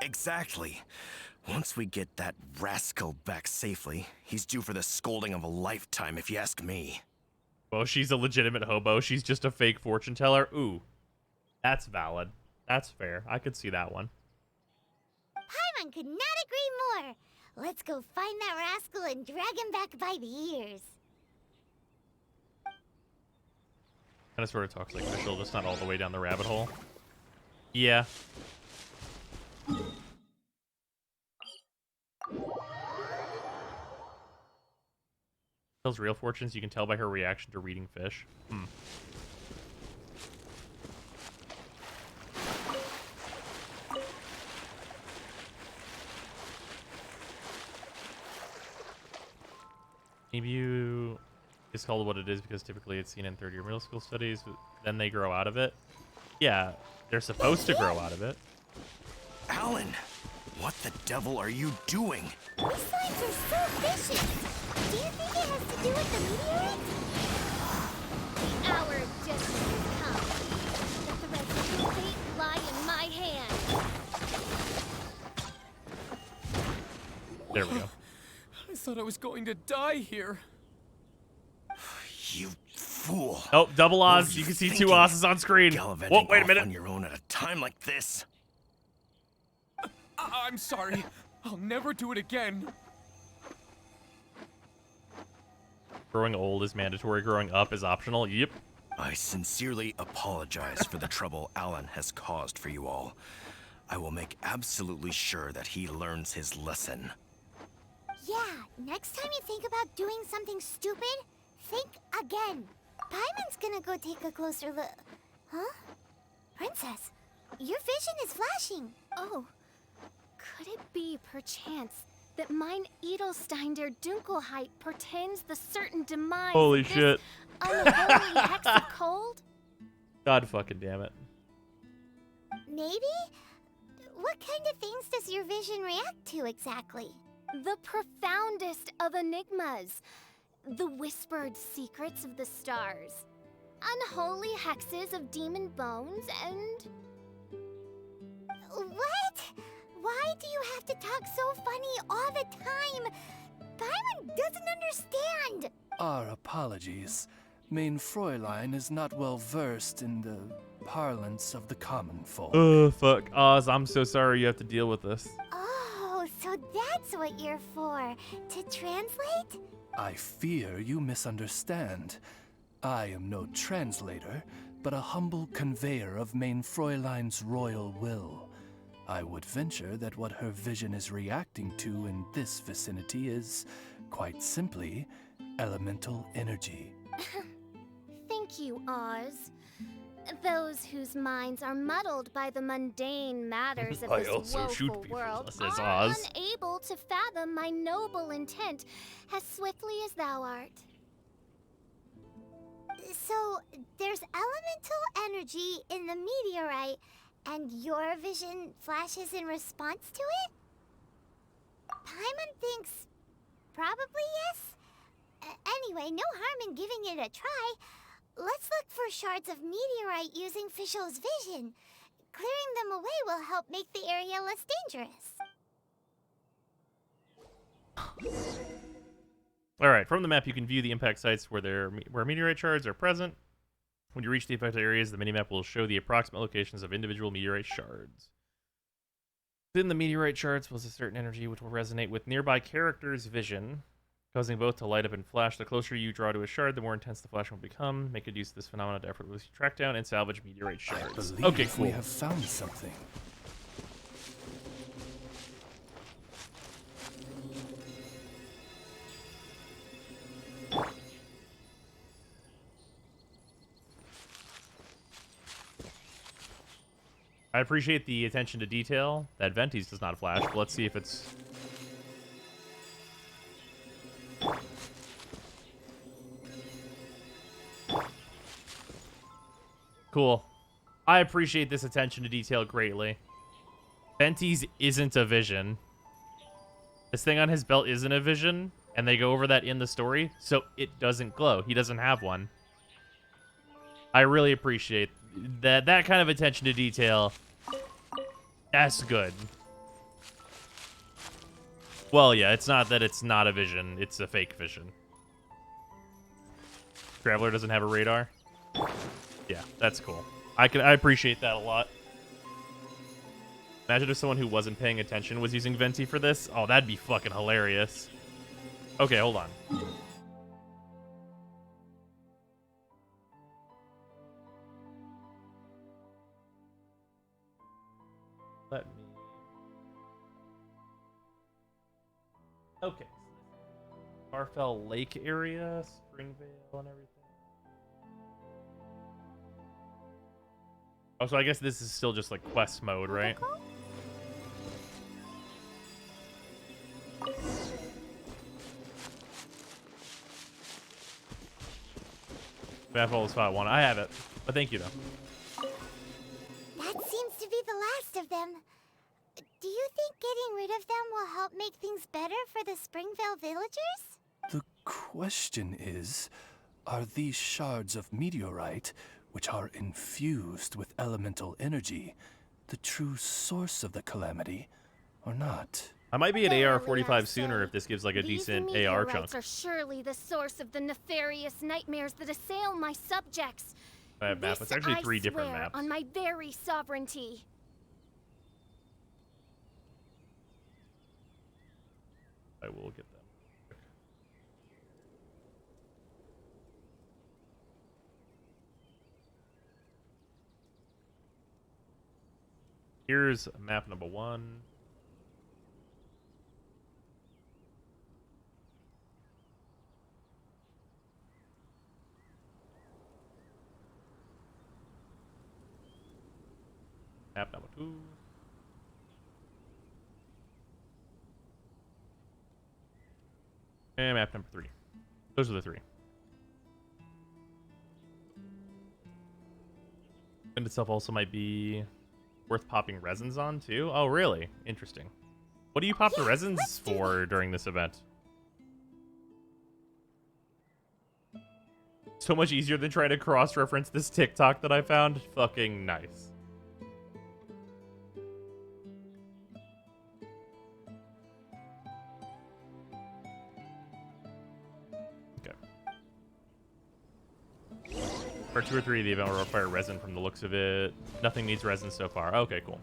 Exactly. Once we get that rascal back safely, he's due for the scolding of a lifetime, if you ask me. Well, she's a legitimate hobo. She's just a fake fortune teller. Ooh, that's valid. That's fair. I could see that one. Paimon could not agree more. Let's go find that rascal and drag him back by the ears. Kind of sort of talks like Visual, just not all the way down the rabbit hole. Yeah. Tells real fortunes. You can tell by her reaction to reading fish. Hmm. Emu is called what it is because typically it's seen in third-year middle school studies. Then they grow out of it. Yeah, they're supposed to grow out of it. Alan, what the devil are you doing? These slimes are so vicious. Do you think it has to do with the meteorite? The hour of justice has come. The threads of your fate lie in my hand. There we go. I thought I was going to die here. You fool. Oh, double Oz. You can see two Oz's on screen. Whoa, wait a minute. On your own at a time like this. I'm sorry. I'll never do it again. Growing old is mandatory. Growing up is optional. Yep. I sincerely apologize for the trouble Alan has caused for you all. I will make absolutely sure that he learns his lesson. Yeah, next time you think about doing something stupid, think again. Paimon's gonna go take a closer look. Huh? Princess, your vision is flashing. Oh, could it be, perchance, that mine Edelstein der Dunkelheit portends the certain demise Holy of this shit. unholy hex of cold? God fucking damn it. Maybe? What kind of things does your vision react to exactly? The profoundest of enigmas. The whispered secrets of the stars. Unholy hexes of demon bones and... What? Why do you have to talk so funny all the time? Paimon doesn't understand. Our apologies. Main Fräulein is not well versed in the parlance of the common folk. Fuck. Oz, I'm so sorry you have to deal with this. Oh, so that's what you're for. To translate? I fear you misunderstand. I am no translator, but a humble conveyor of Main Fräulein's royal will. I would venture that what her vision is reacting to in this vicinity is, quite simply, elemental energy. Thank you, Oz. Those whose minds are muddled by the mundane matters of I this also shoot woeful people, world says are Oz. unable to fathom my noble intent as swiftly as thou art. So, there's elemental energy in the meteorite, and your vision flashes in response to it? Paimon thinks probably yes. Anyway, no harm in giving it a try. Let's look for shards of meteorite using Fischl's vision. Clearing them away will help make the area less dangerous. All right, from the map, you can view the impact sites where meteorite shards are present. When you reach the affected areas, the minimap will show the approximate locations of individual meteorite shards. Within the meteorite shards was a certain energy which will resonate with nearby characters' vision, causing both to light up and flash. The closer you draw to a shard, the more intense the flash will become. Make good use of this phenomenon to effortlessly track down and salvage meteorite shards. Okay, cool. We have found something. I appreciate the attention to detail. That Ventis does not flash, but let's see if it's... Cool. I appreciate this attention to detail greatly. Ventis isn't a vision. This thing on his belt isn't a vision, and they go over that in the story, so it doesn't glow. He doesn't have one. I really appreciate that kind of attention to detail. That's good. Well, yeah, it's not that it's not a vision, it's a fake vision. Traveler doesn't have a radar. Yeah, that's cool. I appreciate that a lot. Imagine if someone who wasn't paying attention was using Venti for this. Oh, that'd be fucking hilarious. Okay, hold on. Let me. Okay. Starfell Lake area, Springvale, and everything. Oh, so I guess this is still just like quest mode, right? Baffle is spot 1. I have it, but thank you though. That seems to be the last of them. Do you think getting rid of them will help make things better for the Springvale villagers? The question is, are these shards of meteorite, which are infused with elemental energy, the true source of the calamity, or not? I might be at AR-45 sooner if this gives like a decent AR chunk. These meteorites are surely the source of the nefarious nightmares that assail my subjects. Map. It's actually 3 different swear maps. On my very sovereignty. I will get them. Here's map number 1. Map number 2. And map number 3. Those are the 3. And itself also might be worth popping resins on too. Oh, really? Interesting. What do you pop the resins for during this event? So much easier than trying to cross-reference this TikTok that I found. Fucking nice. Part 2 or 3 of the event will require resin from the looks of it. Nothing needs resin so far. Okay, cool.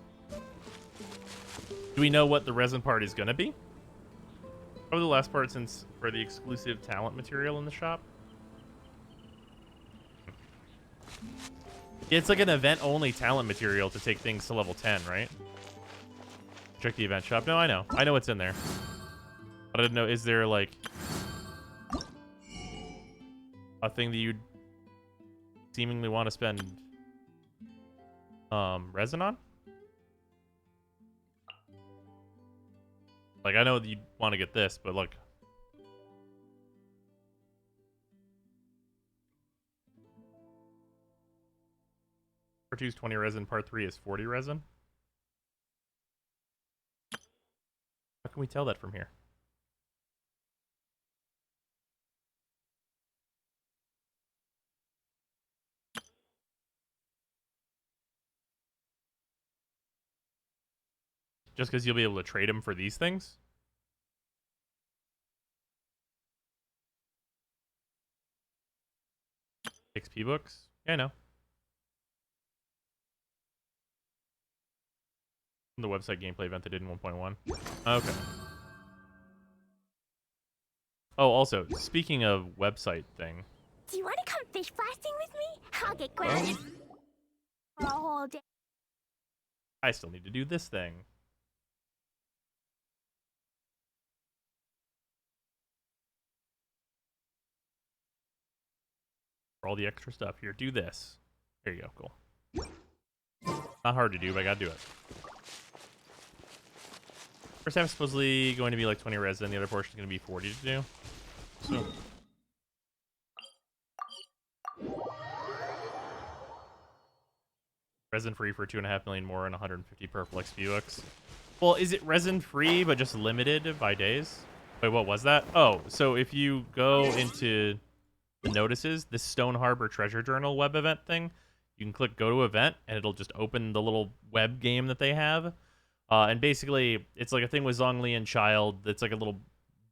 Do we know what the resin part is going to be? Probably the last part since for the exclusive talent material in the shop. Yeah, it's like an event-only talent material to take things to level 10, right? Check the event shop. No, I know. I know what's in there. But I didn't know, is there like a thing that you'd seemingly want to spend resin on? Like, I know that you'd want to get this, but look. Part 2 is 20 resin, part 3 is 40 resin. How can we tell that from here? Just because you'll be able to trade them for these things? XP books? Yeah, I know. The website gameplay event they did in 1.1. Okay. Oh, also, speaking of website thing. Do you want to come fish blasting with me? I'll get grounded for a whole day. I still need to do this thing. For all the extra stuff here, do this. There you go, cool. Not hard to do, but I gotta do it. First half is supposedly going to be like 20 resin, the other portion is going to be 40 to do. So. Resin free for 2.5 million more and 150 purple XP bucks. Well, is it resin free but just limited by days? Wait, what was that? Oh, so if you go into the notices, this Stone Harbor Treasure Journal web event thing, you can click go to event and it'll just open the little web game that they have. And basically, it's like a thing with Zhongli and Child. It's like a little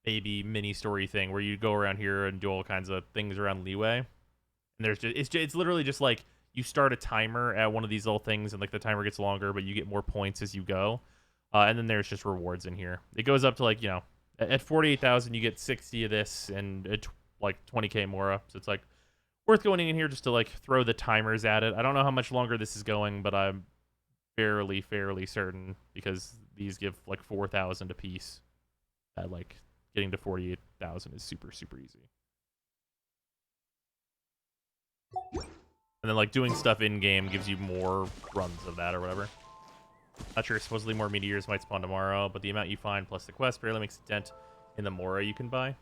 baby mini story thing where you go around here and do all kinds of things around Leeway. And there's just, it's literally just like you start a timer at one of these little things, and like the timer gets longer, but you get more points as you go. And then there's just rewards in here. It goes up to like, you know, at 48,000 you get 60 of this and like 20k more up. So it's like worth going in here just to like throw the timers at it. I don't know how much longer this is going, but I'm fairly certain because these give like 4,000 a piece. That like getting to 48,000 is super easy. And then like doing stuff in game gives you more runs of that or whatever. Not sure. Supposedly more meteors might spawn tomorrow, but the amount you find plus the quest barely makes a dent in the mora you can buy.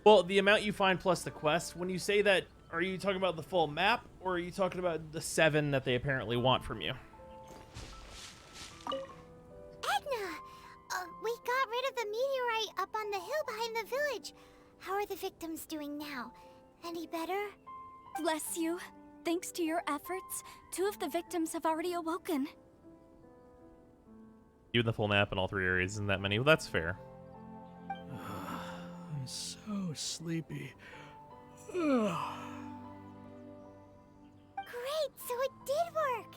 Well, the amount you find plus the quest, when you say that, are you talking about the full map, or are you talking about the 7 that they apparently want from you? Edna! We got rid of the meteorite up on the hill behind the village. How are the victims doing now? Any better? Bless you. Thanks to your efforts, 2 of the victims have already awoken. Even the full map in all 3 areas isn't that many. Well, that's fair. I'm so sleepy. Great, so it did work.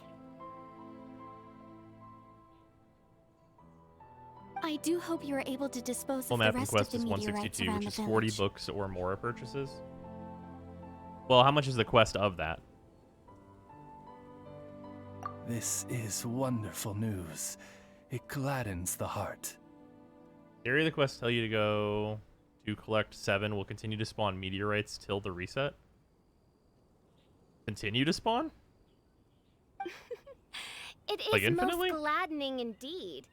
I do hope you are able to dispose Full of the map and rest quest of is the meteorites 162, around which the is 40 village. books or more purchases. Well, how much is the quest of that? This is wonderful news. It gladdens the heart. The area of the quest tell you to go to collect 7 will continue to spawn meteorites till the reset. Continue to spawn? It Like is infinitely? most gladdening indeed.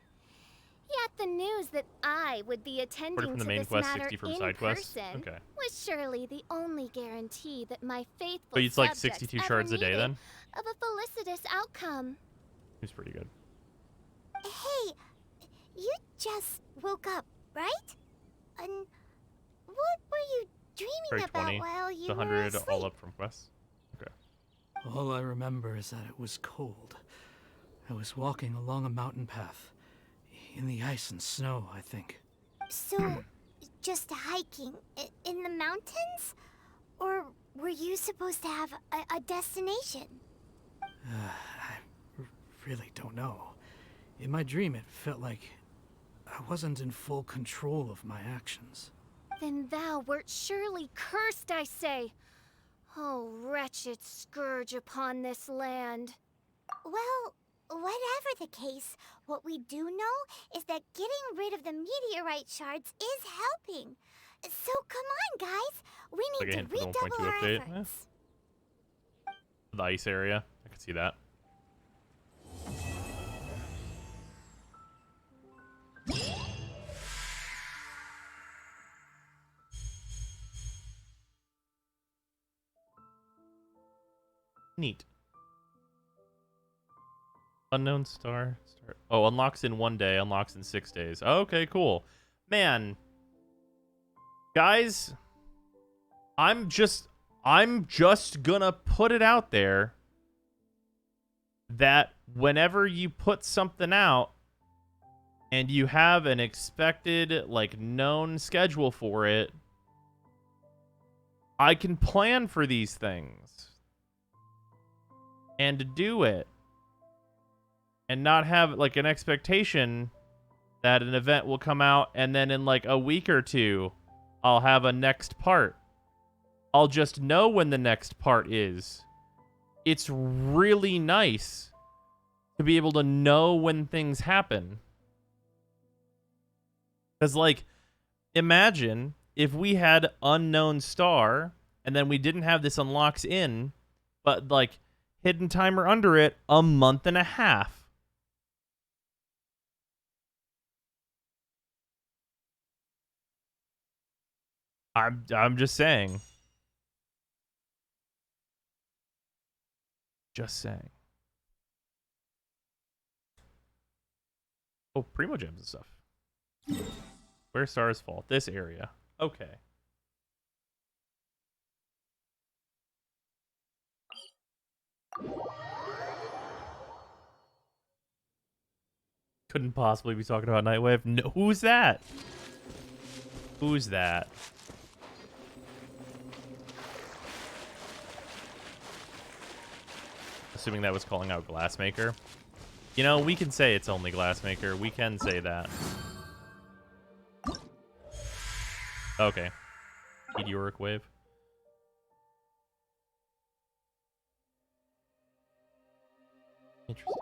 Yet the news that I would be attending from the to main this quest, matter 60 from in side quests? person Okay. was surely the only guarantee that my faithful But it's like subjects 62 ever shards a day needed then? of a felicitous outcome. Seems pretty good. Hey, you just woke up, right? And what were you dreaming Probably 20 about while you to were 100 asleep? all up from quests. Okay. All I remember is that it was cold. I was walking along a mountain path. In the ice and snow, I think. So, just hiking in the mountains? Or were you supposed to have a destination? I really don't know. In my dream, it felt like I wasn't in full control of my actions. Then thou wert surely cursed, I say. Oh, wretched scourge upon this land. Well, whatever the case, what we do know is that getting rid of the meteorite shards is helping. So come on, guys. We Like need a to hint for the redouble 1.2 our update. efforts. The ice area. I can see that. Neat. Unknown star. Oh, unlocks in 1 day, unlocks in 6 days. Okay, cool. Man. Guys, I'm just gonna put it out there that whenever you put something out and you have an expected, like, known schedule for it, I can plan for these things and do it and not have, like, an expectation that an event will come out and then in, like, a week or 2, I'll have a next part. I'll just know when the next part is. It's really nice to be able to know when things happen. Because, like, imagine if we had Unknown Star and then we didn't have this unlocks in, but, like, hidden timer under it a month and a half. I'm just saying. Just saying. Oh, Primo Gems and stuff. Where stars fall? This area. Okay. Couldn't possibly be talking about Nightwave. No, who's that? Who's that? Assuming that was calling out Glassmaker. You know, we can say it's only Glassmaker. We can say that. Okay. Meteoric wave. Interesting.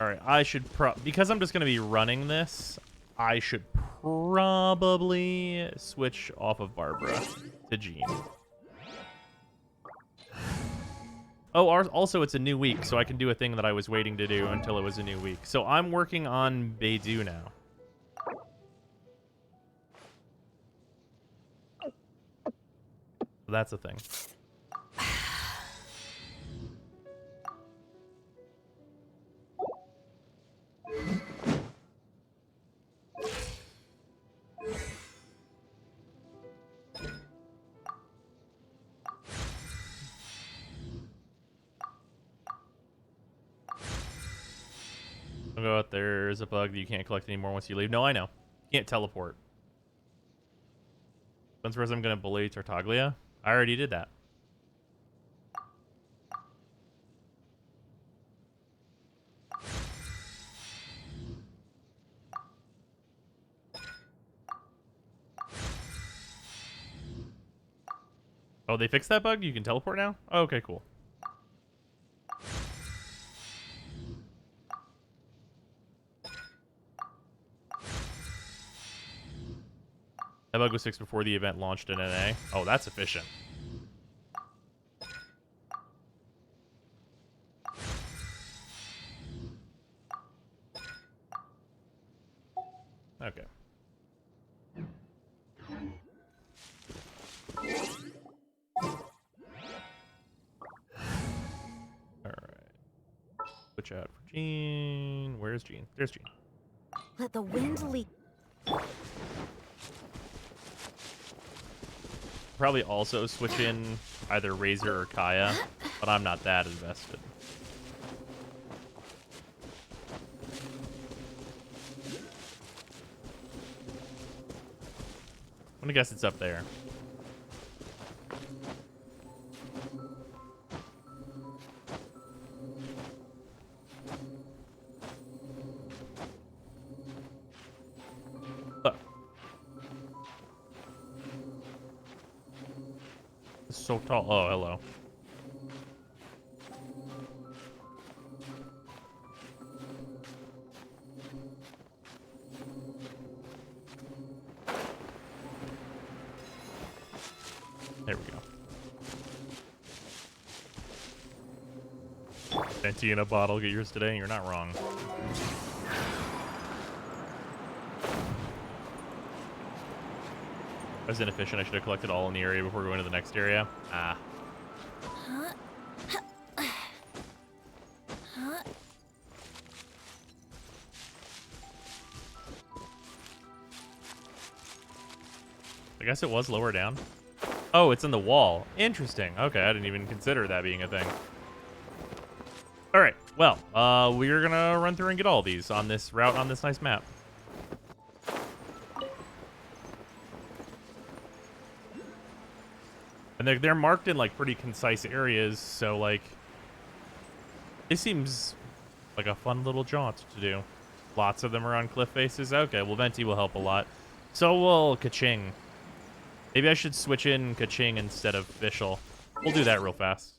All right, I should because I'm just going to be running this, I should probably switch off of Barbara to Jean. Oh, also it's a new week, so I can do a thing that I was waiting to do until it was a new week. So I'm working on Beidou now. So that's a thing. I'll go out there's a bug that you can't collect anymore once you leave. No, I know. You can't teleport. Spencer's I'm gonna bully Tartaglia. I already did that. Oh, they fixed that bug? You can teleport now? Oh, okay, cool. That bug was fixed before the event launched in NA. Oh, that's efficient. Okay. Switch out for Jean. Where's Jean? There's Jean. Let the wind lead. Probably also switch in either Razor or Kaya, but I'm not that invested. I'm gonna guess it's up there. So tall. Oh, hello. There we go. Venti in a bottle. Get yours today. You're not wrong. I was inefficient. I should have collected all in the area before going to the next area. Ah. I guess it was lower down. Oh, it's in the wall. Interesting. Okay, I didn't even consider that being a thing. All right. Well, we're gonna run through and get all these on this route on this nice map. And they're marked in like pretty concise areas, so like it seems like a fun little jaunt to do. Lots of them are on cliff faces. Okay, well Venti will help a lot. So will Kaching. Maybe I should switch in Kaching instead of Fischl. We'll do that real fast.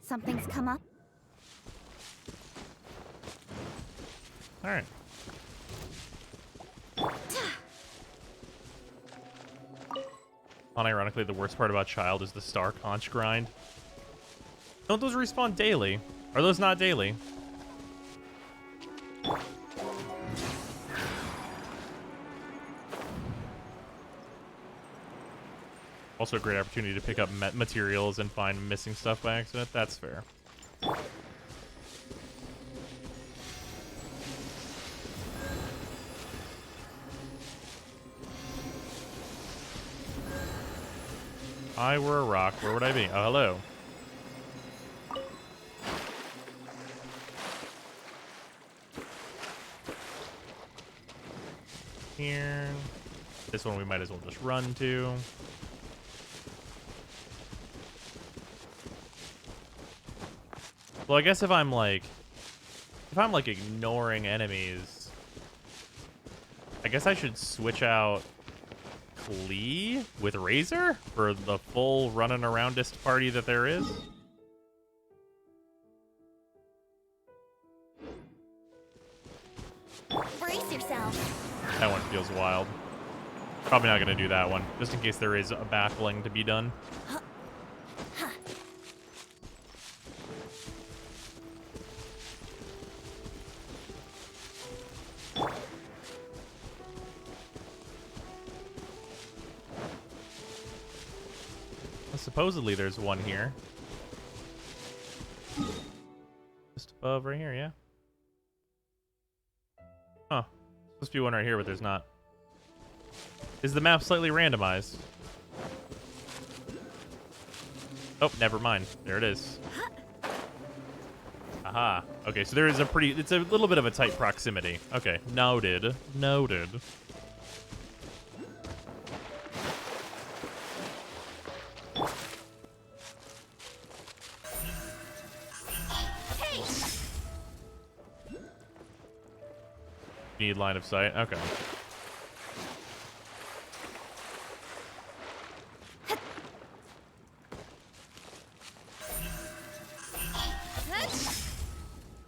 Something's come up. All right. Unironically, the worst part about Child is the Star Conch grind. Don't those respawn daily? Are those not daily? Also a great opportunity to pick up materials and find missing stuff by accident. That's fair. If I were a rock, where would I be? Oh, hello. Here. This one we might as well just run to. Well, I guess if I'm like ignoring enemies, I guess I should switch out Klee with Razor for the full running aroundest party that there is. Brace yourself. That one feels wild. Probably not going to do that one, just in case there is a backling to be done. Supposedly there's one here. Just above right here, yeah. Huh. Supposed to be one right here, but there's not. Is the map slightly randomized? Oh, never mind. There it is. Aha. Okay, so there is it's a little bit of a tight proximity. Okay, noted. Noted. Need line of sight. Okay.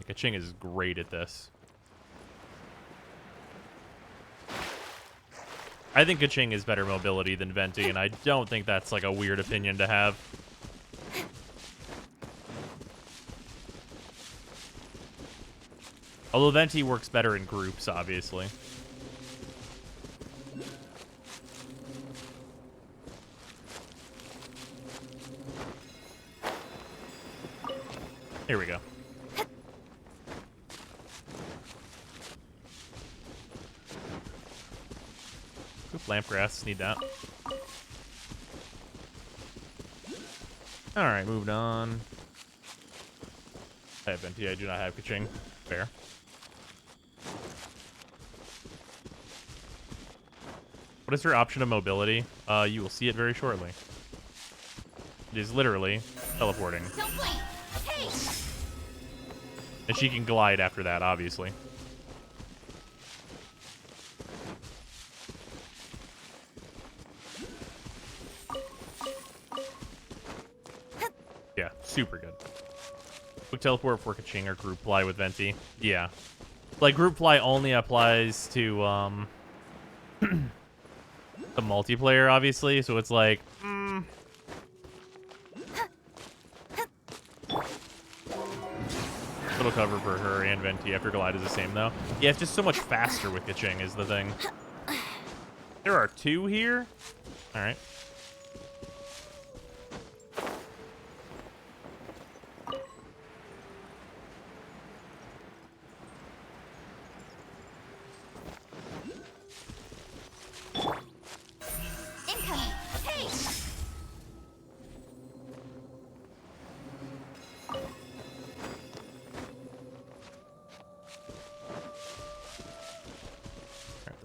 Kaching is great at this. I think Kaching is better mobility than Venti, and I don't think that's like a weird opinion to have. Although Venti works better in groups, obviously. Here we go. Oop, lampgrass, need that. Alright, moving on. I have Venti, I do not have Kaching. Fair. What is her option of mobility? You will see it very shortly. It is literally teleporting. Hey. And she can glide after that, obviously. Yeah, super good. Quick teleport for Kaching or group fly with Venti. Yeah. Like, group fly only applies to, the multiplayer, obviously, so it's like, little cover for her and Venti after glide is the same, though. Yeah, it's just so much faster with Kaching is the thing. There are two here? Alright.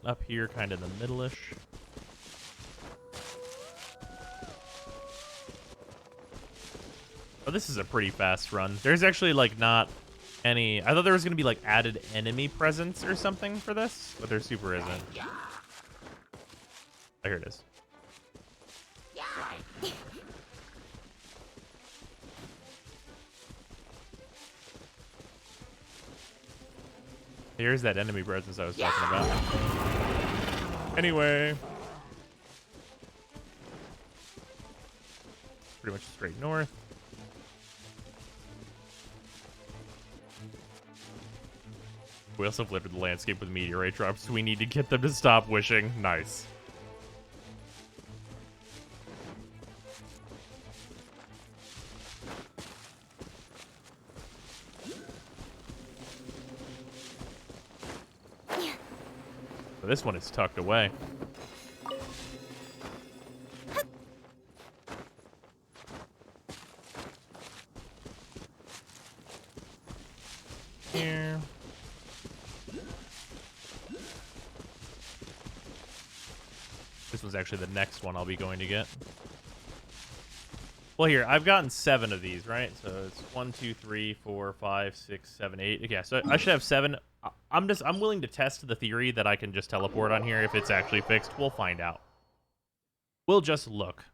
Up here, kind of in the middle-ish. Oh, this is a pretty fast run. There's actually, like, not any... I thought there was going to be, like, added enemy presence or something for this, but there super isn't. Oh, here it is. Here's that enemy presence I was talking about. Anyway. Pretty much straight north. We also flitted the landscape with meteorite drops, so we need to get them to stop wishing. Nice. This one is tucked away. Here. This was actually the next one I'll be going to get. Well, here, I've gotten 7 of these, right? So it's 1, 2, 3, 4, 5, 6, 7, 8. Yeah, so I should have 7. I'm willing to test the theory that I can just teleport on here if it's actually fixed. We'll find out. We'll just look.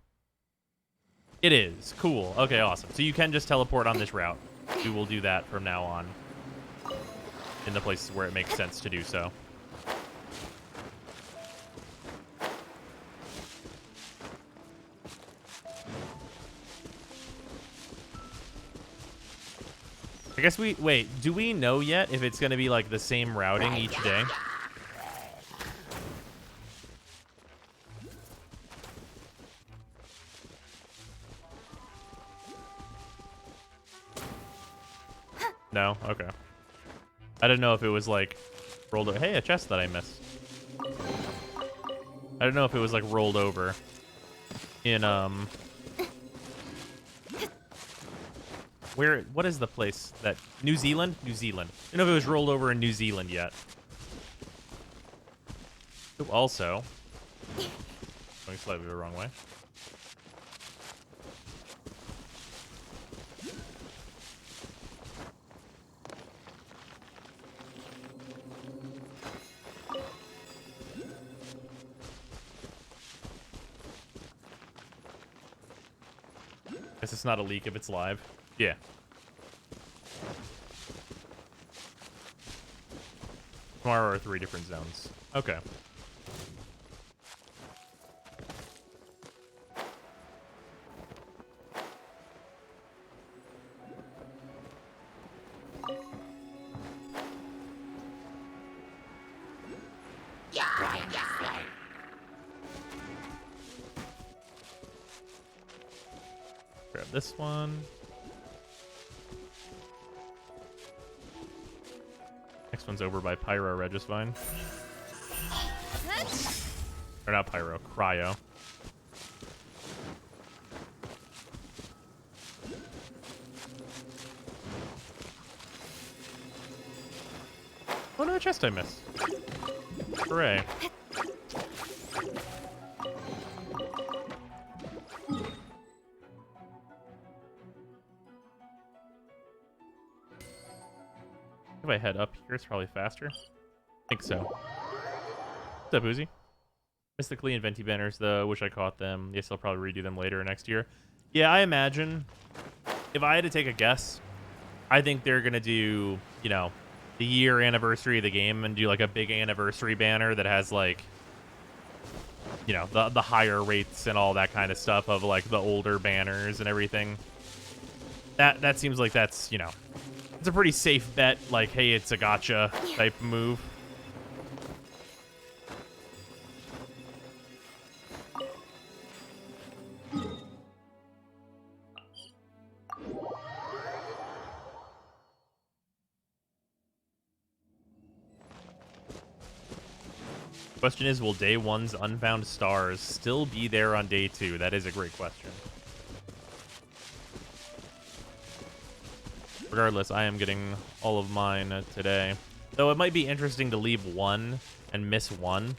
It is. Cool. Okay, awesome. So you can just teleport on this route. We will do that from now on. In the places where it makes sense to do so. I guess wait, do we know yet if it's going to be like the same routing each day? No? Okay. I didn't know if it was like rolled over. Hey, a chest that I missed. I don't know if it was like rolled over in what is the place that New Zealand? New Zealand. I don't know if it was rolled over in New Zealand yet. Ooh, also going slightly the wrong way. Guess it's not a leak if it's live. Yeah. Tomorrow are 3 different zones. Okay. Grab this one. Next one's over by Pyro Regisvine. Or not Pyro, Cryo. Oh no, chest I missed. Hooray. If I head up here, it's probably faster. I think so. What's up, Uzi? Mystically and Venti banners, though. Wish I caught them. Yes, I'll probably redo them later next year. Yeah, I imagine. If I had to take a guess, I think they're going to do, you know, the year anniversary of the game and do like a big anniversary banner that has like, you know, the higher rates and all that kind of stuff of like the older banners and everything. That seems like that's, you know, it's a pretty safe bet, like, hey, it's a gotcha type move. Question is, will day 1's unfound stars still be there on day 2? That is a great question. Regardless, I am getting all of mine today. Though it might be interesting to leave 1 and miss 1.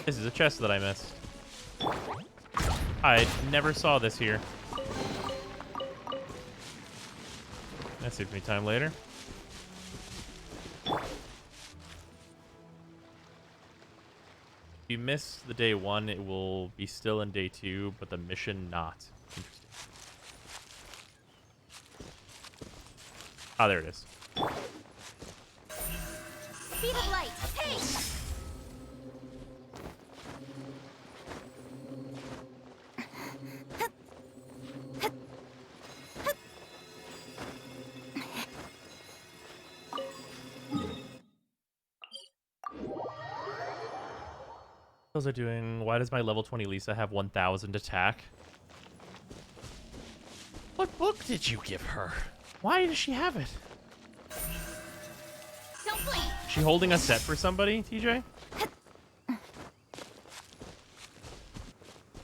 This is a chest that I missed. I never saw this here. That saves me time later. If you miss the day 1, it will be still in day 2, but the mission not. Interesting. Ah, there it is. Speed of light. Hey! Those are doing. Why does my level 20 Lisa have 1,000 attack? What book did you give her? Why does she have it? Don't blink. She holding a set for somebody, TJ?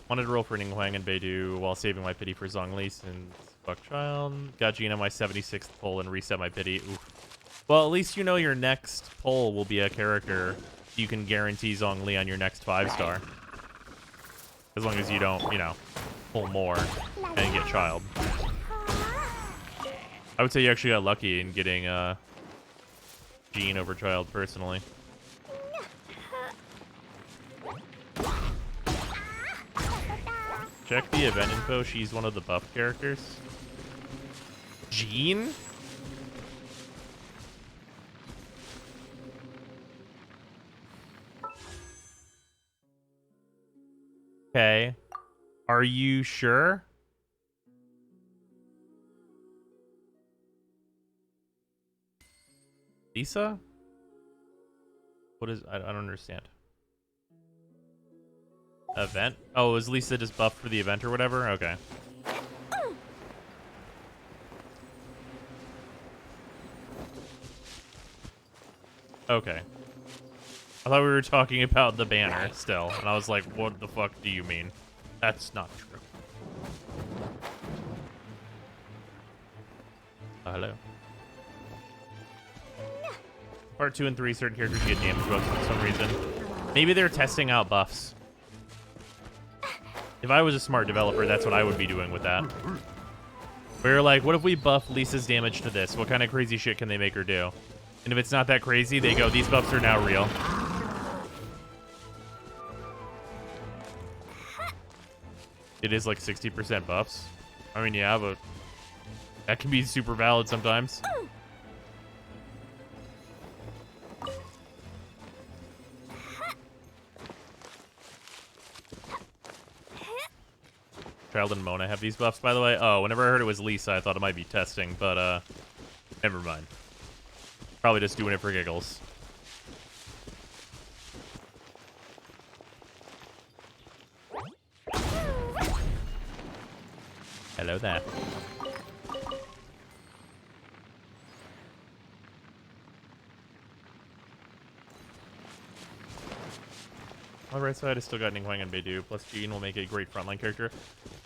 Wanted to roll for Ningguang and Beidou while saving my pity for Zhongli since Buckchild. Got Gina my 76th pull and reset my pity. Oof. Well, at least you know your next pull will be a character you can guarantee Zhongli on your next 5-star. As long as you don't, you know, pull more and get Child. I would say you actually got lucky in getting Jean over Child, personally. Check the event info. She's one of the buff characters. Jean? Okay. Are you sure? Lisa? What is... I don't understand. Event? Oh, is Lisa just buffed for the event or whatever? Okay. Okay. I thought we were talking about the banner still, and I was like, what the fuck do you mean? That's not true. Hello. Part 2 and 3, certain characters get damage buffs for some reason. Maybe they're testing out buffs. If I was a smart developer, that's what I would be doing with that. We're like, what if we buff Lisa's damage to this? What kind of crazy shit can they make her do? And if it's not that crazy, they go, these buffs are now real. It is like 60% buffs. I mean, yeah, but that can be super valid sometimes. Child and Mona have these buffs, by the way. Oh, whenever I heard it was Lisa, I thought it might be testing, but never mind. Probably just doing it for giggles. Hello there. On the right side, I still got Ning Huang and Beidou, plus Jean will make a great frontline character.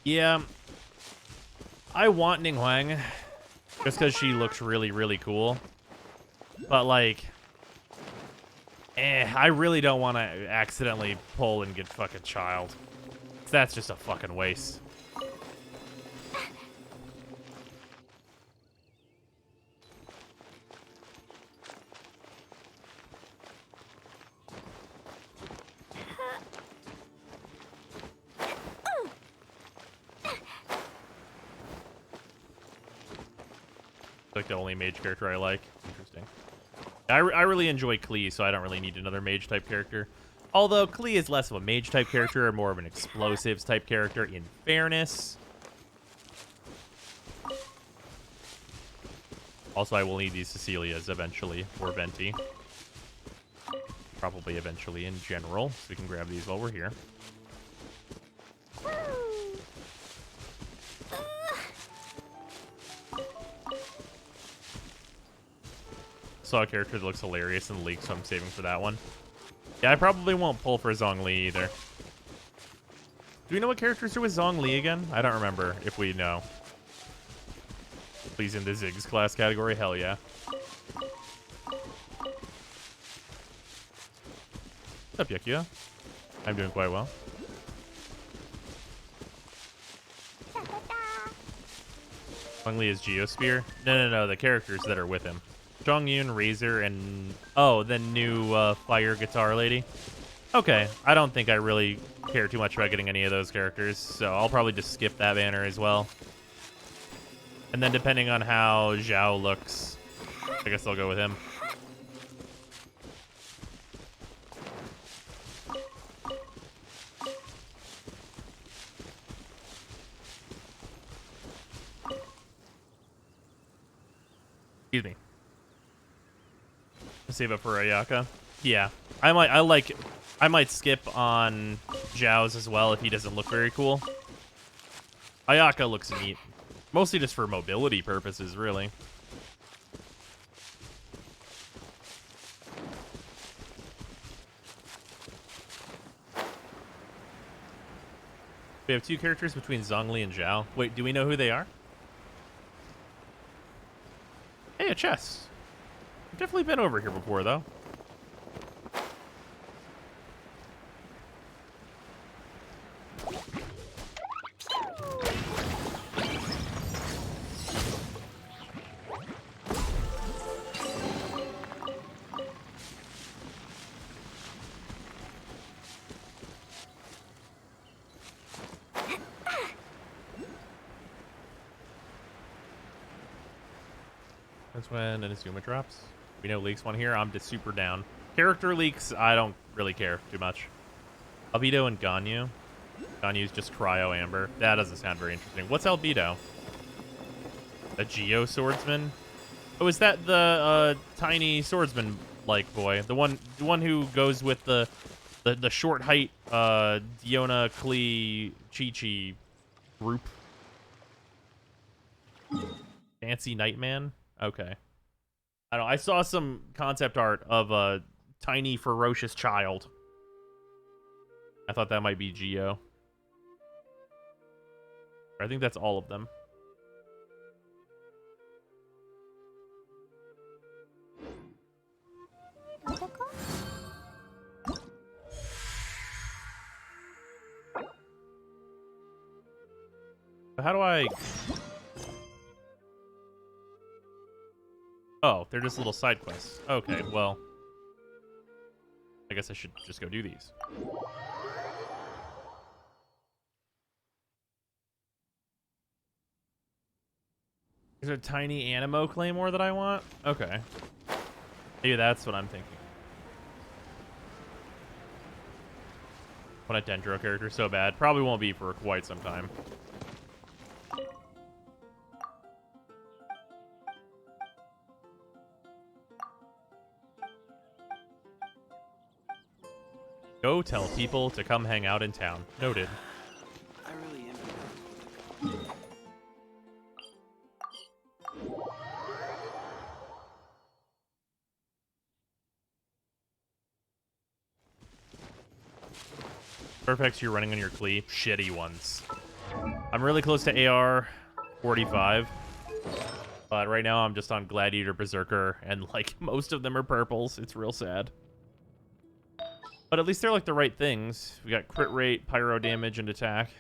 Yeah, I want Ning Huang just because she looks really, really cool. But, like, I really don't want to accidentally pull and get fucking Child. That's just a fucking waste. Like the only mage character I like. Interesting. I really enjoy Klee, so I don't really need another mage type character. Although Klee is less of a mage type character and more of an explosives type character, in fairness. Also, I will need these Cecilias eventually, or Venti. Probably eventually in general, so we can grab these while we're here. Saw a character that looks hilarious in the league, so I'm saving for that one. Yeah, I probably won't pull for Zhongli either. Do we know what characters are with Zhongli again? I don't remember if we know. Please in the Ziggs class category? Hell yeah. What's up, Yakuya? I'm doing quite well. Zhongli is Geosphere? No, the characters that are with him. Zhongyun, Razor, and... oh, the new fire guitar lady. Okay, I don't think I really care too much about getting any of those characters, so I'll probably just skip that banner as well. And then depending on how Zhao looks, I guess I'll go with him. Excuse me. Save up for Ayaka. Yeah, I might skip on Zhao's as well if he doesn't look very cool. Ayaka looks neat, mostly just for mobility purposes, really. We have two characters between Zhongli and Zhao. Wait, do we know who they are? Hey, a chest. I've definitely been over here before, though. That's when Inazuma drops. We know leaks one here. I'm just super down. Character leaks, I don't really care too much. Albedo and Ganyu. Ganyu's just Cryo Amber. That doesn't sound very interesting. What's Albedo? A Geo swordsman? Oh, is that the tiny swordsman-like boy? The one who goes with the short height Diona Klee Chi-Chi group? Fancy Nightman? Okay. I don't know. I saw some concept art of a tiny ferocious child. I thought that might be Geo. I think that's all of them. How do I... Oh, they're just little side quests. Okay, well... I guess I should just go do these. Is there a tiny Animo Claymore that I want? Okay. Maybe that's what I'm thinking. Want a Dendro character so bad. Probably won't be for quite some time. Go tell people to come hang out in town. Noted. I really am. Perfects you're running on your Klee. Shitty ones. I'm really close to AR 45. But right now I'm just on Gladiator Berserker. And like most of them are purples. It's real sad. But at least they're like the right things. We got crit rate, pyro damage, and attack.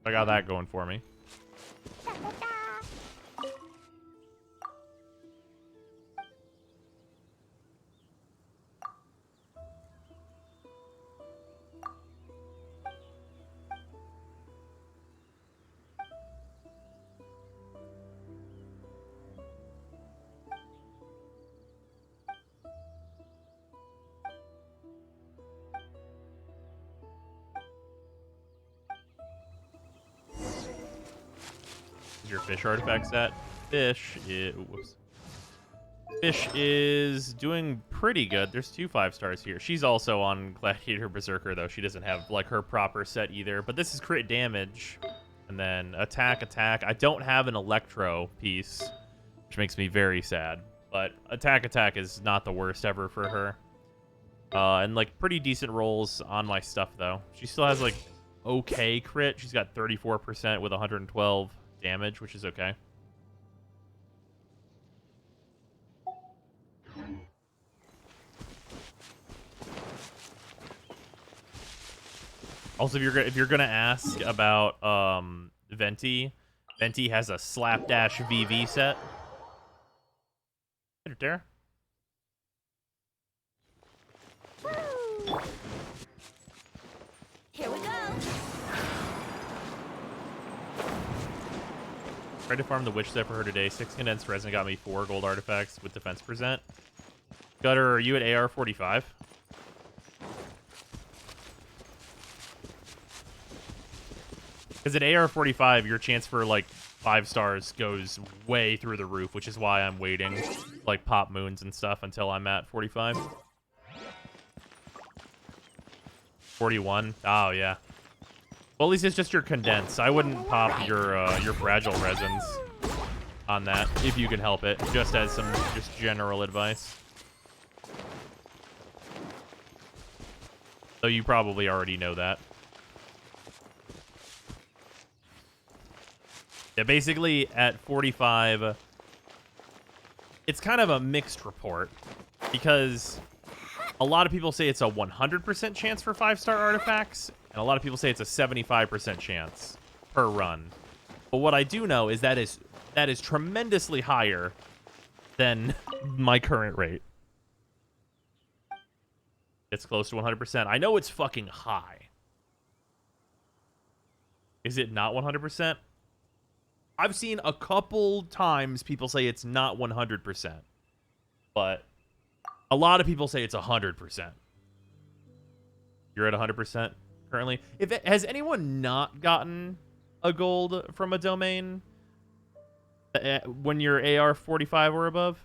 I got that going for me. Your fish artifacts at? Fish is... Whoops. Fish is doing pretty good. There's 2 5-stars here. She's also on Gladiator Berserker, though. She doesn't have, like, her proper set either. But this is crit damage. And then attack, attack. I don't have an Electro piece, which makes me very sad. But attack, attack is not the worst ever for her. And, like, pretty decent rolls on my stuff, though. She still has, like, okay crit. She's got 34% with 112 damage, which is okay. Also, if you're gonna ask about Venti, Venti has a Slapdash VV set. Right there. Here we go. Tried to farm the witch set for her today. 6 condensed resin got me 4 gold artifacts with defense present. Gutter, are you at AR 45? Because at AR 45, your chance for like 5 stars goes way through the roof, which is why I'm waiting, like pop moons and stuff, until I'm at 45. 41. Oh yeah. Well, at least it's just your condense. I wouldn't pop your fragile resins on that if you can help it. Just as some just general advice. Though you probably already know that. Yeah, basically at 45, it's kind of a mixed report because a lot of people say it's a 100% chance for 5-star artifacts, and a lot of people say it's a 75% chance per run. But what I do know is that is tremendously higher than my current rate. It's close to 100%. I know it's fucking high. Is it not 100%? I've seen a couple times people say it's not 100%, but a lot of people say it's 100%. You're at 100% currently. Has anyone not gotten a gold from a domain when you're AR 45 or above?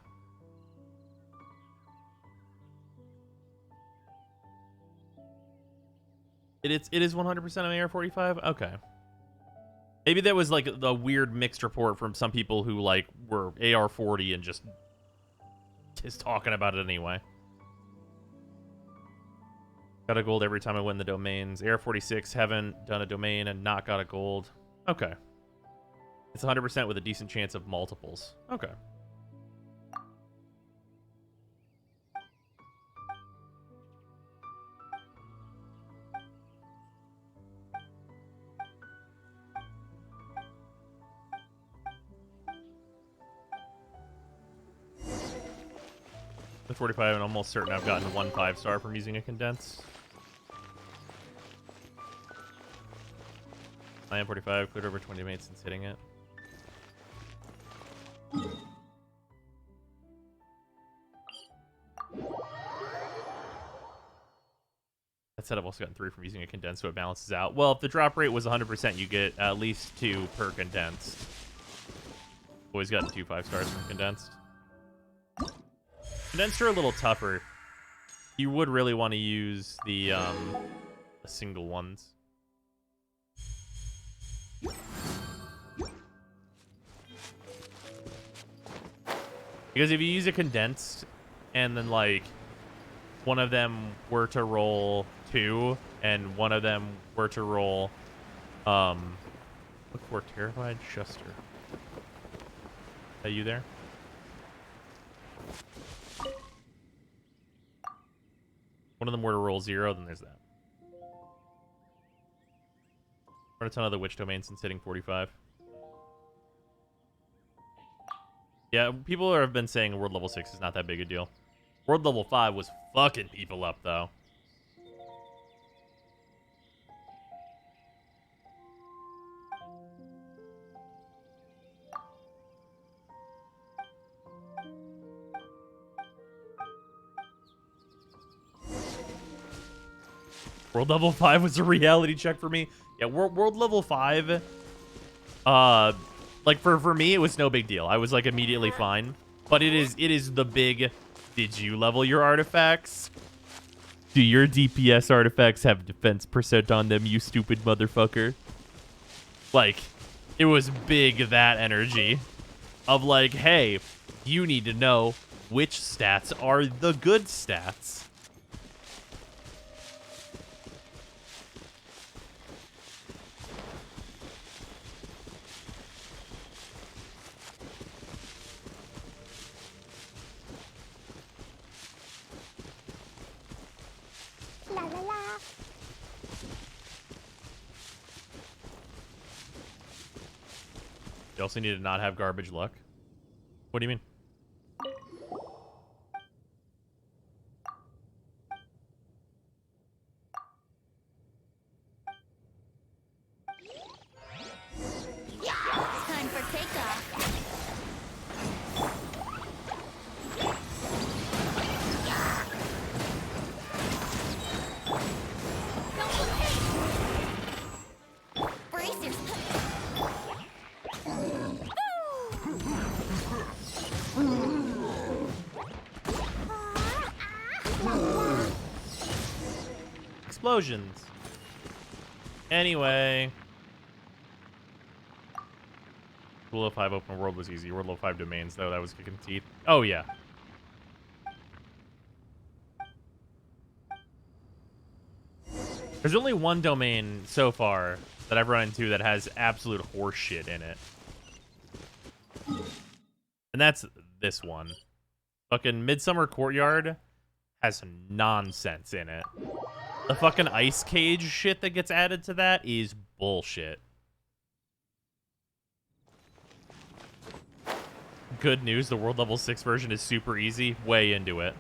It is 100% of AR 45? Okay. Maybe that was like the weird mixed report from some people who like were AR 40 and just talking about it anyway. Got a gold every time I win the domains. AR 46 haven't done a domain and not got a gold. Okay. It's 100% with a decent chance of multiples. Okay. The 45, I'm almost certain I've gotten 1 5-star from using a condensed. I am 45, cleared over 20 mates since hitting it. That said, I've also gotten 3 from using a condensed, so it balances out. Well, if the drop rate was 100%, you get at least 2 per condensed. Always gotten 2 5-stars from condensed. Condensed are a little tougher. You would really want to use the single ones. Because if you use a condensed and then like one of them were to roll 2 and one of them were to roll look for Terrified Shuster. Are you there? One of them were to roll 0, then there's that. Run a ton of the witch domain since hitting 45. Yeah, people have been saying world level 6 is not that big a deal. World level 5 was fucking people up, though. World level 5 was a reality check for me. Yeah, world level 5, like for me, it was no big deal. I was like immediately fine. But it is the big, did you level your artifacts? Do your DPS artifacts have defense percent on them, you stupid motherfucker? Like, it was big, that energy of like, hey, you need to know which stats are the good stats. You also need to not have garbage luck. What do you mean? Time for takeoff. Brace yourself. Explosions. Anyway. World of 5 open world was easy. World of 5 domains, though, that was kicking teeth. Oh, yeah. There's only one domain so far that I've run into that has absolute horseshit in it. And that's this one. Fucking Midsummer Courtyard has nonsense in it. The fucking ice cage shit that gets added to that is bullshit. Good news, the world level 6 version is super easy. Way into it.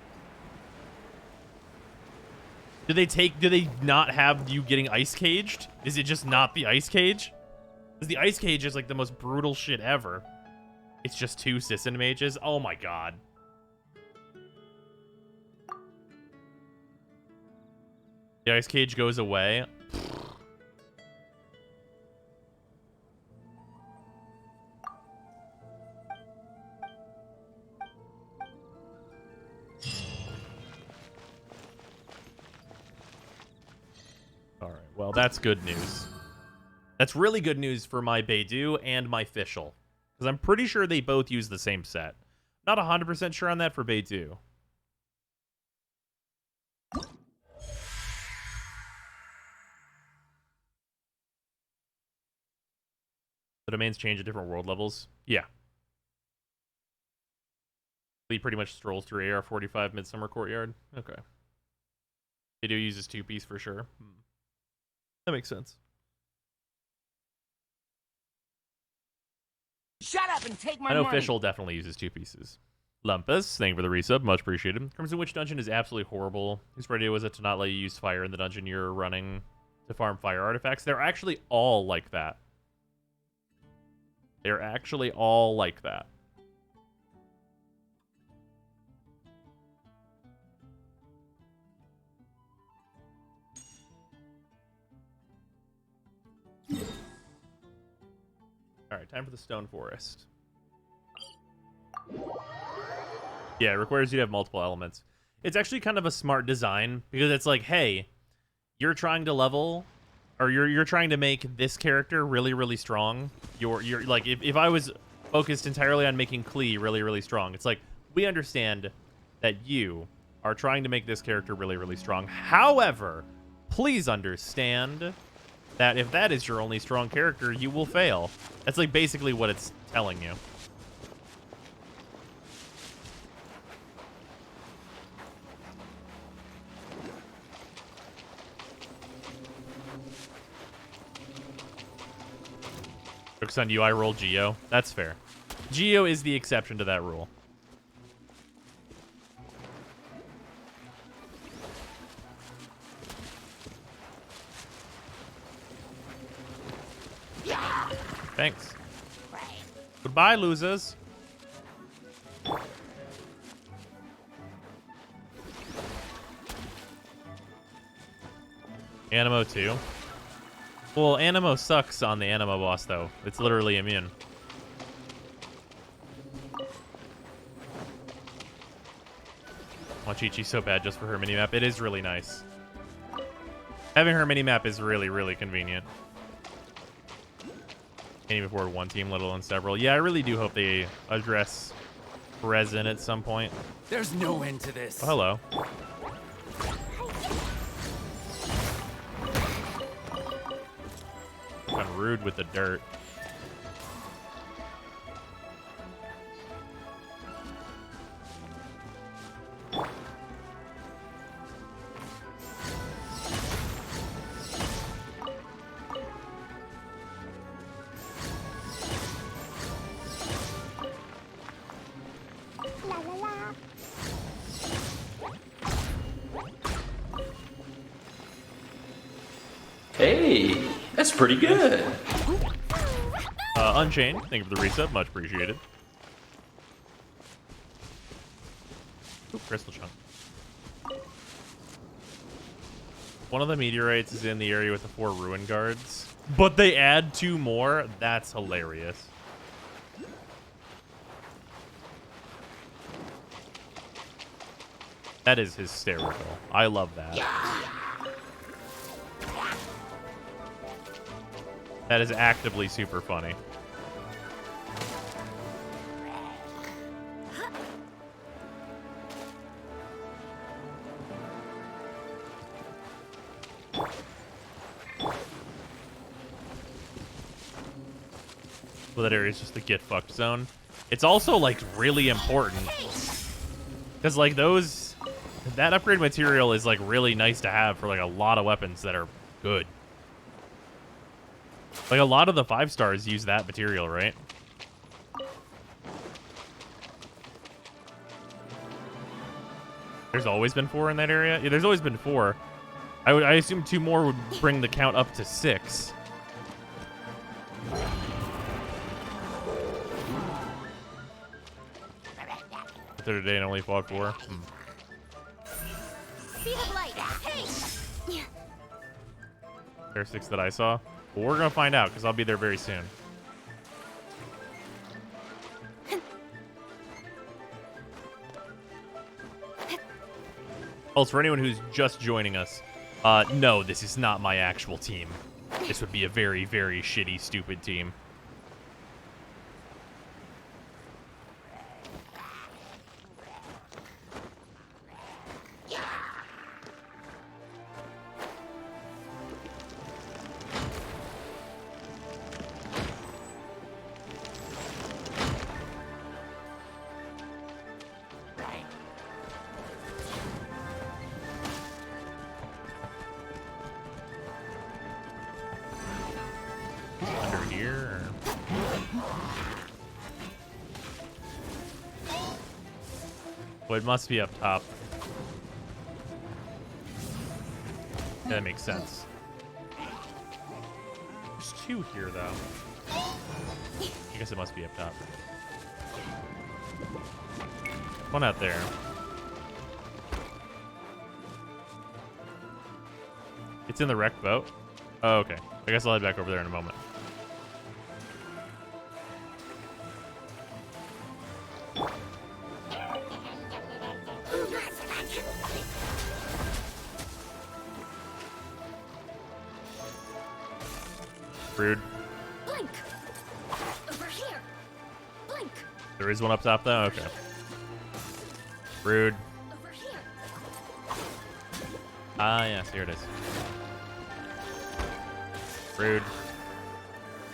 Do they not have you getting ice caged? Is it just not the ice cage? Because the Ice Cage is like the most brutal shit ever. It's just 2 Sisson mages. Oh my god. The Ice Cage goes away. Alright, well, that's good news. That's really good news for my Beidou and my Fischl. Because I'm pretty sure they both use the same set. Not 100% sure on that for Beidou. The domains change at different world levels? Yeah. He pretty much strolls through AR-45 Midsummer Courtyard? Okay. Beidou uses 2-piece for sure. That makes sense. Shut up and take my I know money. Fischl definitely uses 2 pieces. Lumpus, thank you for the resub. Much appreciated. Crimson Witch Dungeon is absolutely horrible. Whose idea was it to not let you use fire in the dungeon you're running to farm fire artifacts? They're actually all like that. They're actually all like that. Alright, time for the Stone Forest. Yeah, it requires you to have multiple elements. It's actually kind of a smart design, because it's like, hey, you're trying to level, or you're trying to make this character really, really strong. You're like, if I was focused entirely on making Klee really, really strong, it's like, we understand that you are trying to make this character really, really strong. However, please understand that if that is your only strong character, you will fail. That's like basically what it's telling you. Jokes on you, I roll Geo. That's fair. Geo is the exception to that rule. Thanks. Goodbye, losers. Animo 2. Well, Animo sucks on the Animo boss, though. It's literally immune. Mochichi's so bad just for her minimap. It is really nice. Having her minimap is really, really convenient. Can't even afford one team, let alone several. Yeah, I really do hope they address resin at some point. There's no end to this. Oh, hello. I'm rude with the dirt. Hey, that's pretty good. Unchained, thank you for the resub, much appreciated. Ooh, crystal chunk. One of the meteorites is in the area with the 4 ruin guards, but they add 2 more. That's hilarious. That is hysterical. I love that. That is actively super funny. Well, that area is just the get fucked zone. It's also like really important because like that upgrade material is like really nice to have for like a lot of weapons that are good. Like a lot of the 5 stars use that material, right? There's always been 4 in that area? Yeah, there's always been 4. I assume 2 more would bring the count up to 6. There today and only fought 4. Speed of light. Hey! There are 6 that I saw. Well, we're gonna find out because I'll be there very soon. Also, for anyone who's just joining us, no, this is not my actual team. This would be a very, very shitty, stupid team. Under here? Well, it must be up top. Yeah, that makes sense. There's 2 here, though. I guess it must be up top. One out there. It's in the wrecked boat? Oh, okay. I guess I'll head back over there in a moment. Rude. Blink. Over here. Blink. There is one up top, though? Okay. Rude. Over here. Ah, yes, here it is. Rude.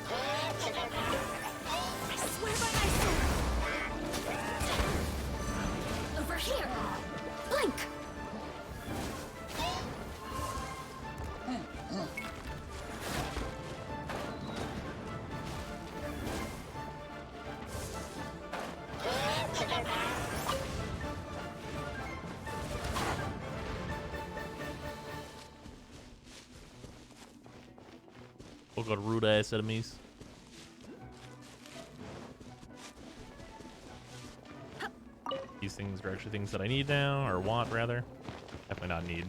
I swear by my sword. Over here. Blink. We'll go to rude ass enemies. These things are actually things that I need now, or want rather. Definitely not need.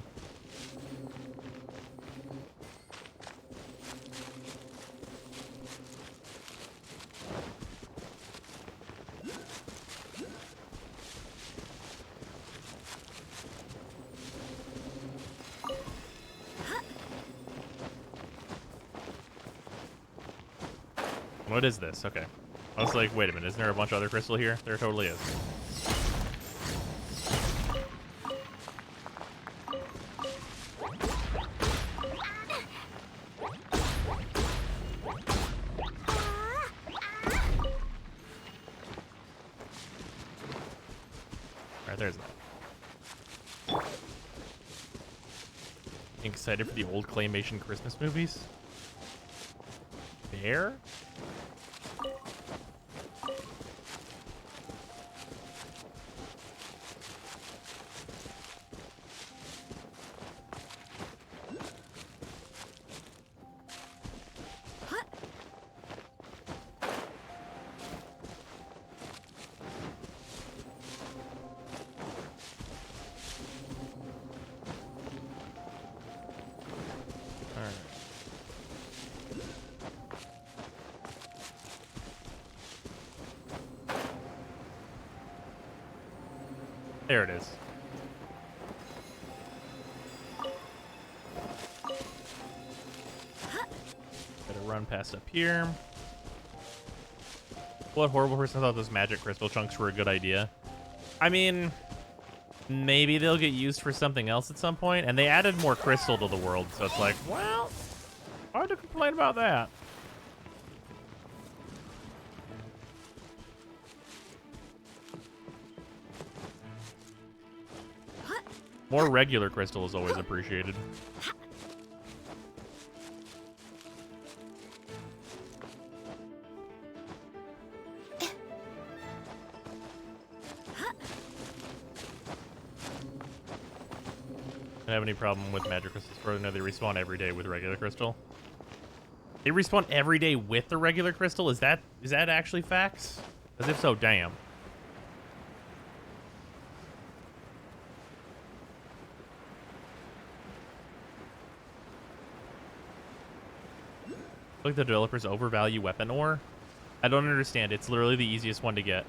What is this? Okay. I was like, wait a minute, isn't there a bunch of other crystal here? There totally is. Alright, there's that. Excited for the old claymation Christmas movies? There? There it is. Better run past up here. What horrible person thought those magic crystal chunks were a good idea? I mean, maybe they'll get used for something else at some point, and they added more crystal to the world, so it's like, well, hard to complain about that. More regular crystal is always appreciated. Don't have any problem with magic crystals. Further, no, they respawn every day with regular crystal. They respawn every day with the regular crystal? Is that actually facts? Because if so, damn. Like the developers overvalue weapon ore. I don't understand. It's literally the easiest one to get.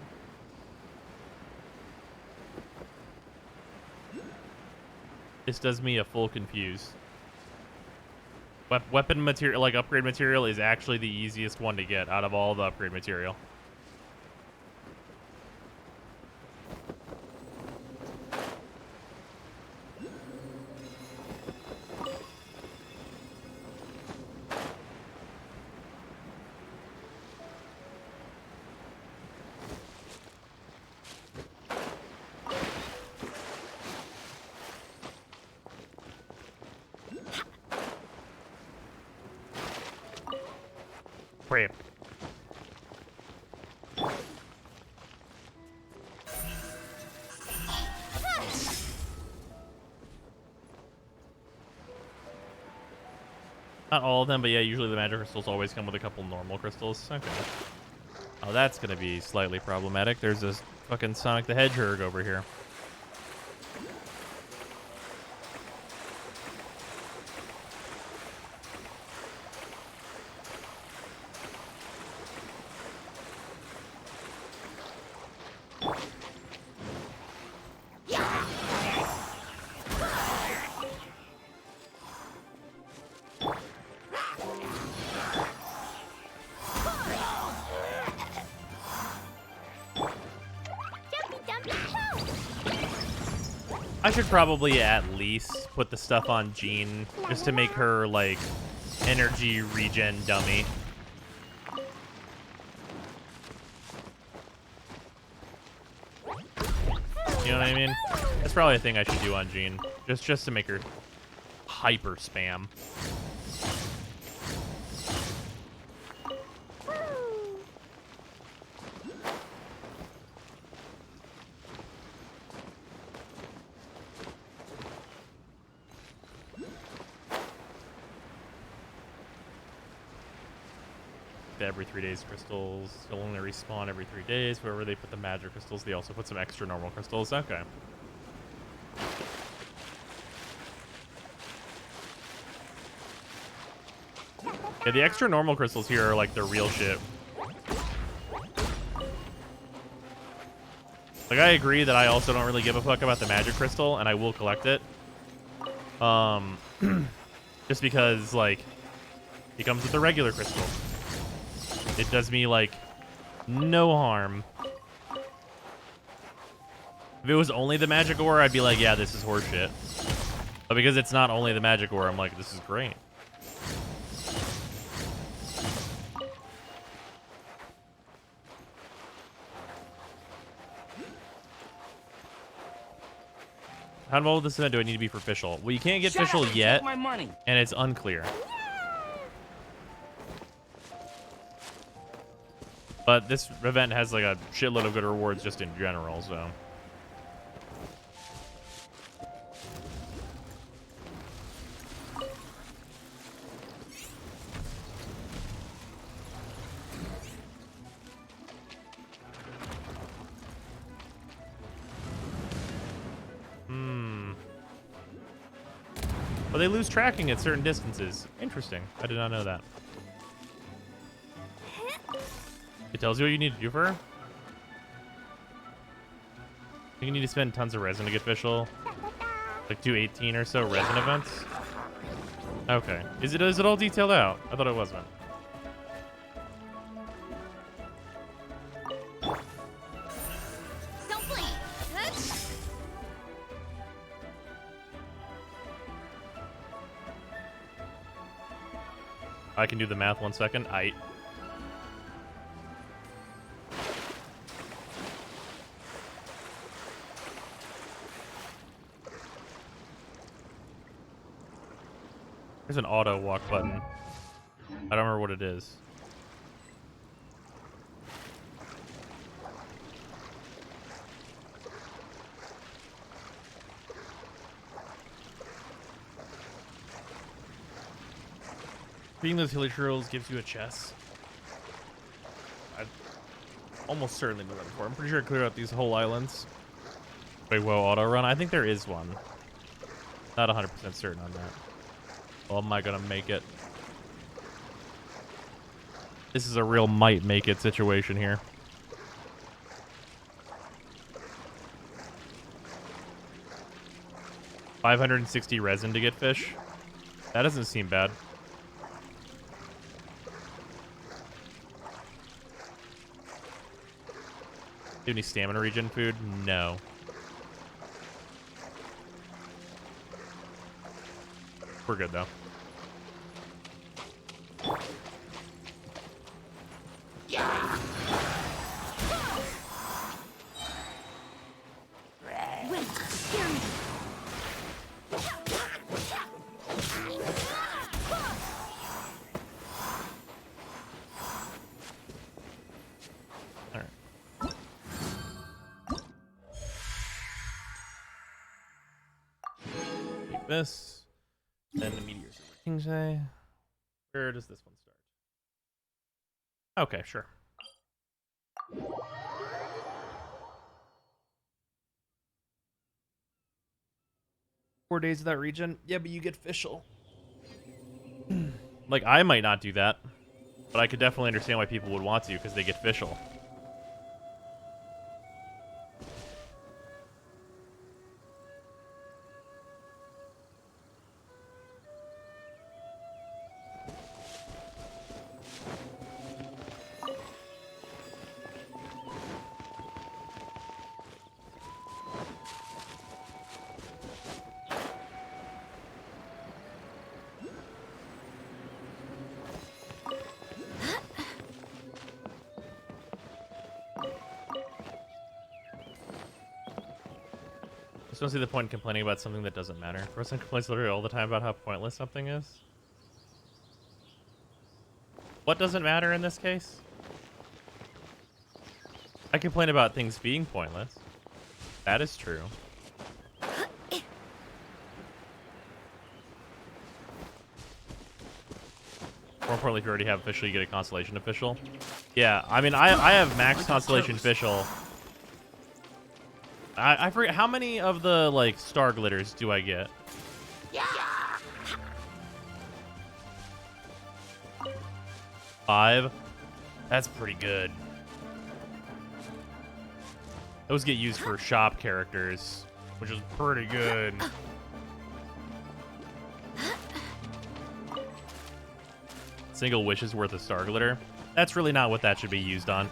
This does me a full confuse. Weapon material, like upgrade material, is actually the easiest one to get out of all the upgrade material. Crap. Not all of them, but yeah, usually the magic crystals always come with a couple normal crystals. Okay. Oh, that's gonna be slightly problematic. There's this fucking Sonic the Hedgehog over here. I should probably at least put the stuff on Jean just to make her, like, energy regen dummy. You know what I mean? That's probably a thing I should do on Jean. Just to make her hyper spam. Every 3 days crystals. You'll only respawn every 3 days. Wherever they put the magic crystals, they also put some extra normal crystals. Okay. Yeah, the extra normal crystals here are like the real shit. Like, I agree that I also don't really give a fuck about the magic crystal, and I will collect it. Just because, like, it comes with a regular crystal. It does me, like, no harm. If it was only the magic ore, I'd be like, yeah, this is horseshit. But because it's not only the magic ore, I'm like, this is great. How involved with this event do I need to be for official? Well, you can't get official yet, and it's unclear. But this event has like a shitload of good rewards just in general, so. Well, they lose tracking at certain distances. Interesting. I did not know that. It tells you what you need to do for her? I think you need to spend tons of resin to get official. Like do 18 or so resin events. Okay. Is it all detailed out? I thought it wasn't. I can do the math 1 second. There's an auto walk button. I don't remember what it is. Being those hilly trails gives you a chest. I'd almost certainly be looking for. I'm pretty sure I cleared out these whole islands. Wait, whoa, auto run? I think there is one. Not 100% certain on that. Well, am I gonna make it? This is a real might make it situation here. $560 resin to get fish. That doesn't seem bad. Do you have any stamina regen food? No. We're good though. This, then the meteors over Kingsay. Where does this one start? Okay, sure. 4 days of that region? Yeah, but you get Fischl. Like, I might not do that, but I could definitely understand why people would want to, because they get Fischl. I just don't see the point in complaining about something that doesn't matter. Person complains literally all the time about how pointless something is. What doesn't matter in this case? I complain about things being pointless. That is true. More importantly, if you already have official, you get a constellation official. Yeah, I mean, I have max constellation official. I forget how many of the like star glitters do I get? Yeah. 5. That's pretty good. Those get used for shop characters, which is pretty good. Single wish is worth a star glitter. That's really not what that should be used on.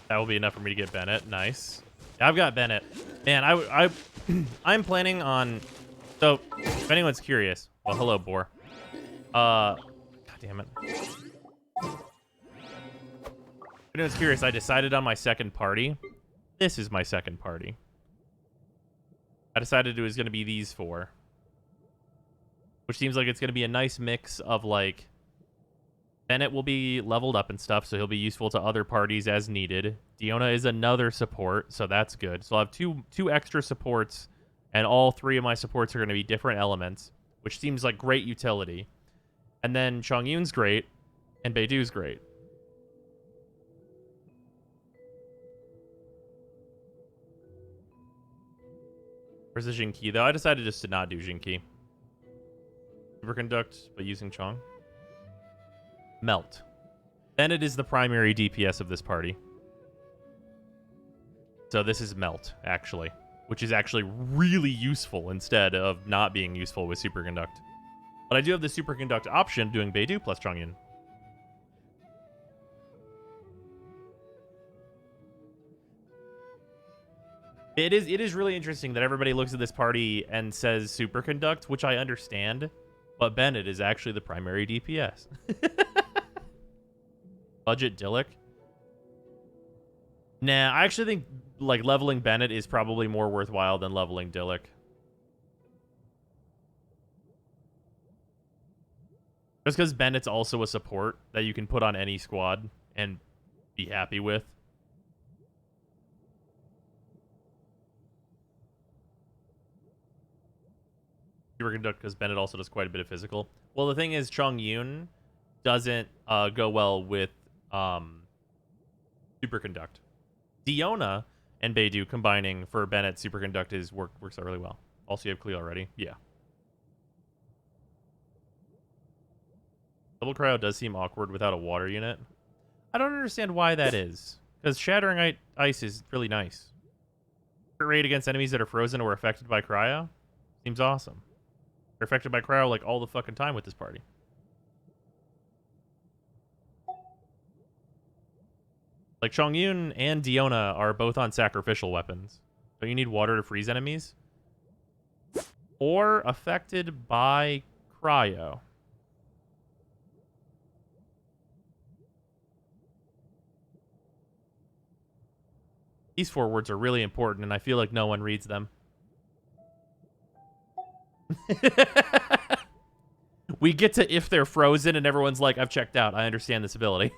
That will be enough for me to get Bennett. Nice. Yeah, I've got Bennett. Man, I'm planning on... So, if anyone's curious... Well, hello, Boar. God damn it. If anyone's curious, I decided on my second party. This is my second party. I decided it was going to be these 4. Which seems like it's going to be a nice mix of, like... Bennett will be leveled up and stuff, so he'll be useful to other parties as needed. Diona is another support, so that's good. So I'll have two extra supports, and all 3 of my supports are going to be different elements, which seems like great utility. And then Chongyun's great, and Beidou's great. Where's the Jinki, though? I decided just to not do Jinki. Superconduct, but using Chong. Melt. Bennett is the primary DPS of this party. So this is Melt, actually. Which is actually really useful instead of not being useful with Superconduct. But I do have the Superconduct option doing Beidou plus Chongyun. It is really interesting that everybody looks at this party and says Superconduct, which I understand. But Bennett is actually the primary DPS. Budget Dillik? Nah, I actually think like leveling Bennett is probably more worthwhile than leveling Dillik. Just because Bennett's also a support that you can put on any squad and be happy with. Superconduct because Bennett also does quite a bit of physical. Well, the thing is, Chongyun doesn't go well with Superconduct. Diona and Beidou combining for Bennett superconduct works out really well. Also, you have Klee already. Yeah. Double cryo does seem awkward without a water unit. I don't understand why that is. Because shattering ice is really nice. Rate against enemies that are frozen or affected by cryo seems awesome. They're affected by cryo like all the fucking time with this party. Like Chongyun and Diona are both on sacrificial weapons. Don't you need water to freeze enemies? Or affected by cryo. These 4 words are really important, and I feel like no one reads them. We get to if they're frozen, and everyone's like, I've checked out. I understand this ability.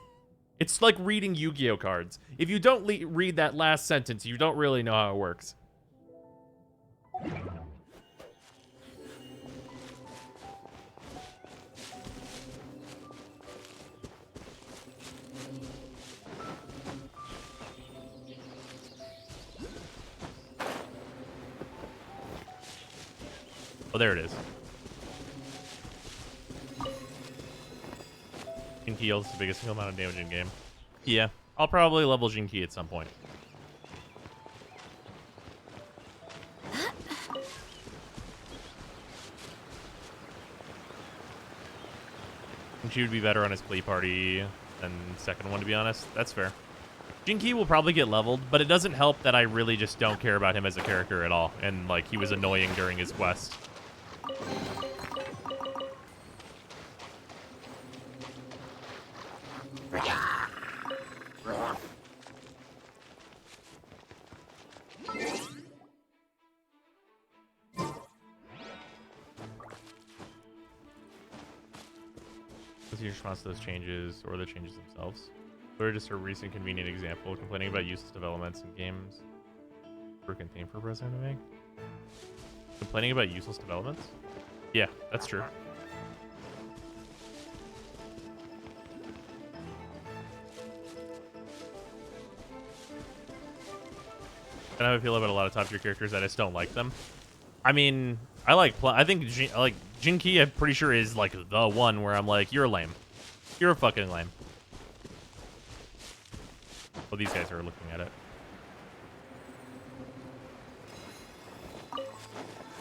It's like reading Yu-Gi-Oh cards. If you don't read that last sentence, you don't really know how it works. Oh, there it is. Jin Ki is the biggest single amount of damage in game. Yeah, I'll probably level Jin Ki at some point. And she would be better on his plea party than second one, to be honest. That's fair. Jin Ki will probably get leveled, but it doesn't help that I really just don't care about him as a character at all. And, like, he was annoying during his quest. What's your response to those changes or the changes themselves? Or just a recent convenient example, complaining about useless developments in games. Broken theme for president to make? Complaining about useless developments? Yeah, that's true. I know how I feel about a lot of top tier characters. I just don't like them. I mean, I think Jin Ki, I'm pretty sure is like the one where I'm like, you're lame. You're fucking lame. Well, these guys are looking at it.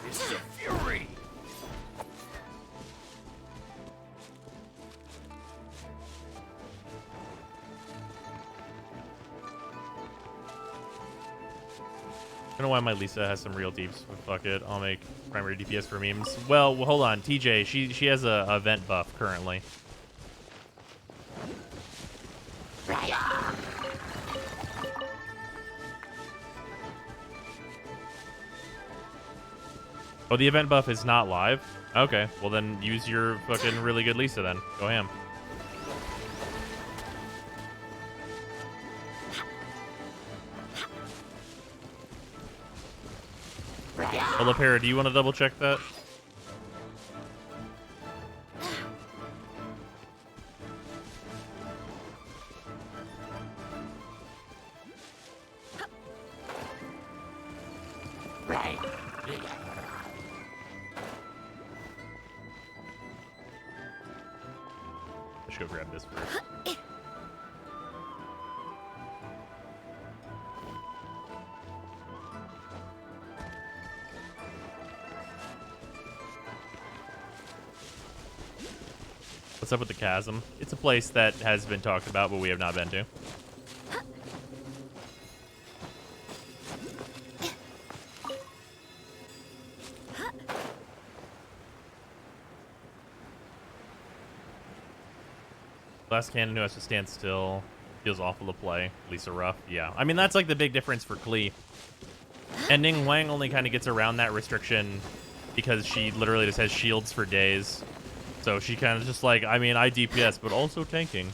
It's the fury. I don't know why my Lisa has some real deeps, but fuck it. I'll make primary DPS for memes. Well, hold on. TJ, she has a event buff currently. Oh, the event buff is not live? Okay, well then use your fucking really good Lisa then. Go ham. Well, LaPera, do you want to double check that? I should go grab this first. What's up with the chasm? It's a place that has been talked about, but we have not been to. Last cannon who has to stand still. Feels awful to play. Lisa rough. Yeah. I mean, that's like the big difference for Klee. And Ning Wang only kind of gets around that restriction because she literally just has shields for days. So she kind of just like, I mean, I DPS, but also tanking.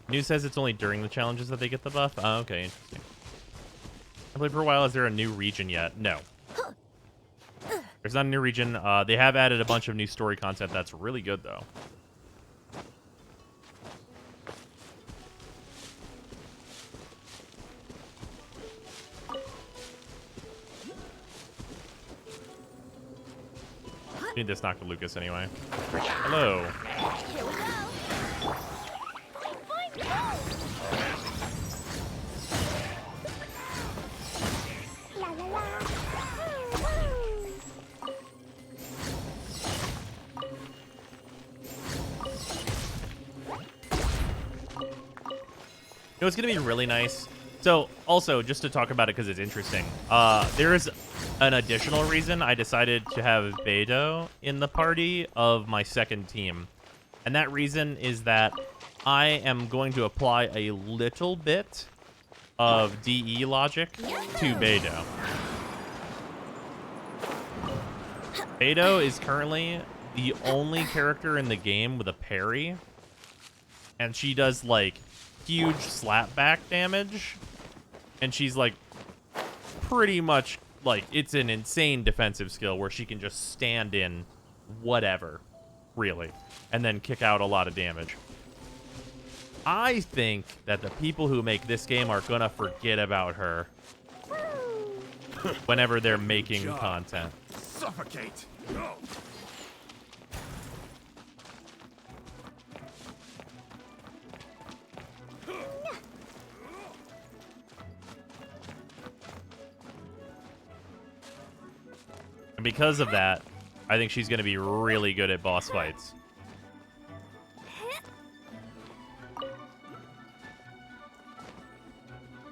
News says it's only during the challenges that they get the buff. Oh, okay, interesting. I played for a while. Is there a new region yet? No. There's not a new region. They have added a bunch of new story content that's really good, though. Need this knock to Lucas anyway. Hello. Here we go. Fine, La la la. You know, it's going to be really nice. So, also, just to talk about it because it's interesting, there is an additional reason I decided to have Beidou in the party of my second team. And that reason is that I am going to apply a little bit of DE logic to Beidou. Beidou is currently the only character in the game with a parry. And she does, like, huge slapback damage. And she's, like, pretty much, like, it's an insane defensive skill where she can just stand in whatever, really, and then kick out a lot of damage. I think that the people who make this game are gonna forget about her whenever they're making content. Suffocate. Go. And because of that, I think she's going to be really good at boss fights.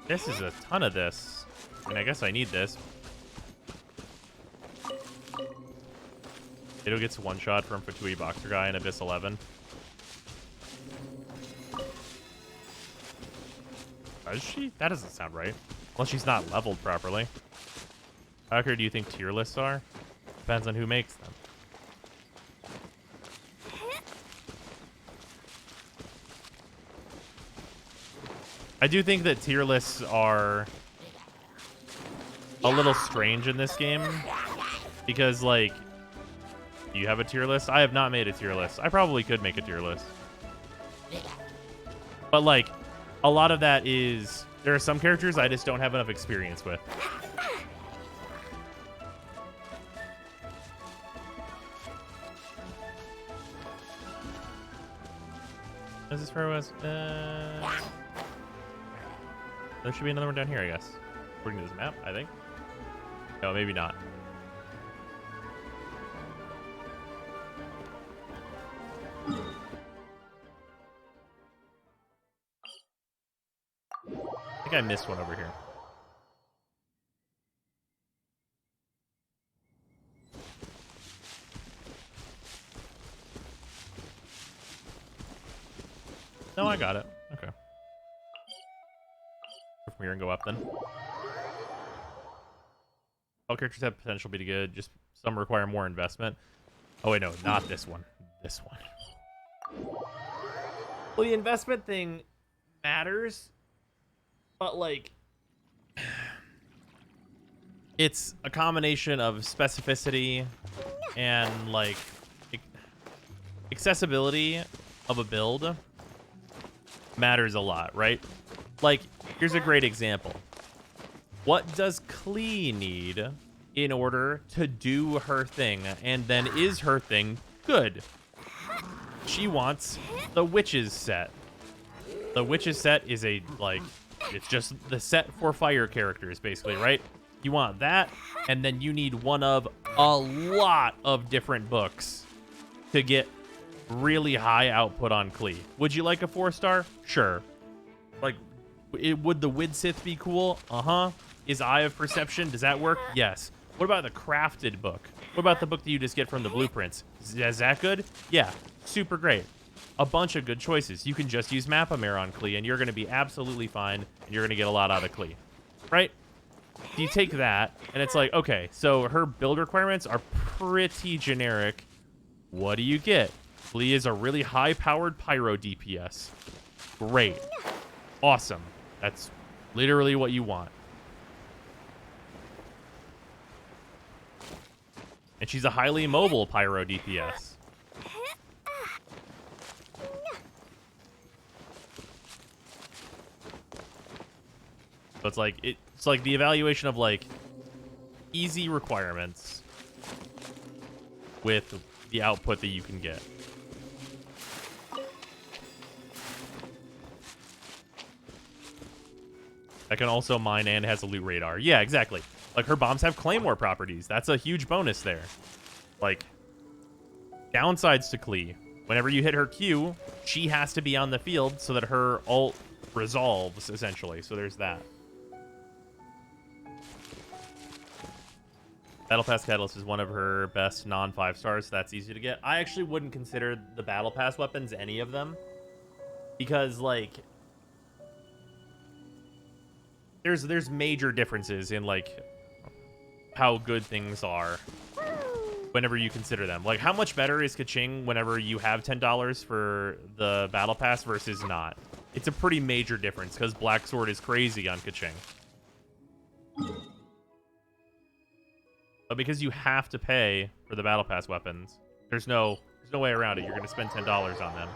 This is a ton of this. I mean, I guess I need this. Beidou gets one shot from Fatui Boxer Guy in Abyss 11. Does she? That doesn't sound right. Unless she's not leveled properly. How accurate do you think tier lists are? Depends on who makes them. I do think that tier lists are a little strange in this game. Because, like, do you have a tier list? I have not made a tier list. I probably could make a tier list. But, like, a lot of that is... There are some characters I just don't have enough experience with. Is this where it was? There should be another one down here, I guess. According to this map, I think. No, maybe not. I think I missed one over here. No, I got it. Okay. Go from here and go up then. All characters have potential to be good. Just some require more investment. Oh wait, no, not this one. This one. Well, the investment thing matters, but like, it's a combination of specificity and like accessibility of a build. Matters a lot, right? Like, here's a great example. What does Klee need in order to do her thing? And then is her thing good? She wants the Witches set. The Witches set is a, like, it's just the set for fire characters, basically, right? You want that, and then you need one of a lot of different books to get really high output on Klee. Would you like a 4-star? Sure. Like, would the Widsith be cool? Uh-huh. Is Eye of Perception, does that work? Yes. What about the crafted book? What about the book that you just get from the blueprints? Is that good? Yeah. Super great. A bunch of good choices. You can just use Mapamare on Klee, and you're going to be absolutely fine, and you're going to get a lot out of Klee. Right? You take that, and it's like, okay, so her build requirements are pretty generic. What do you get? Klee is a really high-powered pyro DPS. Great. Awesome. That's literally what you want. And she's a highly mobile pyro DPS. So it's like the evaluation of like easy requirements with the output that you can get. That can also mine and has a loot radar. Yeah, exactly. Like, her bombs have claymore properties. That's a huge bonus there. Like, downsides to Klee. Whenever you hit her Q, she has to be on the field so that her ult resolves, essentially. So there's that. Battle Pass Catalyst is one of her best non-5 stars. So that's easy to get. I actually wouldn't consider the Battle Pass weapons any of them. Because, like... There's major differences in, like, how good things are whenever you consider them. Like, how much better is Kaching whenever you have $10 for the Battle Pass versus not? It's a pretty major difference, because Black Sword is crazy on Kaching. But because you have to pay for the Battle Pass weapons, there's no way around it. You're going to spend $10 on them.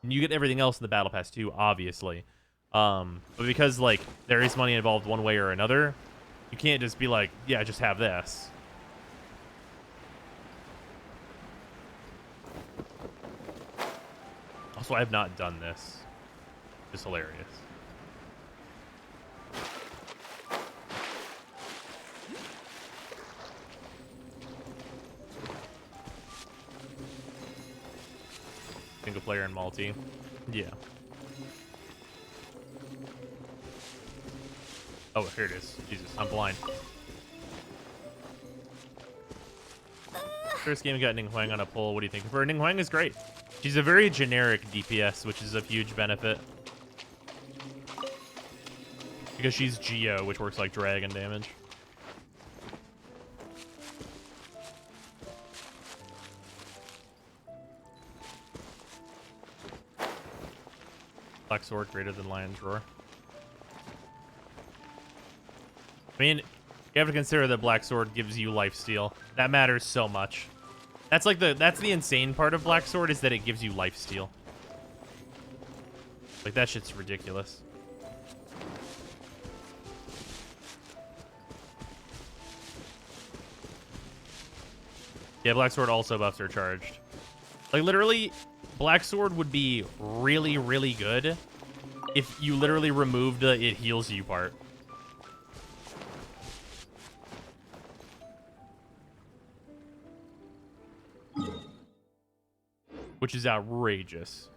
And you get everything else in the Battle Pass too, obviously. But because, like, there is money involved one way or another, you can't just be like, yeah, just have this. Also, I have not done this. It's hilarious. Single player and multi. Yeah. Oh, here it is. Jesus, I'm blind. First game got Ning Huang on a pull. What do you think of her? Ning Huang is great. She's a very generic DPS, which is a huge benefit. Because she's Geo, which works like dragon damage. Black Sword greater than Lion's Roar. I mean, you have to consider that Black Sword gives you lifesteal. That matters so much. That's like that's the insane part of Black Sword, is that it gives you lifesteal. Like, that shit's ridiculous. Yeah, Black Sword also buffs are charged. Like, literally, Black Sword would be really, really good if you literally removed the it heals you part. Which is outrageous.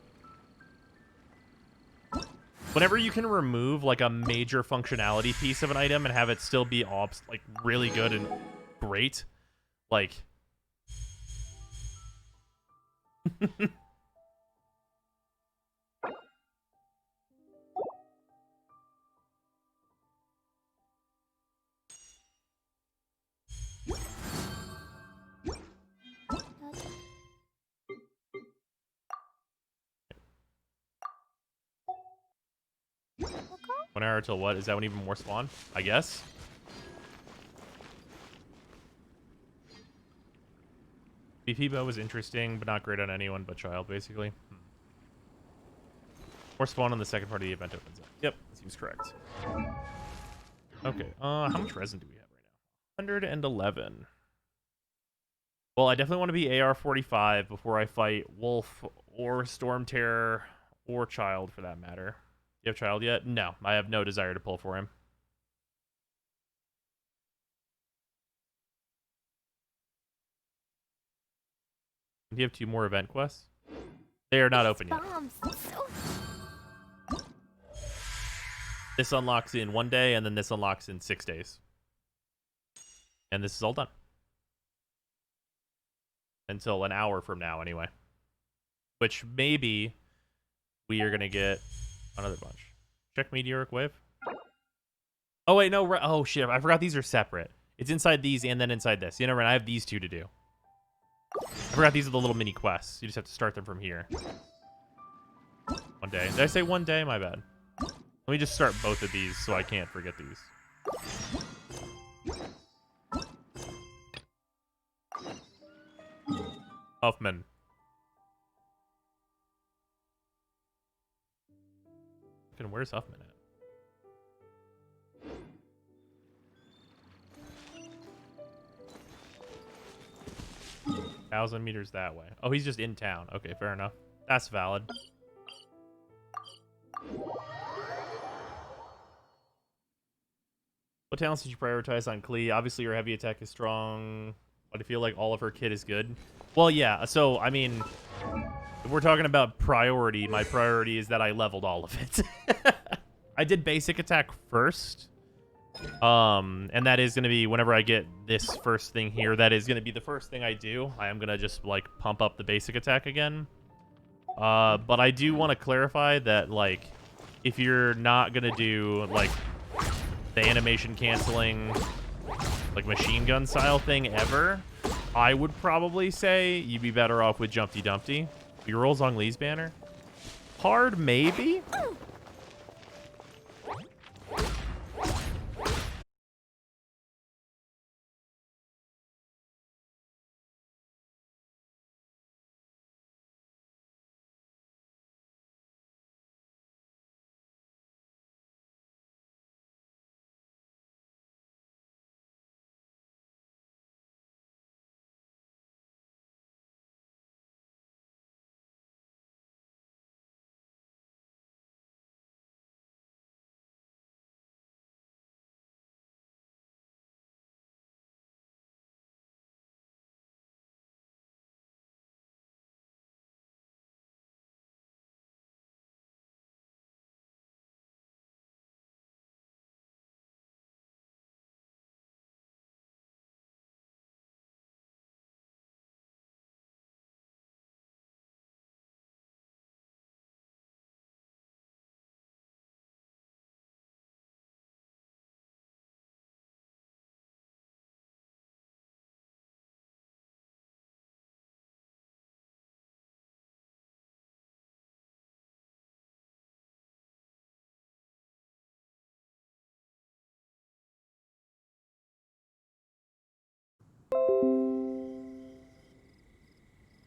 Whenever you can remove, like, a major functionality piece of an item and have it still be like, really good and great, like... One hour till what? Is that when even more spawn? I guess. BP bow was interesting, but not great on anyone but child, basically. More spawn on the second part of the event opens up. Yep, seems correct. Okay, how much resin do we have right now? 111. Well, I definitely want to be AR-45 before I fight Wolf or Storm Terror or Child, for that matter. You have Child yet? No, I have no desire to pull for him. Do you have 2 more event quests? They are not open yet. This unlocks in 1 day, and then this unlocks in 6 days. And this is all done. Until an hour from now, anyway. Which maybe we are going to get another bunch. Check Meteoric Wave. Oh, wait, no. Oh, shit. I forgot these are separate. It's inside these and then inside this. You know, I have these 2 to do. I forgot these are the little mini quests. You just have to start them from here. 1 day. Did I say 1 day? My bad. Let me just start both of these so I can't forget these. Huffman. Where's Huffman at? 1,000 meters that way. Oh, he's just in town. Okay, fair enough. That's valid. What talents did you prioritize on Klee? Obviously, your heavy attack is strong, but I feel like all of her kit is good. Well, yeah. So, I mean, if we're talking about priority, my priority is that I leveled all of it. I did basic attack first. And that is going to be whenever I get this first thing here, that is going to be the first thing I do. I am going to just, like, pump up the basic attack again. But I do want to clarify that, like, if you're not going to do, like, the animation canceling, like, machine gun style thing ever, I would probably say you'd be better off with Jumpty Dumpty. You roll Zhongli's banner? Hard, maybe?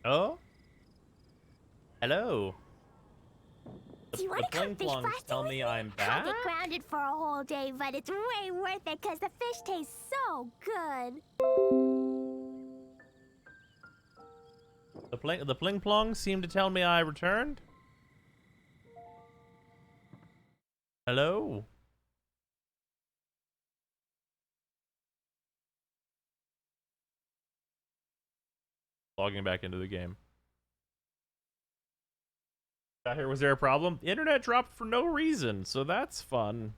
Oh? Hello. Do you want to come fish blasting tell me I'm back? I'll get grounded for a whole day, but it's way worth it because the fish taste so good. The Pling Plongs seem to tell me I returned. Hello? Logging back into the game. Got here, was there a problem? The internet dropped for no reason, so that's fun.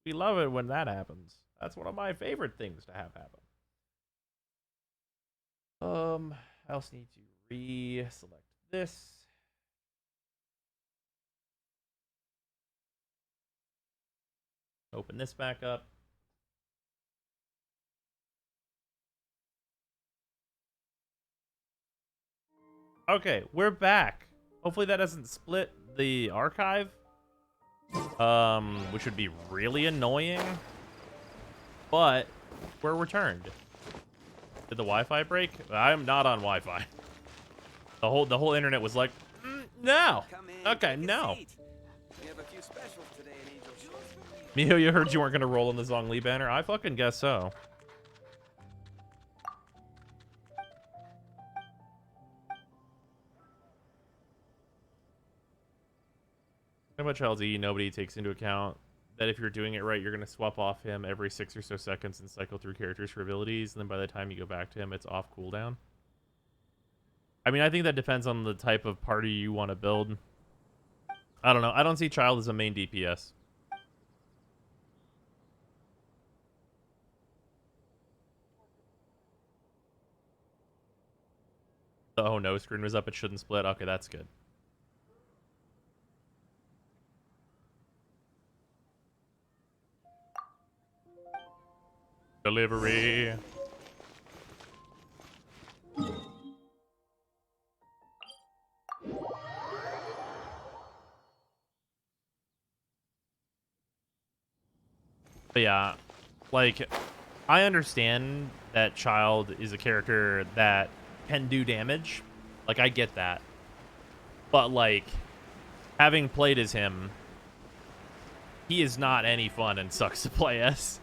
We love it when that happens. That's one of my favorite things to have happen. I also need to re-select this. Open this back up. Okay, we're back. Hopefully that doesn't split the archive. Which would be really annoying. But we're returned. Did the Wi-Fi break? I'm not on Wi-Fi. The whole internet was like, no. Okay, no. We have a few specials today in Angel Shores. Miho, you heard you weren't gonna roll in the Zhongli banner? I fucking guess so. How much LD nobody takes into account that if you're doing it right, you're going to swap off him every 6 or so seconds and cycle through characters for abilities, and then by the time you go back to him, it's off cooldown. I mean, I think that depends on the type of party you want to build. I don't know. I don't see Child as a main DPS. The oh no screen was up. It shouldn't split. Okay, that's good. Delivery. But yeah, like, I understand that Child is a character that can do damage. Like, I get that. But, like, having played as him, he is not any fun and sucks to play as.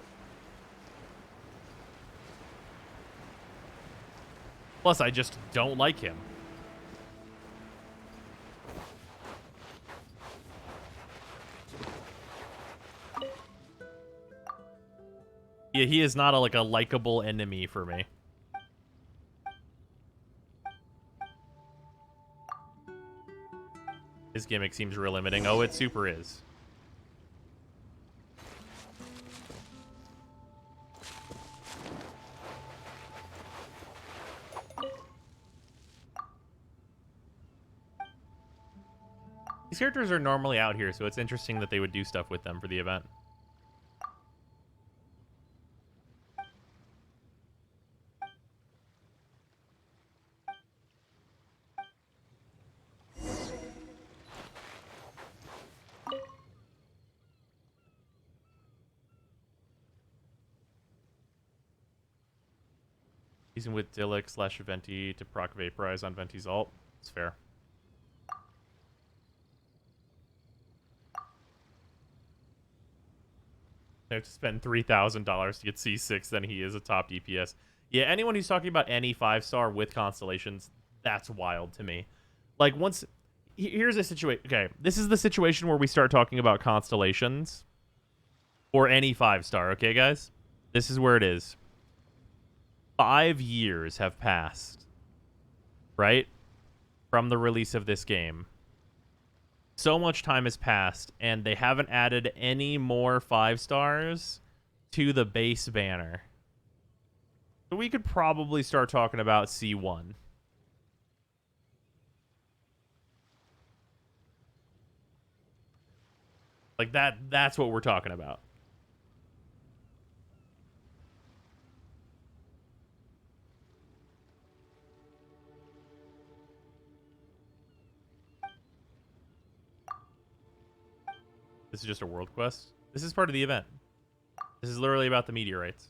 Plus, I just don't like him. Yeah, he is not like a likable enemy for me. His gimmick seems real limiting. Oh, it super is. These characters are normally out here, so it's interesting that they would do stuff with them for the event. Using with Dillick / Venti to proc Vaporize on Venti's ult. It's fair. I have to spend $3,000 to get C6, then he is a top DPS. Yeah, anyone who's talking about any 5-star with Constellations, that's wild to me. Like, once... Here's a situation... Okay, this is the situation where we start talking about Constellations. Or any 5-star, okay, guys? This is where it is. 5 years have passed, right? From the release of this game. So much time has passed, and they haven't added any more 5-stars to the base banner. So we could probably start talking about C1. Like that's what we're talking about. This is just a world quest. This is part of the event. This is literally about the meteorites.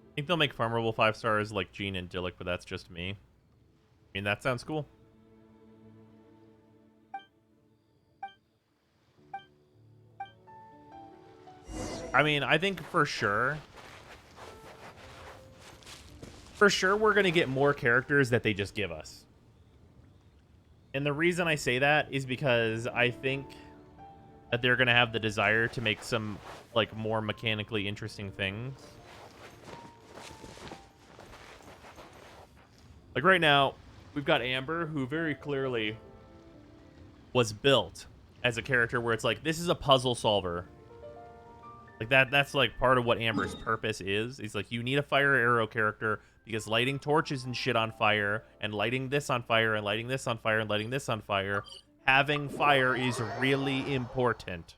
I think they'll make farmable 5-stars like Jean and Dillick, but that's just me. I mean, that sounds cool. I mean, I think for sure we're going to get more characters that they just give us. And the reason I say that is because I think that they're going to have the desire to make some, like, more mechanically interesting things. Like right now, we've got Amber, who very clearly was built as a character where it's like, this is a puzzle solver. Like that's like part of what Amber's purpose is. He's like, you need a fire arrow character because lighting torches and shit on fire and lighting this on fire and lighting this on fire and lighting this on fire. Having fire is really important.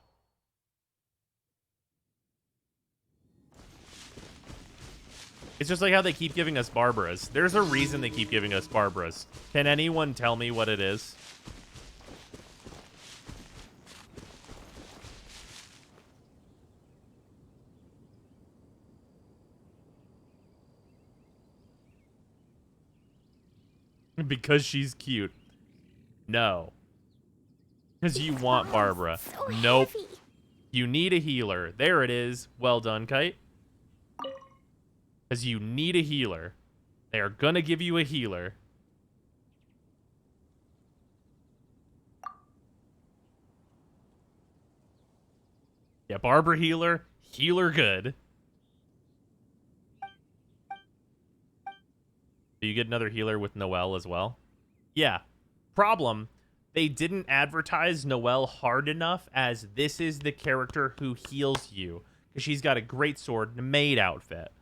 It's just like how they keep giving us Barbaras. There's a reason they keep giving us Barbaras. Can anyone tell me what it is? Because she's cute. No. Because you want Barbara. Nope. You need a healer. There it is. Well done, Kite. Because you need a healer. They are going to give you a healer. Yeah, Barbara healer. Healer good. Do you get another healer with Noelle as well? Yeah. Problem. They didn't advertise Noelle hard enough as this is the character who heals you. Because she's got a great sword and a maid outfit.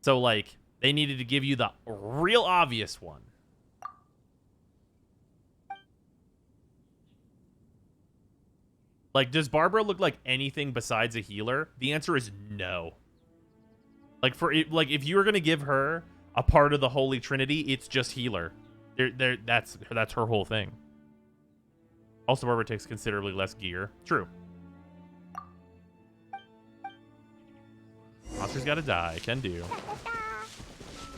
So, like, they needed to give you the real obvious one. Like, does Barbara look like anything besides a healer? The answer is no. Like, if you were going to give her a part of the Holy Trinity, it's just healer. That's her whole thing. Also, Barber takes considerably less gear. True. Monster's gotta die. Can do.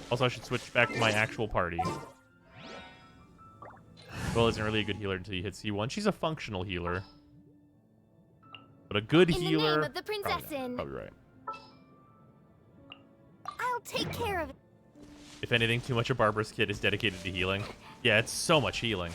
Also, I should switch back to my actual party. Well, isn't really a good healer until you hit C1. She's a functional healer. But a good healer... In the name of the princessin. Probably right. I'll take care of it. If anything, too much of Barbara's kit is dedicated to healing. Yeah, it's so much healing.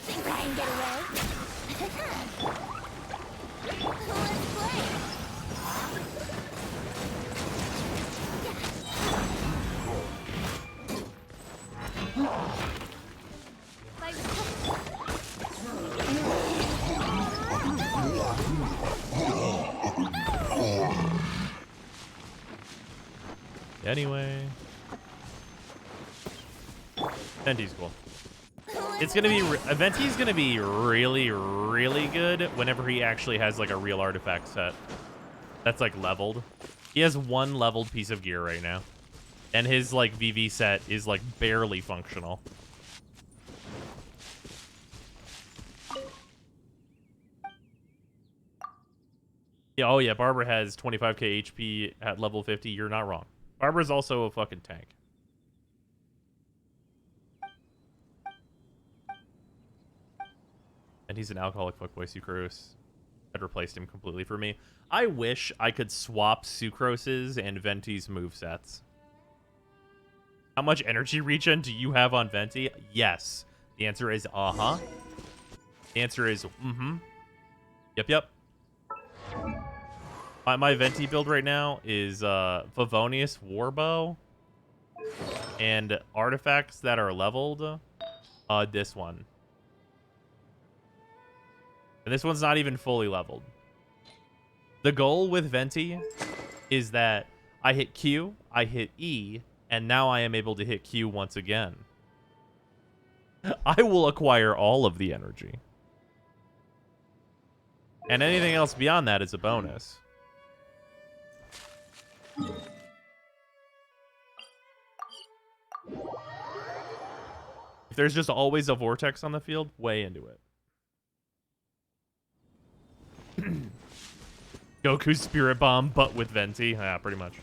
Think I can get away? Let's play. Anyway. Venti's cool. It's gonna be... Venti's gonna be really, really good whenever he actually has, like, a real artifact set. That's, like, leveled. He has one leveled piece of gear right now. And his, like, VV set is, like, barely functional. Yeah, oh yeah, Barbara has 25k HP at level 50. You're not wrong. Barbara's also a fucking tank. And he's an alcoholic fuckboy, Sucrose. Had replaced him completely for me. I wish I could swap Sucrose's and Venti's movesets. How much energy regen do you have on Venti? Yes. The answer is uh-huh. The answer is mm-hmm. Yep. My Venti build right now is Favonius Warbow and artifacts that are leveled. This one. And this one's not even fully leveled. The goal with Venti is that I hit Q, I hit E, and now I am able to hit Q once again. I will acquire all of the energy. And anything else beyond that is a bonus. If there's just always a vortex on the field, way into it. Goku's Spirit Bomb, but with Venti. Yeah, pretty much.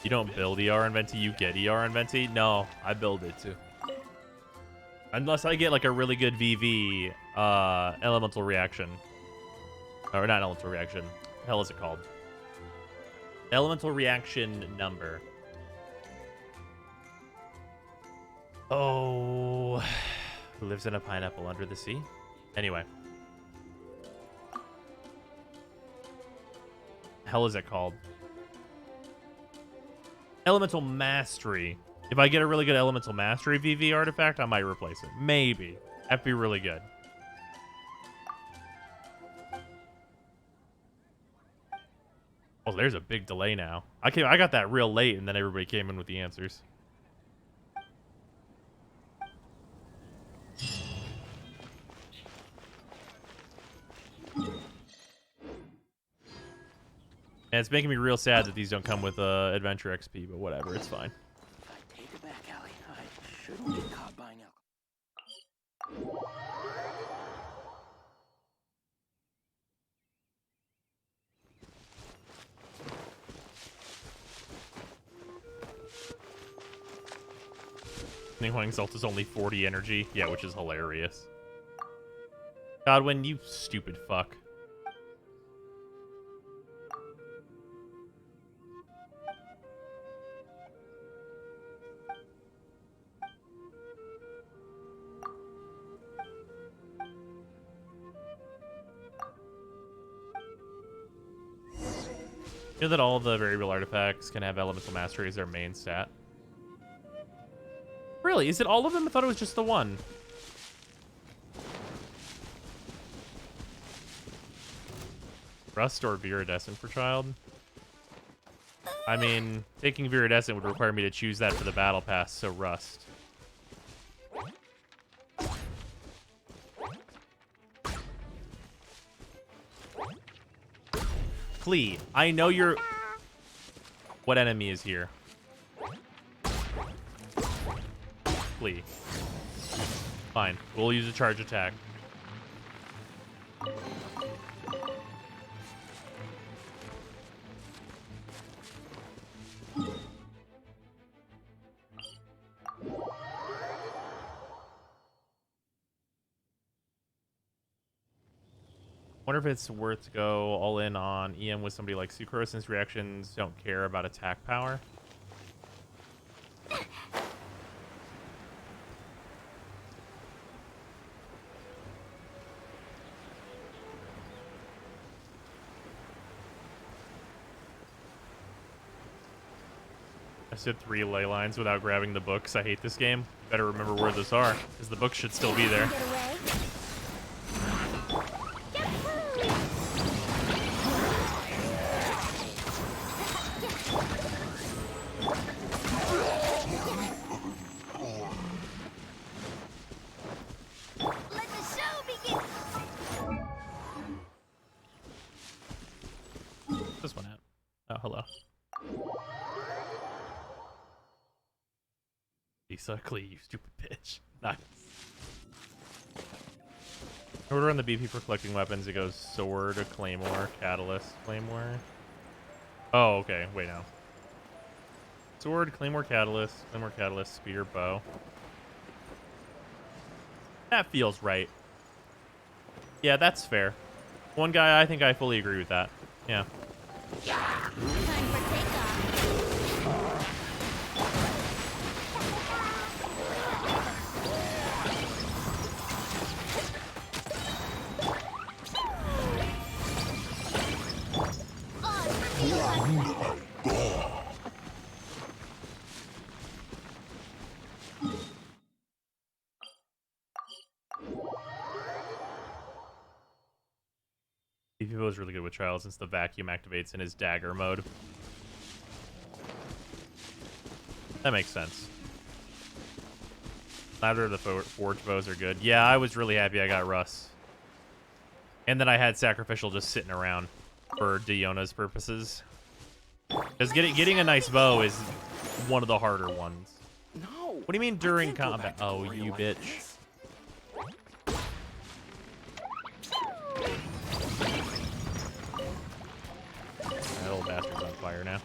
You don't build ER on Venti, you get ER on Venti? No, I build it too. Unless I get like a really good VV elemental reaction. Or not elemental reaction. What the hell is it called? Elemental reaction number. Oh, who lives in a pineapple under the sea? Anyway. Hell is it called? Elemental Mastery. If I get a really good Elemental Mastery VV artifact, I might replace it. Maybe. That'd be really good. Oh, there's a big delay now. I got that real late, and then everybody came in with the answers. And it's making me real sad that these don't come with Adventure XP, but whatever, it's fine. Take it back, Allie. I shouldn't get caught buying alcohol. Ninghuang Salt is only 40 energy. Yeah, which is hilarious. Godwin, you stupid fuck. You know that all the variable artifacts can have elemental mastery as their main stat? Really? Is it all of them? I thought it was just the one. Rust or Viridescent for child? I mean, taking Viridescent would require me to choose that for the battle pass, so Rust. Klee, I know you're... What enemy is here? Klee. Fine. We'll use a charge attack. Wonder if it's worth to go all in on EM with somebody like Sucrose since reactions don't care about attack power. I said 3 ley lines without grabbing the books. I hate this game. Better remember where those are, because the books should still be there. This one out. Oh, hello. Lisa Klee, you stupid bitch. Nice. Order on the BP for collecting weapons. It goes sword, claymore, catalyst, claymore. Oh, okay. Wait now. Sword, claymore, catalyst, spear, bow. That feels right. Yeah, that's fair. One guy, I think I fully agree with that. Yeah. Time for takeoff. BPO is really good with Child since the vacuum activates in his dagger mode. That makes sense. Neither of the forge bows are good. Yeah, I was really happy I got Russ. And then I had Sacrificial just sitting around for Diona's purposes. Because getting a nice bow is one of the harder ones. No. What do you mean during combat? Oh, you bitch. That old bastard's on fire now.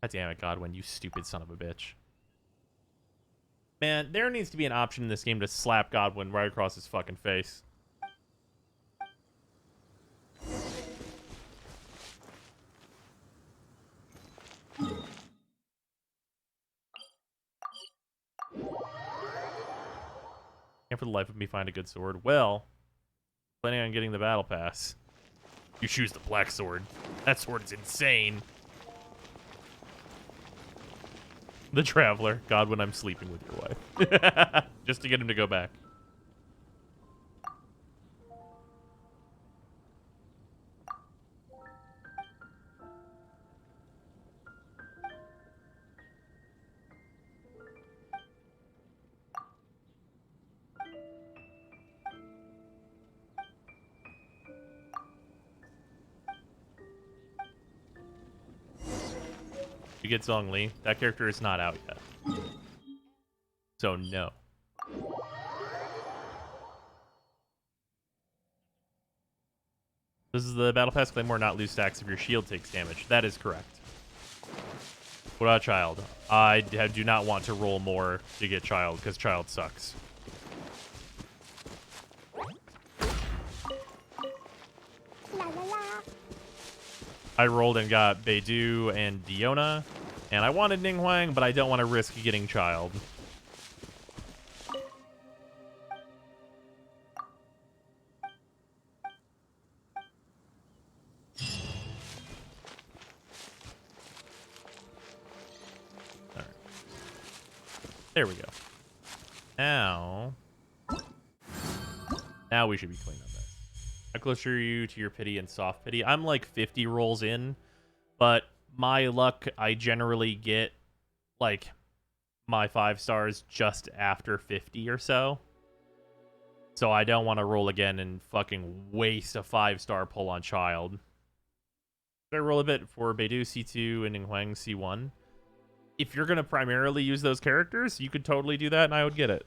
God damn it, Godwin, you stupid son of a bitch. Man, there needs to be an option in this game to slap Godwin right across his fucking face. Can't for the life of me find a good sword. Well, planning on getting the battle pass. You choose the black sword. That sword is insane. The Traveler. God, when I'm sleeping with your wife. Just to get him to go back. You get Zhongli. That character is not out yet. So, no. This is the Battle Pass Claymore, not lose stacks if your shield takes damage. That is correct. What about Child? I do not want to roll more to get Child, because Child sucks. I rolled and got Beidou and Diona, and I wanted Ninghuang, but I don't want to risk getting Child. There we go. Now we should be clean on this. How close are you to your pity and soft pity? I'm like 50 rolls in, but my luck, I generally get like my 5 stars just after 50 or so. So I don't want to roll again and fucking waste a 5-star pull on child. Should I roll a bit for Beidou C2 and Ninghuang C1? If you're going to primarily use those characters, you could totally do that and I would get it.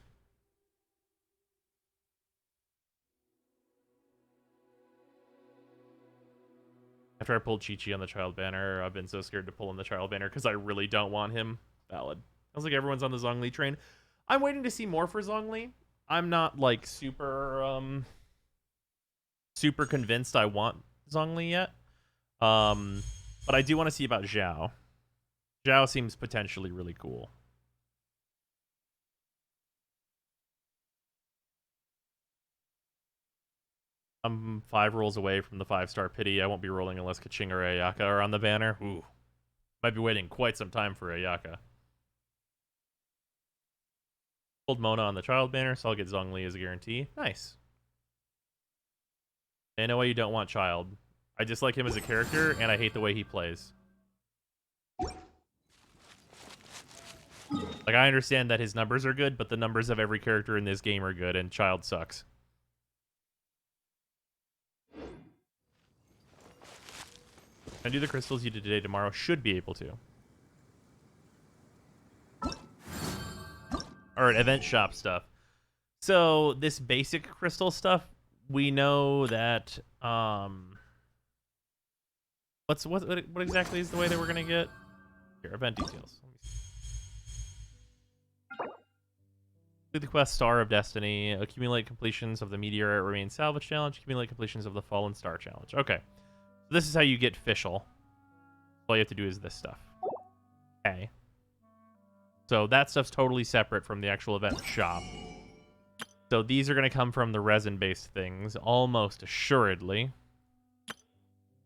After I pulled Chi-Chi on the child banner, I've been so scared to pull in the child banner because I really don't want him. Valid. Sounds like everyone's on the Zhongli train. I'm waiting to see more for Zhongli. I'm not like super convinced I want Zhongli yet. But I do want to see about Zhao. Zhao seems potentially really cool. I'm 5 rolls away from the 5-star pity. I won't be rolling unless Kaching or Ayaka are on the banner. Ooh. Might be waiting quite some time for Ayaka. Pulled Mona on the child banner, so I'll get Zhongli as a guarantee. Nice. I know why you don't want child. I dislike him as a character, and I hate the way he plays. Like, I understand that his numbers are good, but the numbers of every character in this game are good, and child sucks. Can I do the crystals you did today tomorrow? Should be able to. Alright, event shop stuff. So, this basic crystal stuff, we know that, what exactly is the way that we're gonna get? Here, event details. Let me see. Do the quest Star of Destiny. Accumulate completions of the Meteorite Remain Salvage Challenge. Accumulate completions of the Fallen Star Challenge. Okay. So this is how you get Fischl. All you have to do is this stuff. Okay. So that stuff's totally separate from the actual event shop. So these are going to come from the resin-based things, almost assuredly.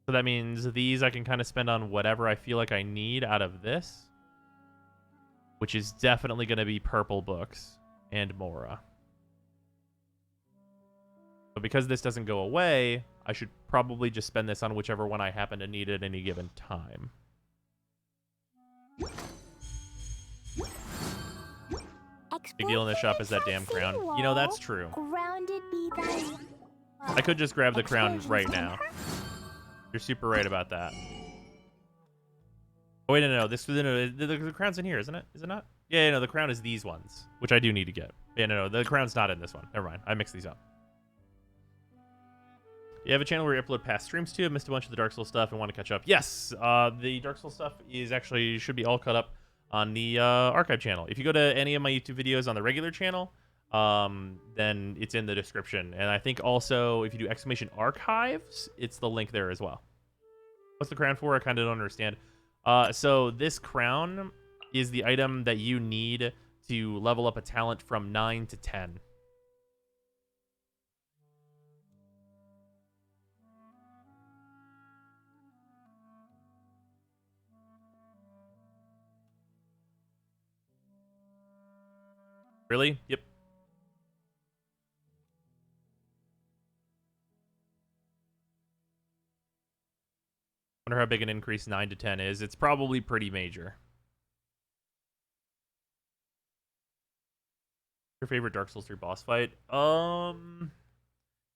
So that means these I can kind of spend on whatever I feel like I need out of this. Which is definitely going to be purple books and Mora. But because this doesn't go away, I should probably just spend this on whichever one I happen to need at any given time. Big deal in this shop is that damn crown. You know, that's true. I could just grab the crown right now. You're super right about that. Oh, wait, no. The crown's in here, isn't it? Is it not? Yeah, no, the crown is these ones, which I do need to get. Yeah, no, the crown's not in this one. Never mind. I mixed these up. You have a channel where you upload past streams too. I missed a bunch of the Dark Souls stuff and want to catch up. Yes, the Dark Souls stuff should be all caught up on the archive channel. If you go to any of my YouTube videos on the regular channel, then it's in the description. And I think also if you do !archives, it's the link there as well. What's the crown for? I kind of don't understand. So this crown is the item that you need to level up a talent from 9 to 10. Really? Yep. Wonder how big an increase 9 to 10 is. It's probably pretty major. Your favorite Dark Souls 3 boss fight?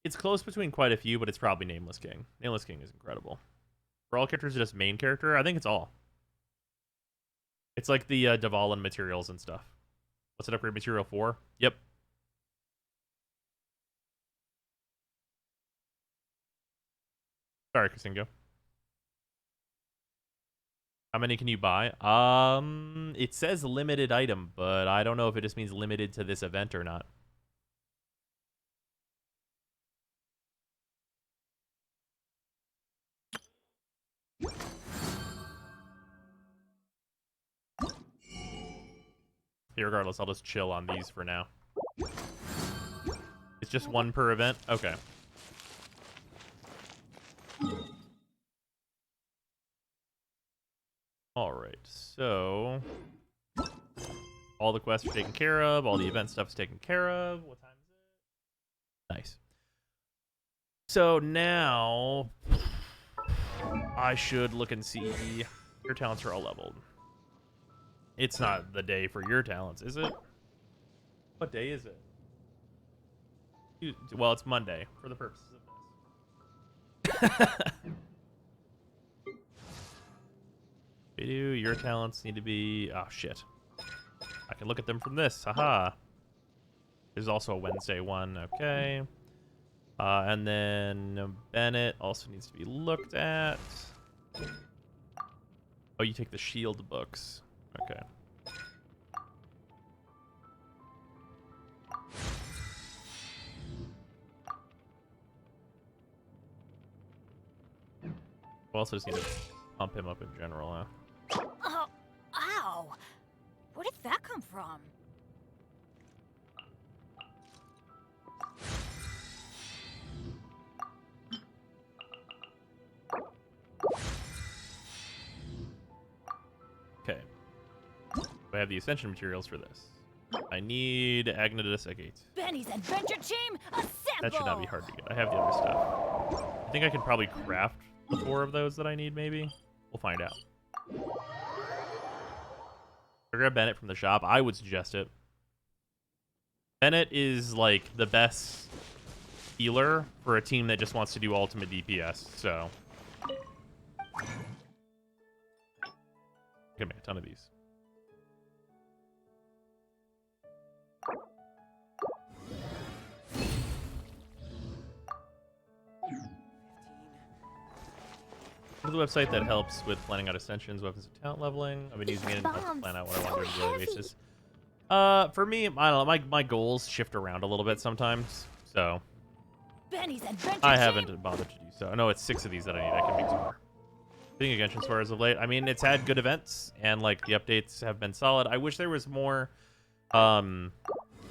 It's close between quite a few, but it's probably Nameless King. Nameless King is incredible. For all characters, just main character? I think it's all. It's like the Dvalin materials and stuff. What's it upgrade material for? Yep. Sorry, Kasingo. How many can you buy? It says limited item, but I don't know if it just means limited to this event or not. Okay, regardless, I'll just chill on these for now. It's just one per event? Okay. Alright, so... All the quests are taken care of. All the event stuff's taken care of. What time is it? Nice. So now I should look and see. Your talents are all leveled. It's not the day for your talents, is it? What day is it? Well, it's Monday for the purposes of this. Your talents need to be... Oh, shit. I can look at them from this. Haha. There's also a Wednesday one. Okay. And then Bennett also needs to be looked at. Oh, you take the shield books. Okay. We also just need to pump him up in general, huh? Oh, ow! Where did that come from? Okay. I have the ascension materials for this. I need Agna to desiccate. Benny's adventure team, assemble! That should not be hard to get. I have the other stuff. I think I can probably craft the 4 of those that I need, maybe. We'll find out. I grab Bennett from the shop. I would suggest it. Bennett is like the best healer for a team that just wants to do ultimate DPS, so I can make a ton of these. Go to the website that helps with planning out ascensions, weapons, and talent leveling. I've been using it to help plan out what I want to do on a daily basis. For me, I don't know. My goals shift around a little bit sometimes, so Benny's adventure I haven't bothered to do so. I know it's 6 of these that I need. I can make 2 more. Being a Genshin Swear as of late. I mean, it's had good events, and like the updates have been solid. I wish there was more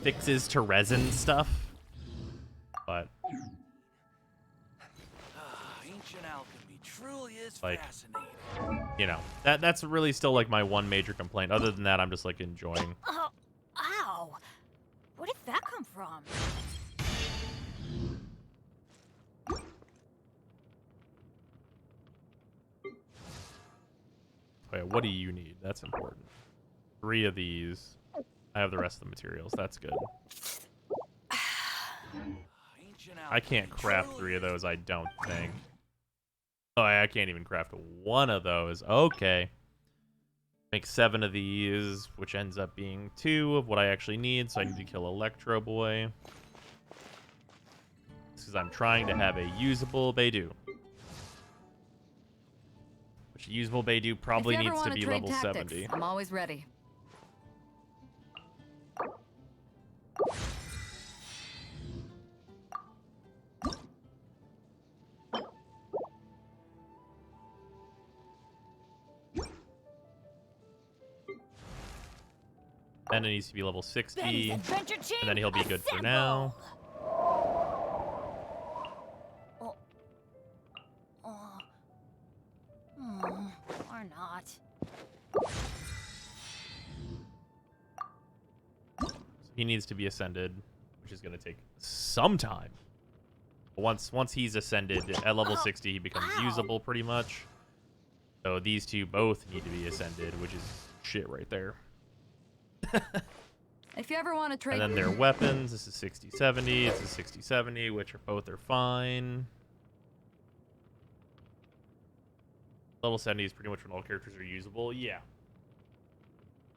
fixes to resin stuff, but Ancient alchemy truly is like, fascinating. you know, that's really still like my one major complaint. Other than that, I'm just like enjoying. Oh, ow! Where did that come from? Oh yeah, what do you need? That's important. 3 of these. I have the rest of the materials. That's good. I can't craft 3 of those, I don't think. Oh, I can't even craft 1 of those. Okay. Make 7 of these, which ends up being 2 of what I actually need, so I need to kill Electro Boy. This is I'm trying to have a usable Beidou. Which usable Beidou probably needs to be level 70. I'm always ready. Then it needs to be level 60, and then he'll be good for now. Or not. So he needs to be ascended, which is going to take some time. Once he's ascended at level 60, he becomes usable pretty much. So these 2 both need to be ascended, which is shit right there. If you ever want to trade... And then their weapons, this is 60-70, this is 60-70, which are both are fine. Level 70 is pretty much when all characters are usable. Yeah.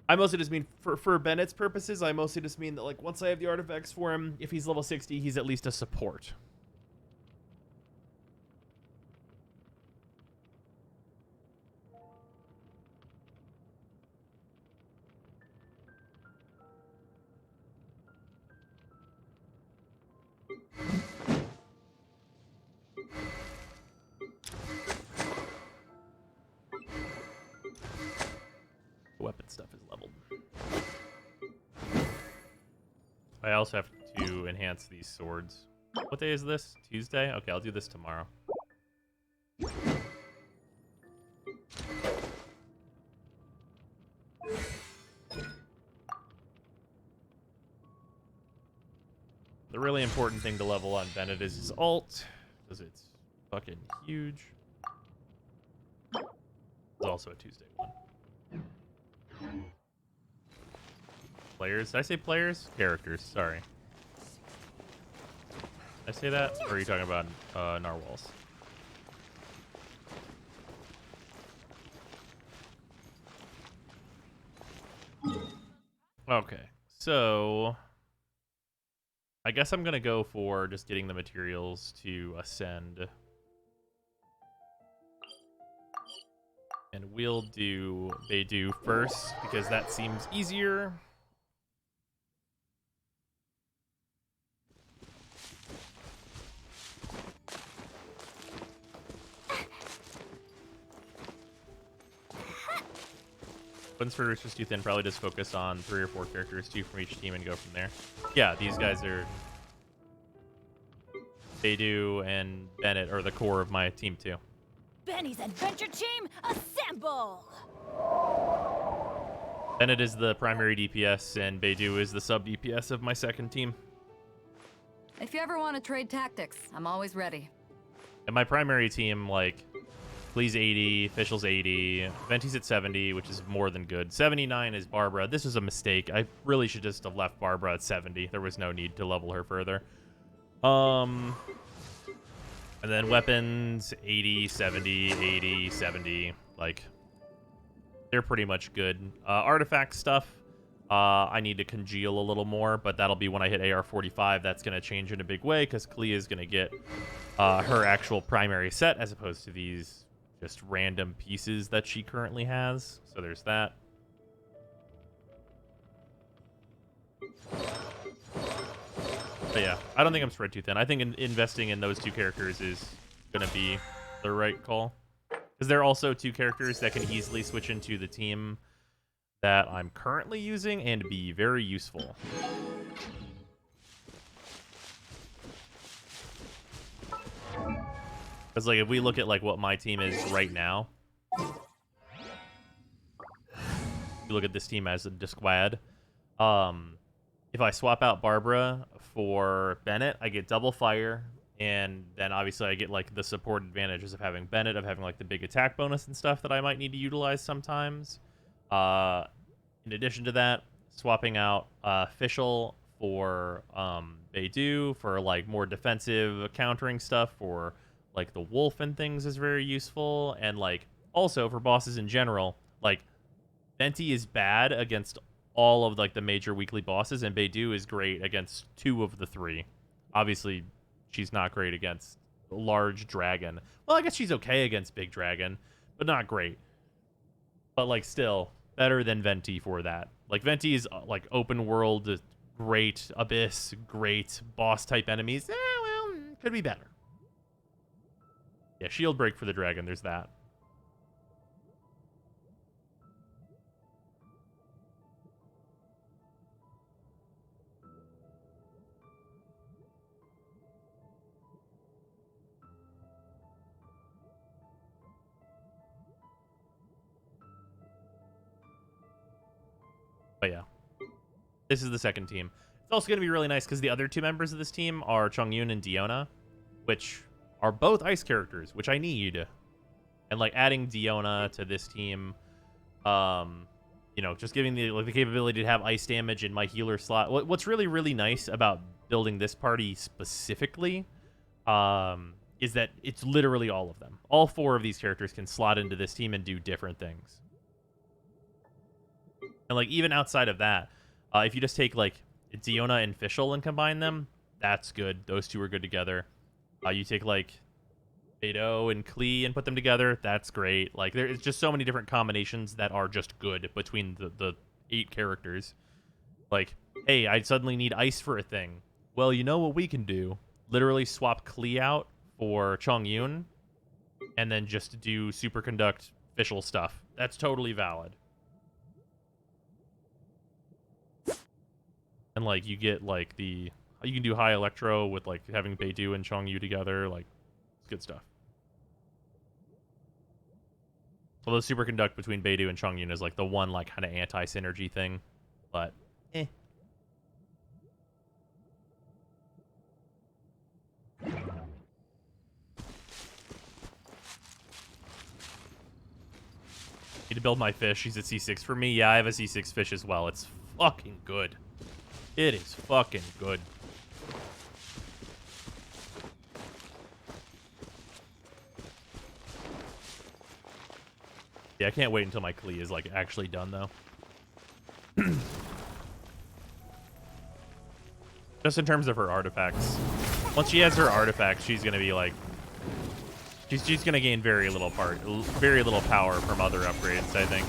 I mostly just mean, for Bennett's purposes, I mostly just mean that, like, once I have the artifacts for him, if he's level 60, he's at least a support. Weapon stuff is leveled. I also have to enhance these swords. What day is this? Tuesday? Okay, I'll do this tomorrow. the really important thing to level on Bennett is his ult, because it's fucking huge. It's also a Tuesday one. Players? Did I say players? Characters, sorry. Did I say that? Or are you talking about narwhals? Okay, so I guess I'm gonna go for just getting the materials to ascend. And we'll do Beidou first, because that seems easier. Ones for is just too thin. Probably just focus on 3 or 4 characters, 2 from each team, and go from there. Yeah, these guys are... Beidou and Bennett are the core of my team, too. Benny's adventure team, assemble! Bennett is the primary DPS, and Beidou is the sub-DPS of my second team. If you ever want to trade tactics, I'm always ready. And my primary team, like... Please 80, Official's 80, Venti's at 70, which is more than good. 79 is Barbara. This was a mistake. I really should just have left Barbara at 70. There was no need to level her further. And then weapons, 80, 70, 80, 70. Like, they're pretty much good. Artifact stuff, I need to congeal a little more, but that'll be when I hit AR-45. That's going to change in a big way, because Klee is going to get her actual primary set, as opposed to these... just random pieces that she currently has. So there's that. But yeah, I don't think I'm spread too thin. I think investing in those 2 characters is going to be the right call. Because they're also 2 characters that can easily switch into the team that I'm currently using and be very useful. Because, like, if we look at, like, what my team is right now, if you look at this team as a squad, if I swap out Barbara for Bennett, I get double fire, and then obviously I get, like, the support advantages of having Bennett, of having, like, the big attack bonus and stuff that I might need to utilize sometimes. In addition to that, swapping out Official for Beidou for, like, more defensive countering stuff for... like the wolf and things is very useful, and like also for bosses in general, like Venti is bad against all of like the major weekly bosses, and Beidou is great against 2 of the 3. Obviously, she's not great against large dragon. Well, I guess she's okay against big dragon, but not great. But like still better than Venti for that. Like Venti is like open world, great abyss, great boss type enemies. Well, could be better. Yeah, shield break for the dragon. There's that. But yeah, this is the second team. It's also going to be really nice because the other 2 members of this team are Chongyun and Diona, which... are both ice characters, which I need. And like adding Diona to this team, you know, just giving the capability to have ice damage in my healer slot. What's really, really nice about building this party specifically is that it's literally all of them. All 4 of these characters can slot into this team and do different things. And like even outside of that, if you just take like Diona and Fischl and combine them, that's good. Those 2 are good together. You take, like, Beidou and Klee and put them together. That's great. Like, there's just so many different combinations that are just good between the 8 characters. Like, hey, I suddenly need ice for a thing. Well, you know what we can do? Literally swap Klee out for Chongyun and then just do superconduct Fischl stuff. That's totally valid. And, like, you get, like, the... You can do high electro with like having Beidou and Chongyu together, like it's good stuff. Although superconduct between Beidou and Chongyun is like the one like kind of anti-synergy thing, but Need to build my fish. She's at C6 for me. Yeah, I have a C6 fish as well. It's fucking good. It is fucking good. Yeah, I can't wait until my Klee is like actually done though. Just in terms of her artifacts. Once she has her artifacts, she's gonna be like, she's gonna gain very little power from other upgrades, I think.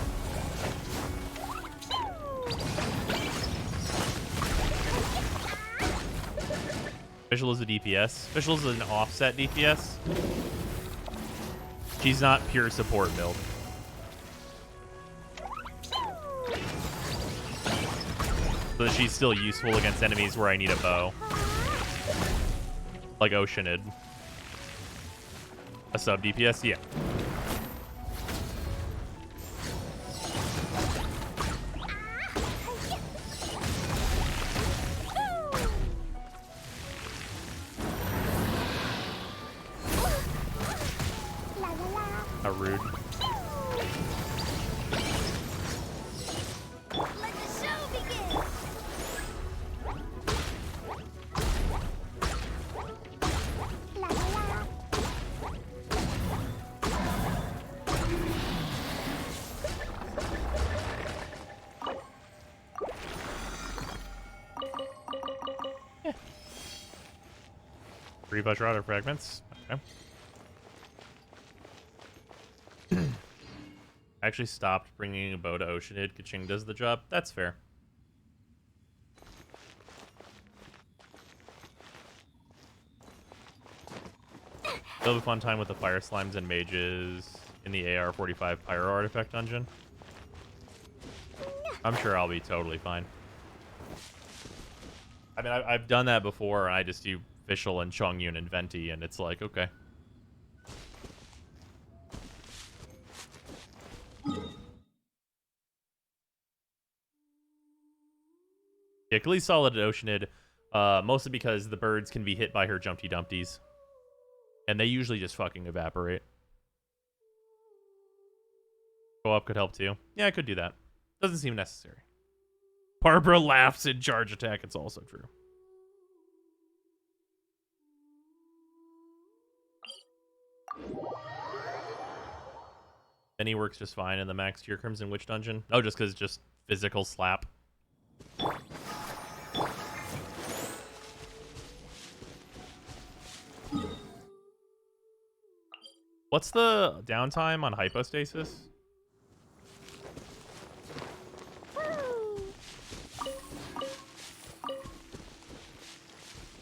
Fischl is a DPS. Fischl is an offset DPS. She's not pure support build. So she's still useful against enemies where I need a bow. Like Oceanid. A sub DPS? Yeah. How rude. Rebush router fragments. Okay. I actually stopped bringing a bow to Oceanid. Kaching does the job. That's fair. It'll be a fun time with the fire slimes and mages in the AR-45 Pyro artifact dungeon. I'm sure I'll be totally fine. I mean, I've done that before, and I just do Fischl and Chongyun and Venti, and it's like, okay. Yeah, Kalee's solid at Oceanid, mostly because the birds can be hit by her Jumpty Dumpties. And they usually just fucking evaporate. Go up could help too. Yeah, I could do that. Doesn't seem necessary. Barbara laughs in charge attack. It's also true. Benny works just fine in the max tier Crimson Witch dungeon. Oh, just because just physical slap. What's the downtime on hypostasis?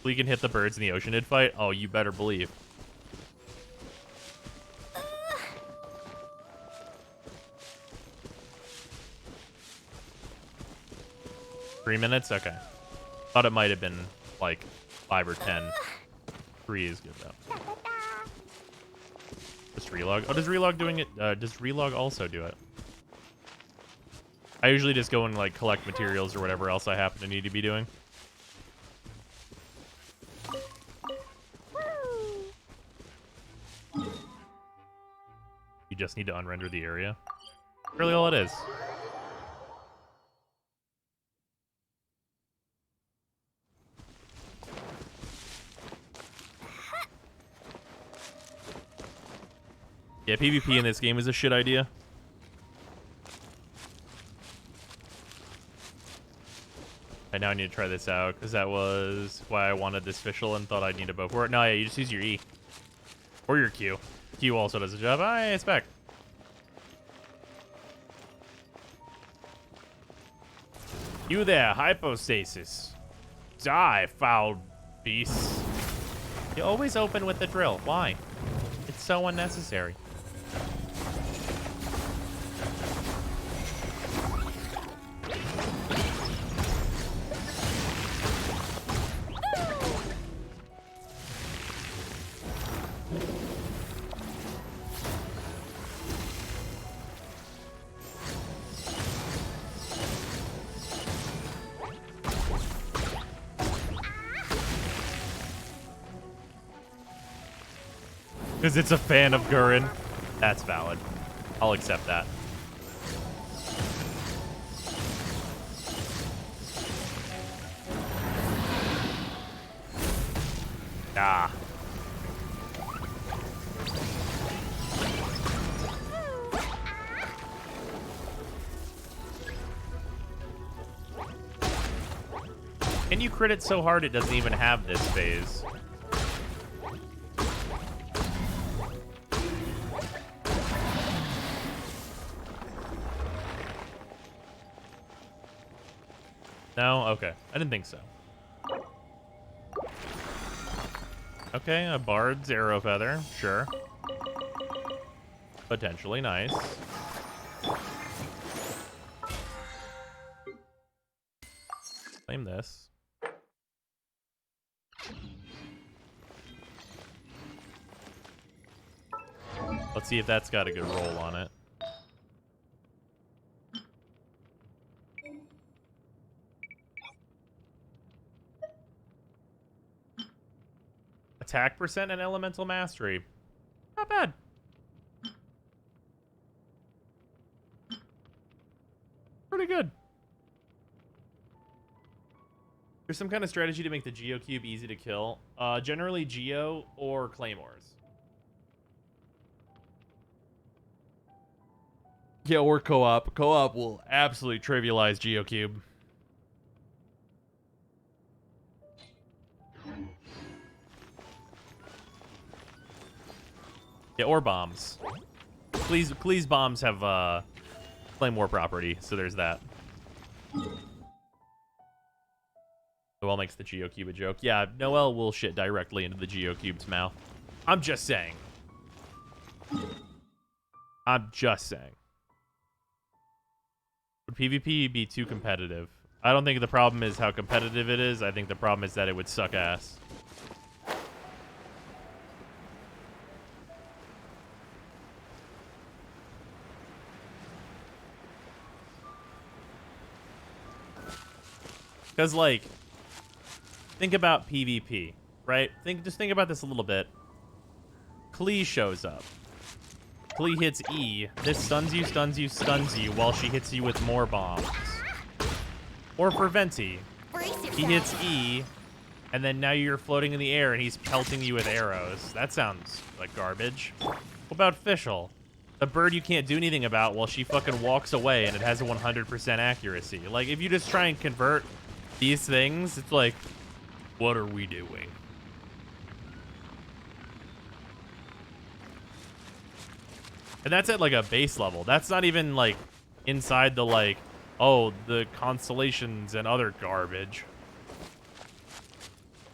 We can hit the birds in the Oceanid fight? Oh, you better believe. Three minutes? Okay. Thought it might have been like 5 or 10. 3 is good though. Just relog. Oh, does relog doing it? Does relog also do it? I usually just go and like collect materials or whatever else I happen to need to be doing. You just need to unrender the area. Really all it is. Yeah, PvP in this game is a shit idea. I now need to try this out, because that was why I wanted this Fischl and thought I'd need a bow for it. No, yeah, you just use your E. Or your Q. Q also does the job. Ah, it's back. You there, hypostasis. Die, foul beasts. You always open with the drill. Why? It's so unnecessary. Because it's a fan of Gurren. That's valid. I'll accept that. Ah. Can you crit it so hard it doesn't even have this phase? No? Okay. I didn't think so. Okay, a Bard's Arrow Feather. Sure. Potentially nice. Claim this. Let's see if that's got a good roll on it. Attack percent and elemental mastery. Not bad. Pretty good. There's some kind of strategy to make the Geocube easy to kill. Generally Geo or Claymores. Yeah, or co-op. Co-op will absolutely trivialize Geocube. Yeah, or bombs. Please bombs have Claymore property, so there's that. Noel makes the Geocube a joke. Yeah, Noel will shit directly into the Geocube's mouth. I'm just saying. I'm just saying. Would PvP be too competitive? I don't think the problem is how competitive it is. I think the problem is that it would suck ass. Because, like, think about PvP, right? Just think about this a little bit. Klee shows up. Klee hits E. This stuns you, stuns you, stuns you while she hits you with more bombs. Or for Venti. He hits E, and then now you're floating in the air and he's pelting you with arrows. That sounds like garbage. What about Fischl? A bird you can't do anything about while she fucking walks away and it has a 100% accuracy. Like, if you just try and convert these things, it's like, what are we doing? And that's at like a base level. That's not even like inside the like, oh, the constellations and other garbage.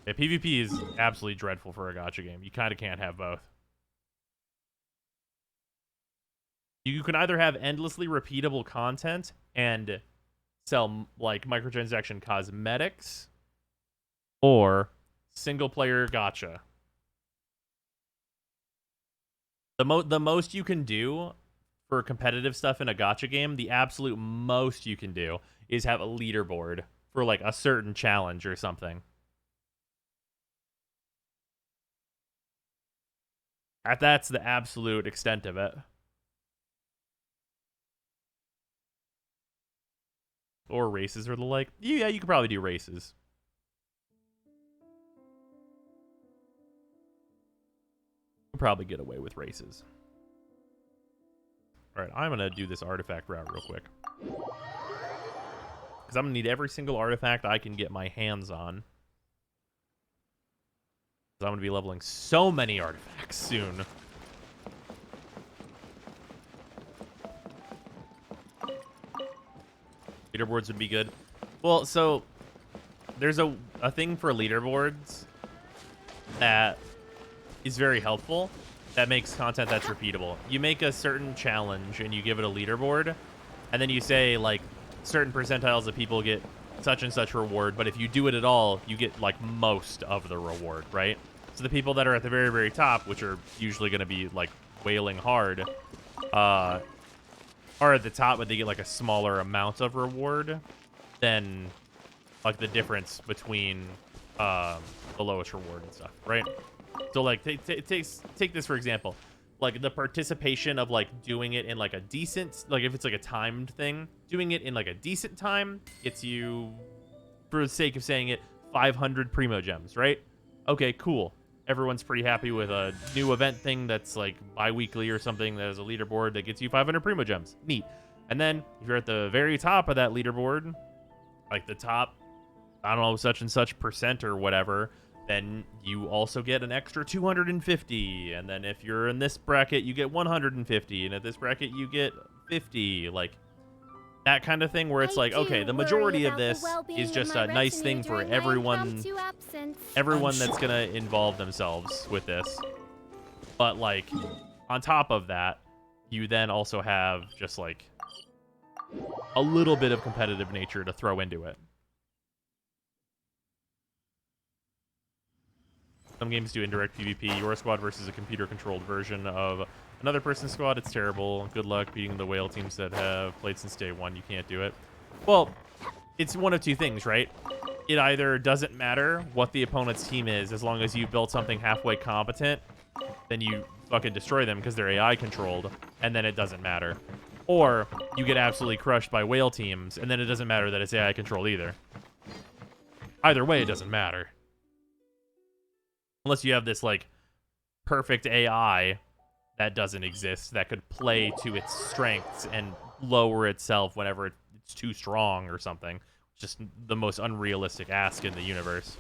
Yeah, PvP is absolutely dreadful for a gacha game. You kind of can't have both. You can either have endlessly repeatable content and sell like microtransaction cosmetics, or single player gacha. The most you can do for competitive stuff in a gacha game, the absolute most you can do is have a leaderboard for like a certain challenge or something. That's the absolute extent of it. Or races or the like. Yeah, you could probably do races. You'll probably get away with races. Alright, I'm going to do this artifact route real quick. Because I'm going to need every single artifact I can get my hands on. Because I'm going to be leveling so many artifacts soon. Leaderboards would be good. Well, so there's a thing for leaderboards that is very helpful, that makes content that's repeatable. You make a certain challenge and you give it a leaderboard, and then you say like certain percentiles of people get such and such reward, but if you do it at all, you get like most of the reward, right? So the people that are at the very, very top, which are usually going to be like wailing hard, are at the top, but they get like a smaller amount of reward than like the difference between the lowest reward and stuff, right? So like take this for example, like the participation of like doing it in like a decent, like if it's like a timed thing, doing it in like a decent time gets you, for the sake of saying it, 500 Primo Gems, right? Okay, cool. everyone's pretty happy with a new event thing that's like bi-weekly or something that has a leaderboard that gets you 500 Primo Gems. Neat. And then if you're at the very top of that leaderboard, like the top, I don't know, such and such percent or whatever, then you also get an extra 250. And then if you're in this bracket, you get 150. And at this bracket, you get 50. Like that kind of thing where it's like, okay, the majority of this is just a nice thing for everyone that's going to involve themselves with this. But like on top of that, you then also have just like a little bit of competitive nature to throw into it. Some games do indirect PvP. Your squad versus a computer-controlled version of another person's squad. It's terrible. Good luck beating the whale teams that have played since day one. You can't do it. Well, it's one of two things, right? It either doesn't matter what the opponent's team is, as long as you build something halfway competent, then you fucking destroy them because they're AI controlled, and then it doesn't matter. Or you get absolutely crushed by whale teams, and then it doesn't matter that it's AI controlled either. Either way, it doesn't matter. Unless you have this, like, perfect AI that doesn't exist, that could play to its strengths and lower itself whenever it's too strong or something. Just the most unrealistic ask in the universe.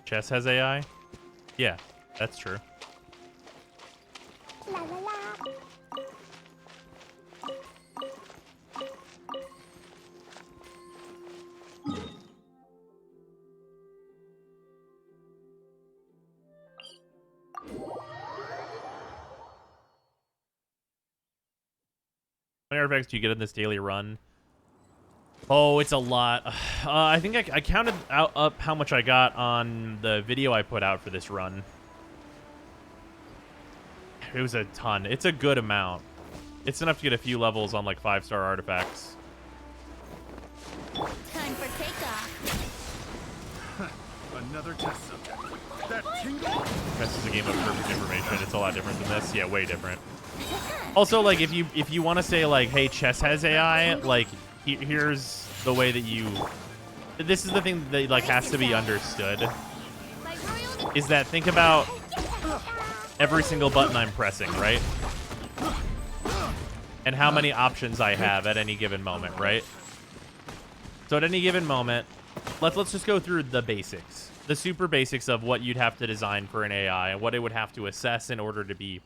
Chess has AI? Yeah, that's true. La la la. How many artifacts do you get in this daily run? Oh, it's a lot. I think I counted up how much I got on the video I put out for this run. It was a ton. It's a good amount. It's enough to get a few levels on like 5-star artifacts. Time for takeoff. Another test subject. That tingle. This is a game of perfect information. It's a lot different than this. Yeah, way different. Also, like if you want to say like, hey, chess has AI, like here's the way that you. This is the thing that like has to be understood. Is that think about every single button I'm pressing, right? And how many options I have at any given moment, right? So at any given moment, let's just go through the basics. The super basics of what you'd have to design for an AI and what it would have to assess in order to be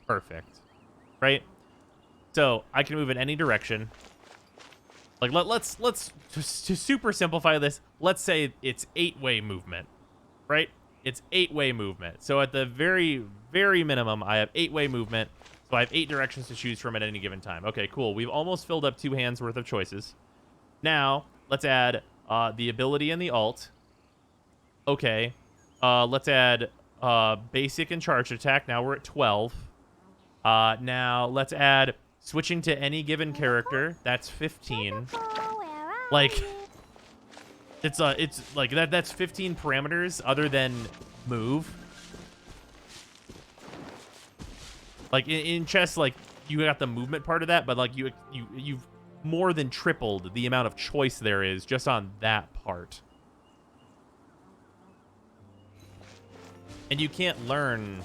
perfect, right? So I can move in any direction. Like let's to super simplify this, let's say it's 8-way movement, right? It's 8-way movement. So at the very, very minimum, I have 8-way movement. So I have 8 directions to choose from at any given time. Okay, cool. We've almost filled up 2 hands worth of choices. Now let's add the ability and the alt. Okay, let's add basic and charged attack. Now we're at 12. Now let's add switching to any given character. That's 15. Like it's like that's 15 parameters other than move. Like in chess, like you got the movement part of that, but like you've more than tripled the amount of choice there is just on that part. And you can't learn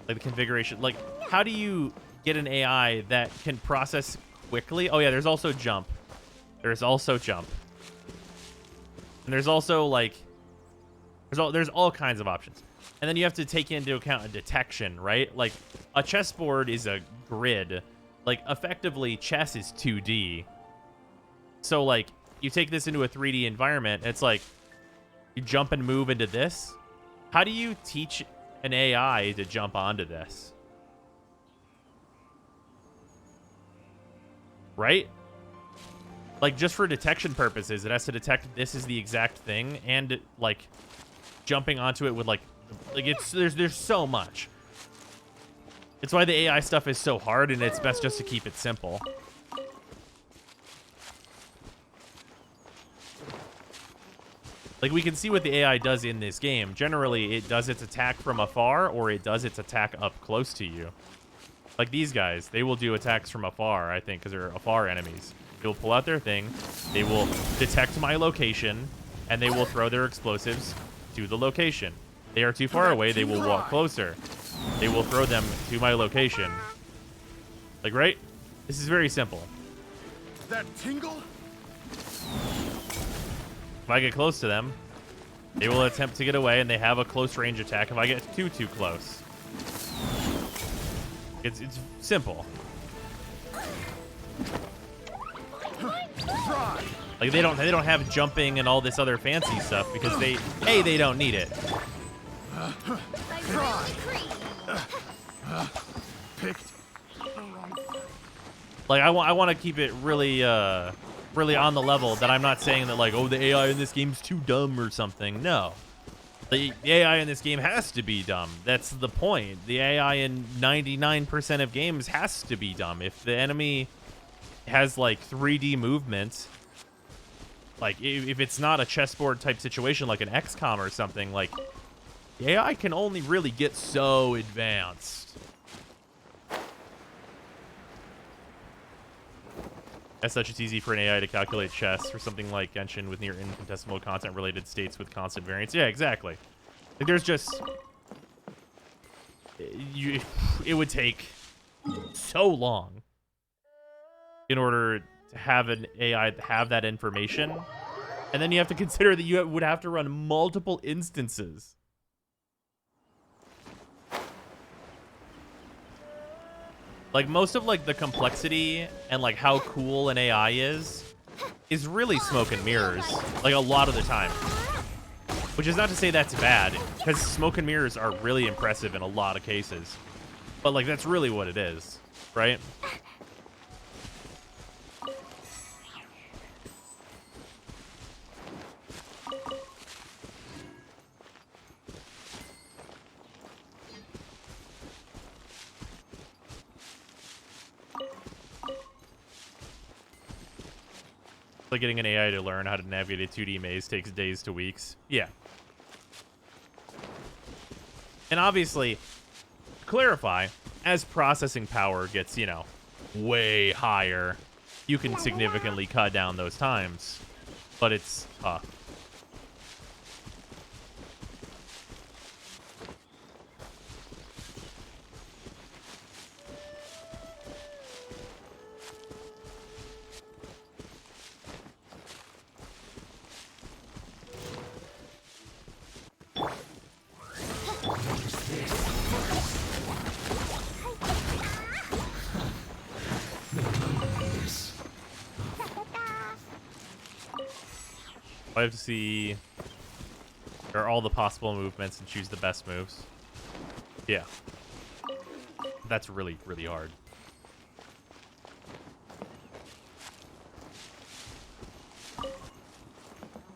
like the configuration. Like, how do you get an AI that can process quickly? Oh yeah, there's also jump. There's also jump. And there's also like there's all kinds of options. And then you have to take into account a detection, right? Like a chessboard is a grid. Like effectively chess is 2D. So like you take this into a 3D environment, it's like you jump and move into this. How do you teach an AI to jump onto this? Right? Like, just for detection purposes, it has to detect this is the exact thing, and, like, jumping onto it with, like it's, there's so much. It's why the AI stuff is so hard, and it's best just to keep it simple. Like, we can see what the AI does in this game. Generally, it does its attack from afar, or it does its attack up close to you. Like these guys, they will do attacks from afar, I think, because they're afar enemies. They will pull out their thing, they will detect my location, and they will throw their explosives to the location. They are too far away, they will walk closer. They will throw them to my location. Like, right? This is very simple. That tingle? If I get close to them, they will attempt to get away, and they have a close range attack if I get too close. It's simple. Like, they don't have jumping and all this other fancy stuff because they don't need it. Like, I want to keep it really really on the level that I'm not saying that, like, oh, the AI in this game's too dumb or something. No. The AI in this game has to be dumb. That's the point. The AI in 99% of games has to be dumb. If the enemy has, like, 3D movement, like, if it's not a chessboard type situation like an XCOM or something, like, the AI can only really get so advanced. As such, it's easy for an AI to calculate chess or something like Genshin with near incontestable content-related states with constant variance. Yeah, exactly. Like, there's just... It would take so long in order to have an AI have that information. And then you have to consider that you would have to run multiple instances. Like, most of, like, the complexity and, like, how cool an AI is really smoke and mirrors, like, a lot of the time. Which is not to say that's bad, because smoke and mirrors are really impressive in a lot of cases. But, like, that's really what it is, right? Like, getting an AI to learn how to navigate a 2D maze takes days to weeks. Yeah. And obviously, to clarify, as processing power gets, you know, way higher, you can significantly cut down those times. But it's tough. I have to see all the possible movements and choose the best moves. Yeah. That's really, really hard.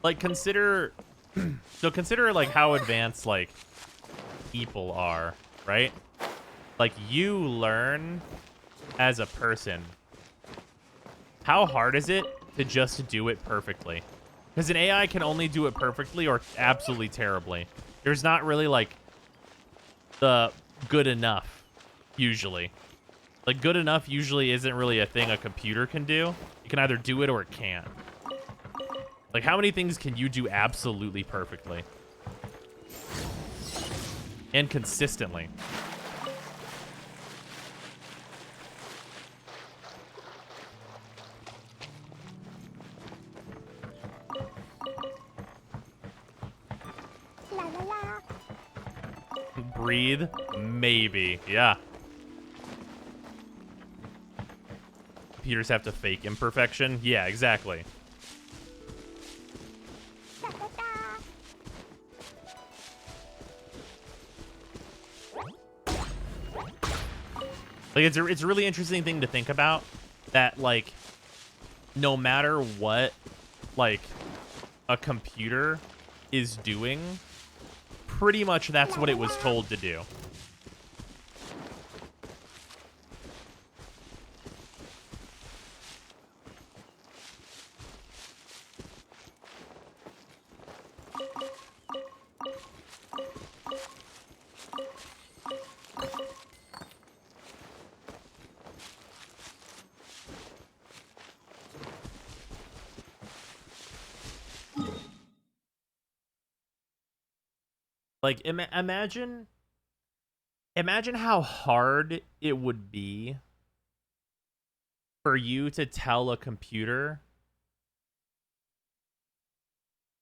Like, consider like how advanced, like, people are, right? Like, you learn as a person. How hard is it to just do it perfectly? Because an AI can only do it perfectly or absolutely terribly. There's not really, like, the good enough, usually. Like, good enough usually isn't really a thing a computer can do. You can either do it or it can't. Like, how many things can you do absolutely perfectly? And consistently? Breathe? Maybe. Yeah. Computers have to fake imperfection? Yeah, exactly. Like, it's a really interesting thing to think about, that, like, no matter what, like, a computer is doing, pretty much that's what it was told to do. Like, imagine how hard it would be for you to tell a computer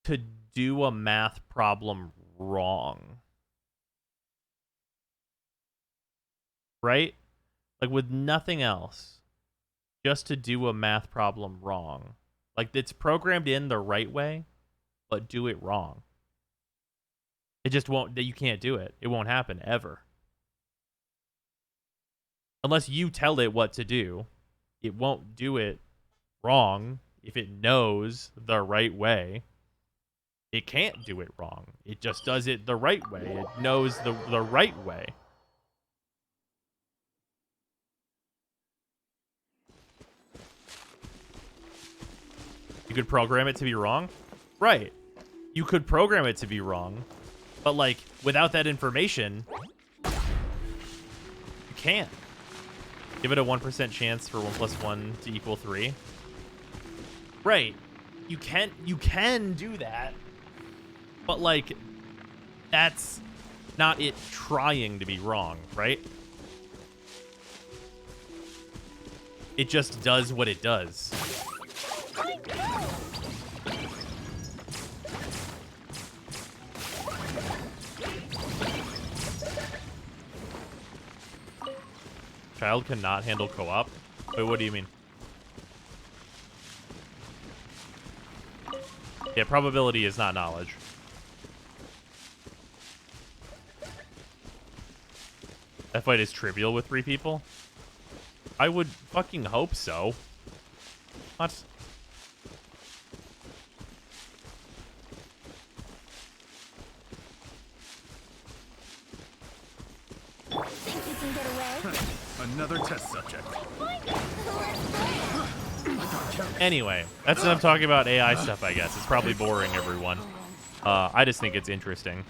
to do a math problem wrong. Right? Like, with nothing else, just to do a math problem wrong. Like, it's programmed in the right way, but do it wrong. It just won't, you can't do it. It won't happen ever. Unless you tell it what to do, it won't do it wrong if it knows the right way. It can't do it wrong. It just does it the right way. It knows the right way. You could program it to be wrong? Right. You could program it to be wrong, but like without that information, you can't. Give it a 1% chance for 1 + 1 to equal 3. Right. You can do that, but like that's not it trying to be wrong, right? It just does what it does. Child cannot handle co-op? Wait, what do you mean? Yeah, probability is not knowledge. That fight is trivial with 3 people? I would fucking hope so. What? Think you can get away? Another test subject. Anyway, that's enough talking about AI stuff, I guess. It's probably boring, everyone. I just think it's interesting.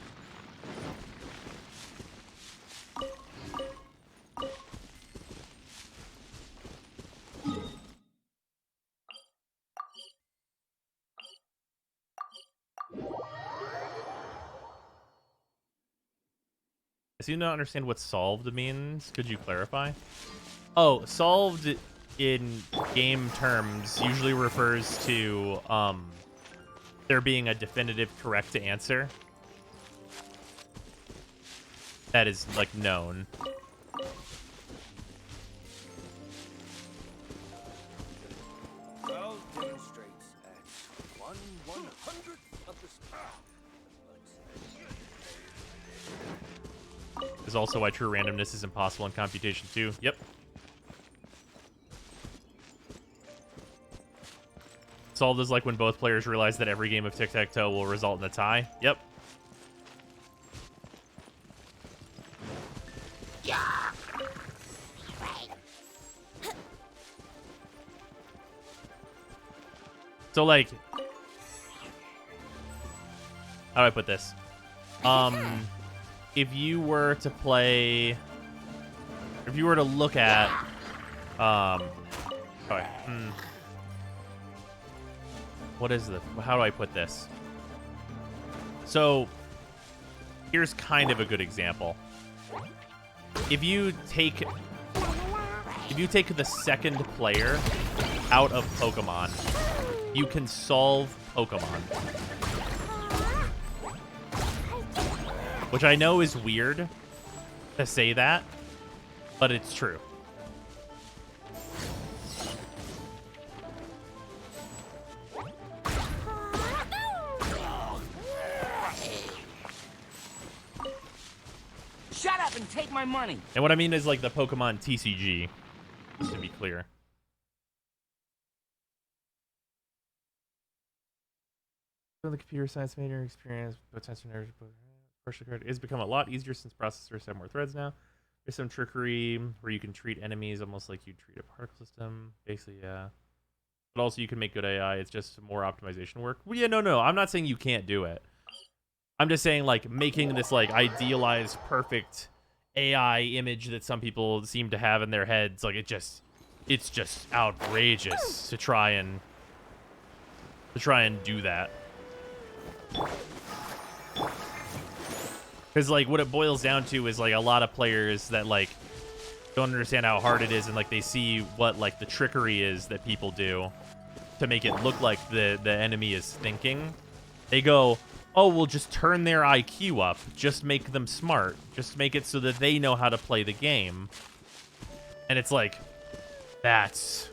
I seem to not understand what solved means. Could you clarify? Oh, solved in game terms usually refers to there being a definitive correct answer that is like known. Well, demonstrates at 1/100th of the speed. Is also why true randomness is impossible in computation too. Yep. Solved is like when both players realize that every game of tic-tac-toe will result in a tie. Yep. So like, how do I put this? If you were to play, if you were to look at, sorry, what is the, how do I put this? So here's kind of a good example. If you take the second player out of Pokemon, you can solve Pokemon. Which I know is weird to say that, but it's true. Shut up and take my money. And what I mean is like the Pokemon TCG, just to be clear. The computer science major experience potential it's become a lot easier since processors have more threads now. There's some trickery where you can treat enemies almost like you treat a particle system. Basically, yeah. But also you can make good AI. It's just more optimization work. Well, yeah, no. I'm not saying you can't do it. I'm just saying like making this like idealized perfect AI image that some people seem to have in their heads. Like it's just outrageous to try and do that. Because, like, what it boils down to is, like, a lot of players that, like, don't understand how hard it is, and, like, they see what, like, the trickery is that people do to make it look like the enemy is thinking. They go, oh, we'll just turn their IQ up. Just make them smart. Just make it so that they know how to play the game. And it's like, that's...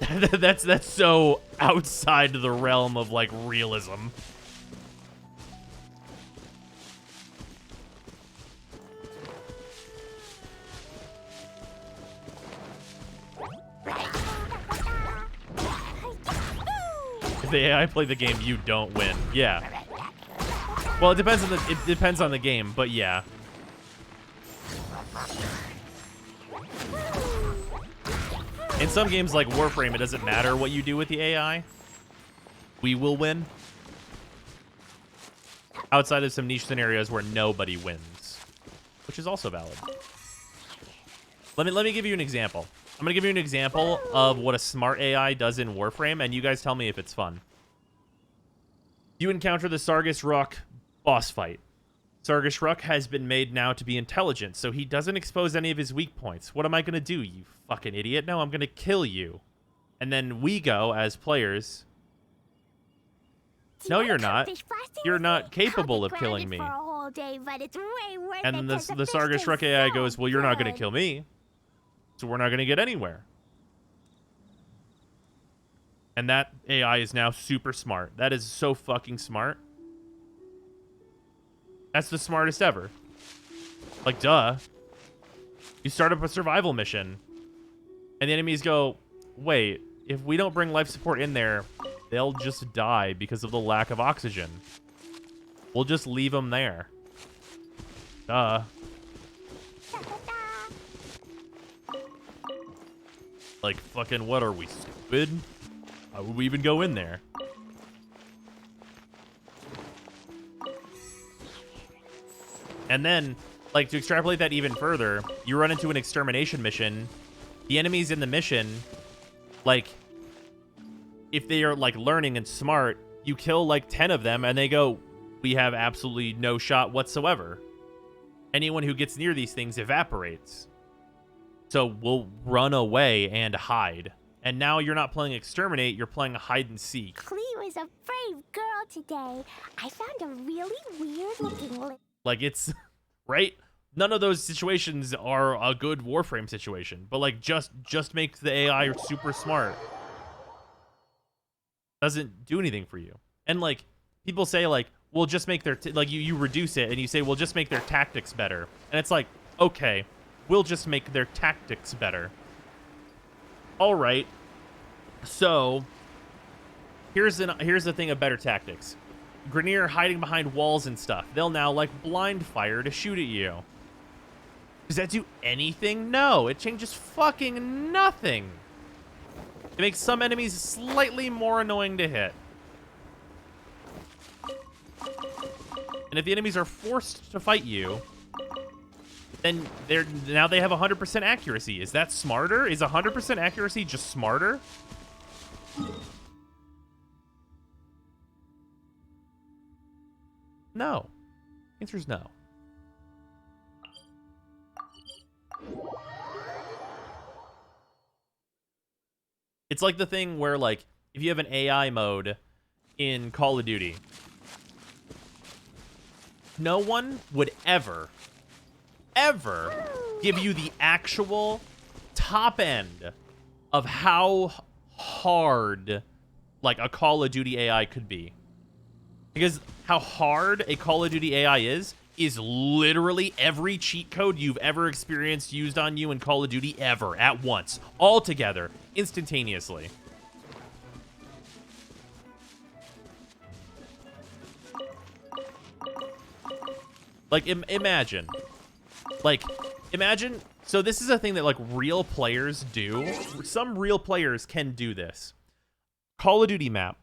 that's so outside the realm of, like, realism. If the AI play the game, you don't win. Yeah. Well, it depends on the game, but yeah. In some games like Warframe, it doesn't matter what you do with the AI. We will win. Outside of some niche scenarios where nobody wins, which is also valid. Let me give you an example. I'm going to give you an example of what a smart AI does in Warframe, and you guys tell me if it's fun. You encounter the Sargus Ruk boss fight. Sargus Ruk has been made now to be intelligent, so he doesn't expose any of his weak points. What am I going to do, you fucking idiot? No, I'm going to kill you. And then we go, as players... No, you're not. You're not capable of killing me. And the Sargus Ruk AI goes, well, you're not going to kill me. So we're not going to get anywhere. And that AI is now super smart. That is so fucking smart. That's the smartest ever. Like, duh. You start up a survival mission, and the enemies go, wait, if we don't bring life support in there, they'll just die because of the lack of oxygen. We'll just leave them there. Duh. Like, fucking what, are we stupid? Why would we even go in there? And then, like, to extrapolate that even further, you run into an extermination mission. The enemies in the mission, like, if they are, like, learning and smart, you kill, like, 10 of them, and they go, we have absolutely no shot whatsoever. Anyone who gets near these things evaporates. So we'll run away and hide. And now you're not playing Exterminate, you're playing hide and seek. Cleo is a brave girl today. I found a really weird-looking... Like, it's... Right? None of those situations are a good Warframe situation. But, like, just make the AI super smart. Doesn't do anything for you. And, like, people say, like, we'll just make their... like, you reduce it, and you say, we'll just make their tactics better. And it's like, okay, we'll just make their tactics better. All right. So, here's the thing of better tactics. Grineer hiding behind walls and stuff. They'll now, like, blind fire to shoot at you. Does that do anything? No, it changes fucking nothing. It makes some enemies slightly more annoying to hit. And if the enemies are forced to fight you, then now they have 100% accuracy. Is that smarter? Is 100% accuracy just smarter? No. The answer is no. It's like the thing where, like, if you have an AI mode in Call of Duty, no one would ever give you the actual top end of how hard, like, a Call of Duty AI could be. Because how hard a Call of Duty AI is literally every cheat code you've ever experienced used on you in Call of Duty ever, at once, all together, instantaneously. Like, imagine. Like, imagine... So this is a thing that, like, real players do. Some real players can do this. Call of Duty map.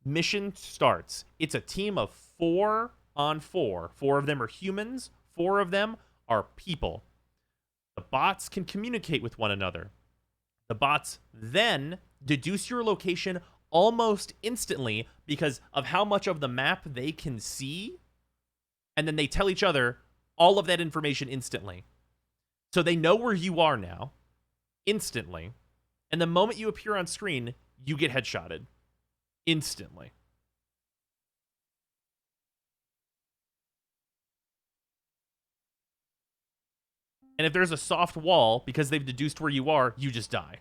Mission starts. It's a team of 4 on 4. 4 of them are humans. 4 of them are people. The bots can communicate with one another. The bots then deduce your location almost instantly because of how much of the map they can see, and then they tell each other all of that information instantly. So they know where you are now, instantly, and the moment you appear on screen, you get headshotted. Instantly. And if there's a soft wall, because they've deduced where you are, you just die.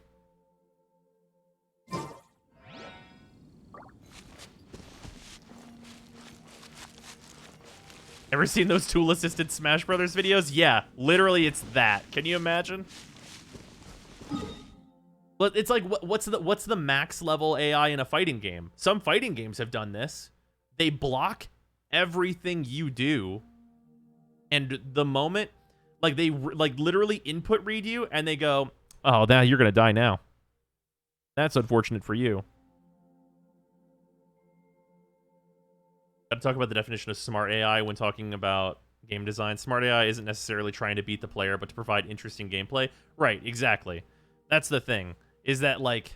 Ever seen those tool-assisted Smash Brothers videos? Yeah, literally it's that. Can you imagine? But it's like, what's the max level AI in a fighting game? Some fighting games have done this. They block everything you do, and the moment, like, they literally input read you, and they go, oh, now you're gonna die now. That's unfortunate for you. Got to talk about the definition of smart AI when talking about game design. Smart AI isn't necessarily trying to beat the player, but to provide interesting gameplay. Right, exactly. That's the thing. Is that, like,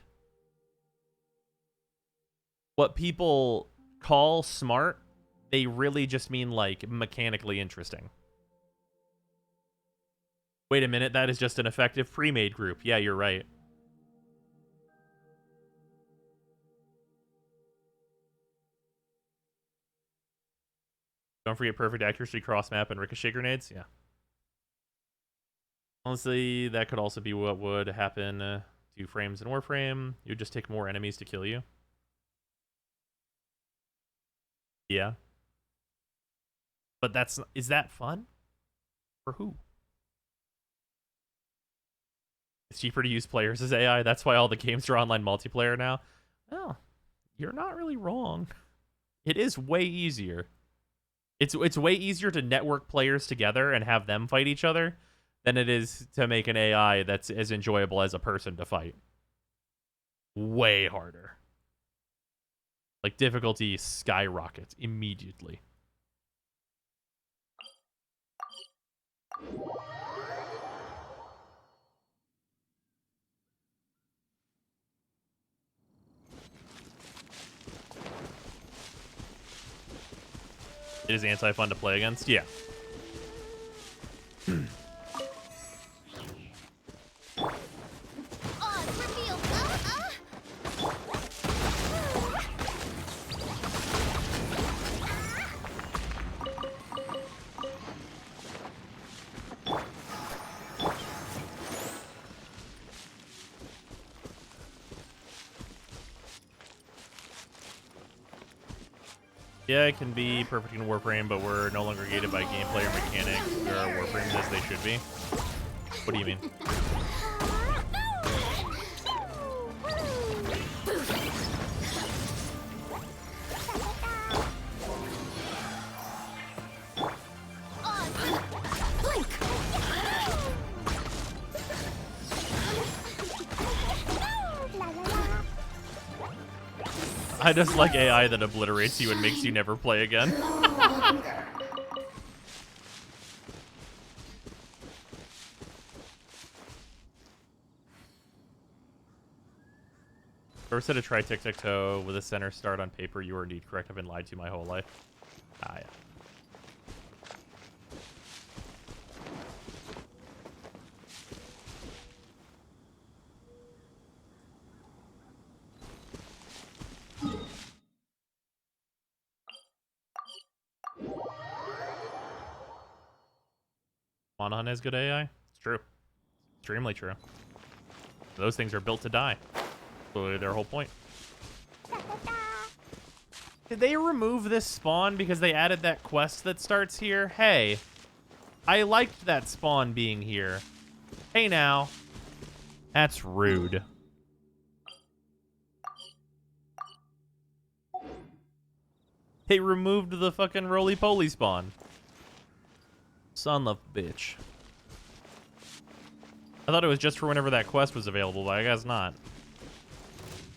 what people call smart, they really just mean, like, mechanically interesting. Wait a minute, that is just an effective pre-made group. Yeah, you're right. Don't forget perfect accuracy, cross-map, and ricochet grenades. Yeah. Honestly, that could also be what would happen to frames in Warframe. You'd just take more enemies to kill you. Yeah. But is that fun? For who? It's cheaper to use players as AI. That's why all the games are online multiplayer now. Oh, you're not really wrong. It is way easier. It's way easier to network players together and have them fight each other than it is to make an AI that's as enjoyable as a person to fight. Way harder. Like, difficulty skyrockets immediately. It is anti-fun to play against? Yeah. Yeah, it can be perfect in Warframe, but we're no longer gated by gameplay or mechanics. There are Warframes as they should be. What do you mean? I just like AI that obliterates you and makes you never play again. Ever said to try tic-tac-toe with a center start on paper? You are indeed correct. I've been lied to my whole life. Ah, yeah. Monahan has good AI? It's true. Extremely true. Those things are built to die. Literally their whole point. Did they remove this spawn because they added that quest that starts here? Hey, I liked that spawn being here. Hey now. That's rude. They removed the fucking roly-poly spawn. Son of a bitch. I thought it was just for whenever that quest was available, but I guess not.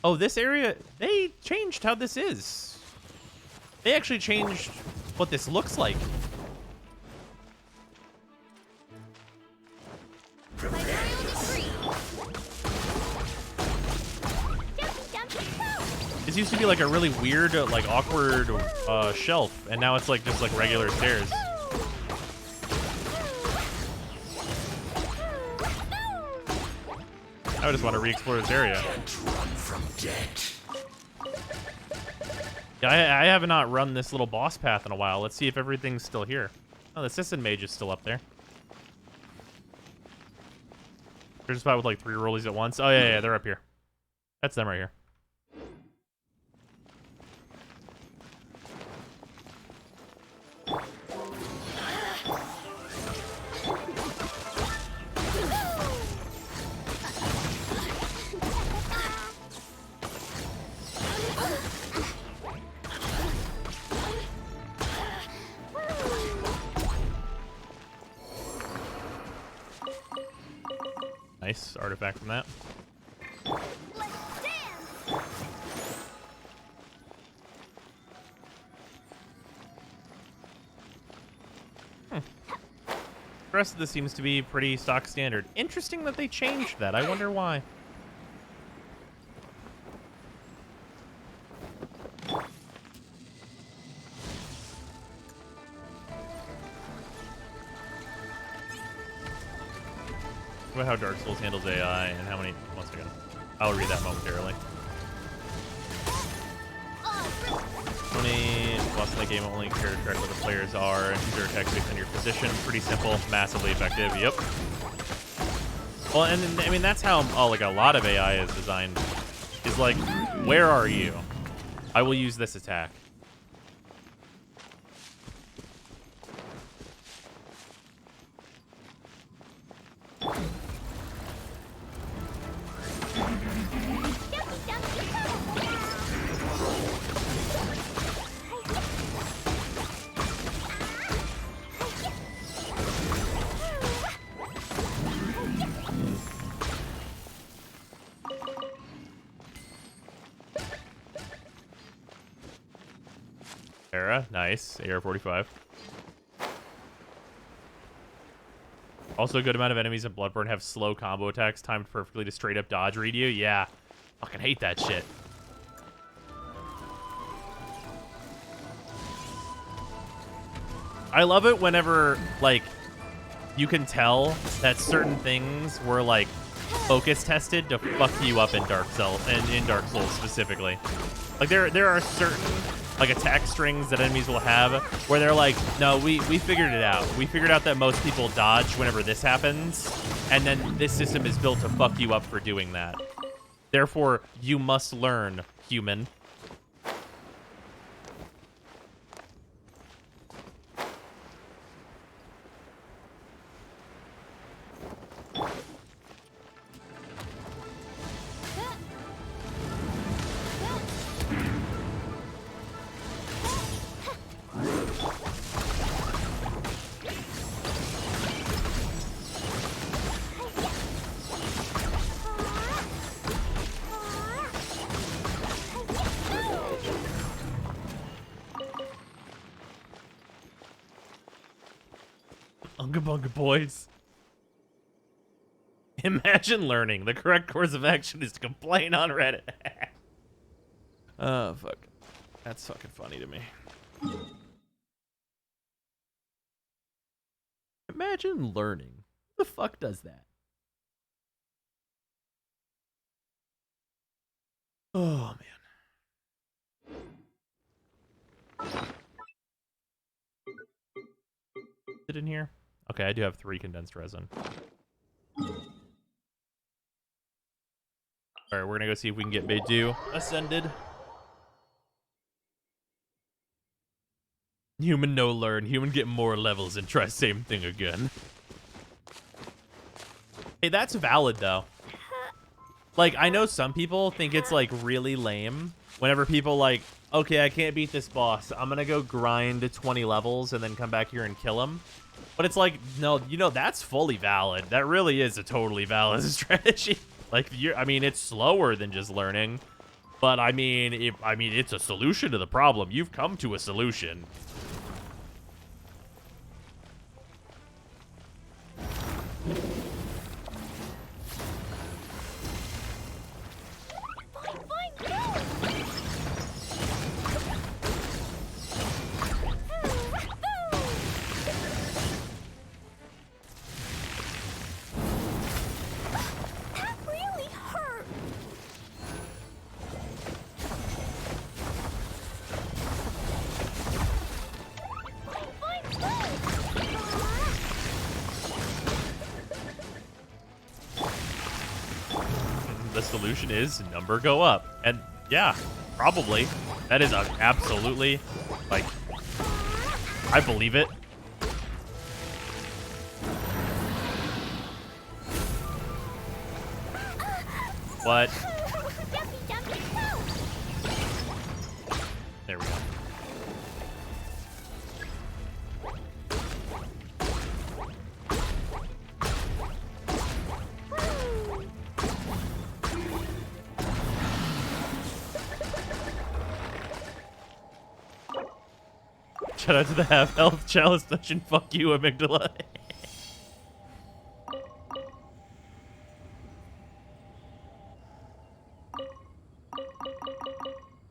Oh, this area, they changed how this is. They actually changed what this looks like. Is used to be like a really weird, like awkward shelf, and now it's like just like regular stairs. I just want to re-explore this area. Yeah, I have not run this little boss path in a while. Let's see if everything's still here. Oh, the Sisson Mage is still up there. There's a spot with like 3 rollies at once. Oh, yeah, they're up here. That's them right here. Nice artifact from that. The rest of this seems to be pretty stock standard. Interesting that they changed that. I wonder why. About how Dark Souls handles AI and how many. Once again, I'll read that momentarily. How many boss in the game only care to track what the players are and their attacks based on your position? Pretty simple, massively effective. Yep. Well, and I mean that's how like a lot of AI is designed. Is like, where are you? I will use this attack. Nice. AR-45. Also, a good amount of enemies in Bloodborne have slow combo attacks timed perfectly to straight up dodge read you. Yeah. Fucking hate that shit. I love it whenever, like, you can tell that certain things were, like, focus tested to fuck you up in Dark Souls, and in Dark Souls specifically. Like, there are certain, like, attack strings that enemies will have where they're like, no, we figured it out. We figured out that most people dodge whenever this happens, and then this system is built to fuck you up for doing that. Therefore, you must learn, human. Unga Bunga Boys. Imagine learning. The correct course of action is to complain on Reddit. Oh, fuck. That's fucking funny to me. Imagine learning. Who the fuck does that? Oh, man. Is it in here? Okay, I do have 3 condensed resin. Alright, we're gonna go see if we can get Beidou ascended. Human no learn. Human get more levels and try same thing again. Hey, that's valid though. Like, I know some people think it's like really lame whenever people like, okay, I can't beat this boss. I'm gonna go grind to 20 levels and then come back here and kill him. But it's like, no, you know, that's fully valid. That really is a totally valid strategy. Like, I mean, it's slower than just learning, but I mean, it's a solution to the problem. You've come to a solution. solution is number go up. And yeah, probably. That is absolutely, like, I believe it. What? There we go. Shout out to the half health chalice dungeon. Fuck you, amygdala.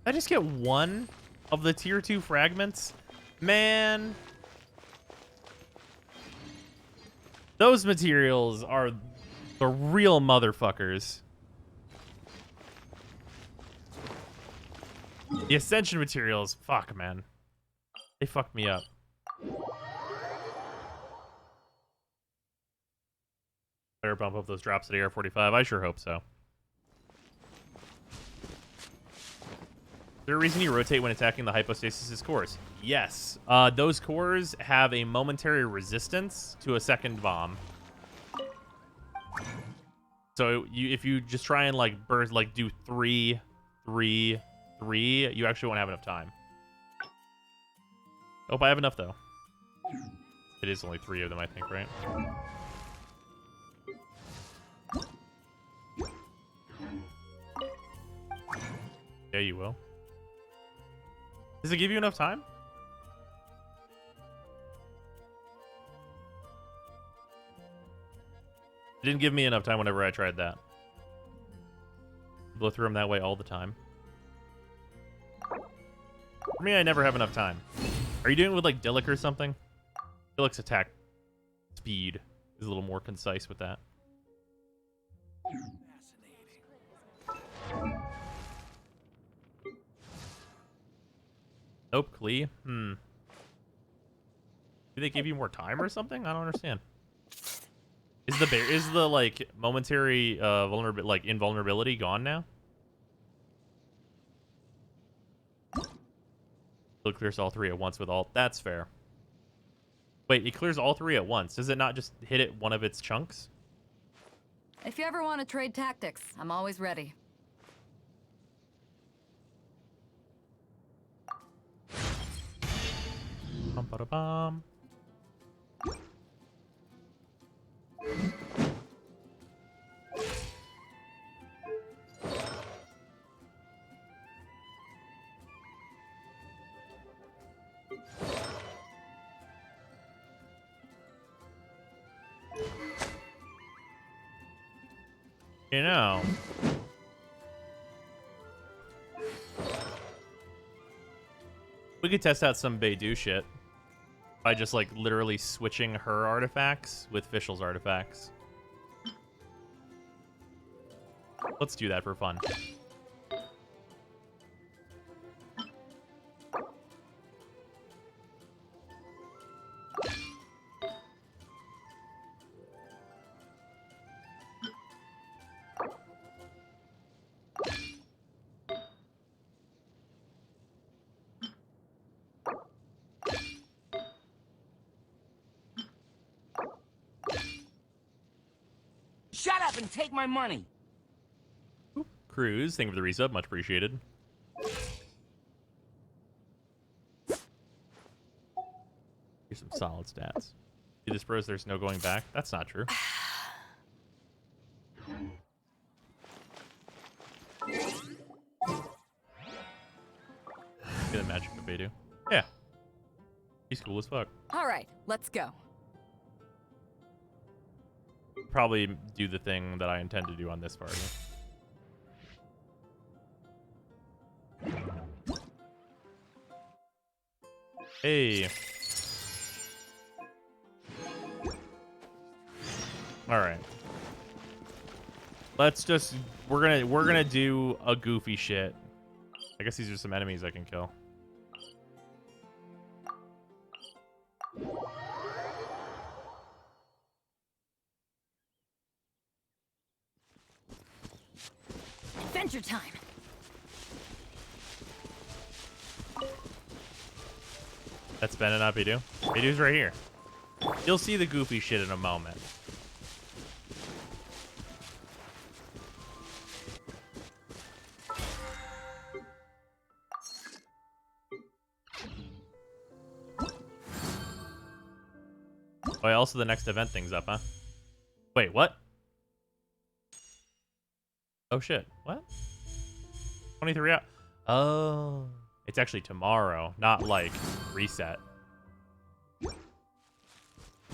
I just get one of the tier 2 fragments? Man. Those materials are the real motherfuckers. The Ascension materials, fuck, man. They fucked me up. Better bump up those drops at AR-45. I sure hope so. Is there a reason you rotate when attacking the hypostasis cores? Yes. Those cores have a momentary resistance to a second bomb. So if you just try and like burst, like do 3, 3, 3, you actually won't have enough time. Oh, I have enough though. It is only 3 of them, I think, right? Yeah, you will. Does it give you enough time? It didn't give me enough time whenever I tried that. Blow through them that way all the time. For me, I never have enough time. Are you doing it with like Dillick or something? Dillick's attack speed is a little more concise with that. Nope, Klee. Do they give you more time or something? I don't understand. Is the like momentary invulnerability gone now? It clears all 3 at once with ult. That's fair. Wait, it clears all 3 at once. Does it not just hit it one of its chunks? If you ever want to trade tactics, I'm always ready. Bum-ba-da-bum. You know, we could test out some Beidou shit by just like literally switching her artifacts with Fischl's artifacts. Let's do that for fun. Shut up and take my money. Cruz, thank you for the resub, much appreciated. Here's some solid stats. See this, bros? There's no going back. That's not true. Get the magic of Beidou. Yeah, he's cool as fuck. All right, let's go. Probably do the thing that I intend to do on this party. Hey. All right. Let's just we're gonna do a goofy shit. I guess these are some enemies I can kill. Adventure time. That's Ben and not Bidu. Bidu's right here. You'll see the goofy shit in a moment. Oh, yeah, also the next event thing's up, huh? Wait, what? Oh shit, what? 23 out. Oh, it's actually tomorrow, not like reset.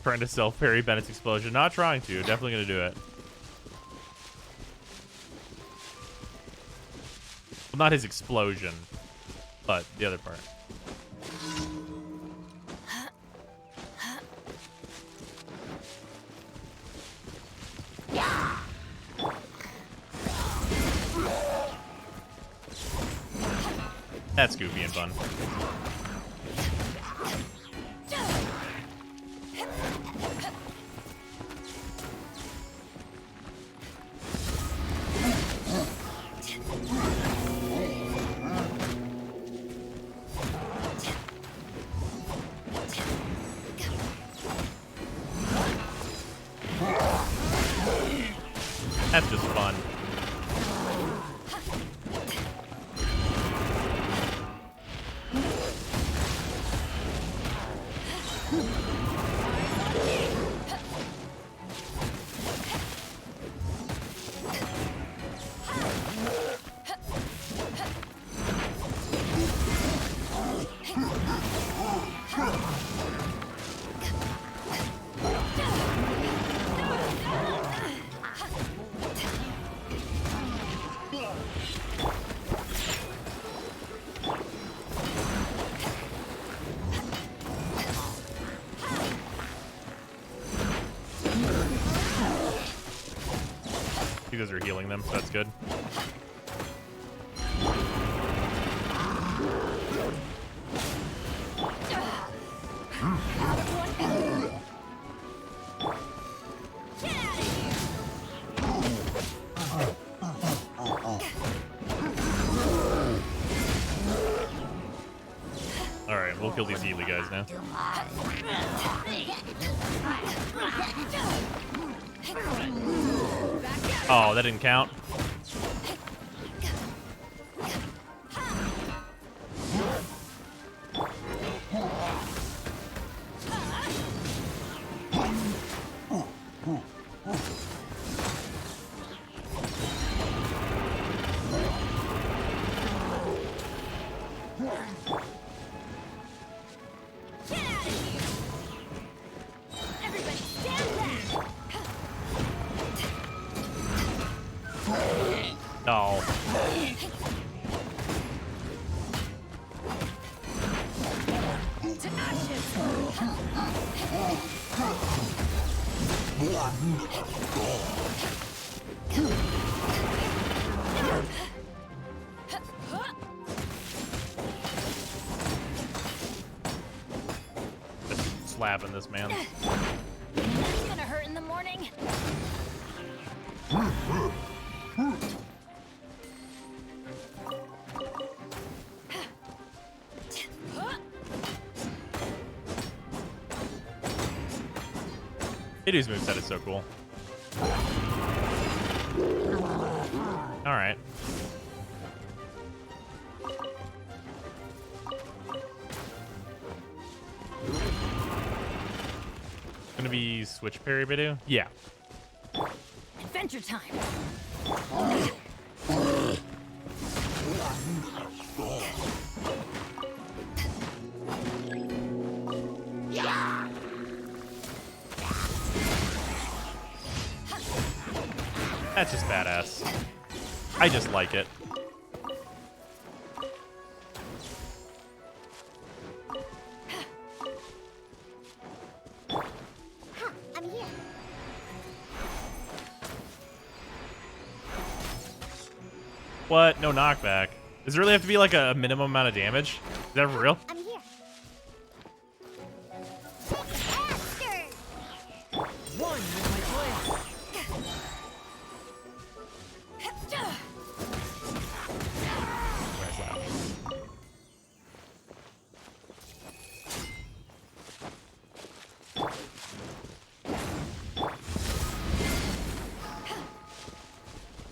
Trying to self parry Bennett's explosion. Not trying to, definitely gonna do it. Well, not his explosion, but the other part. That's goofy and fun. That's just fun. You guys are healing them, so that's good. Alright, we'll kill these Healy guys now. Oh, that didn't count. No. Just slapping this man. It's gonna hurt in the morning. Hidu's moveset is so cool. Alright. Gonna be switch parry Bidu? Yeah. Adventure time. That's just badass. I just like it. I'm here. What? No knockback. Does it really have to be like a minimum amount of damage? Is that for real? I'm here. One with my plan.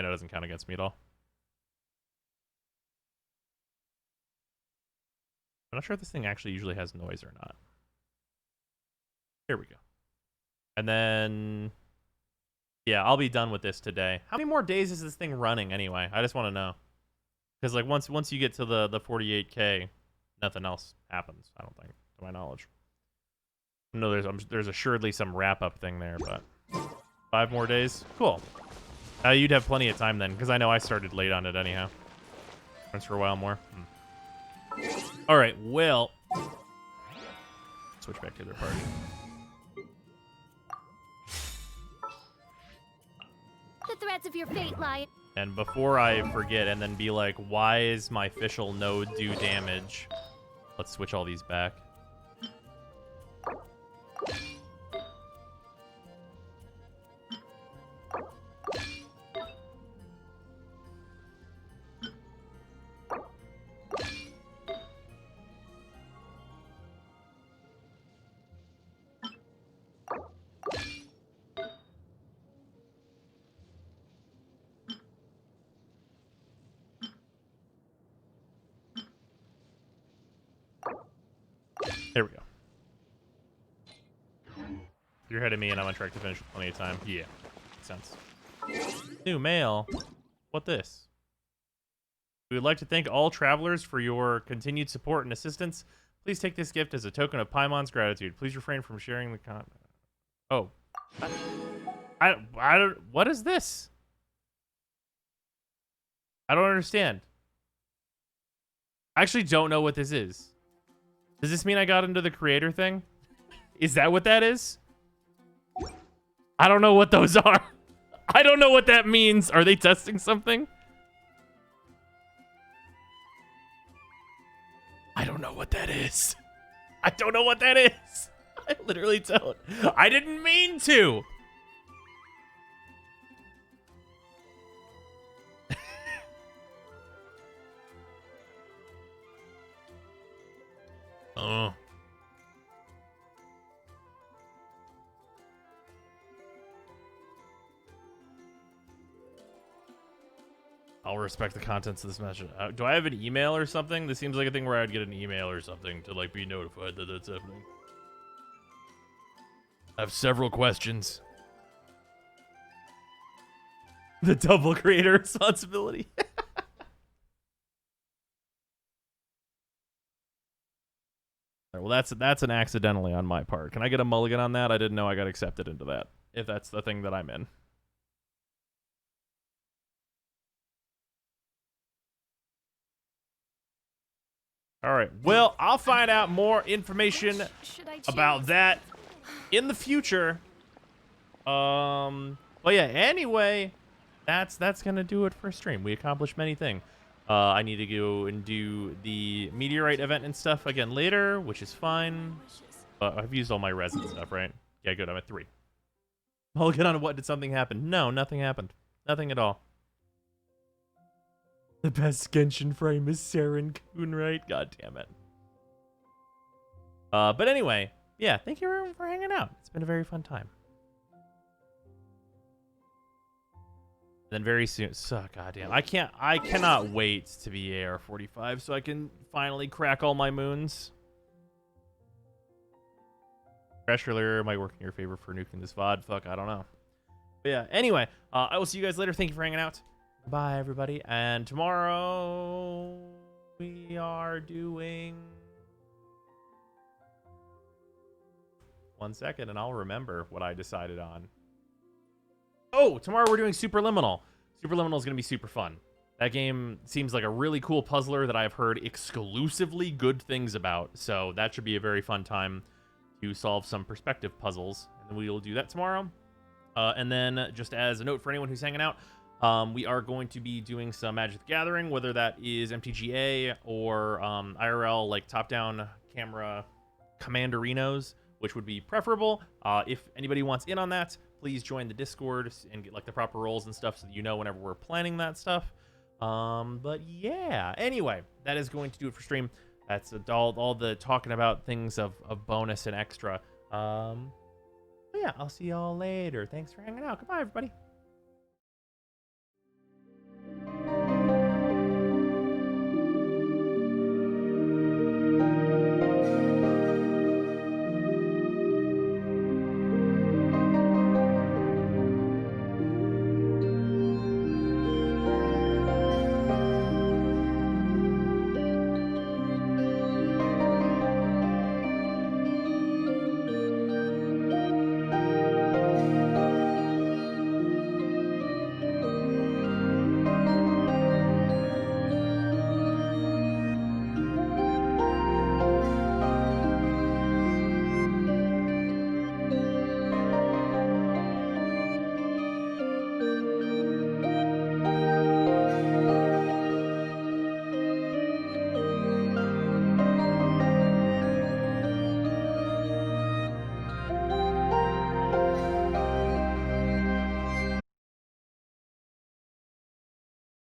Yeah, no, it doesn't count against me at all. I'm not sure if this thing actually usually has noise or not. Here we go. And then, yeah, I'll be done with this today. How many more days is this thing running anyway? I just want to know. Because like once you get to the 48K, nothing else happens, I don't think, to my knowledge. No, there's assuredly some wrap-up thing there, but 5 more days? Cool. You'd have plenty of time then, because I know I started late on it anyhow. Runs for a while more. All right, well, switch back to their party. The threads of your fate lie. And before I forget and then be like, why is my official node do damage? Let's switch all these back. There we go. You're ahead of me and I'm on track to finish with plenty of time. Yeah, makes sense. New mail. What this? We would like to thank all travelers for your continued support and assistance. Please take this gift as a token of Paimon's gratitude. Please refrain from sharing the content. Oh. I don't, what is this? I don't understand. I actually don't know what this is. Does this mean I got into the creator thing? Is that what that is? I don't know what those are. I don't know what that means. Are they testing something? I don't know what that is. I don't know what that is. I literally don't. I didn't mean to. Oh. I'll respect the contents of this message. Do I have an email or something? This seems like a thing where I'd get an email or something to like be notified that that's happening. I have several questions. The double creator responsibility. Well, that's an accidentally on my part. Can I get a mulligan on that? I didn't know I got accepted into that. If that's the thing that I'm in. All right. Well, I'll find out more information about that in the future. But yeah. Anyway, that's gonna do it for stream. We accomplished many things. I need to go and do the meteorite event and stuff again later, which is fine. But I've used all my resin stuff, right? Yeah, good. I'm at 3. Mulligan on what? Did something happen? No, nothing happened. Nothing at all. The best Genshin frame is Saren Coonright. God damn it. But anyway, yeah, thank you everyone for hanging out. It's been a very fun time. Then very soon, goddamn, I cannot wait to be AR-45 so I can finally crack all my moons. Crash earlier might work in your favor for nuking this VOD. Fuck, I don't know. But yeah, anyway, I will see you guys later. Thank you for hanging out. Bye, everybody. And tomorrow we are doing... 1 second, and I'll remember what I decided on. Oh, tomorrow we're doing Superliminal. Superliminal is going to be super fun. That game seems like a really cool puzzler that I've heard exclusively good things about. So that should be a very fun time to solve some perspective puzzles. And then we will do that tomorrow. And then just as a note for anyone who's hanging out, we are going to be doing some Magic the Gathering, whether that is MTGA or IRL, like top-down camera Commanderinos, which would be preferable. If anybody wants in on that, please join the Discord and get like the proper roles and stuff so that you know whenever we're planning that stuff. But yeah, anyway, that is going to do it for stream. That's all the talking about things of bonus and extra. But yeah, I'll see y'all later. Thanks for hanging out. Goodbye, everybody.